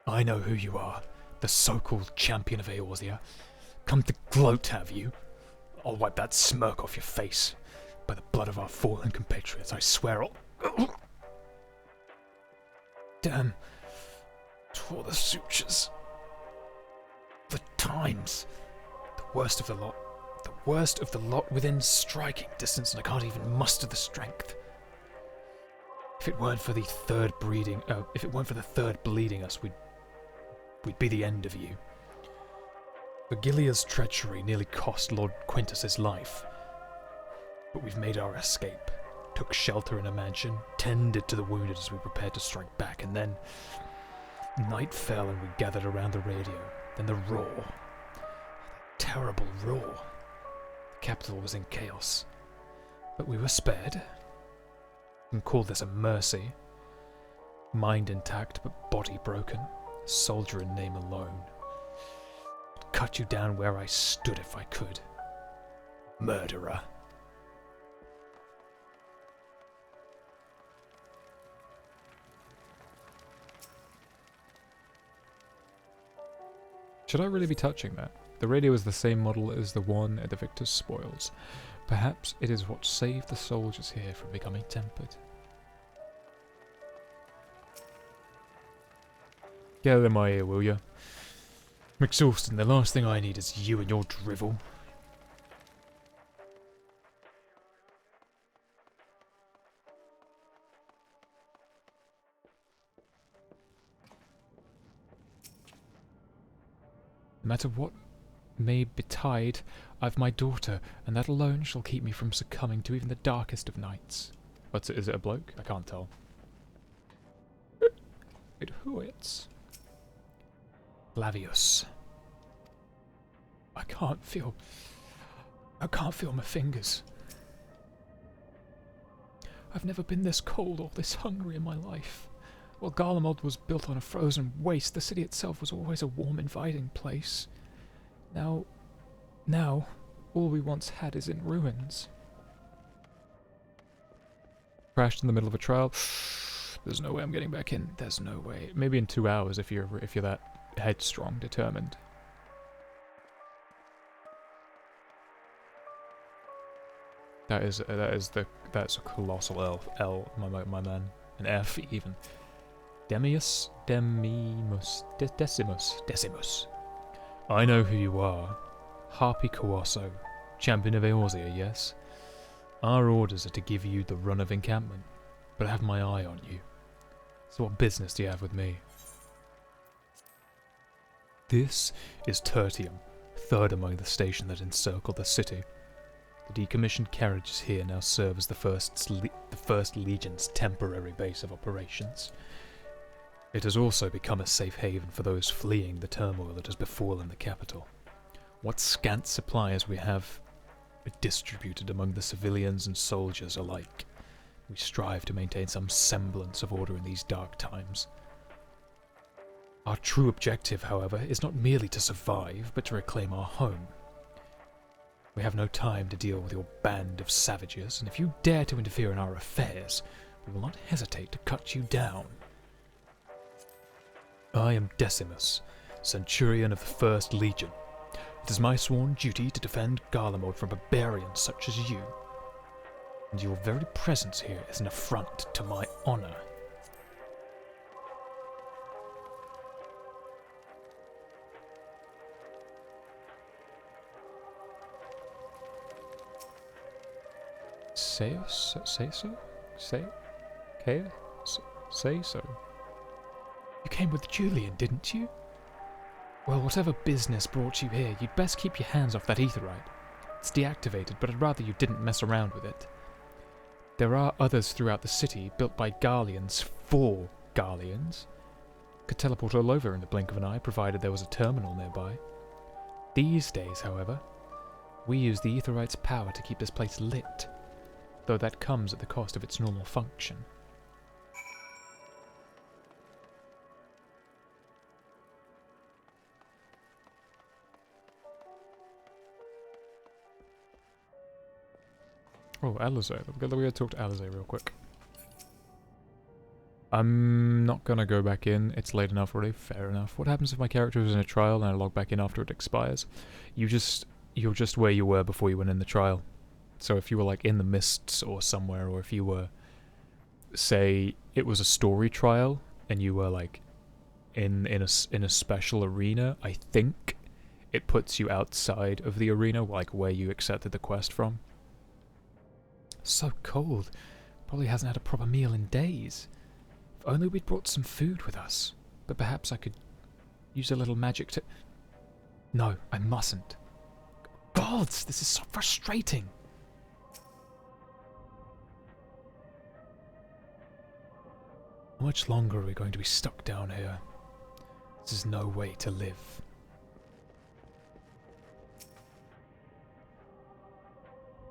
I know who you are. The so-called champion of Eorzea. Come to gloat, have you? I'll wipe that smirk off your face. By the blood of our fallen compatriots, I swear I'll... Damn. Tore the sutures. The times. The worst of the lot. The worst of the lot within striking distance, and I can't even muster the strength. If it weren't for the third bleeding us, we'd be the end of you. Vigilia's treachery nearly cost Lord Quintus's life. But we've made our escape, took shelter in a mansion, tended to the wounded as we prepared to strike back, and then night fell and we gathered around the radio. Then the roar. That terrible roar. The capital was in chaos. But we were spared. You can call this a mercy. Mind intact, but body broken. Soldier in name alone. I'd cut you down where I stood if I could. Murderer. Should I really be touching that? The radio is the same model as the one at the victor's spoils. Perhaps it is what saved the soldiers here from becoming tempered. Get out of my ear, will ya? I'm exhausted, and the last thing I need is you and your drivel. No matter what may betide, I've my daughter, and that alone shall keep me from succumbing to even the darkest of nights. What's it? Is it a bloke? I can't tell. Wait, who it's? Lavius. I can't feel my fingers. I've never been this cold or this hungry in my life. While Garlemald was built on a frozen waste, the city itself was always a warm, inviting place. Now, all we once had is in ruins. Crashed in the middle of a trial. There's no way I'm getting back in. There's no way. Maybe in 2 hours if you're that headstrong, determined. That's a colossal L, my man. An F even. Decimus. I know who you are. Harpy Kawaso, champion of Eorzea, yes? Our orders are to give you the run of encampment, but I have my eye on you. So what business do you have with me? This is Tertium, third among the stations that encircle the city. The decommissioned carriages here now serve as the First Legion's temporary base of operations. It has also become a safe haven for those fleeing the turmoil that has befallen the capital. What scant supplies we have are distributed among the civilians and soldiers alike. We strive to maintain some semblance of order in these dark times. Our true objective, however, is not merely to survive, but to reclaim our home. We have no time to deal with your band of savages, and if you dare to interfere in our affairs, we will not hesitate to cut you down. I am Decimus, Centurion of the First Legion. It is my sworn duty to defend Garlemald from barbarians such as you. And your very presence here is an affront to my honor. Say so. You came with Julian, didn't you? Well, whatever business brought you here, you'd best keep your hands off that aetherite. It's deactivated, but I'd rather you didn't mess around with it. There are others throughout the city, built by Garleans for Garleans. Could teleport all over in the blink of an eye, provided there was a terminal nearby. These days, however, we use the aetherite's power to keep this place lit, though that comes at the cost of its normal function. Oh, Alizé. We're going to talk to Alizé real quick. I'm not going to go back in. It's late enough already. Fair enough. What happens if my character is in a trial and I log back in after it expires? You're just where you were before you went in the trial. So if you were like in the mists or somewhere, or if you were, say, it was a story trial and you were like in a special arena, I think it puts you outside of the arena, like where you accepted the quest from. So cold. Probably hasn't had a proper meal in days. If only we'd brought some food with us. But perhaps I could use a little magic to... No, I mustn't. Gods, this is so frustrating. How much longer are we going to be stuck down here? This is no way to live.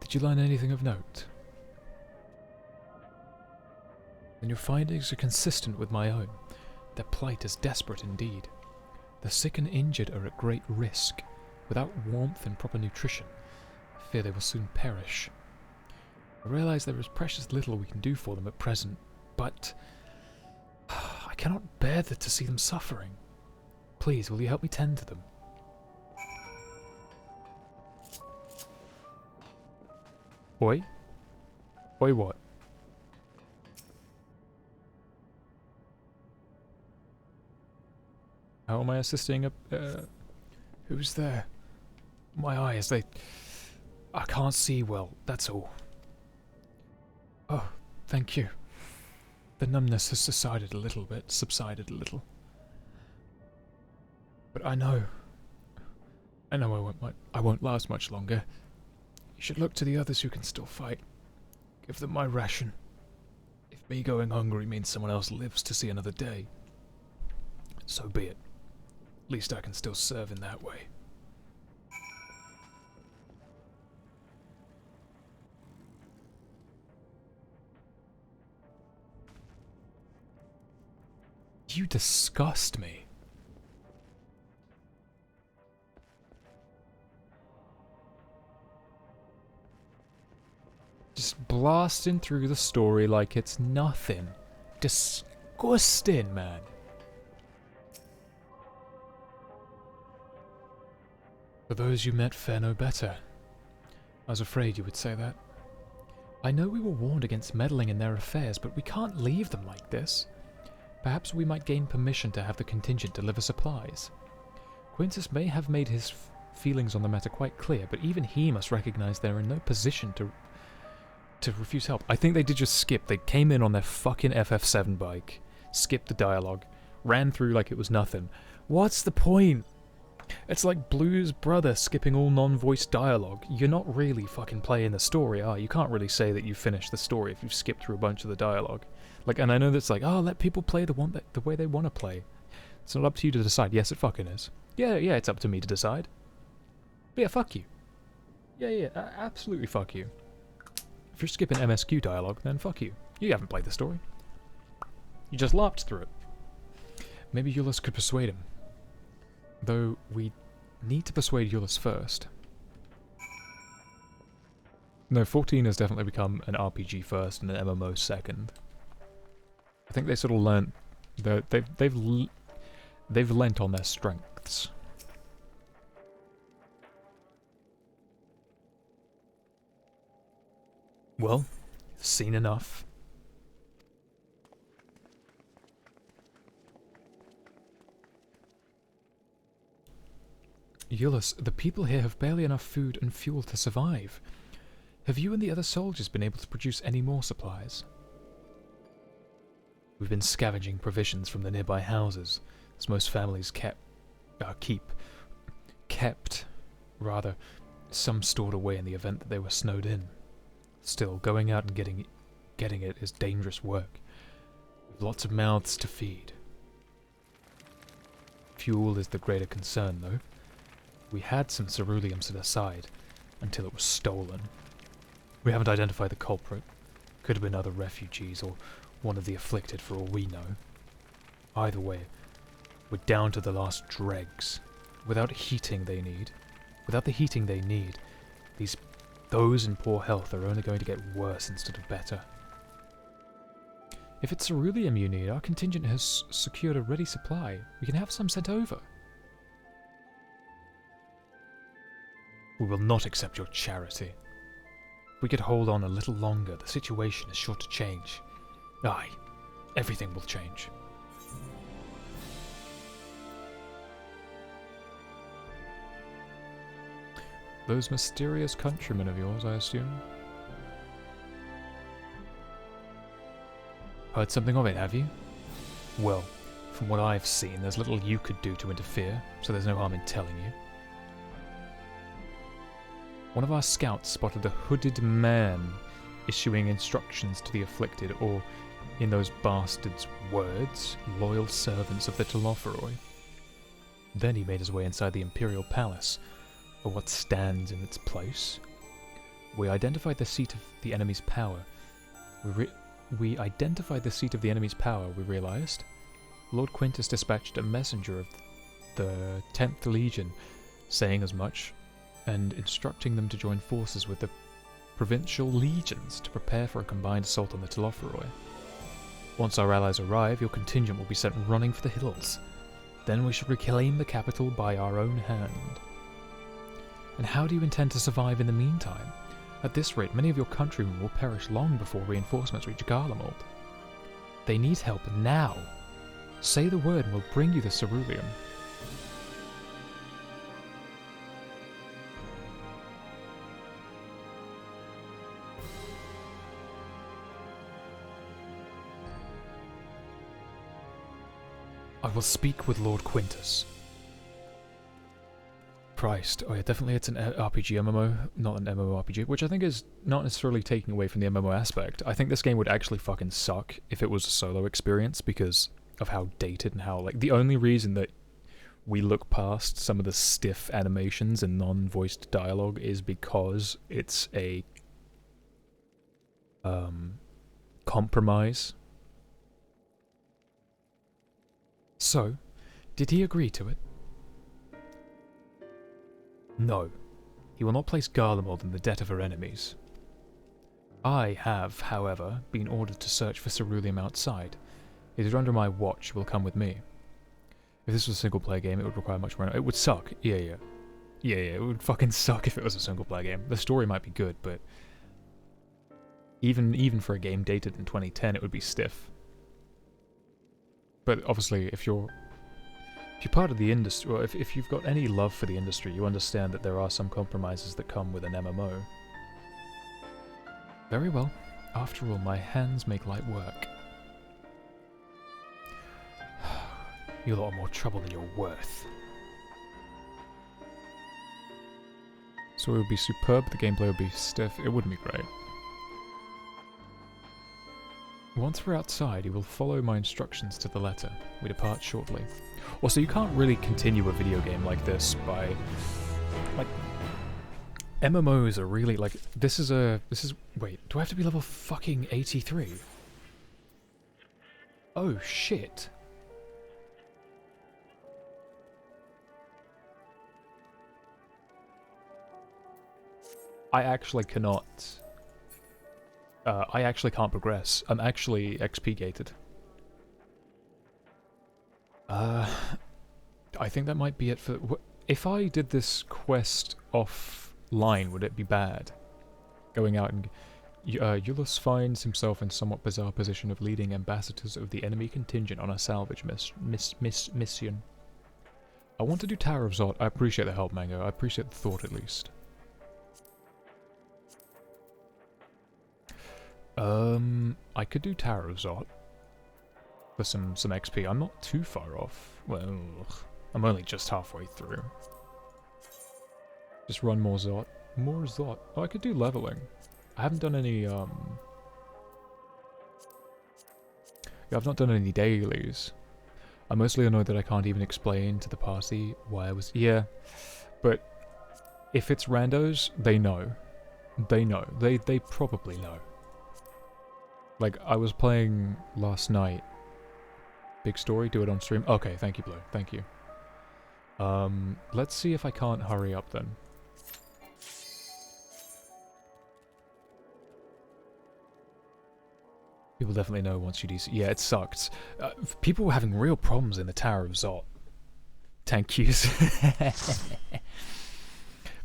Did you learn anything of note? Then your findings are consistent with my own. Their plight is desperate indeed. The sick and injured are at great risk. Without warmth and proper nutrition, I fear they will soon perish. I realize there is precious little we can do for them at present, but I cannot bear to see them suffering. Please, will you help me tend to them? Oi? Oi what? How am I assisting who's there? My eyes, I can't see well, that's all. Oh, thank you. The numbness has subsided a little. But I know I won't last much longer. You should look to the others who can still fight. Give them my ration. If me going hungry means someone else lives to see another day, so be it. At least I can still serve in that way. You disgust me. Just blasting through the story like it's nothing. Disgusting, man. For those you met fare no better. I was afraid you would say that. I know we were warned against meddling in their affairs, but we can't leave them like this. Perhaps we might gain permission to have the contingent deliver supplies. Quintus may have made his feelings on the matter quite clear, but even he must recognize they're in no position to refuse help. I think they did just skip. They came in on their fucking FF7 bike, skipped the dialogue, ran through like it was nothing. What's the point? It's like Blue's brother skipping all non-voiced dialogue. You're not really fucking playing the story, are you? You can't really say that you've finished the story if you've skipped through a bunch of the dialogue. Like, and I know that's like, oh, let people play the way they want to play. It's not up to you to decide. Yes, it fucking is. Yeah, it's up to me to decide. But yeah, fuck you. Yeah, absolutely fuck you. If you're skipping MSQ dialogue, then fuck you. You haven't played the story. You just lopped through it. Maybe Euless could persuade him. Though we need to persuade Euless first. No, 14 has definitely become an RPG first and an MMO second. I think they sort of learnt that they've lent on their strengths. Well, seen enough. Euless, the people here have barely enough food and fuel to survive. Have you and the other soldiers been able to produce any more supplies? We've been scavenging provisions from the nearby houses, as most families kept some stored away in the event that they were snowed in. Still, going out and getting it is dangerous work. With lots of mouths to feed. Fuel is the greater concern, though. We had some ceruleum set aside, until it was stolen. We haven't identified the culprit. Could have been other refugees, or one of the afflicted for all we know. Either way, we're down to the last dregs. Without the heating they need, those in poor health are only going to get worse instead of better. If it's ceruleum you need, our contingent has secured a ready supply. We can have some sent over. We will not accept your charity. If we could hold on a little longer, the situation is sure to change. Aye, everything will change. Those mysterious countrymen of yours, I assume? Heard something of it, have you? Well, from what I've seen, there's little you could do to interfere, so there's no harm in telling you. One of our scouts spotted a hooded man issuing instructions to the afflicted, or, in those bastards' words, loyal servants of the Telophoroi. Then he made his way inside the Imperial Palace, or what stands in its place. We identified the seat of the enemy's power. We identified the seat of the enemy's power, we realized. Lord Quintus dispatched a messenger of the 10th Legion, saying as much, and instructing them to join forces with the provincial legions to prepare for a combined assault on the Telophoroi. Once our allies arrive, your contingent will be sent running for the hills. Then we should reclaim the capital by our own hand. And how do you intend to survive in the meantime? At this rate, many of your countrymen will perish long before reinforcements reach Garlemald. They need help now. Say the word and we'll bring you the ceruleum. I will speak with Lord Quintus. Christ. Oh yeah, definitely it's an RPG MMO, not an MMORPG, which I think is not necessarily taking away from the MMO aspect. I think this game would actually fucking suck if it was a solo experience because of how dated and how, like, the only reason that we look past some of the stiff animations and non-voiced dialogue is because it's a compromise. So, did he agree to it? No. He will not place Garlemald in the debt of her enemies. I have, however, been ordered to search for ceruleum outside. It is under my watch. You will come with me. If this was a single-player game, it would require much more... It would suck. Yeah, it would fucking suck if it was a single-player game. The story might be good, but... Even for a game dated in 2010, it would be stiff. But obviously, if you're part of the industry, or if you've got any love for the industry, you understand that there are some compromises that come with an MMO. Very well. After all, my hands make light work. You're a lot more trouble than you're worth. So it would be superb, the gameplay would be stiff, it wouldn't be great. Once we're outside, you will follow my instructions to the letter. We depart shortly. Also, you can't really continue a video game like this by... Like... MMOs are really, like... This is... Wait, do I have to be level fucking 83? Oh, shit. I actually cannot... I actually can't progress. I'm actually XP gated. I think that might be it for... If I did this quest offline, would it be bad? Going out and... Ulus finds himself in somewhat bizarre position of leading ambassadors of the enemy contingent on a salvage mission. I want to do Tower of Zot. I appreciate the help, Mango. I appreciate the thought, at least. I could do Tower of Zot for some XP. I'm not too far off. Well, I'm only just halfway through. Just run more Zot. More Zot. Oh, I could do leveling. I haven't done any, Yeah, I've not done any dailies. I'm mostly annoyed that I can't even explain to the party why I was... Yeah, but if it's randos, they know. They know. They probably know. Like, I was playing last night. Big story, do it on stream. Okay, thank you, Blue. Thank you. Let's see if I can't hurry up then. People definitely know once you DC. Yeah, it sucked. People were having real problems in the Tower of Zot. Thank yous.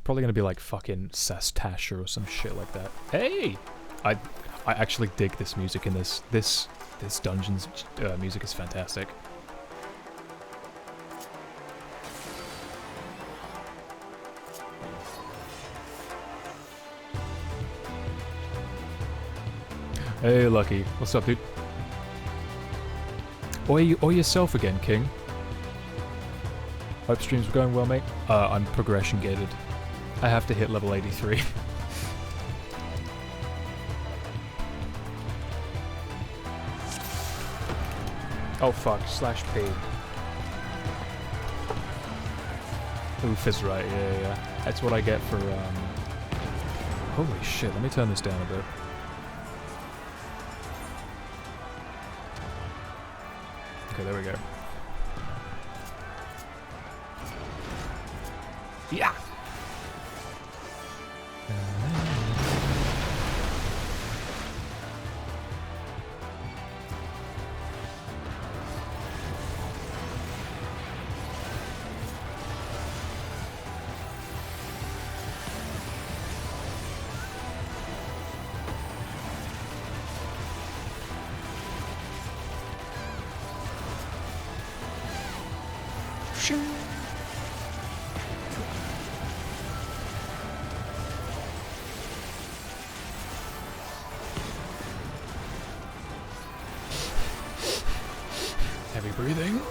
Probably gonna be like fucking Sastasha or some shit like that. Hey! I actually dig this music in this dungeon's music is fantastic. Hey, Lucky. What's up, dude? Or yourself again, King. Hope streams were going well, mate. I'm progression gated. I have to hit level 83. Oh fuck, /P. Oof is right, yeah. That's what I get for, Holy shit, let me turn this down a bit. Okay, there we go. Yeah! Heavy breathing.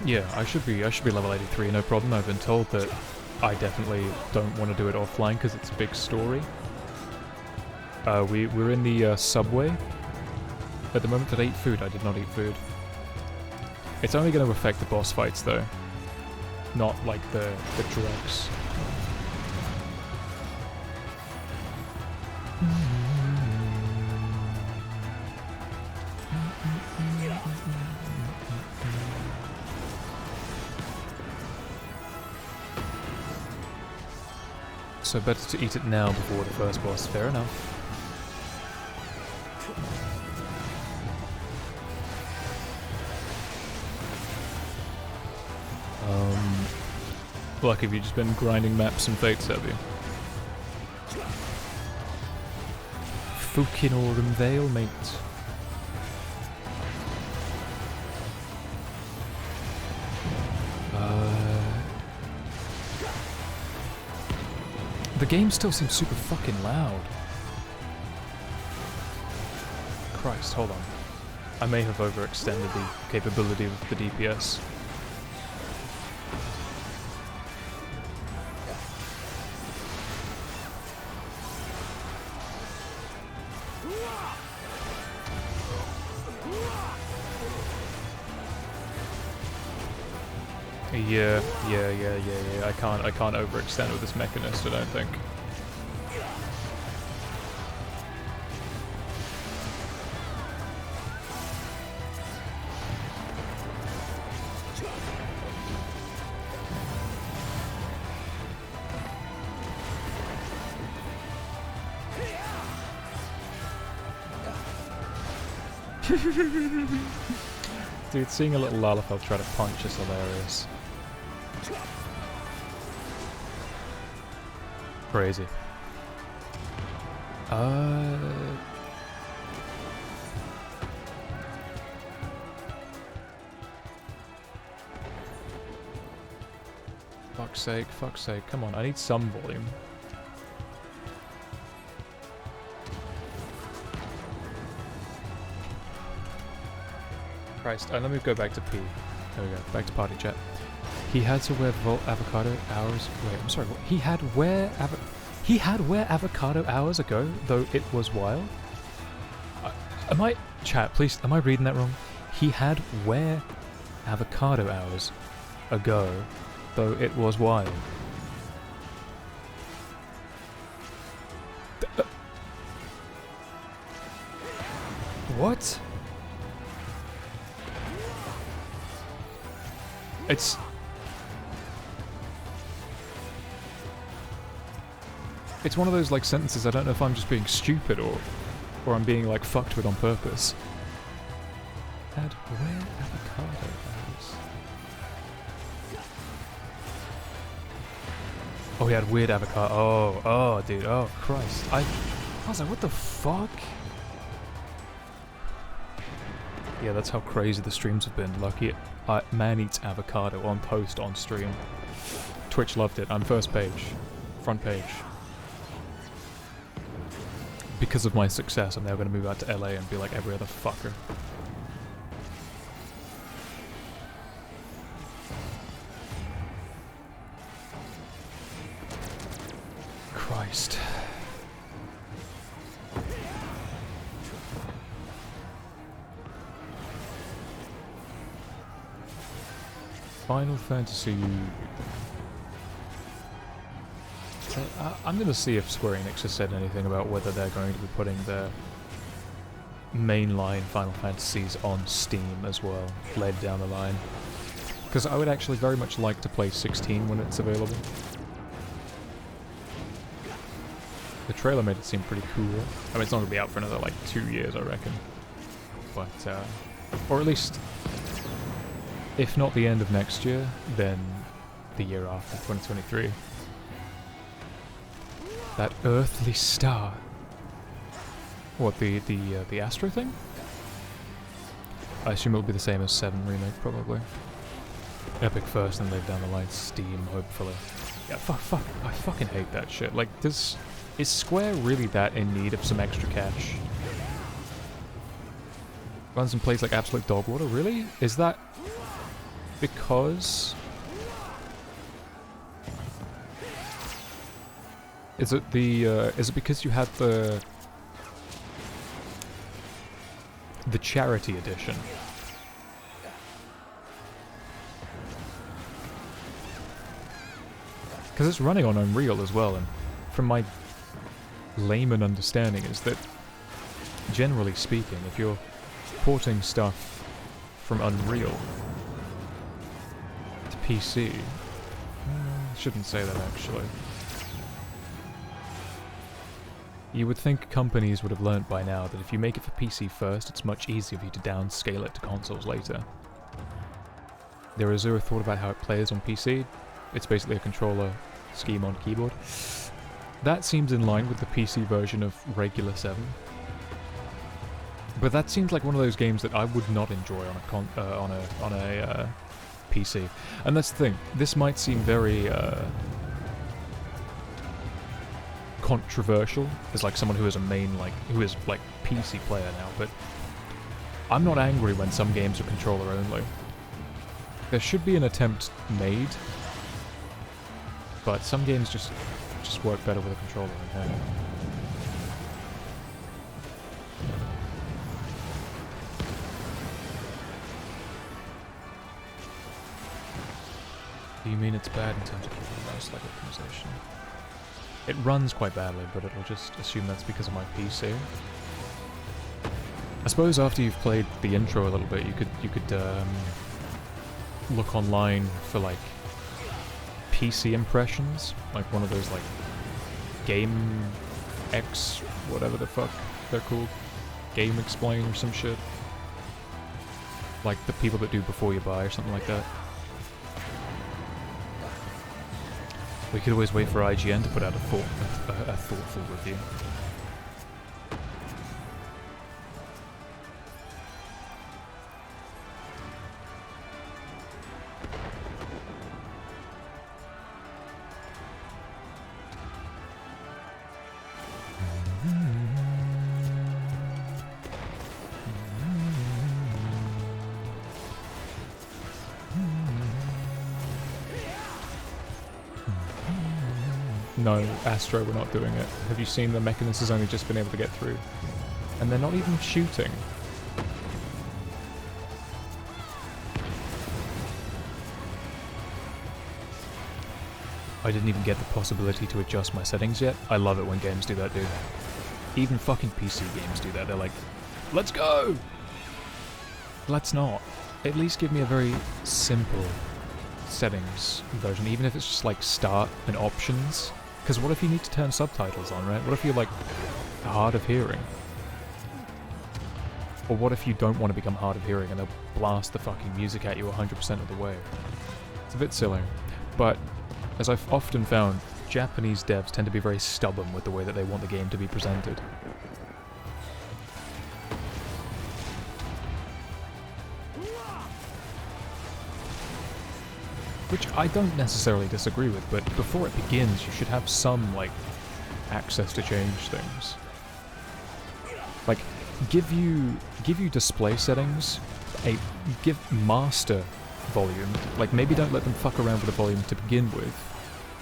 Yeah, I should be level 83, no problem. I've been told that I definitely don't want to do it offline because it's a big story. We're in the subway at the moment that I ate food. I did not eat food. It's only going to affect the boss fights though, not like the drugs. So better to eat it now before the first boss. Fair enough. Like, have you just been grinding maps and fates, have you? Fucking Aurum Vale, mate. The game still seems super fucking loud. Christ, hold on. I may have overextended the capability of the DPS. Yeah. I can't overextend with this mechanist, I don't think. Dude, seeing a little Lalafell try to punch is hilarious. Crazy. Fuck's sake, come on, I need some volume. Christ, let me go back to P. There we go, back to party chat. He had to wear avocado hours. Wait, I'm sorry. What? He had where avocado hours ago, though it was wild. Chat, please? Am I reading that wrong? He had where avocado hours ago, though it was wild. What? It's one of those like sentences I don't know if I'm just being stupid or I'm being like fucked with on purpose. Had where avocado hours? Oh, he had weird avocado. Oh, dude. Oh, Christ. I was like, what the fuck? Yeah, that's how crazy the streams have been. Lucky man eats avocado on post on stream. Twitch loved it. I'm first page. Front page. because of my success, I'm now going to move out to LA and be like every other fucker. Christ. Final Fantasy... I'm going to see if Square Enix has said anything about whether they're going to be putting their mainline Final Fantasies on Steam as well, later down the line. Because I would actually very much like to play 16 when it's available. The trailer made it seem pretty cool. I mean, it's not going to be out for another, like, 2 years, I reckon. But, or at least, if not the end of next year, then the year after, 2023. That earthly star. What, the Astro thing? I assume it'll be the same as 7 Remake, probably. Epic first, and later down the line, Steam, hopefully. Yeah, fuck. I fucking hate that shit. Like, is Square really that in need of some extra cash? Runs and plays like absolute dog water, really? Is that because... Is it because you had the charity edition? Because it's running on Unreal as well, and from my layman understanding is that, generally speaking, if you're porting stuff from Unreal to PC, I shouldn't say that actually. You would think companies would have learnt by now that if you make it for PC first, it's much easier for you to downscale it to consoles later. There is zero thought about how it plays on PC. It's basically a controller scheme on keyboard. That seems in line with the PC version of regular 7. But that seems like one of those games that I would not enjoy on a PC. And that's the thing. This might seem very controversial as like someone who is who is PC player now, but I'm not angry when some games are controller only. There should be an attempt made, but some games just work better with a controller in hand. Do you mean it's bad in terms of mouse lag optimization? It runs quite badly, but it'll just assume that's because of my PC. I suppose after you've played the intro a little bit, you could look online for like PC impressions, like one of those like Game X, whatever the fuck they're called, Game Explain or some shit, like the people that do before you buy or something like that. We could always wait for IGN to put out a thoughtful review. No, Astro, we're not doing it. Have you seen the Mechanist has only just been able to get through? And they're not even shooting. I didn't even get the possibility to adjust my settings yet. I love it when games do that, dude. Even fucking PC games do that. They're like, let's go! Let's not. At least give me a very simple settings version, even if it's just like start and options. Because what if you need to turn subtitles on, right? What if you're like hard of hearing? Or what if you don't want to become hard of hearing and they'll blast the fucking music at you 100% of the way? It's a bit silly. But as I've often found, Japanese devs tend to be very stubborn with the way that they want the game to be presented. Which I don't necessarily disagree with, but before it begins, you should have some, like, access to change things. Like, give you display settings, give master volume. Like, maybe don't let them fuck around with the volume to begin with.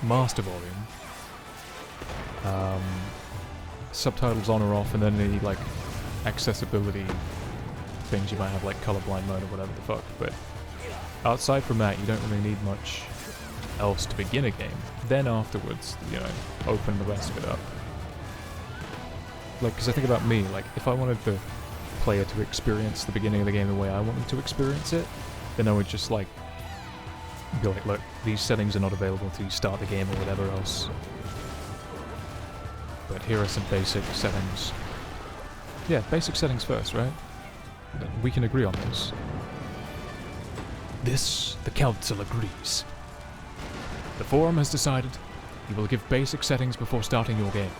Master volume. Subtitles on or off, and then any, like, accessibility things you might have, like colorblind mode or whatever the fuck, but outside from that, you don't really need much else to begin a game. Then afterwards, you know, open the rest of it up. Like, because I think about me, like, if I wanted the player to experience the beginning of the game the way I want them to experience it, then I would just, like, be like, look, these settings are not available until you start the game or whatever else. But here are some basic settings. Yeah, basic settings first, right? We can agree on this. This, the council agrees. The forum has decided you will give basic settings before starting your game.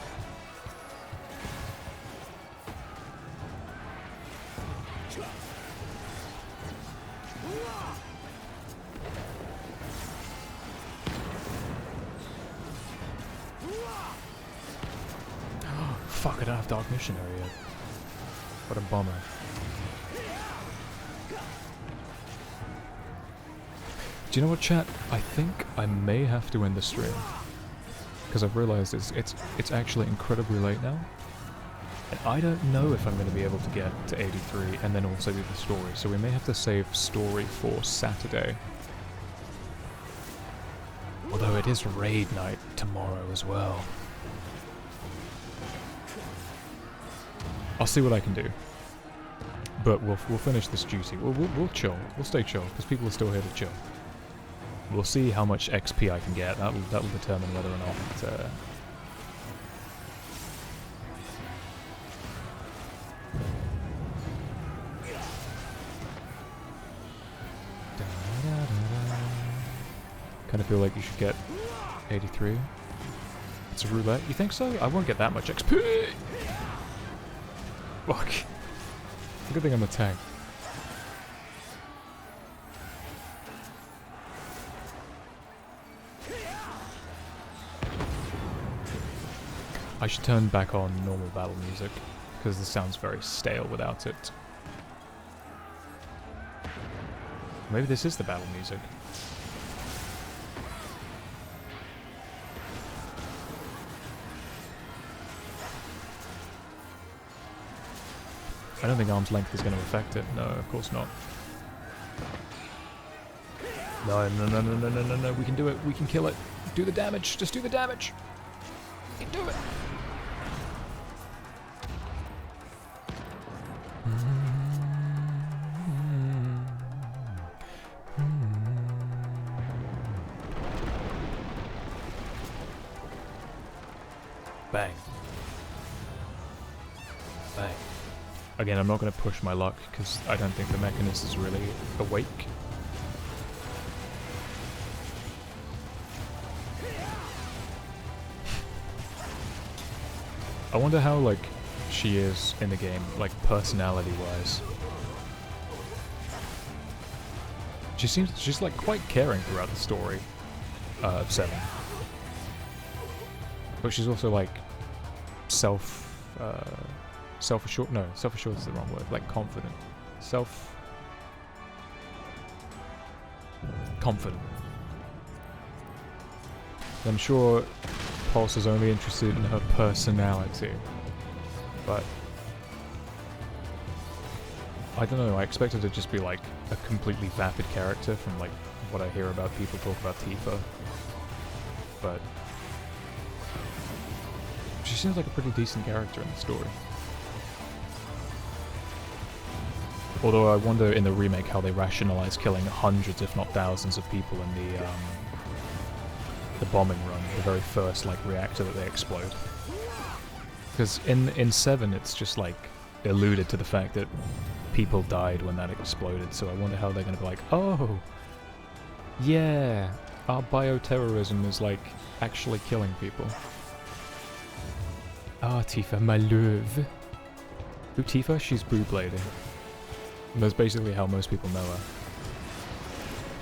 Fuck, I don't have Dark Missionary yet. What a bummer. Do you know what, chat? I think I may have to end the stream. Because I've realized it's actually incredibly late now. And I don't know if I'm going to be able to get to 83 and then also do the story. So we may have to save story for Saturday. Although it is raid night tomorrow as well. I'll see what I can do. But we'll finish this duty. We'll chill. We'll stay chill, because people are still here to chill. We'll see how much XP I can get. That'll determine whether or not kind of feel like you should get 83. It's a roulette. You think so? I won't get that much XP. Fuck. Good thing I'm a tank. I should turn back on normal battle music, because this sounds very stale without it. Maybe this is the battle music. I don't think arm's length is going to affect it. No, of course not. No. We can do it. We can kill it. Do the damage. Just do the damage. You can do it. Bang. Bang. Again, I'm not going to push my luck, because I don't think the Mechanist is really awake. I wonder how, like, she is in the game, like, personality-wise. She's, like, quite caring throughout the story of 7. But she's also, like, self-assured. No, self-assured is the wrong word. Like, confident. Confident. I'm sure Pulse is only interested in her personality. But I don't know, I expect her to just be, like, a completely vapid character from, like, what I hear about people talk about Tifa. But she seems like a pretty decent character in the story. Although I wonder in the remake how they rationalize killing hundreds, if not thousands, of people in the bombing run, the very first, like, reactor that they explode. Because in 7, it's just, like, alluded to the fact that people died when that exploded, so I wonder how they're going to be like, oh, yeah, our bioterrorism is, like, actually killing people. Ah, Tifa, my love. Who Tifa? She's boob lady. And that's basically how most people know her.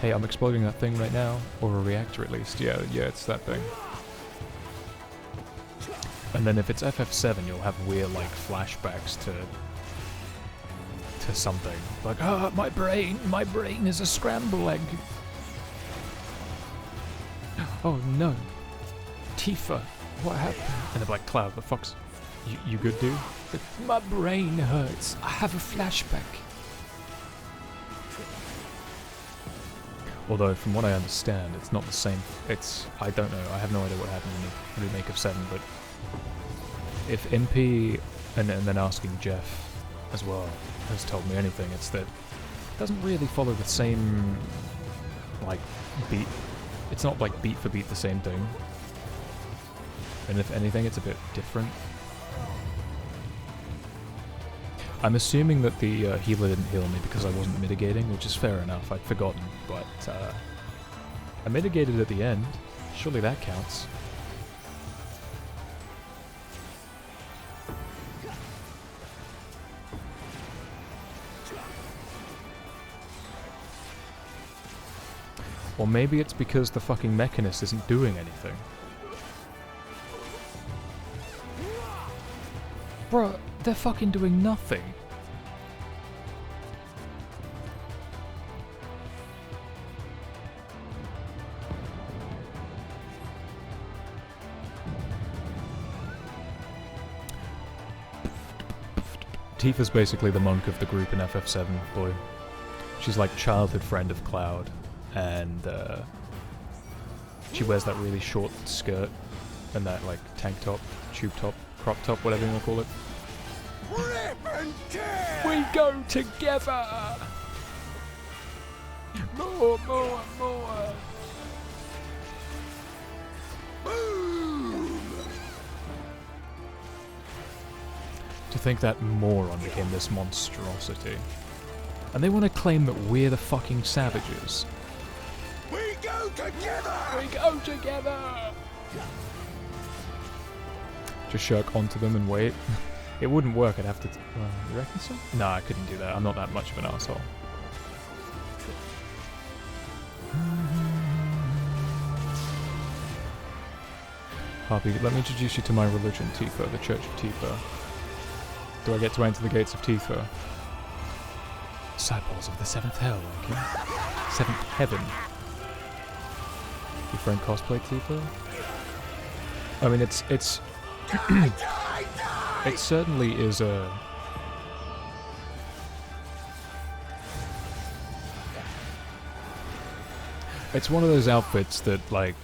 Hey, I'm exploding that thing right now. Or a reactor, at least. Yeah, it's that thing. And then if it's FF7, you'll have weird, like, flashbacks to something. Like, ah, my brain is a scramble egg. Oh no. Tifa, what happened? And they're like, Cloud, the fuck's... You good, dude? My brain hurts. I have a flashback. Although, from what I understand, it's not the same. I don't know. I have no idea what happened in the remake of 7, but if MP, and then asking Jeff as well, has told me anything, it's that it doesn't really follow the same, like, beat. It's not, like, beat for beat the same thing. And if anything, it's a bit different. I'm assuming that the healer didn't heal me because I wasn't mitigating, which is fair enough, I'd forgotten, but I mitigated at the end. Surely that counts. Or maybe it's because the fucking Mechanist isn't doing anything. Bruh, they're fucking doing nothing. Tifa's basically the monk of the group in FF7, boy. She's like childhood friend of Cloud, and she wears that really short skirt and that like tank top, tube top, crop top, whatever you want to call it. Rip and tear! We go together! More, more, more! Boom! To think that moron became this monstrosity. And they want to claim that we're the fucking savages. We go together! We go together! Just shirk onto them and wait. It wouldn't work, I'd have to... you reckon so? No, I couldn't do that. I'm not that much of an asshole. Harpy, let me introduce you to my religion, Tifa, the Church of Tifa. Do I get to enter the gates of Tifa? Disciples of the 7th Hell, okay? 7th Heaven. Your friend cosplay Tifa? I mean, it's it certainly is a... It's one of those outfits that, like...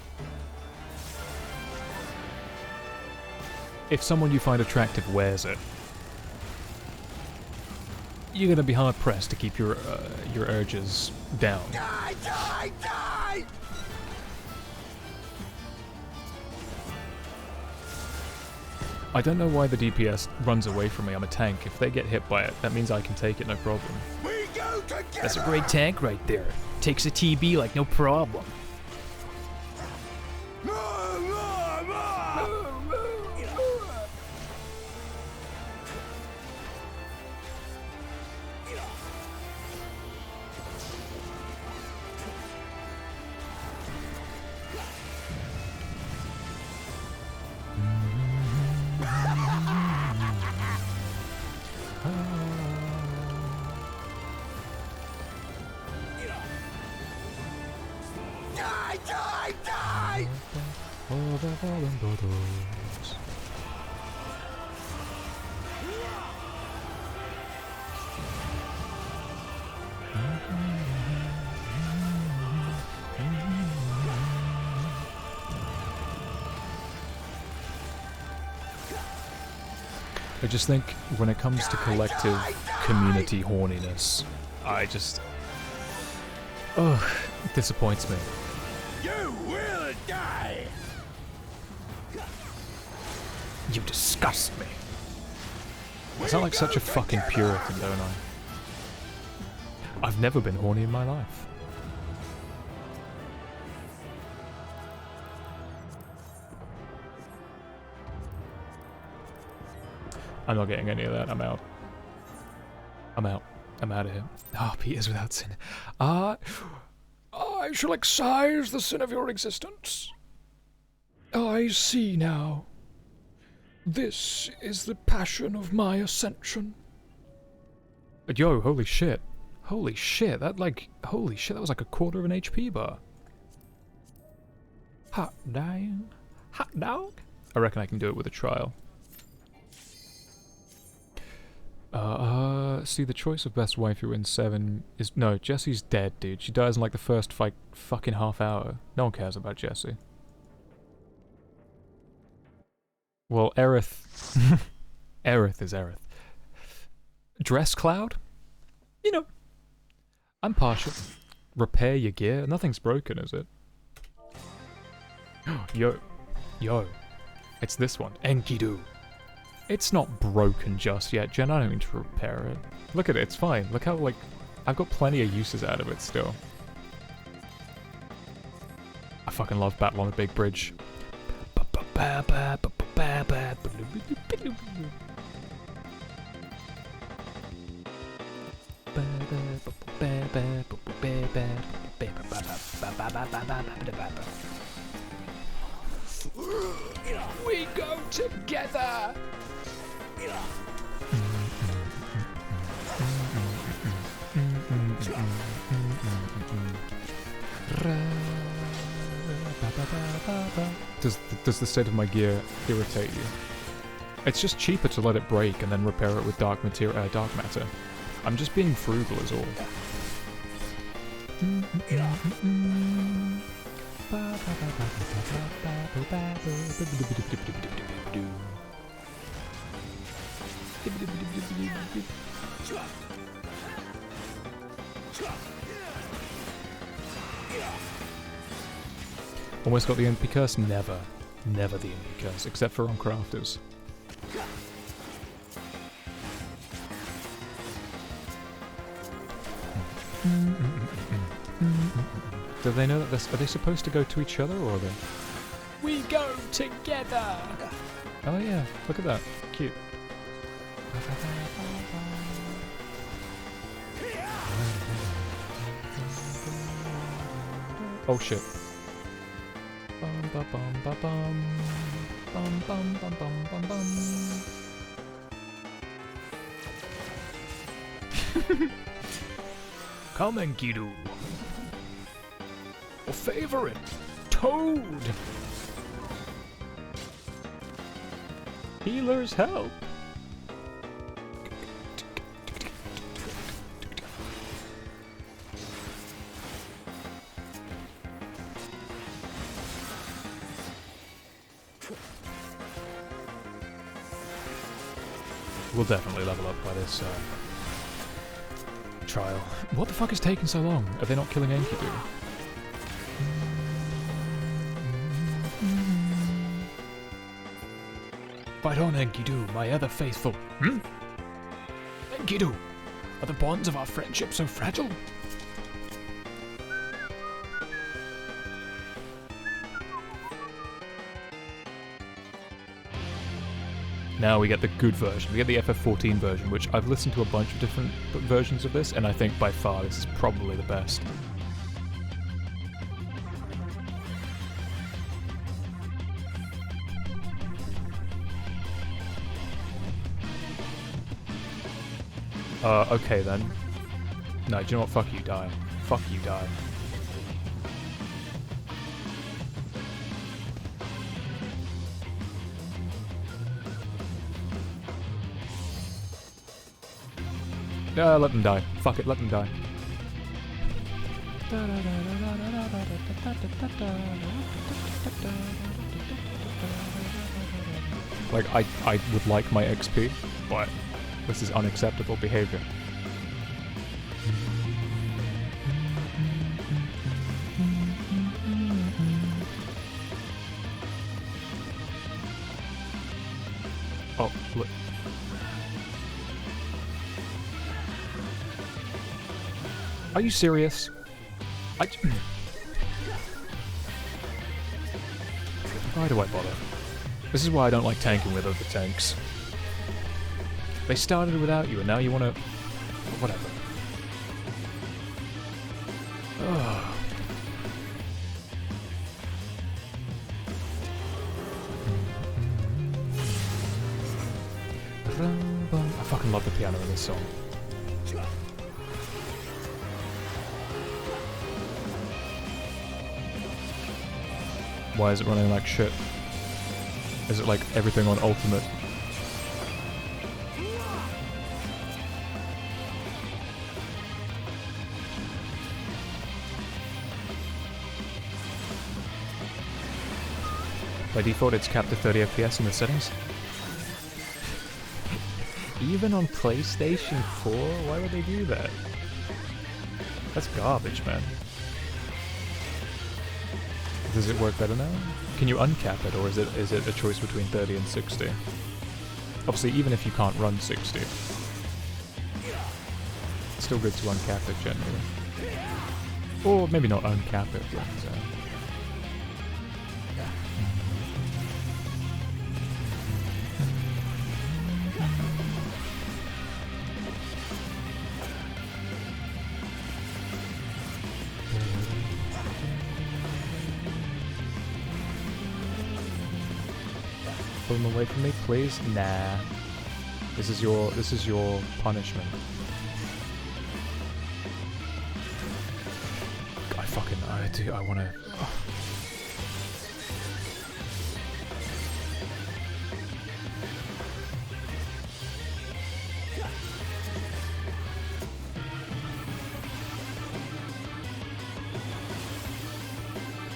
If someone you find attractive wears it, you're gonna be hard-pressed to keep your urges down. Die, die, die! I don't know why the DPS runs away from me. I'm a tank. If they get hit by it, that means I can take it, no problem. We go together! That's a great tank right there. Takes a TB like no problem. Die, die, die! All the fallen brothers. I just think when it comes to collective community horniness, I just... Ugh, it disappoints me. You will die! You disgust me. I sound like such a fucking Puritan, don't I? I've never been horny in my life. I'm not getting any of that. I'm out. I'm out. I'm out of here. Harpy is without sin. I shall excise the sin of your existence. I see now. This is the passion of my ascension. Yo, holy shit. Holy shit, that was like a quarter of an HP bar. Hot dog. Hot dog? I reckon I can do it with a trial. See, the choice of best waifu in 7 is... No, Jessie's dead, dude. She dies in like the first fucking half hour. No one cares about Jessie. Well, Aerith... Aerith is Aerith. Dress Cloud? You know. I'm partial. Repair your gear? Nothing's broken, is it? Yo. It's this one. Enkidu. It's not broken just yet, Jen. I don't need to repair it. Look at it, it's fine. Look how, like, I've got plenty of uses out of it still. I fucking love Battle on a Big Bridge. We go together! Does the state of my gear irritate you? It's just cheaper to let it break and then repair it with dark matter. I'm just being frugal is all. Almost got the MP curse? Never. Never the MP curse, except for on crafters. Do they know that are they supposed to go to each other, or are they? We go together! Oh yeah, look at that. Cute. Oh shit. Bum ba bum ba bum. Bum bum bum bum bum bum. Come Enkidu. Your favorite, Toad. Healers help. We'll definitely level up by this trial. What the fuck is taking so long? Are they not killing Enkidu? Fight on, Enkidu, my ever faithful. Enkidu, are the bonds of our friendship so fragile? Now we get the good version. We get the FF14 version, which I've listened to a bunch of different versions of this, and I think by far this is probably the best. Okay then. No, do you know what? Fuck you, die. Fuck you, die. Let them die. Fuck it, let them die. Like, I would like my XP, but this is unacceptable behavior. Oh, look. Are you serious? Why do I bother? This is why I don't like tanking with other tanks. They started without you and now you wanna... whatever. Ugh. fucking love the piano in this song. Why is it running like shit? Is it like everything on ultimate? By default, it's capped to 30 FPS in the settings. Even on PlayStation 4? Why would they do that? That's garbage, man. Does it work better now? Can you uncap it, or is it a choice between 30 and 60? Obviously, even if you can't run 60, it's still good to uncap it generally. Or maybe not uncap it, but... Pull him away from me, please? Nah. This is your punishment. I wanna... Oh.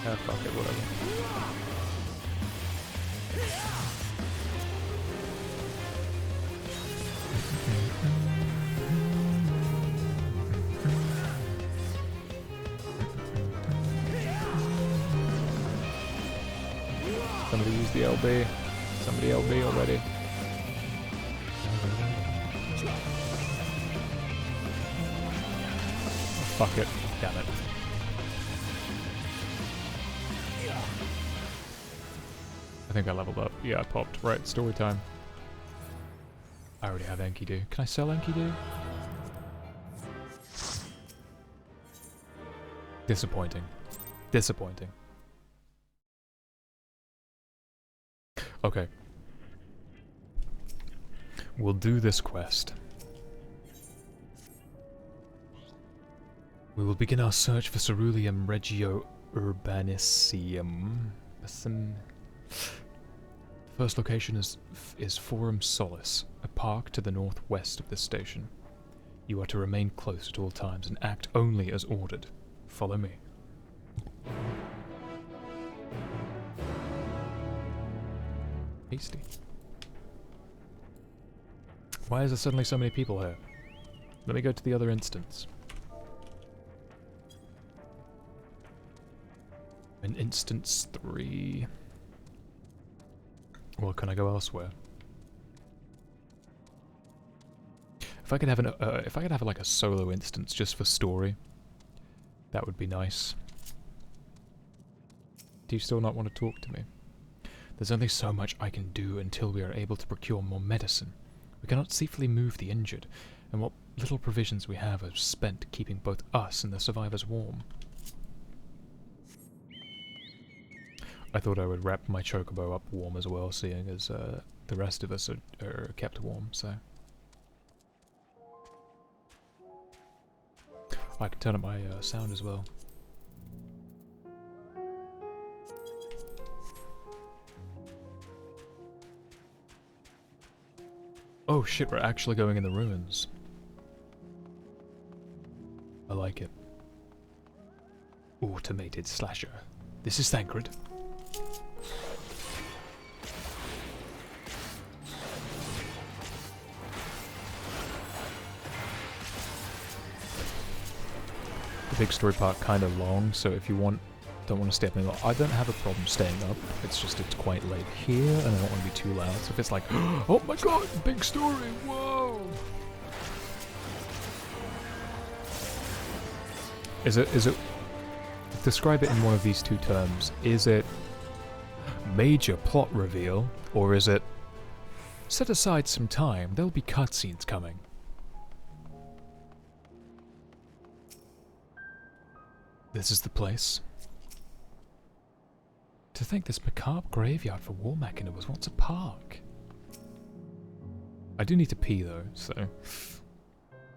Ah, fuck it, whatever. Somebody use the LB. Somebody LB already. Oh, fuck it. Damn it. I think I leveled up. Yeah, I popped. Right, story time. I already have Enkidu. Can I sell Enkidu? Disappointing. Disappointing. Okay. We'll do this quest. We will begin our search for Ceruleum Regio Urbanicium. First location is Forum Solace, a park to the northwest of this station. You are to remain close at all times and act only as ordered. Follow me. Hasty. Why is there suddenly so many people here? Let me go to the other instance. In instance 3. Well, can I go elsewhere? If I could have like a solo instance just for story, that would be nice. Do you still not want to talk to me? There's only so much I can do until we are able to procure more medicine. We cannot safely move the injured, and what little provisions we have are spent keeping both us and the survivors warm. I thought I would wrap my chocobo up warm as well, seeing as the rest of us are kept warm, so... I can turn up my sound as well. Oh shit, we're actually going in the ruins. I like it. Automated slasher. This is Thancred. The big story part kind of long, so if you don't want to stay up in the... I don't have a problem staying up, it's just it's quite late here and I don't want to be too loud, so if it's like, oh my god, big story, whoa! Is it... Describe it in one of these two terms. Is it major plot reveal, or is it set aside some time, there'll be cutscenes coming? This is the place. To think this macabre graveyard for war machina was once a park. I do need to pee though, so...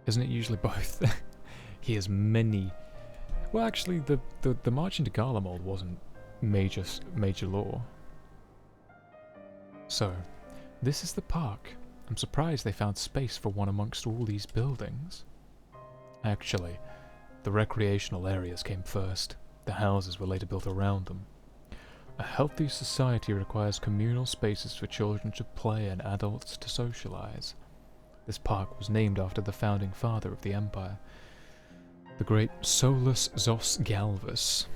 Isn't it usually both? He has many... Well, actually, the march into Garlemald wasn't major lore. So, this is the park. I'm surprised they found space for one amongst all these buildings. Actually, the recreational areas came first. The houses were later built around them. A healthy society requires communal spaces for children to play and adults to socialize. This park was named after the founding father of the empire, the great Solus Zos Galvus.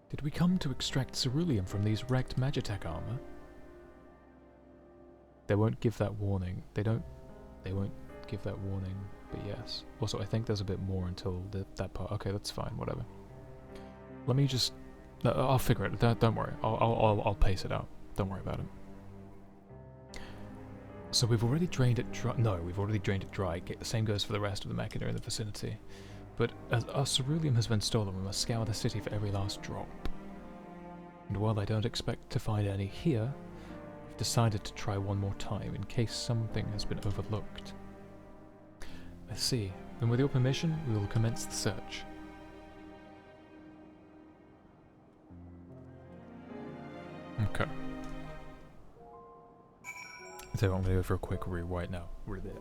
Did we come to extract ceruleum from these wrecked Magitech armor? They won't give that warning. They won't give that warning, but yes. Also, I think there's a bit more until that part. Okay, that's fine, whatever. Let me just... I'll figure it. Don't worry. I'll pace it out. Don't worry about it. So we've already drained it dry. No, we've already drained it dry. The same goes for the rest of the mechana in the vicinity. But as our ceruleum has been stolen, we must scour the city for every last drop. And while I don't expect to find any here, I've decided to try one more time in case something has been overlooked. I see. Then with your permission, we will commence the search. Okay. So I'm going to go for a quick rewrite now. We're there.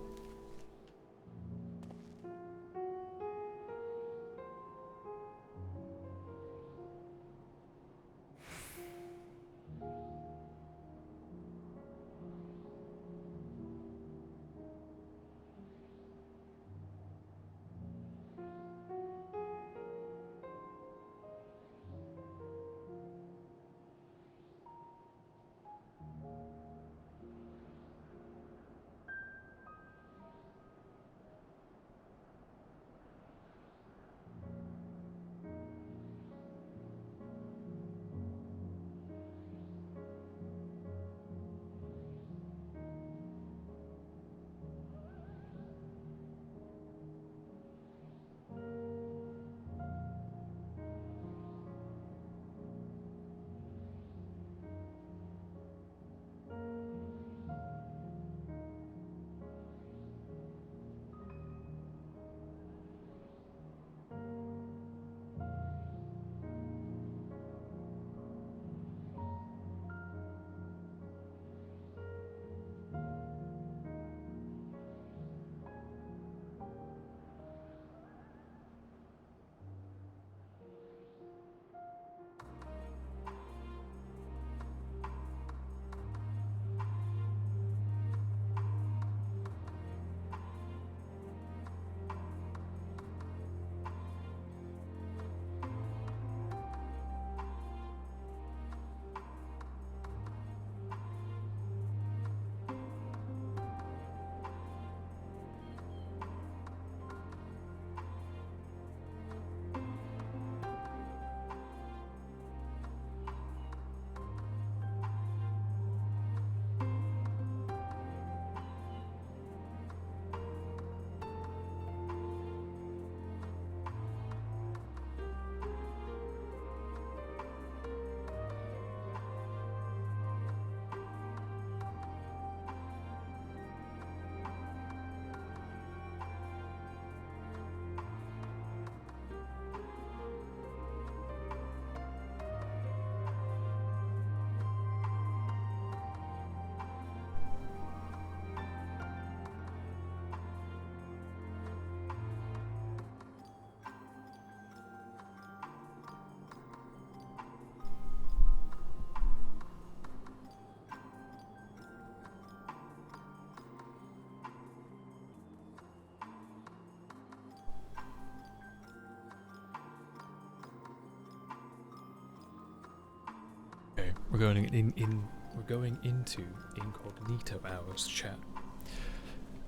We're going into incognito hours chat.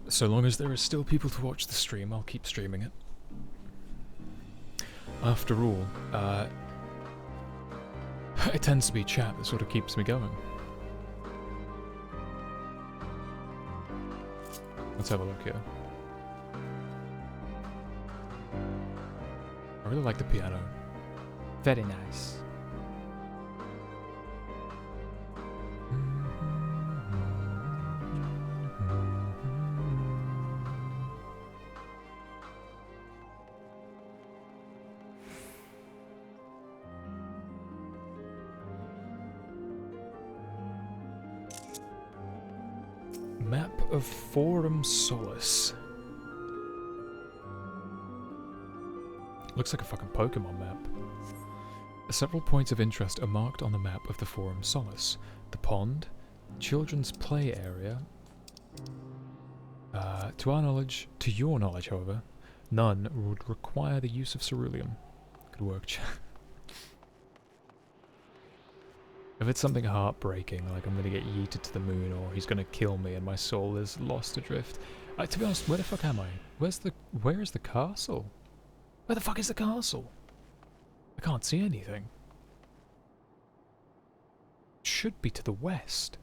So long as there are still people to watch the stream, I'll keep streaming it. After all, it tends to be chat that sort of keeps me going. Let's have a look here. I really like the piano. Very nice. Map of Forum Solace. Looks like a fucking Pokemon map. Several points of interest are marked on the map of the Forum Solace. The pond, children's play area. To your knowledge, however, none would require the use of ceruleum. Good work, chat. If it's something heartbreaking, like I'm gonna get yeeted to the moon, or he's gonna kill me and my soul is lost adrift. To be honest, where the fuck am I? Where is the castle? Where the fuck is the castle? I can't see anything. It should be to the west.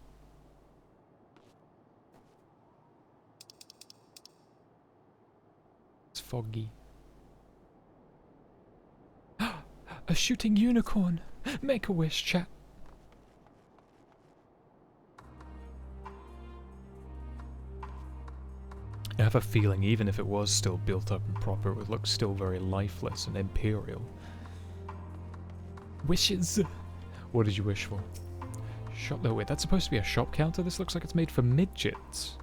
It's foggy. A shooting unicorn! Make a wish, chat. I have a feeling even if it was still built up and proper, it would look still very lifeless and imperial. Wishes! What did you wish for? Shop. Oh wait, that's supposed to be a shop counter? This looks like it's made for midgets.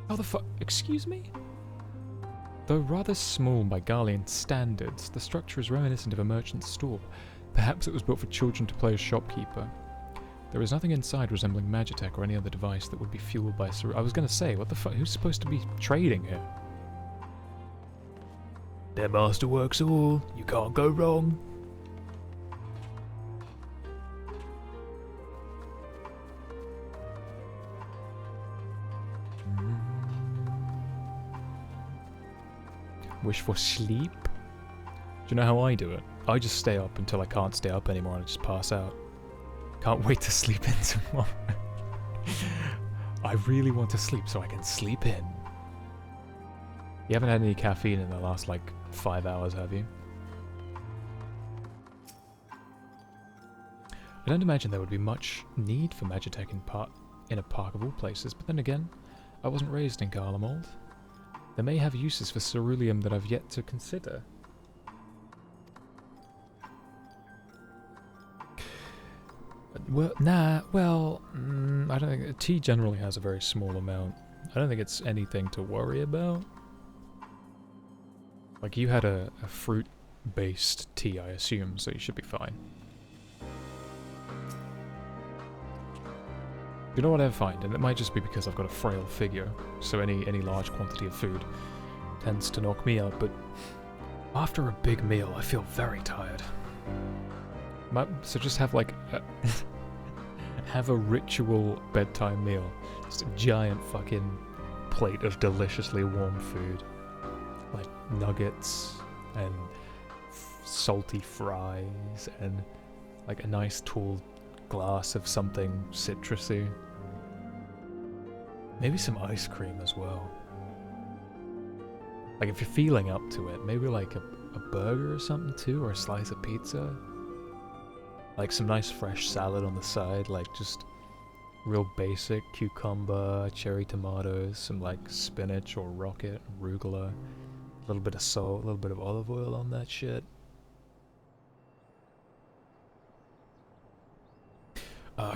How the fuck? Excuse me? Though rather small by Garlean standards, the structure is reminiscent of a merchant's store. Perhaps it was built for children to play as shopkeeper. There is nothing inside resembling Magitech or any other device that would be fueled by I was gonna say, what the fuck? Who's supposed to be trading here? Their master works all. You can't go wrong. Wish for sleep? Do you know how I do it? I just stay up until I can't stay up anymore and I just pass out. Can't wait to sleep in tomorrow. I really want to sleep so I can sleep in. You haven't had any caffeine in the last like 5 hours, have you? I don't imagine there would be much need for Magitech in a park of all places, but then again, I wasn't raised in Garlemald. They may have uses for ceruleum that I've yet to consider. Well, I don't think... Tea generally has a very small amount. I don't think it's anything to worry about. Like, you had a fruit-based tea, I assume, so you should be fine. You know what I find, and it might just be because I've got a frail figure, so any large quantity of food tends to knock me out, but after a big meal, I feel very tired. So just have like have a ritual bedtime meal. Just a giant fucking plate of deliciously warm food. Like nuggets and salty fries and like a nice tall glass of something citrusy. Maybe some ice cream as well. Like if you're feeling up to it, maybe like a burger or something too, or a slice of pizza. Like some nice fresh salad on the side, like just real basic cucumber, cherry tomatoes, some like spinach or rocket, arugula, a little bit of salt, a little bit of olive oil on that shit.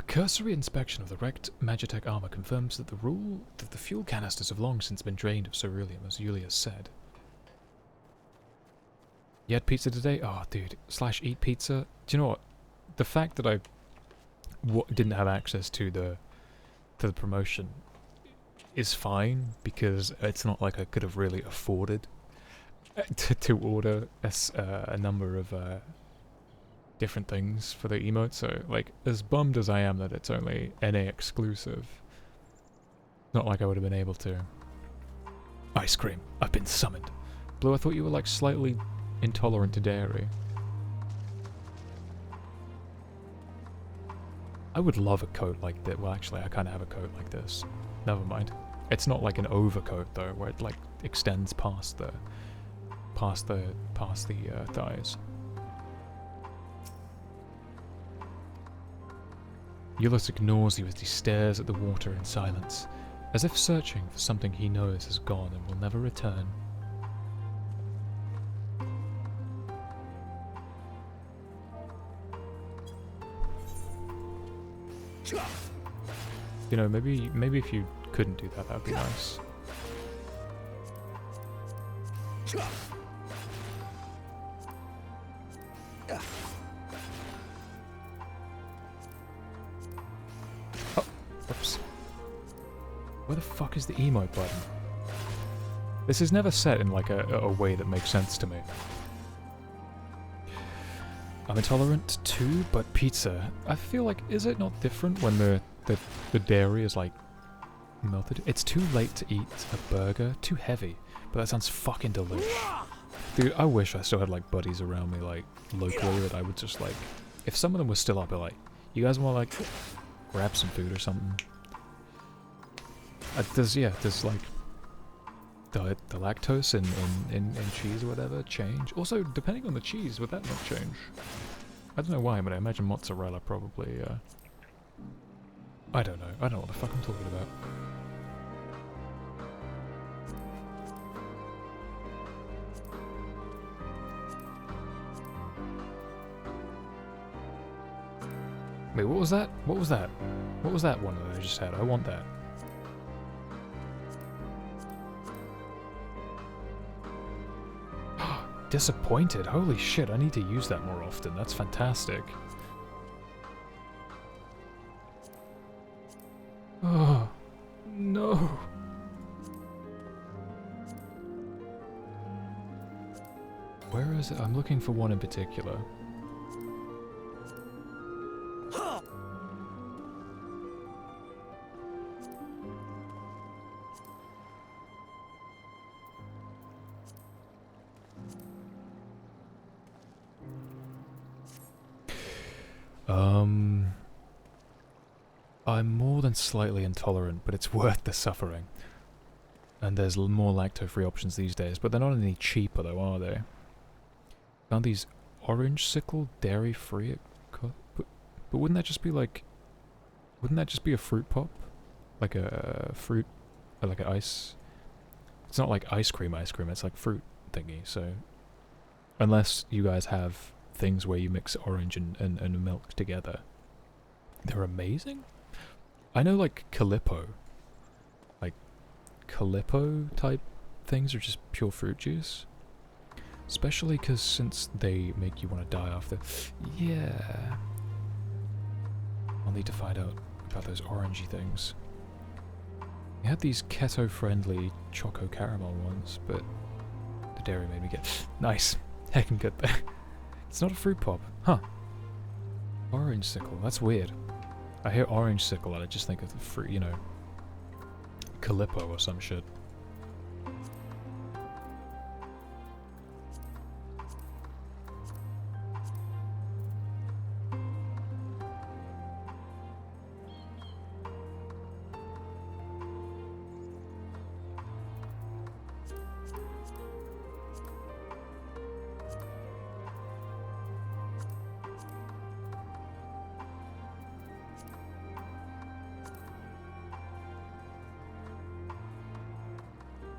Cursory inspection of the wrecked Magitech armor confirms that the fuel canisters have long since been drained of ceruleum, as Julius said. You had pizza today? Oh, dude. / eat pizza? Do you know what? The fact that I didn't have access to the promotion is fine, because it's not like I could have really afforded to order a number of different things for the emote, so like as bummed as I am that it's only NA exclusive, not like I would have been able to. Ice cream, I've been summoned. Blue, I thought you were like slightly intolerant to dairy. I would love a coat like that. Well, actually I kind of have a coat like this. Never mind. It's not like an overcoat though, where it like extends past the thighs. Ulysses ignores you as he stares at the water in silence, as if searching for something he knows has gone and will never return. You know, maybe if you couldn't do that, that'd be nice. Oh, oops. Where the fuck is the emote button? This is never set in like a way that makes sense to me. I'm intolerant too, but pizza. I feel like, is it not different when the dairy is like melted? It's too late to eat a burger, too heavy, but that sounds fucking delicious. Dude, I wish I still had like buddies around me like locally that I would just like, if some of them were still up, I'd be like, you guys want to like grab some food or something? Does like the lactose in cheese or whatever change? Also, depending on the cheese, would that not change? I don't know why, but I imagine mozzarella probably, I don't know. I don't know what the fuck I'm talking about. Wait, what was that? What was that? What was that one that I just had? I want that. Disappointed. Holy shit, I need to use that more often. That's fantastic. Oh, no. Where is it? I'm looking for one in particular. I'm more than slightly intolerant, but it's worth the suffering. And there's more lacto-free options these days, but they're not any cheaper though, are they? Found these orange sickle dairy-free, but wouldn't that just be like... Wouldn't that just be a fruit pop? Like a fruit... like an ice... It's not like ice cream, it's like fruit thingy, so... Unless you guys have things where you mix orange and milk together. They're amazing? I know like Calippo. Like Calippo type things are just pure fruit juice. Especially because since they make you want to die after... Yeah. I'll need to find out about those orangey things. We had these keto-friendly choco caramel ones, but the dairy made me get... Nice. Heckin' good there. It's not a fruit pop. Huh. Orange sickle. That's weird. I hear orange sickle and I just think of the fruit, you know, Calippo or some shit.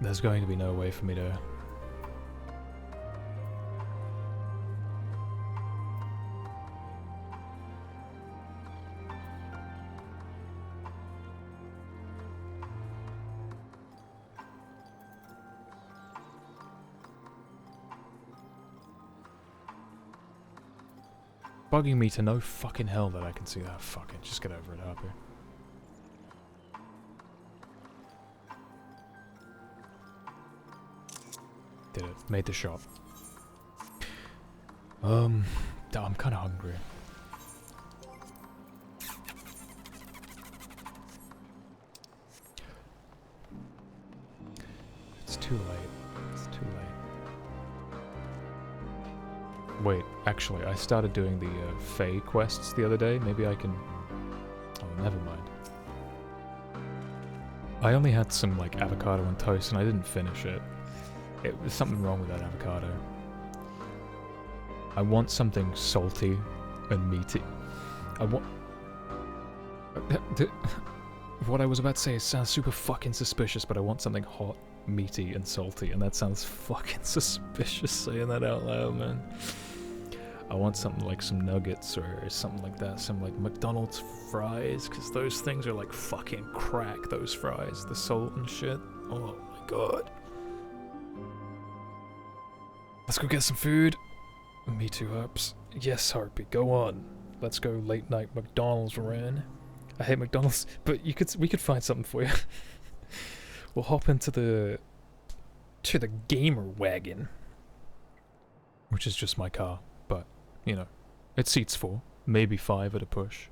There's going to be no way for me to... Bugging me to no fucking hell that I can see that. Fuck it, just get over it, Harpy. Did it. Made the shot. I'm kind of hungry. It's too late. It's too late. Wait, actually, I started doing the Fae quests the other day. Maybe I can... Oh, never mind. I only had some, like, avocado and toast, and I didn't finish it. It was something wrong with that avocado. I want something salty and meaty. I want... What I was about to say sounds super fucking suspicious, but I want something hot, meaty, and salty, and that sounds fucking suspicious saying that out loud, man. I want something like some nuggets or something like that. Some like McDonald's fries, because those things are like fucking crack, those fries. The salt and shit. Oh my god. Let's go get some food. Me too, Harps. Yes, Harpy, go on. Let's go late night McDonald's run. I hate McDonald's, but we could find something for you. We'll hop into the gamer wagon, which is just my car, but you know, it seats 4, maybe 5 at a push.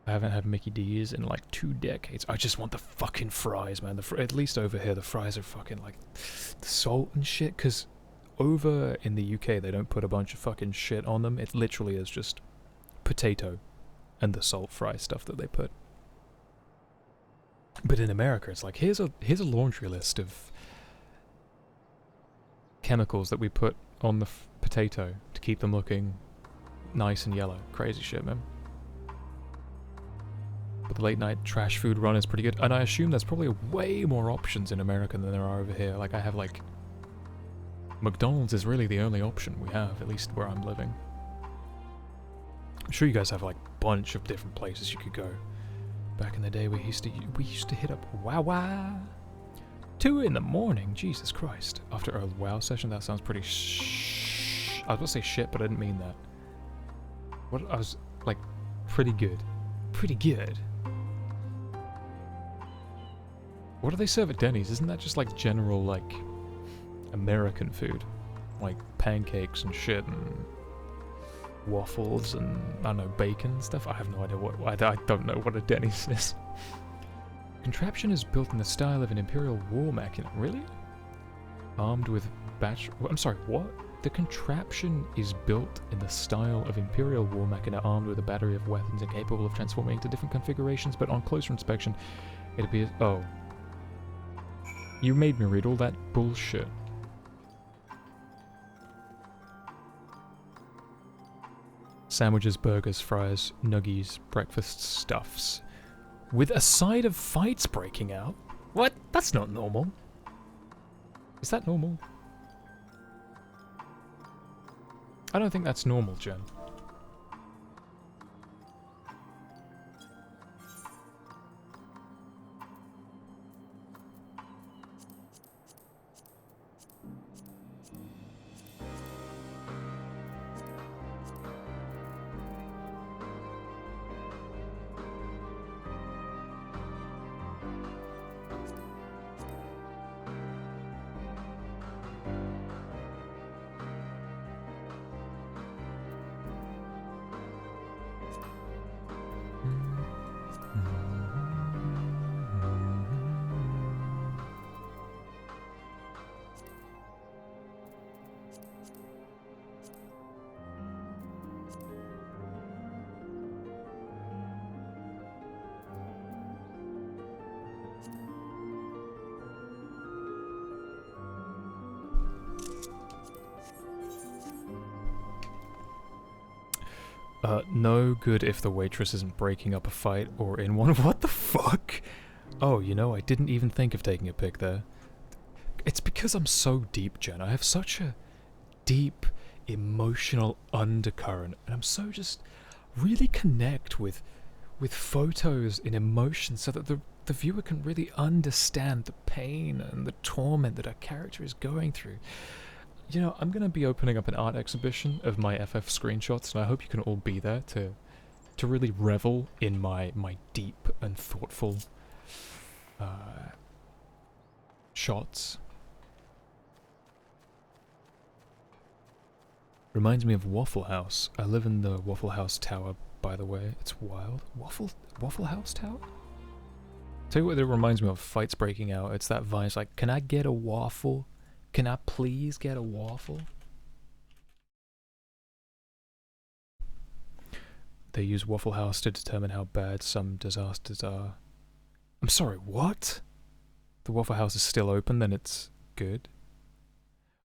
I haven't had Mickey D's in like 2 decades. I just want the fucking fries, man. At least over here, the fries are fucking like the salt and shit. Because over in the UK, they don't put a bunch of fucking shit on them. It literally is just potato and the salt fry stuff that they put. But in America, it's like here's a laundry list of chemicals that we put on the potato to keep them looking nice and yellow. Crazy shit, man. But the late night trash food run is pretty good, and I assume there's probably way more options in America than there are over here. Like I have like McDonald's is really the only option we have, at least where I'm living. I'm sure you guys have like a bunch of different places you could go. Back in the day, we used to hit up Wawa. 2 in the morning, Jesus Christ. After a WoW session, that sounds pretty I was gonna say shit, but I didn't mean that. What? I was like, pretty good. Pretty good. What do they serve at Denny's? Isn't that just like general like American food? Like pancakes and shit and waffles and, I don't know, bacon and stuff? I have no idea what, I don't know what a Denny's is. Contraption is built in the style of an Imperial war machina. Really? Armed with I'm sorry, what? The contraption is built in the style of Imperial war machina, armed with a battery of weapons and capable of transforming into different configurations, but on closer inspection, it appears... Oh. You made me read all that bullshit. Sandwiches, burgers, fries, nuggies, breakfast stuffs. With a side of fights breaking out? What? That's not normal. Is that normal? I don't think that's normal, Jen. No good if the waitress isn't breaking up a fight or in one. What the fuck? Oh, you know, I didn't even think of taking a pic there. It's because I'm so deep, Jen. I have such a deep emotional undercurrent, and I'm so just really connect with photos and emotion so that the viewer can really understand the pain and the torment that our character is going through. You know, I'm going to be opening up an art exhibition of my FF screenshots, and I hope you can all be there to really revel in my deep and thoughtful shots. Reminds me of Waffle House. I live in the Waffle House Tower, by the way. It's wild. Waffle House Tower? Tell you what it reminds me of, fights breaking out. It's that vibe. It's like, can I get a waffle? Can I please get a waffle? They use Waffle House to determine how bad some disasters are. I'm sorry, what? The Waffle House is still open, then it's good?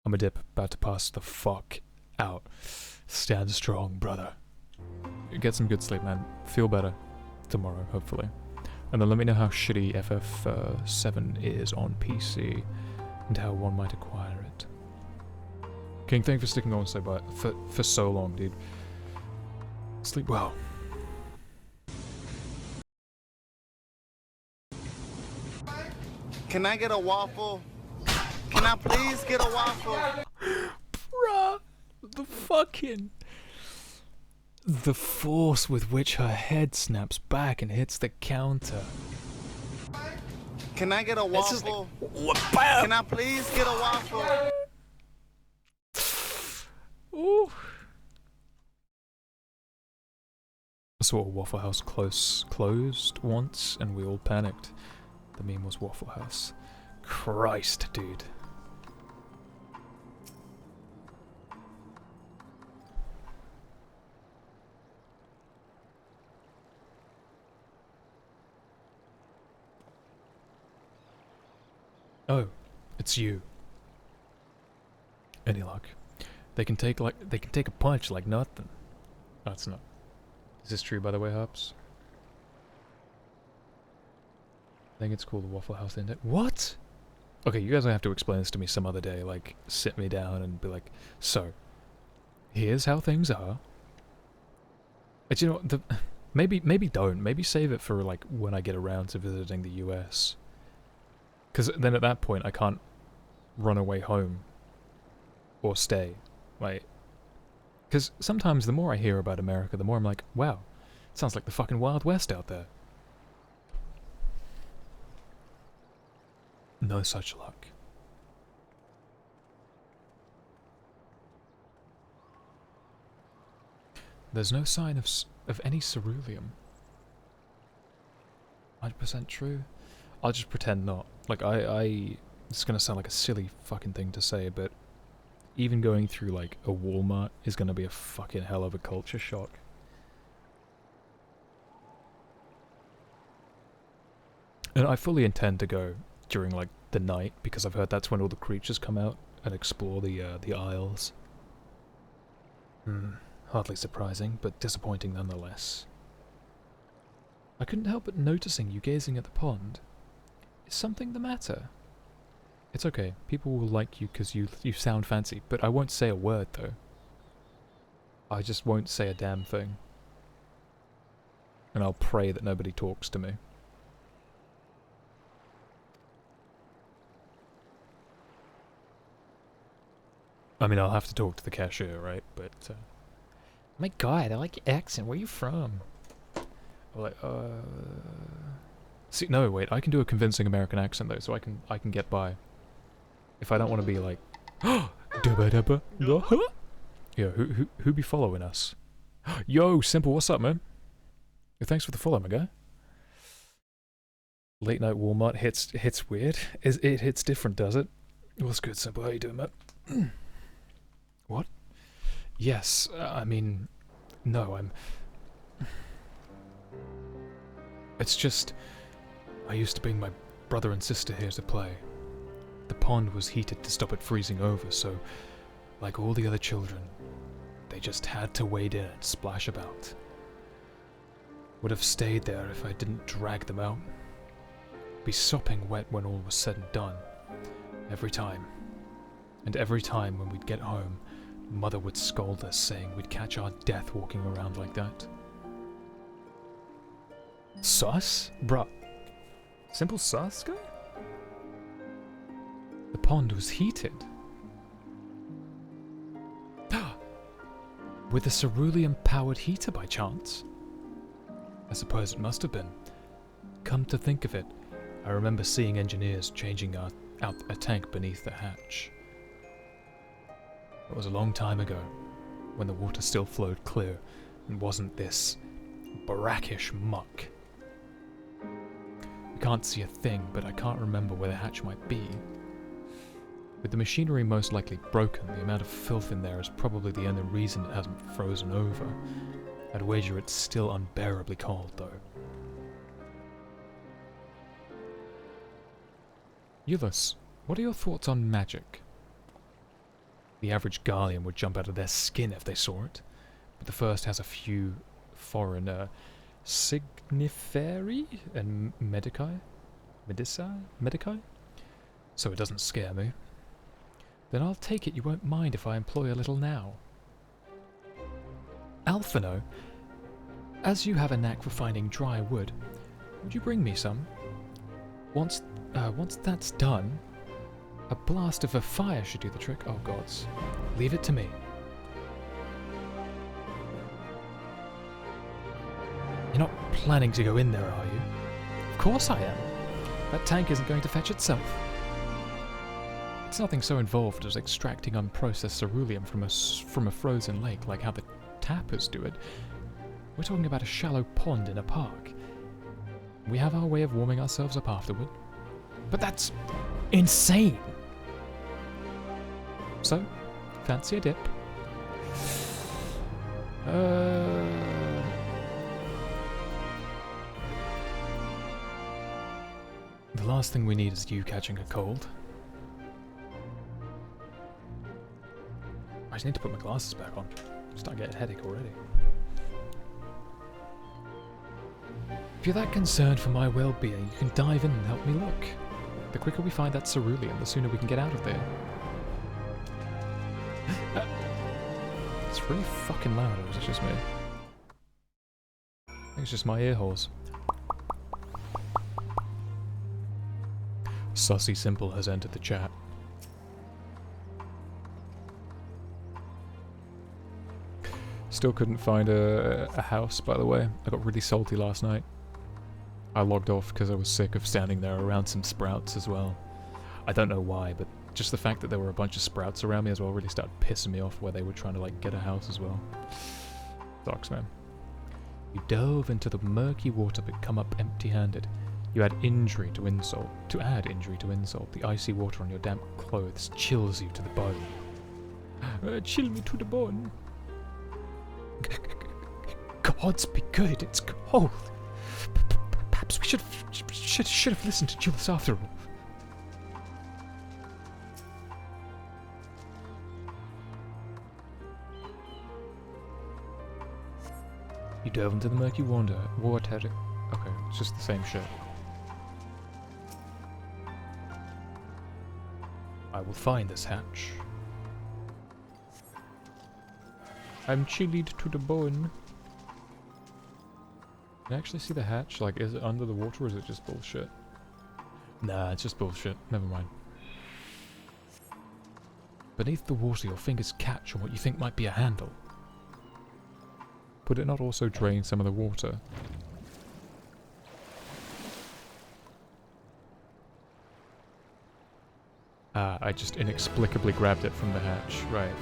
I'm a dip about to pass the fuck out. Stand strong, brother. Get some good sleep, man. Feel better tomorrow, hopefully. And then let me know how shitty FF7 is on PC and how one might acquire it. King, thank you for sticking on for so long, dude. Sleep well. Can I get a waffle? Can I please get a waffle? Bruh, the force with which her head snaps back and hits the counter. Can I get a waffle? Can I please get a waffle? Ooh. I saw a Waffle House closed once, and we all panicked. The meme was Waffle House. Christ, dude. Oh, it's you. Any luck? They can take a punch like nothing. Oh, it's not. Is this true, by the way, Harps? I think it's called the Waffle House Index. What? Okay, you guys don't have to explain this to me some other day. Like, sit me down and be like, so, here's how things are. But you know, maybe don't. Maybe save it for, like, when I get around to visiting the US. Because then at that point, I can't run away home. Or stay. Like, because sometimes the more I hear about America, the more I'm like, wow, it sounds like the fucking Wild West out there. No such luck. There's no sign of any ceruleum. 100% true. I'll just pretend not. Like, it's gonna sound like a silly fucking thing to say, but even going through, like, a Walmart is gonna be a fucking hell of a culture shock. And I fully intend to go during, like, the night, because I've heard that's when all the creatures come out and explore the aisles. Hardly surprising, but disappointing nonetheless. I couldn't help but noticing you gazing at the pond. Is something the matter? It's okay, people will like you because you sound fancy, but I won't say a word, though. I just won't say a damn thing. And I'll pray that nobody talks to me. I mean, I'll have to talk to the cashier, right? But, my god, I like your accent. Where are you from? I'm like, See, no, wait, I can do a convincing American accent, though, so I can get by. If I don't want to be like, yeah, who be following us? Yo, Simple, what's up, man? Yo, thanks for the follow, my guy. Late night Walmart hits weird. It hits different, does it? What's good, Simple? How you doing, man? What? Yes, I mean, no, It's just, I used to bring my brother and sister here to play. The pond was heated to stop it freezing over, so, like all the other children, they just had to wade in and splash about. Would have stayed there if I didn't drag them out. Be sopping wet when all was said and done. Every time. And every time when we'd get home, Mother would scold us, saying we'd catch our death walking around like that. Sus? Bruh. Simple sus, guy? The pond was heated. With a ceruleum-powered heater by chance? I suppose it must have been. Come to think of it, I remember seeing engineers changing out a tank beneath the hatch. It was a long time ago, when the water still flowed clear and wasn't this brackish muck. I can't see a thing, but I can't remember where the hatch might be. With the machinery most likely broken, the amount of filth in there is probably the only reason it hasn't frozen over. I'd wager it's still unbearably cold, though. Ulysses, what are your thoughts on magic? The average Garlean would jump out of their skin if they saw it, but the first has a few foreign signiferi and medici, so it doesn't scare me. Then I'll take it you won't mind if I employ a little now. Alphino, as you have a knack for finding dry wood, would you bring me some? Once that's done, a blast of a fire should do the trick. Oh gods. Leave it to me. You're not planning to go in there, are you? Of course I am. That tank isn't going to fetch itself. It's nothing so involved as extracting unprocessed ceruleum from a frozen lake like how the tappers do it. We're talking about a shallow pond in a park. We have our way of warming ourselves up afterward. But that's insane! So, fancy a dip? The last thing we need is you catching a cold. I just need to put my glasses back on. I'm starting to get a headache already. If you're that concerned for my well-being, you can dive in and help me look. The quicker we find that ceruleum, the sooner we can get out of there. It's really fucking loud, or is it just me? I think it's just my ear holes. Sussy Simple has entered the chat. Still couldn't find a house, by the way. I got really salty last night. I logged off because I was sick of standing there around some sprouts as well. I don't know why, but just the fact that there were a bunch of sprouts around me as well really started pissing me off where they were trying to like get a house as well. Sucks, man. You dove into the murky water but come up empty-handed. You add injury to insult. To add injury to insult, the icy water on your damp clothes chills you to the bone. Chill me to the bone. Gods be good, it's cold. Perhaps we should have listened to Jules after all. You dove into the murky water. Okay, it's just the same shit. I will find this hatch. I'm chilled to the bone. Can I actually see the hatch? Like, is it under the water or is it just bullshit? Nah, it's just bullshit. Never mind. Beneath the water, your fingers catch on what you think might be a handle. Would it not also drain some of the water? Ah, I just inexplicably grabbed it from the hatch. Right.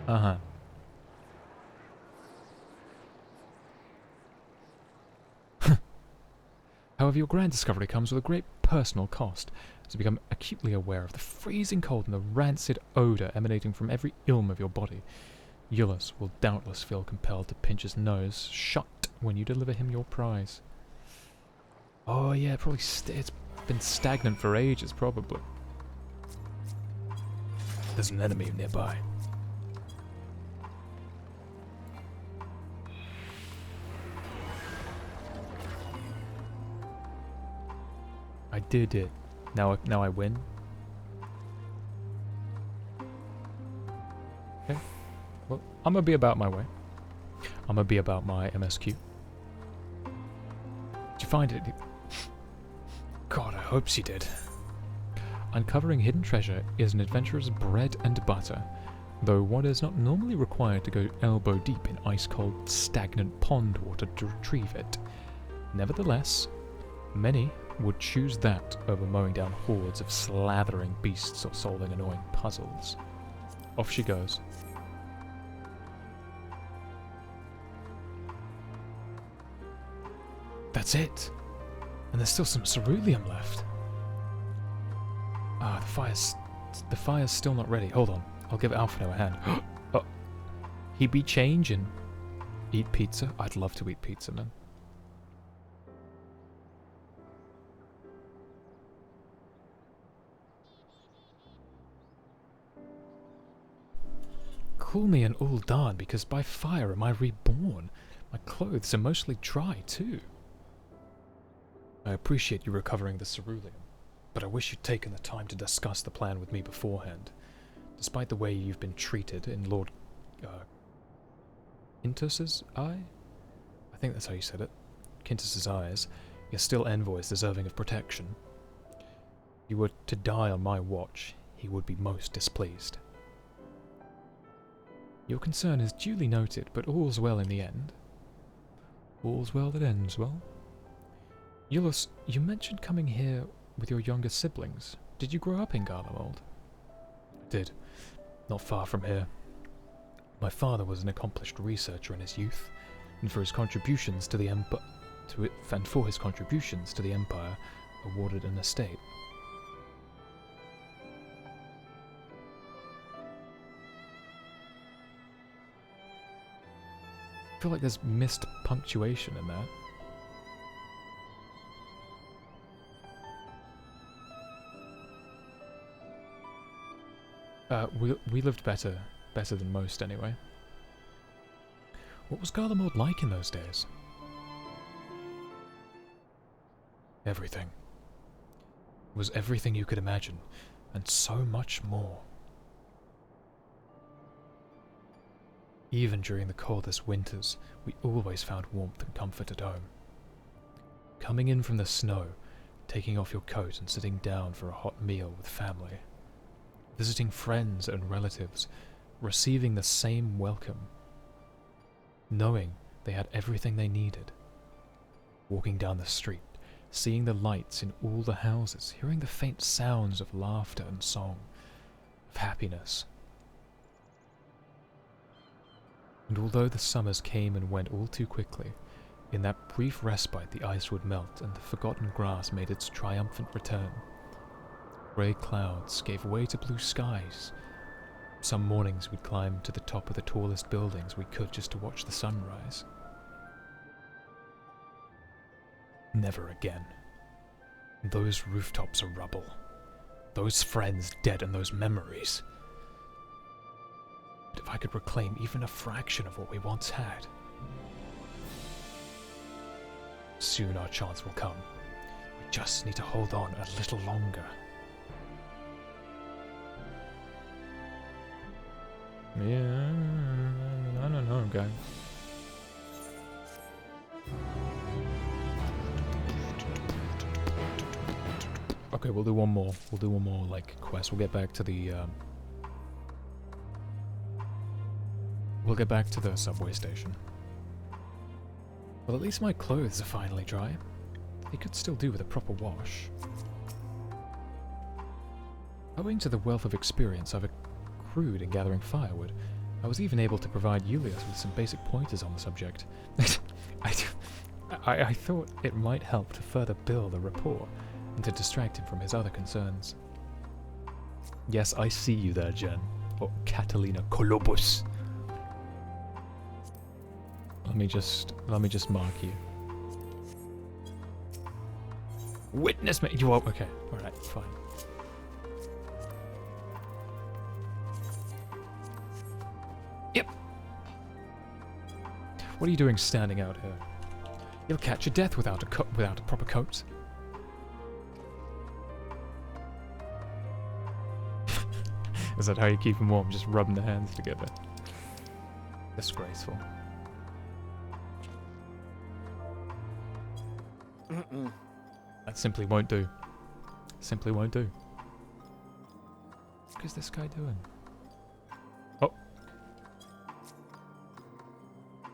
Uh-huh. However, your grand discovery comes with a great personal cost, as you become acutely aware of the freezing cold and the rancid odour emanating from every ilm of your body. Iulus will doubtless feel compelled to pinch his nose shut when you deliver him your prize. Oh yeah, probably it's been stagnant for ages, probably. There's an enemy nearby. I did it. Now I win. Okay. Well, I'm gonna be about my way. I'm gonna be about my MSQ. Did you find it? God, I hope she did. Uncovering hidden treasure is an adventurer's bread and butter, though one is not normally required to go elbow deep in ice-cold, stagnant pond water to retrieve it. Nevertheless, many would choose that over mowing down hordes of slathering beasts or solving annoying puzzles. Off she goes. That's it! And there's still some ceruleum left. Ah, the fire's still not ready. Hold on, I'll give Alphino a hand. Oh, he be changing. Eat pizza? I'd love to eat pizza, man. Call me an Uldan, because by fire am I reborn. My clothes are mostly dry, too. I appreciate you recovering the ceruleum. but I wish you'd taken the time to discuss the plan with me beforehand. Despite the way you've been treated in Lord Quintus's eye? I think that's how you said it. Quintus's eyes. You're still envoys deserving of protection. If you were to die on my watch, he would be most displeased. Your concern is duly noted, but all's well in the end. All's well that ends well. Ulus, you mentioned coming here with your younger siblings. Did you grow up in Garlemald? I did. Not far from here. My father was an accomplished researcher in his youth, and for his contributions to the Empire, awarded an estate. I feel like there's missed punctuation in that. We lived better than most anyway. What was Garlemald like in those days? Everything. It was everything you could imagine, and so much more. Even during the coldest winters, we always found warmth and comfort at home. Coming in from the snow, taking off your coat and sitting down for a hot meal with family. Visiting friends and relatives, receiving the same welcome. Knowing they had everything they needed. Walking down the street, seeing the lights in all the houses, hearing the faint sounds of laughter and song, of happiness. And although the summers came and went all too quickly, in that brief respite the ice would melt and the forgotten grass made its triumphant return. Grey clouds gave way to blue skies. Some mornings we'd climb to the top of the tallest buildings we could just to watch the sunrise. Never again. Those rooftops are rubble. Those friends dead and those memories. But if I could reclaim even a fraction of what we once had, soon our chance will come. We just need to hold on a little longer. Yeah, I don't know, guys. Okay, we'll do one more. We'll do one more, like, quest. We'll get back to the, we'll get back to the subway station. Well, at least my clothes are finally dry. They could still do with a proper wash. Owing to the wealth of experience I've accrued in gathering firewood, I was even able to provide Julius with some basic pointers on the subject. I thought it might help to further build a rapport and to distract him from his other concerns. Yes, I see you there, Jen. Or Catalina Colobus. Let me just mark you. Witness me. You are okay. All right, fine. Yep. What are you doing standing out here? You'll catch a death without a proper coat. Is that how you keep them warm? Just rubbing the hands together. Disgraceful. That simply won't do. Simply won't do. What is this guy doing?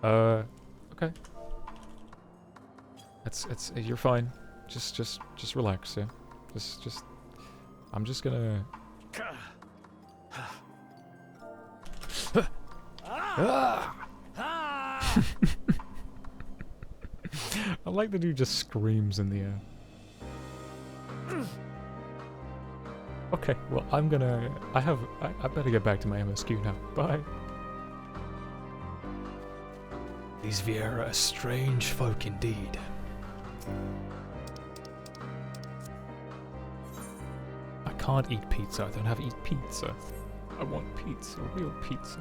Oh. Okay. It's you're fine. Just relax, yeah. Just I'm just gonna I like that he just screams in the air. Okay, well I better get back to my MSQ now. Bye. These Viera are strange folk indeed. I can't eat pizza. I don't have to eat pizza. I want pizza, real pizza.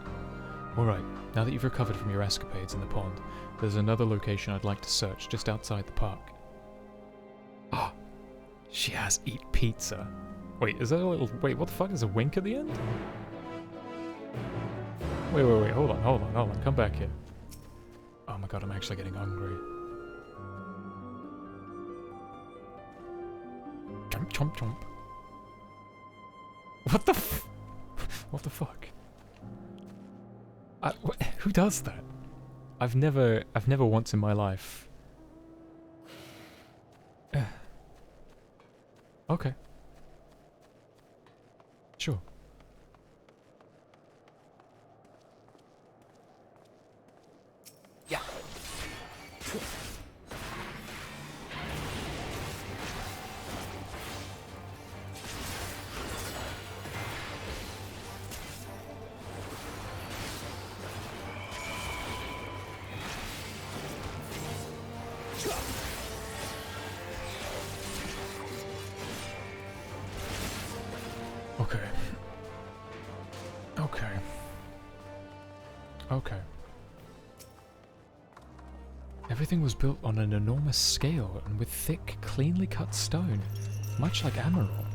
Alright, now that you've recovered from your escapades in the pond, there's another location I'd like to search just outside the park. Ah, She has eat pizza. Wait, is that a little... Wait, what the fuck? Is a wink at the end? Wait, hold on. Come back here. Oh my god, I'm actually getting hungry. Chomp, chomp, chomp. What the what the fuck? Who does that? I've never once in my life... Okay. Sure. Yeah. Okay. Everything was built on an enormous scale and with thick, cleanly cut stone, much like Amarok.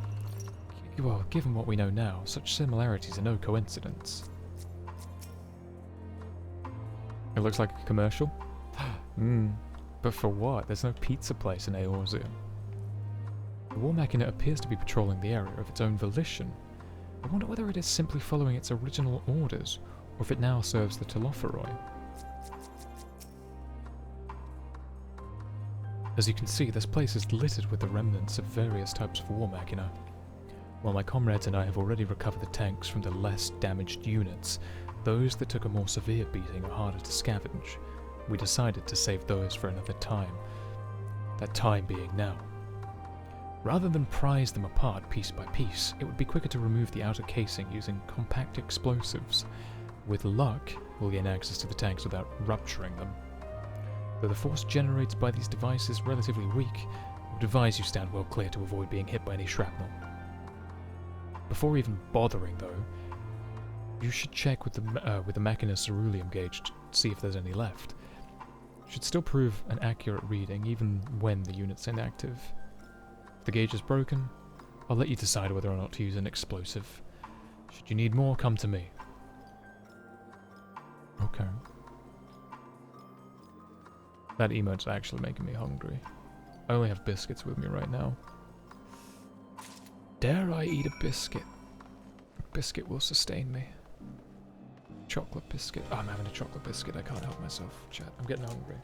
Well, given what we know now, such similarities are no coincidence. It looks like a commercial. But for what? There's no pizza place in Heyoh. The war machina appears to be patrolling the area of its own volition. I wonder whether it is simply following its original orders, or if it now serves the Telophoroi. As you can see, this place is littered with the remnants of various types of war machina. While my comrades and I have already recovered the tanks from the less damaged units, those that took a more severe beating are harder to scavenge. We decided to save those for another time. That time being now. Rather than prise them apart piece by piece, it would be quicker to remove the outer casing using compact explosives. With luck, we'll gain access to the tanks without rupturing them. Though the force generated by these devices is relatively weak, I would advise you stand well clear to avoid being hit by any shrapnel. Before even bothering, though, you should check with the Machina ceruleum gauge to see if there's any left. It should still prove an accurate reading even when the unit's inactive. If the gauge is broken, I'll let you decide whether or not to use an explosive. Should you need more, come to me. Okay. That emote's actually making me hungry. I only have biscuits with me right now. Dare I eat a biscuit? A biscuit will sustain me. Chocolate biscuit. Oh, I'm having a chocolate biscuit. I can't help myself. Chat. I'm getting hungry.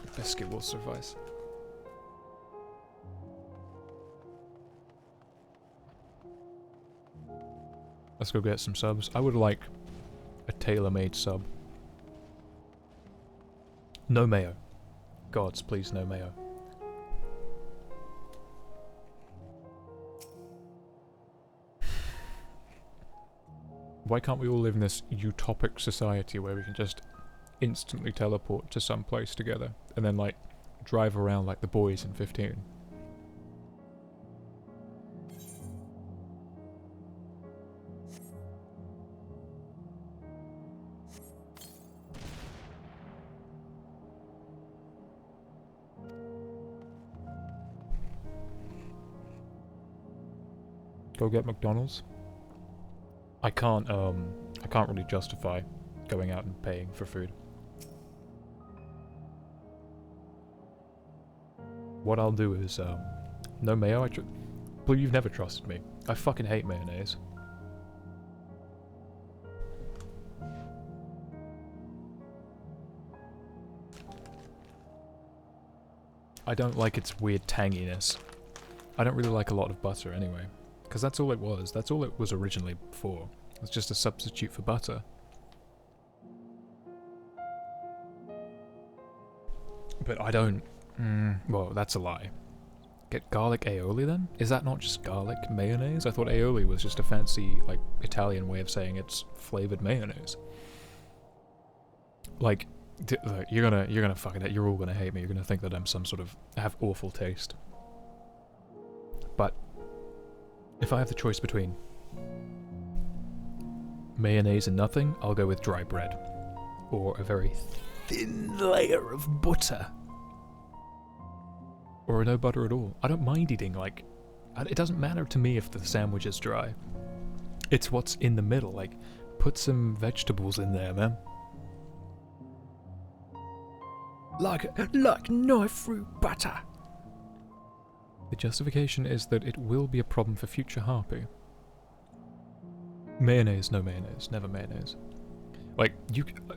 A biscuit will suffice. Let's go get some subs. I would like a tailor-made sub. No mayo. Gods, please, no mayo. Why can't we all live in this utopic society where we can just instantly teleport to some place together and then, like, drive around like the boys in 15? Go get McDonald's. I can't really justify going out and paying for food. What I'll do is, no mayo. But you've never trusted me. I fucking hate mayonnaise. I don't like its weird tanginess. I don't really like a lot of butter anyway. Because that's all it was. That's all it was originally for. It was just a substitute for butter. But I don't... well, that's a lie. Get garlic aioli then? Is that not just garlic mayonnaise? I thought aioli was just a fancy, like, Italian way of saying it's flavored mayonnaise. Like, you're gonna fucking... You're all gonna hate me. You're gonna think that I'm some sort of... have awful taste. But... if I have the choice between mayonnaise and nothing, I'll go with dry bread. Or a very thin layer of butter. Or no butter at all. I don't mind eating, like... It doesn't matter to me if the sandwich is dry. It's what's in the middle, like, put some vegetables in there, man. Like knife through butter. The justification is that it will be a problem for future Harpy. Mayonnaise, no mayonnaise, never mayonnaise. Like,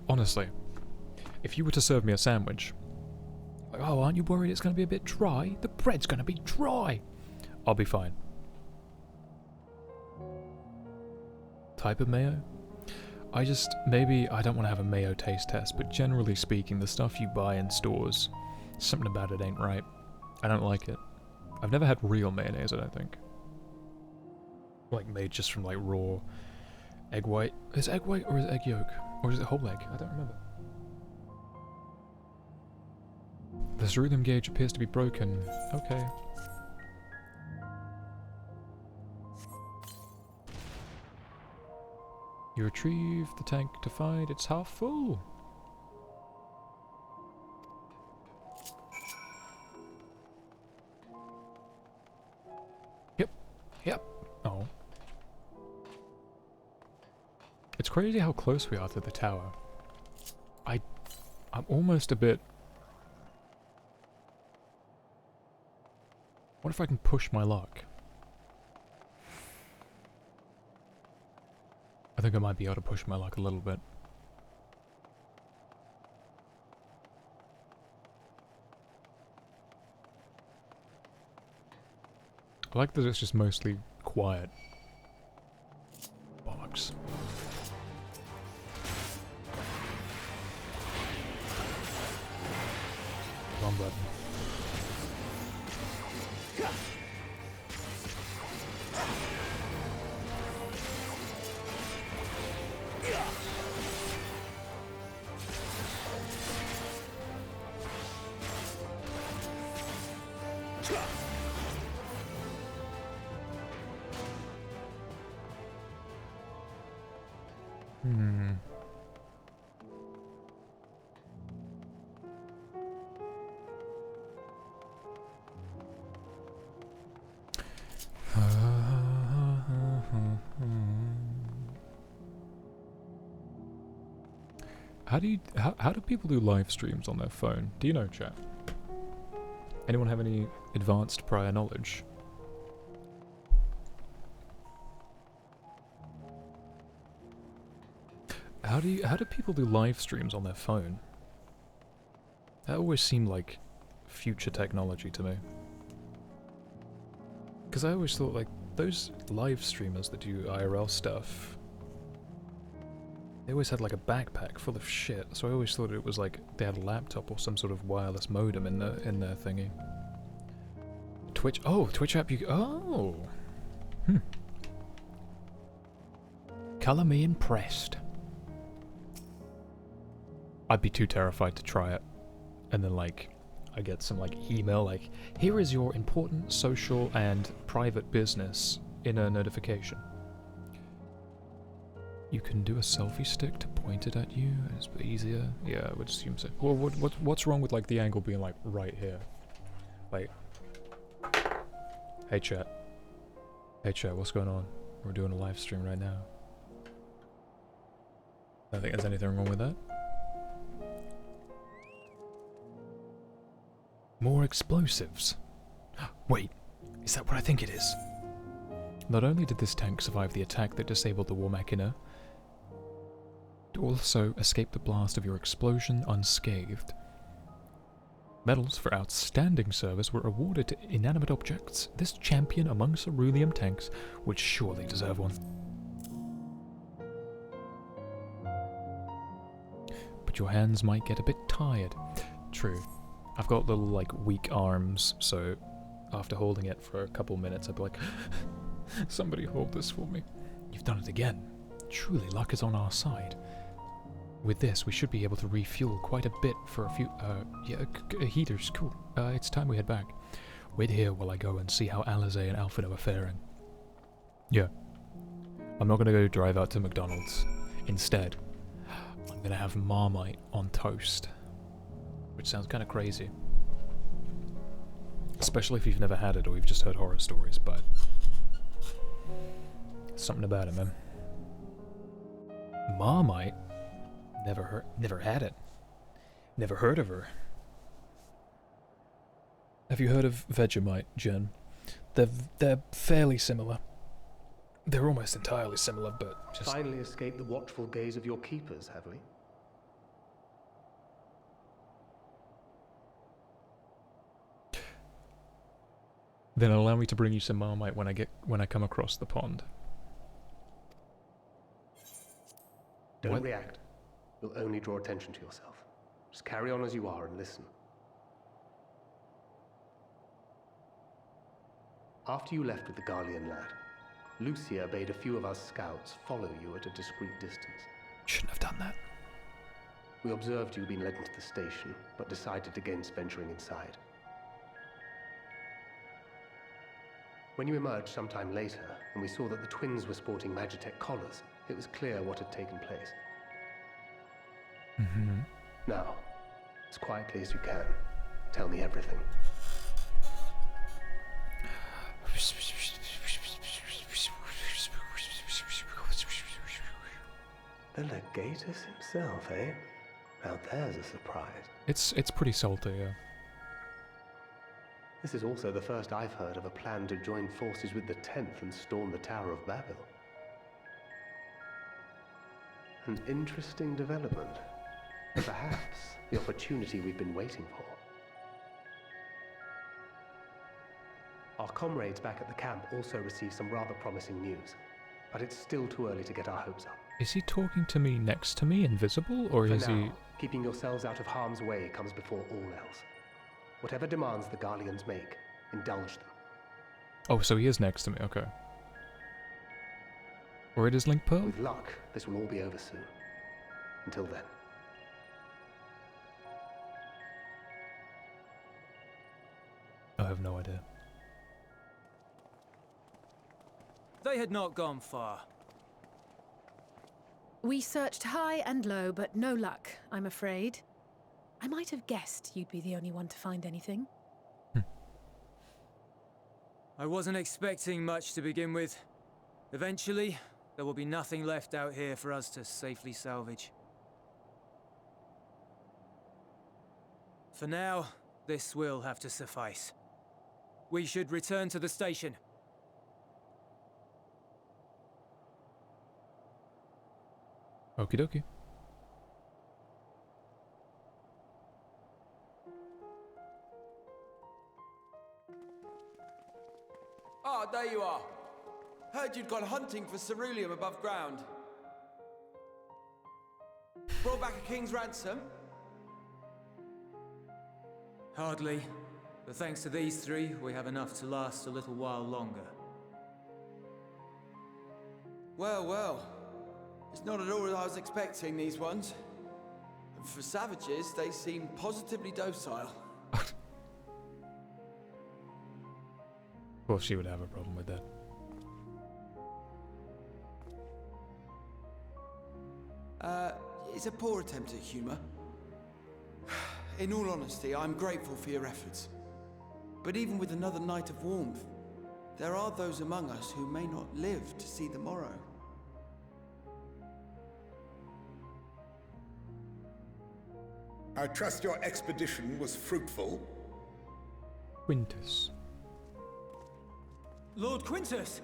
honestly, if you were to serve me a sandwich, like, oh, aren't you worried it's going to be a bit dry? The bread's going to be dry. I'll be fine. Type of mayo? Maybe I don't want to have a mayo taste test, but generally speaking, the stuff you buy in stores, something about it ain't right. I don't like it. I've never had real mayonnaise, I don't think. Like, made just from, like, raw egg white. Is it egg white or is it egg yolk? Or is it whole egg? I don't remember. The ceruleum gauge appears to be broken. Okay. You retrieve the tank to find it's half full. Yep. Oh. It's crazy how close we are to the tower. I'm almost a bit... What if I can push my luck? I think I might be able to push my luck a little bit. I like that it's just mostly quiet. Bollocks. Wrong button. How do people do live streams on their phone? Do you know, chat? Anyone have any advanced prior knowledge? How do people do live streams on their phone? That always seemed like future technology to me. Because I always thought, like, those live streamers that do IRL stuff, they always had like a backpack full of shit, so I always thought it was like they had a laptop or some sort of wireless modem in their thingy. Twitch, oh, Twitch app Colour me impressed. I'd be too terrified to try it. And then like, I get some like email like, here is your important social and private business in a notification. You can do a selfie stick to point it at you, it's a bit easier. Yeah, I would assume so. Well, what's wrong with like the angle being like right here? Like, hey chat, what's going on? We're doing a live stream right now. I don't think there's anything wrong with that. More explosives. Wait, is that what I think it is? Not only did this tank survive the attack that disabled the war machina, it also escaped the blast of your explosion unscathed. Medals for outstanding service were awarded to inanimate objects. This champion among ceruleum tanks would surely deserve one. But your hands might get a bit tired. True. I've got little, like, weak arms, so after holding it for a couple minutes, I'd be like, somebody hold this for me. You've done it again. Truly, luck is on our side. With this, we should be able to refuel quite a bit for a few, heaters, cool. It's time we head back. Wait here while I go and see how Alizé and Alfredo are faring. Yeah. I'm not gonna go drive out to McDonald's. Instead, I'm gonna have Marmite on toast. Which sounds kind of crazy. Especially if you've never had it or you've just heard horror stories, but something about it, man. Marmite? Never had it. Never heard of her. Have you heard of Vegemite, Jen? They're fairly similar. They're almost entirely similar, but just... Finally escaped the watchful gaze of your keepers, have we? Then allow me to bring you some Marmite when I come across the pond. Don't react. You'll only draw attention to yourself. Just carry on as you are and listen. After you left with the Garlean lad, Lucia bade a few of us scouts follow you at a discreet distance. Shouldn't have done that. We observed you being led into the station, but decided against venturing inside. When you emerged sometime later, and we saw that the twins were sporting Magitech collars, it was clear what had taken place. Mm-hmm. Now, as quietly as you can, tell me everything. The Legatus himself, eh? Now there's a surprise. It's pretty salty, yeah. This is also the first I've heard of a plan to join forces with the 10th and storm the Tower of Babel. An interesting development. And perhaps the opportunity we've been waiting for. Our comrades back at the camp also received some rather promising news, but it's still too early to get our hopes up. Is he talking to me next to me, invisible, or For is now, he... keeping yourselves out of harm's way comes before all else. Whatever demands the Garleans make, indulge them. Oh, so he is next to me, okay. Or it is Link Pearl? With luck, this will all be over soon. Until then. I have no idea. They had not gone far. We searched high and low, but no luck, I'm afraid. I might have guessed you'd be the only one to find anything. I wasn't expecting much to begin with. Eventually, there will be nothing left out here for us to safely salvage. For now, this will have to suffice. We should return to the station. Okie dokie. Ah, there you are. Heard you'd gone hunting for ceruleum above ground. Brought back a king's ransom? Hardly. But thanks to these three, we have enough to last a little while longer. Well, well. It's not at all as I was expecting, these ones. And for savages, they seem positively docile. Well, she would have a problem with that. It's a poor attempt at humor. In all honesty, I'm grateful for your efforts. But even with another night of warmth, there are those among us who may not live to see the morrow. I trust your expedition was fruitful. Quintus. Lord Quintus!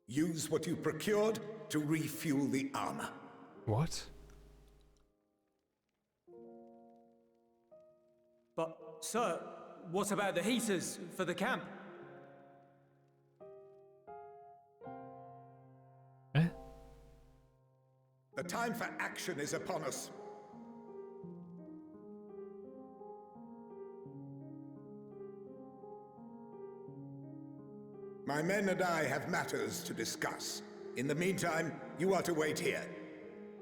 Use what you procured to refuel the armor. What? But, sir, what about the heaters for the camp? The time for action is upon us. My men and I have matters to discuss. In the meantime, you are to wait here.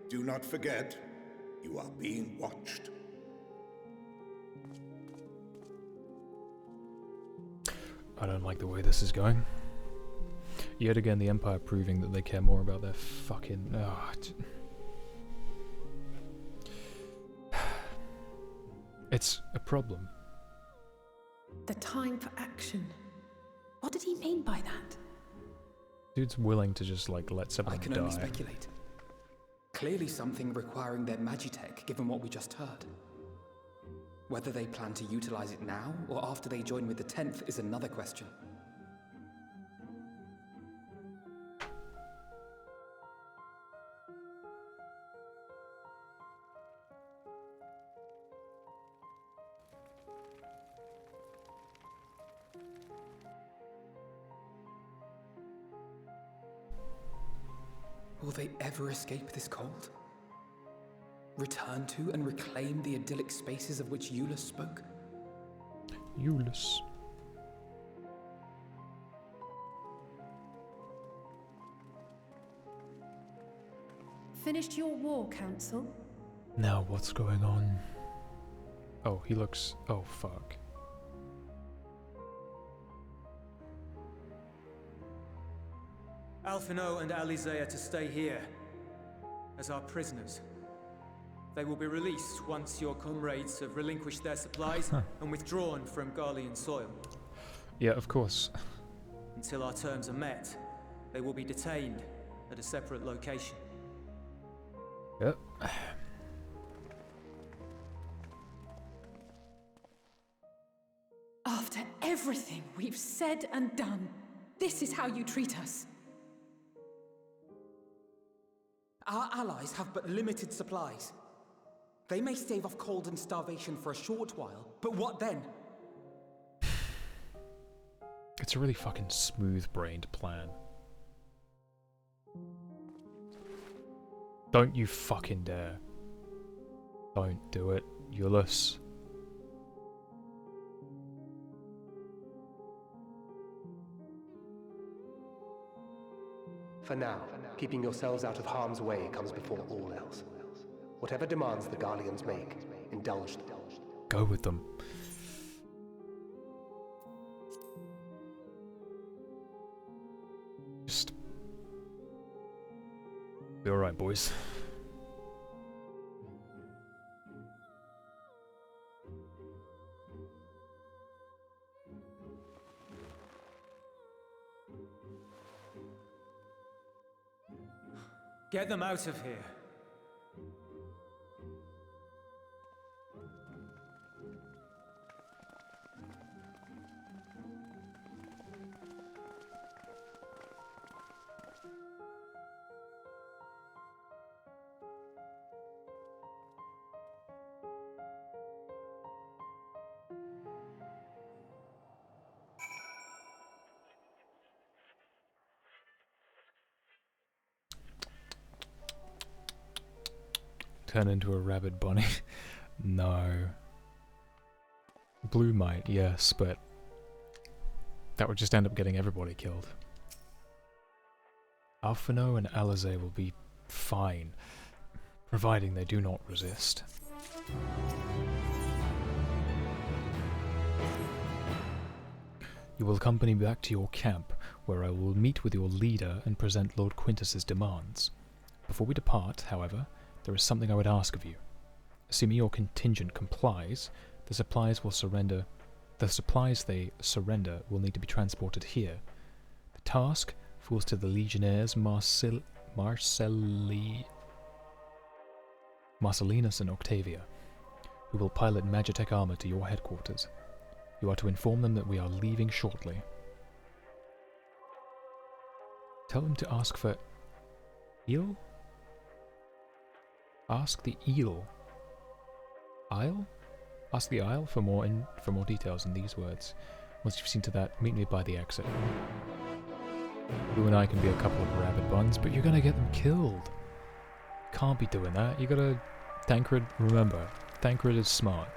Do not forget, you are being watched. I don't like the way this is going. Yet again, the Empire proving that they care more about their fucking... It's a problem. The time for action. What did he mean by that? Dude's willing to just, like, let someone I can die. only speculate. Clearly something requiring their magitech, given what we just heard. Whether they plan to utilize it now, or after they join with the 10th, is another question. Will they ever escape this cold? Return to and reclaim the idyllic spaces of which Eulus spoke? Eulus. Finished your war, Council? Now what's going on? Oh, he looks... Oh, fuck. Alphino and Alizé are to stay here, as our prisoners. They will be released once your comrades have relinquished their supplies and withdrawn from Garlean soil. Yeah, of course. Until our terms are met, they will be detained at a separate location. Yep. After everything we've said and done, this is how you treat us. Our allies have but limited supplies. They may stave off cold and starvation for a short while, but what then? It's a really fucking smooth-brained plan. Don't you fucking dare. Don't do it, Eulus. For now, keeping yourselves out of harm's way comes before all else. Whatever demands the Garleans make, indulge them. Go with them. Just... be alright, boys. Get them out of here. Turn into a rabid bunny. No. Blue might, yes, but that would just end up getting everybody killed. Alphino and Alizé will be fine, providing they do not resist. You will accompany me back to your camp, where I will meet with your leader and present Lord Quintus's demands. Before we depart, however, there is something I would ask of you. Assuming your contingent complies, the supplies they surrender will need to be transported here. The task falls to the legionnaires Marcellinus and Octavia, who will pilot Magitech armor to your headquarters. You are to inform them that we are leaving shortly. Tell them to ask for... Eel? Ask the eel. Isle? Ask the Isle for more details in these words. Once you've seen to that, meet me by the exit. You and I can be a couple of rabid buns, but you're gonna get them killed. Can't be doing that. You gotta... Tancred, remember, Tancred is smart.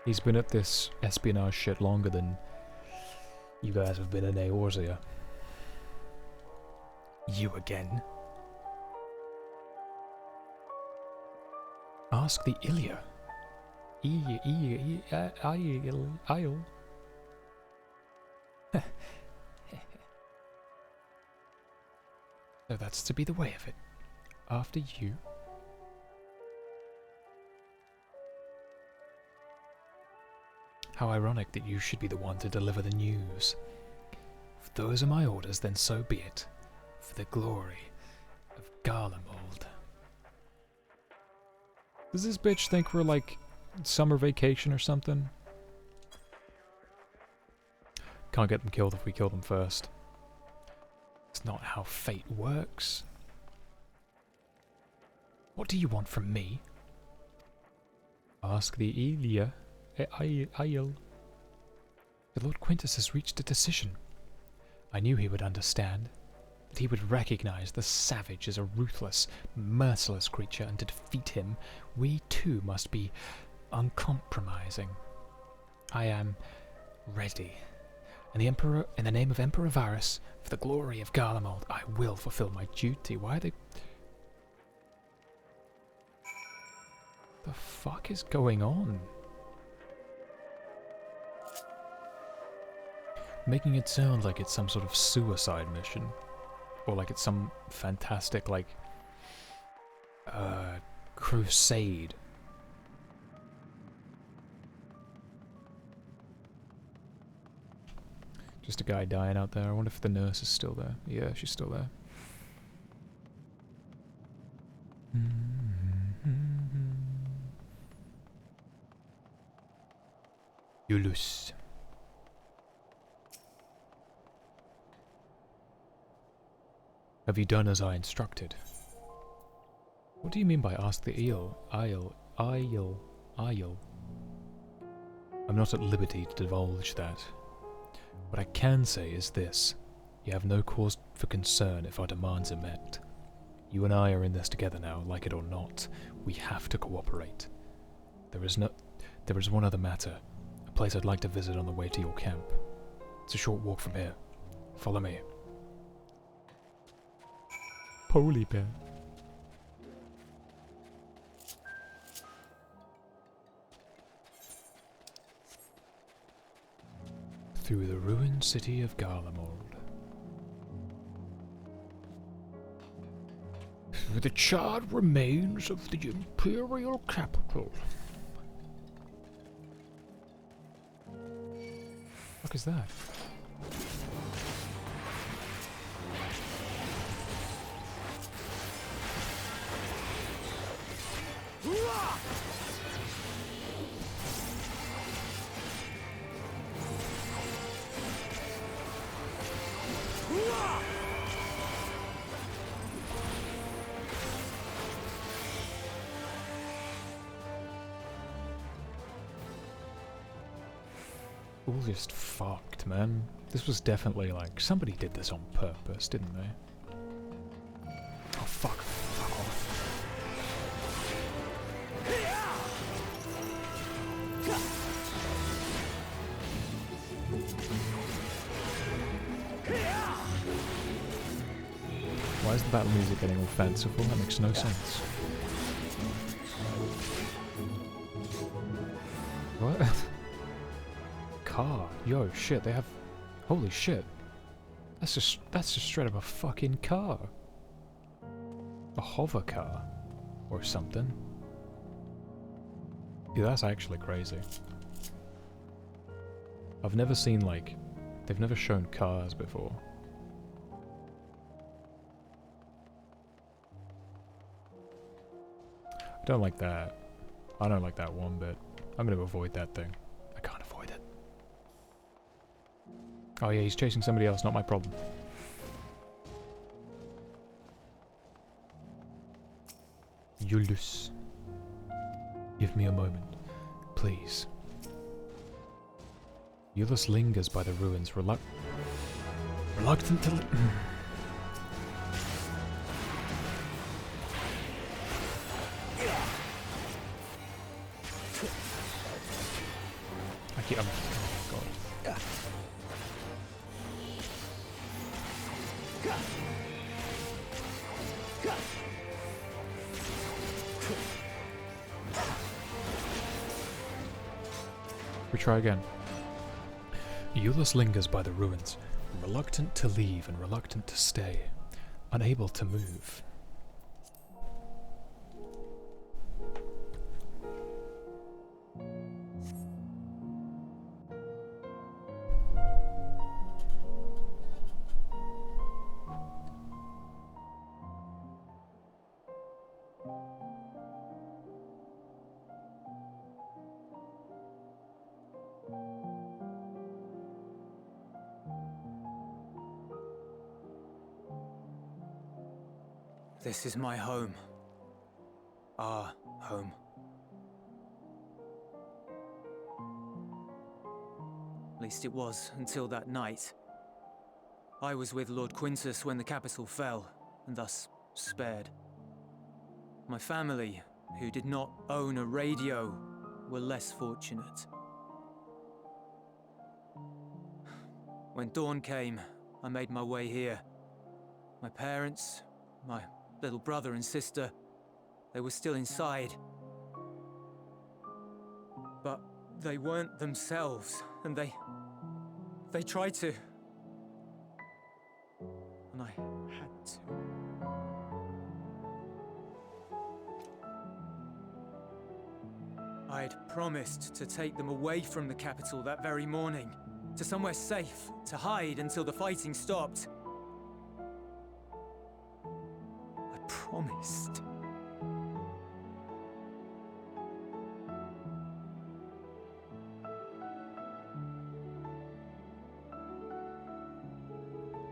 He's been at this espionage shit longer than you guys have been in Eorzea. You again? Ask the Ilya. Isle. So that's to be the way of it. After you. How ironic that you should be the one to deliver the news. If those are my orders, then so be it. For the glory of Garlemald. Does this bitch think we're like summer vacation or something? Can't get them killed if we kill them first. It's not how fate works. What do you want from me? Ask the Aiel. The Lord Quintus has reached a decision. I knew he would understand. That he would recognize the savage as a ruthless, merciless creature, and to defeat him, we too must be uncompromising. I am ready. And in the name of Emperor Varus, for the glory of Garlemald, I will fulfill my duty. Why are they... The fuck is going on? Making it sound like it's some sort of suicide mission. Or like it's some fantastic, like, crusade. Just a guy dying out there. I wonder if the nurse is still there. Yeah, she's still there. Ulus. Have you done as I instructed? What do you mean by ask the Aiel? I'm not at liberty to divulge that. What I can say is this. You have no cause for concern if our demands are met. You and I are in this together now, like it or not. We have to cooperate. There is one other matter. A place I'd like to visit on the way to your camp. It's a short walk from here. Follow me. Poly bear. Through the ruined city of Garlemald. Through the charred remains of the imperial capital. What is that? All just fucked, man. This was definitely like, somebody did this on purpose, didn't they? Oh fuck. Fuck off. Why is the battle music getting all fanciful? That makes no sense. What? Car. Yo, shit, they have... Holy shit. That's just straight up a fucking car. A hover car. Or something. Yeah, that's actually crazy. I've never seen, like... They've never shown cars before. I don't like that. I don't like that one bit. I'm gonna avoid that thing. I can't avoid it. Oh yeah, he's chasing somebody else, not my problem. Ulus. Give me a moment, please. Ulus lingers by the ruins, reluctant to... Oh god. We try again. Ulus lingers by the ruins, reluctant to leave and reluctant to stay, unable to move. This is my home. Our home. At least it was until that night. I was with Lord Quintus when the capital fell, and thus spared. My family, who did not own a radio, were less fortunate. When dawn came, I made my way here. My parents, my little brother and sister, they were still inside. But they weren't themselves, and they tried to. And I had to. I'd promised to take them away from the capital that very morning, to somewhere safe, to hide until the fighting stopped. I promised.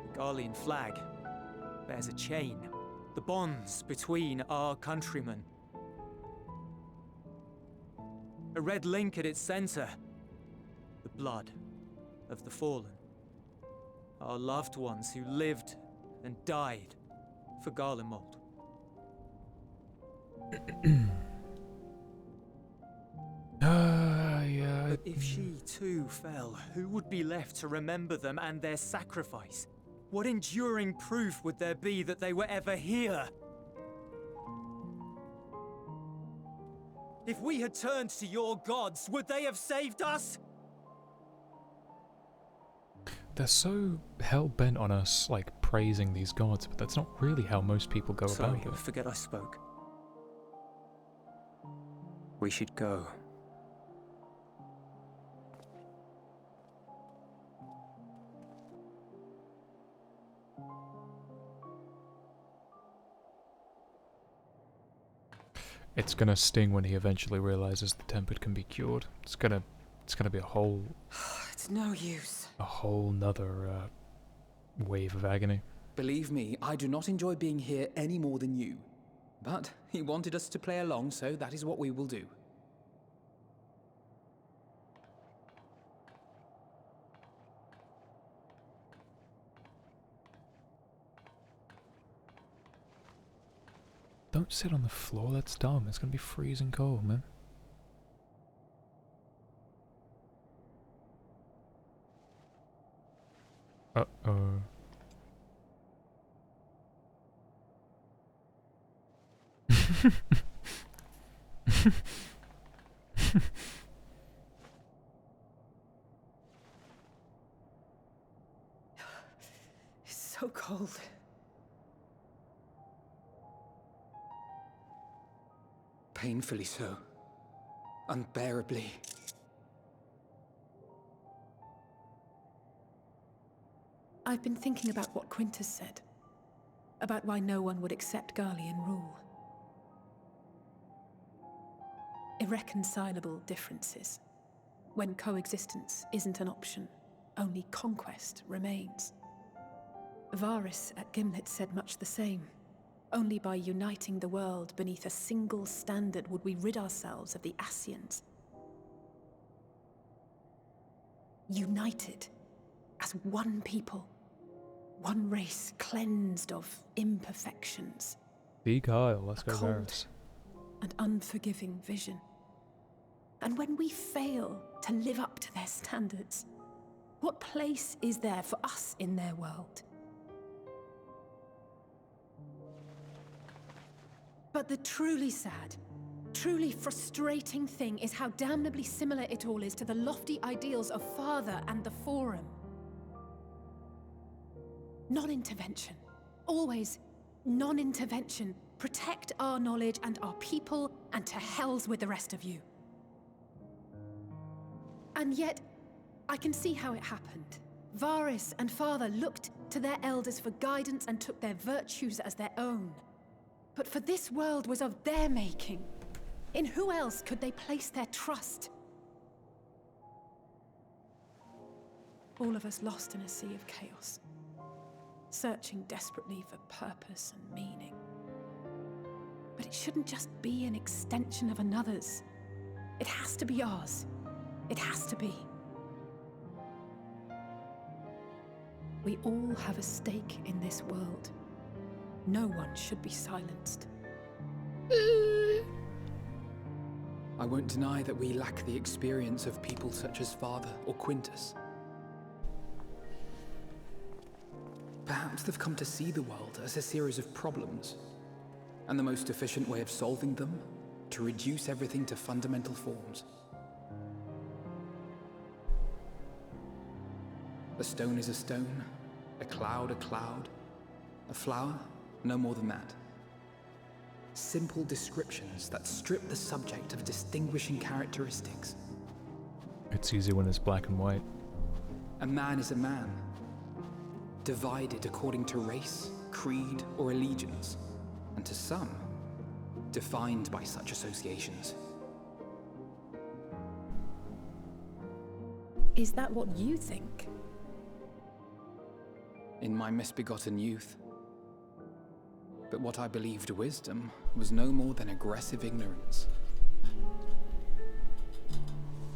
The Garlean flag bears a chain, the bonds between our countrymen. A red link at its center, the blood of the fallen. Our loved ones who lived and died for Garlemald. Yeah. But if she too fell, who would be left to remember them and their sacrifice? What enduring proof would there be that they were ever here? If we had turned to your gods, would they have saved us? They're so hell-bent on us, like, praising these gods, but that's not really how most people go Sorry, about it. I forget I spoke. We should go. It's gonna sting when he eventually realizes the tempered can be cured. It's gonna be a whole... It's no use. A whole nother, wave of agony. Believe me, I do not enjoy being here any more than you. But he wanted us to play along, so that is what we will do. Don't sit on the floor, that's dumb. It's gonna be freezing cold, man. Uh-oh. It's so cold. Painfully so. Unbearably. I've been thinking about what Quintus said. About why no one would accept Garlean rule. Irreconcilable differences. When coexistence isn't an option, only conquest remains. Varys at Gimlet said much the same. Only by uniting the world beneath a single standard would we rid ourselves of the Scions. United as one people. One race cleansed of imperfections. Be Kyle, let's go cold Varys. And unforgiving vision. And when we fail to live up to their standards, what place is there for us in their world? But the truly sad, truly frustrating thing is how damnably similar it all is to the lofty ideals of Father and the Forum. Non-intervention. Always non-intervention. Protect our knowledge and our people, and to hells with the rest of you. And yet, I can see how it happened. Varys and Father looked to their elders for guidance and took their virtues as their own. But for this world was of their making. In who else could they place their trust? All of us lost in a sea of chaos. Searching desperately for purpose and meaning. But it shouldn't just be an extension of another's. It has to be ours. It has to be. We all have a stake in this world. No one should be silenced. I won't deny that we lack the experience of people such as Father or Quintus. Perhaps they've come to see the world as a series of problems, and the most efficient way of solving them, to reduce everything to fundamental forms. A stone is a stone, a cloud, a flower, no more than that. Simple descriptions that strip the subject of distinguishing characteristics. It's easy when it's black and white. A man is a man, divided according to race, creed, or allegiance, and to some, defined by such associations. Is that what you think? In my misbegotten youth. But what I believed wisdom was no more than aggressive ignorance.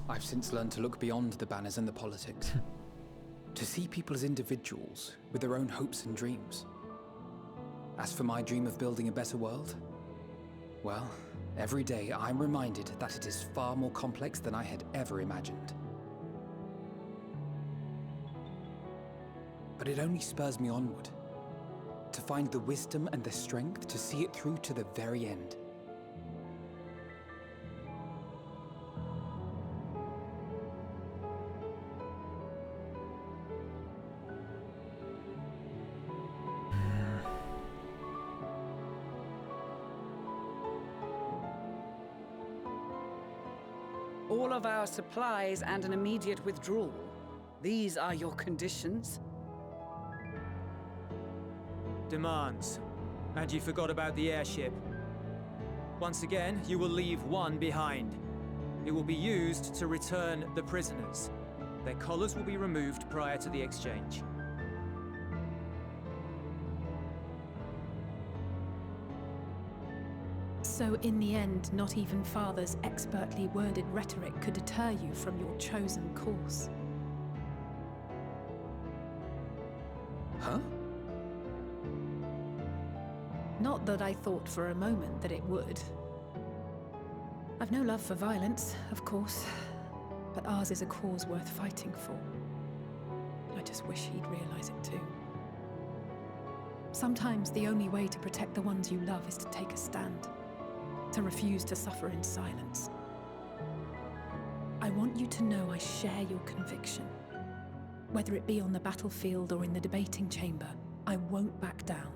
I've since learned to look beyond the banners and the politics. To see people as individuals with their own hopes and dreams. As for my dream of building a better world, well, every day I'm reminded that it is far more complex than I had ever imagined. But it only spurs me onward, to find the wisdom and the strength to see it through to the very end. All of our supplies and an immediate withdrawal. These are your conditions? Demands. And you forgot about the airship. Once again, you will leave one behind. It will be used to return the prisoners. Their collars will be removed prior to the exchange. So in the end, not even Father's expertly worded rhetoric could deter you from your chosen course. Huh? Not that I thought for a moment that it would. I've no love for violence, of course, but ours is a cause worth fighting for. I just wish he'd realize it too. Sometimes the only way to protect the ones you love is to take a stand, to refuse to suffer in silence. I want you to know I share your conviction. Whether it be on the battlefield or in the debating chamber, I won't back down.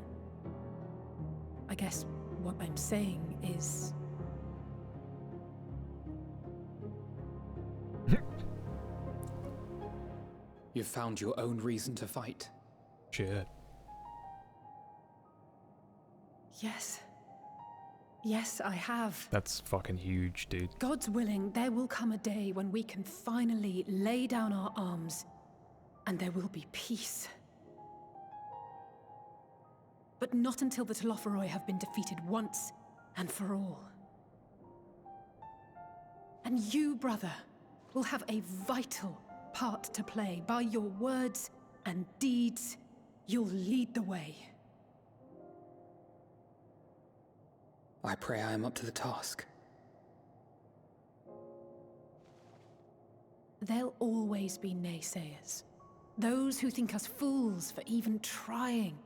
I guess what I'm saying is... You've found your own reason to fight. Shit. Yes. Yes, I have. That's fucking huge, dude. God's willing, there will come a day when we can finally lay down our arms, and there will be peace. But not until the Telophoroi have been defeated once and for all. And you, brother, will have a vital part to play. By your words and deeds, you'll lead the way. I pray I am up to the task. There'll always be naysayers. Those who think us fools for even trying.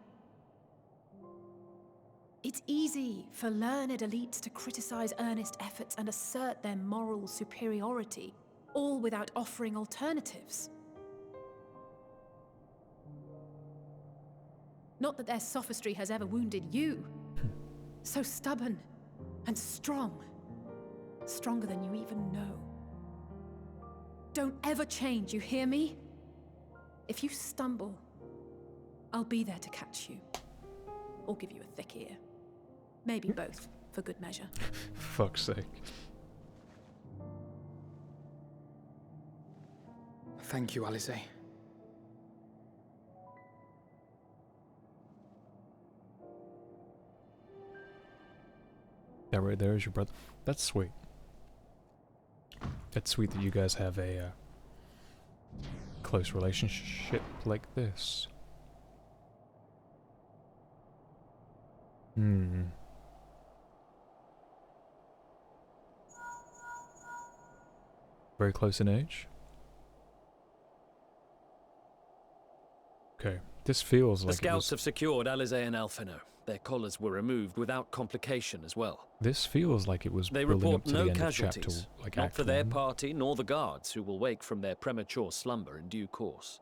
It's easy for learned elites to criticize earnest efforts and assert their moral superiority, all without offering alternatives. Not that their sophistry has ever wounded you. So stubborn and strong. Stronger than you even know. Don't ever change, you hear me? If you stumble, I'll be there to catch you. Or give you a thick ear. Maybe both, for good measure. Fuck's sake. Thank you, Alice. That right there is your brother. That's sweet. It's sweet that you guys have a close relationship like this. Very close in age? Okay, this feels like the scouts have secured Alizé and Alphino. Their collars were removed without complication as well. This feels like it was They building report up to no the end casualties, of chapter, like not Act for their 1. party nor the guards, who will wake from their premature slumber in due course.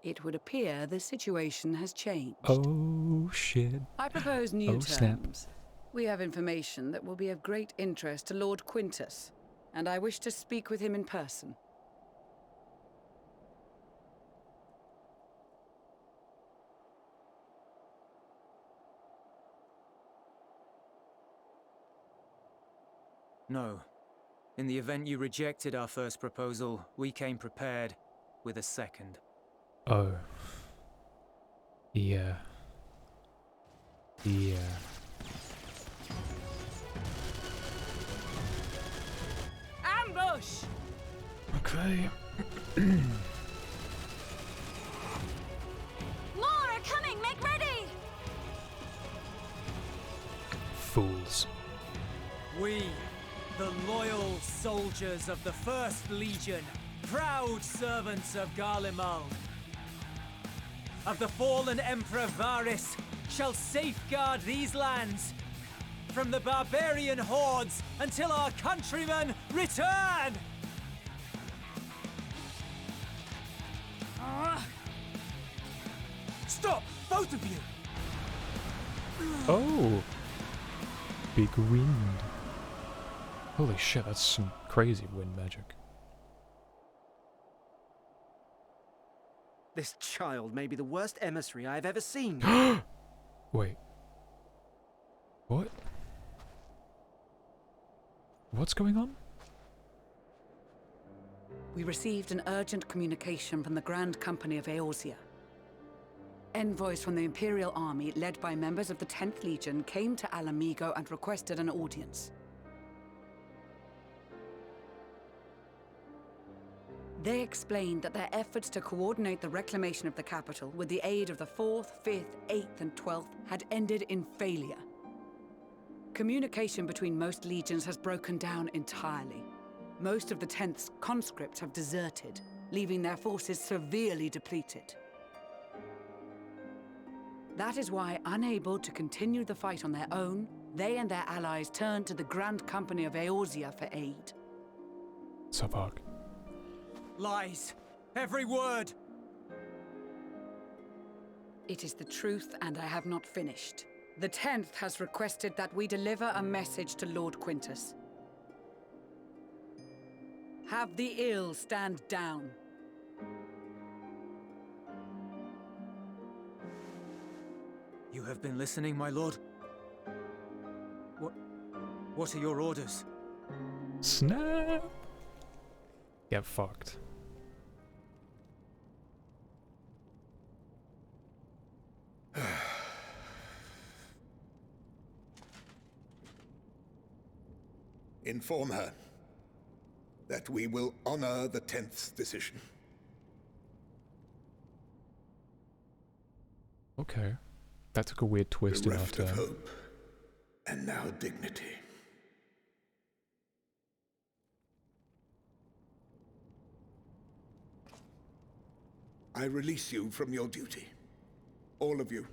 It would appear the situation has changed. Oh, shit. I propose new terms. Snap. We have information that will be of great interest to Lord Quintus, and I wish to speak with him in person. No. In the event you rejected our first proposal, we came prepared with a second. Oh. Yeah. Yeah. Ambush! Okay. More are coming! Make ready! Fools. We, the loyal soldiers of the First Legion, proud servants of Garlemald, of the fallen Emperor Varys, shall safeguard these lands from the barbarian hordes until our countrymen return! Stop! Both of you! Oh. Big wind. Holy shit, that's some crazy wind magic. This child may be the worst emissary I've ever seen. Wait. What? What's going on? We received an urgent communication from the Grand Company of Eorzea. Envoys from the Imperial Army, led by members of the 10th Legion, came to Alamigo and requested an audience. They explained that their efforts to coordinate the reclamation of the capital with the aid of the 4th, 5th, 8th, and 12th had ended in failure. Communication between most legions has broken down entirely. Most of the 10th's conscripts have deserted, leaving their forces severely depleted. That is why, unable to continue the fight on their own, they and their allies turned to the Grand Company of Eorzea for aid. Sabak. Lies! Every word! It is the truth, and I have not finished. The 10th has requested that we deliver a message to Lord Quintus. Have the ill stand down. You have been listening, my lord? What are your orders? Snap! Get fucked. Inform her that we will honor the 10th's decision. Okay. That took a weird twist in our Bereft of turn. hope, and now dignity. I release you from your duty. All of you.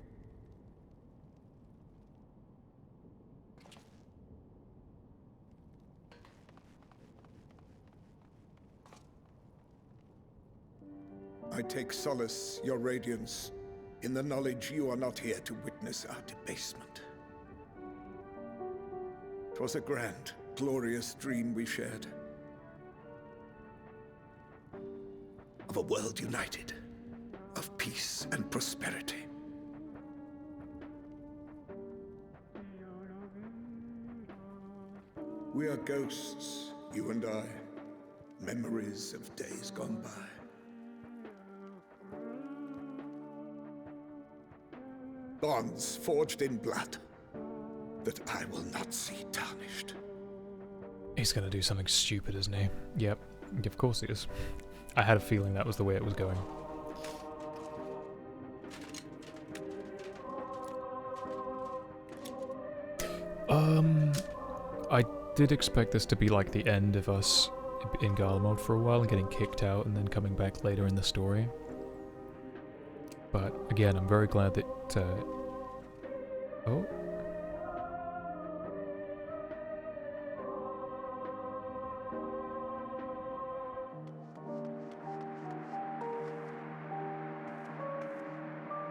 I take solace, your radiance, in the knowledge you are not here to witness our debasement. 'Twas a grand, glorious dream we shared. Of a world united, of peace and prosperity. We are ghosts, you and I, memories of days gone by. Bonds forged in blood that I will not see tarnished. He's gonna do something stupid, isn't he? Yep, of course he is. I had a feeling that was the way it was going. I did expect this to be like the end of us in Garlemald for a while and getting kicked out and then coming back later in the story. But again, I'm very glad that... Oh?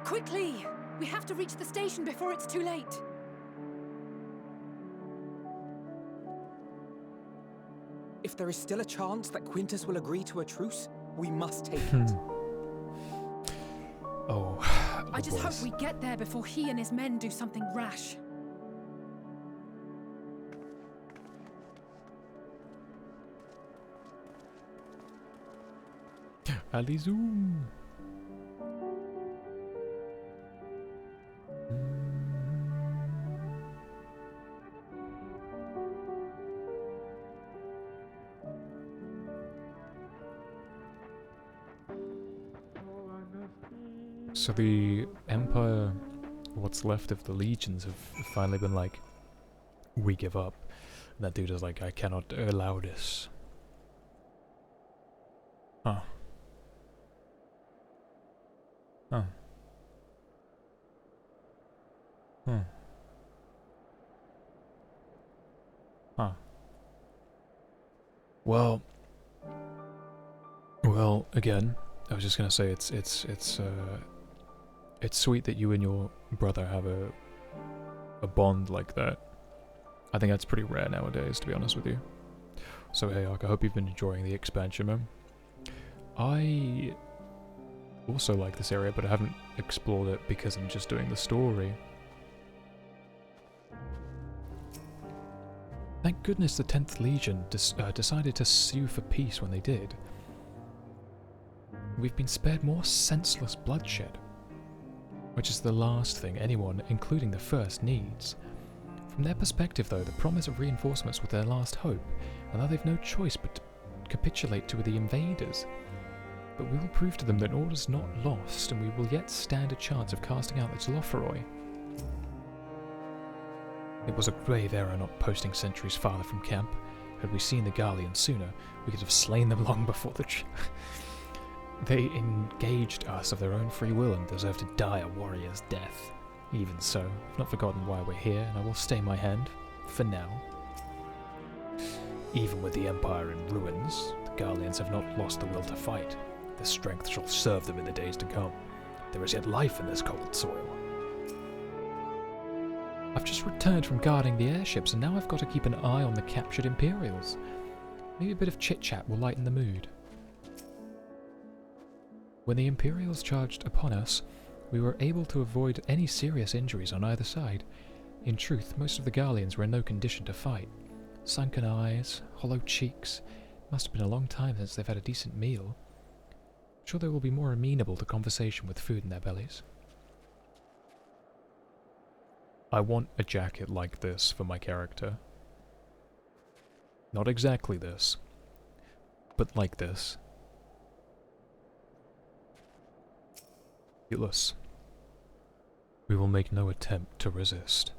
Quickly! We have to reach the station before it's too late. If there is still a chance that Quintus will agree to a truce, we must take it. Oh, I just hope we get there before he and his men do something rash. Ali Zoom. So the Empire, what's left of the legions, have finally been like, we give up. And that dude is like, I cannot allow this. Huh. Huh. Hmm. Huh. Well, again, I was just gonna say it's sweet that you and your brother have a bond like that. I think that's pretty rare nowadays, to be honest with you. So Heyoh, I hope you've been enjoying the expansion, man. I also like this area, but I haven't explored it because I'm just doing the story. Thank goodness the 10th Legion decided to sue for peace when they did. We've been spared more senseless bloodshed, which is the last thing anyone, including the First, needs. From their perspective, though, the promise of reinforcements was their last hope, and now they've no choice but to capitulate to the invaders. But we will prove to them that order's not lost, and we will yet stand a chance of casting out the Telophoroi. It was a grave error not posting sentries farther from camp. Had we seen the Garleans sooner, we could have slain them long before the... They engaged us of their own free will and deserve to die a warrior's death. Even so, I've not forgotten why we're here, and I will stay my hand, for now. Even with the Empire in ruins, the Garleans have not lost the will to fight. Their strength shall serve them in the days to come. There is yet life in this cold soil. I've just returned from guarding the airships, and now I've got to keep an eye on the captured Imperials. Maybe a bit of chit-chat will lighten the mood. When the Imperials charged upon us, we were able to avoid any serious injuries on either side. In truth, most of the Garleans were in no condition to fight. Sunken eyes, hollow cheeks. Must have been a long time since they've had a decent meal. I'm sure they will be more amenable to conversation with food in their bellies. I want a jacket like this for my character. Not exactly this, but like this. Useless. We will make no attempt to resist.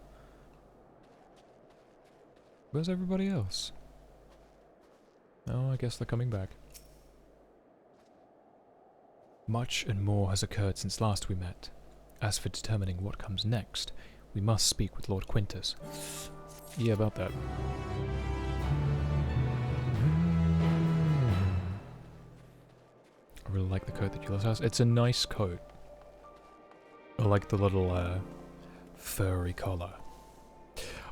Where's everybody else? Oh, I guess they're coming back. Much and more has occurred since last we met. As for determining what comes next, we must speak with Lord Quintus. Yeah, about that. I really like the coat that Julius has. It's a nice coat. I like the little furry collar.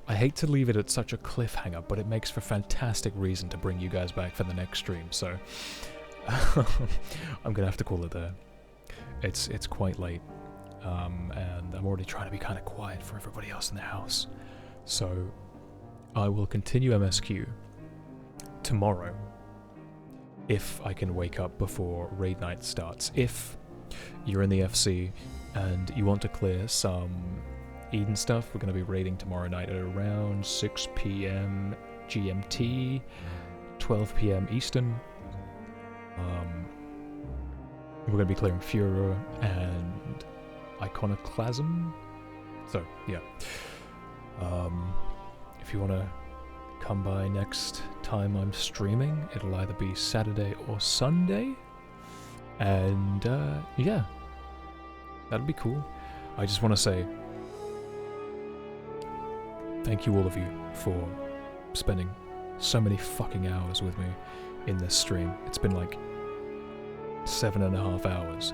I hate to leave it at such a cliffhanger, but it makes for fantastic reason to bring you guys back for the next stream, so I'm gonna have to call it there. It's quite late, and I'm already trying to be kind of quiet for everybody else in the house. So I will continue MSQ tomorrow, if I can wake up before raid night starts. If you're in the FC and you want to clear some Eden stuff, we're going to be raiding tomorrow night at around 6 PM GMT, 12 PM Eastern. We're going to be clearing Furor and Iconoclasm. So, yeah. If you want to come by next time I'm streaming, it'll either be Saturday or Sunday. And, yeah. That'd be cool. I just want to say thank you all of you for spending so many fucking hours with me in this stream. It's been like 7.5 hours.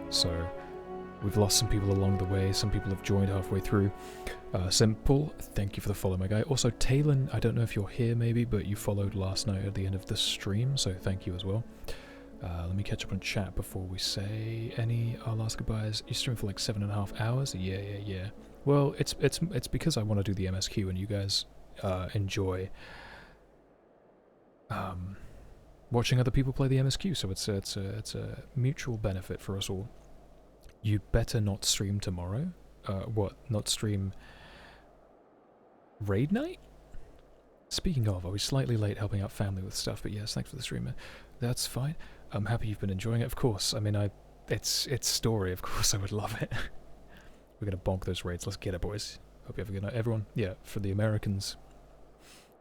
So we've lost some people along the way. Some people have joined halfway through. Simple, thank you for the follow, my guy. Also, Talon, I don't know if you're here maybe, but you followed last night at the end of the stream, so thank you as well. Let me catch up on chat before we say any our last goodbyes. You streamed for like 7.5 hours? Yeah. Well, it's because I want to do the MSQ and you guys enjoy watching other people play the MSQ, so it's a mutual benefit for us all. You better not stream tomorrow. What? Not stream raid night? Speaking of, I was slightly late helping out family with stuff, but yes, thanks for the stream. That's fine. I'm happy you've been enjoying it. Of course. I mean, it's story. Of course, I would love it. We're gonna bonk those raids. Let's get it, boys. Hope you have a good night, everyone. Yeah, for the Americans,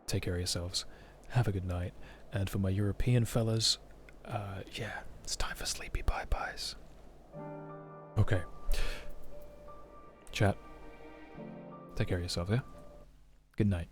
take care of yourselves. Have a good night. And for my European fellas, yeah, it's time for sleepy bye-byes. Okay. Chat. Take care of yourself, yeah? Good night.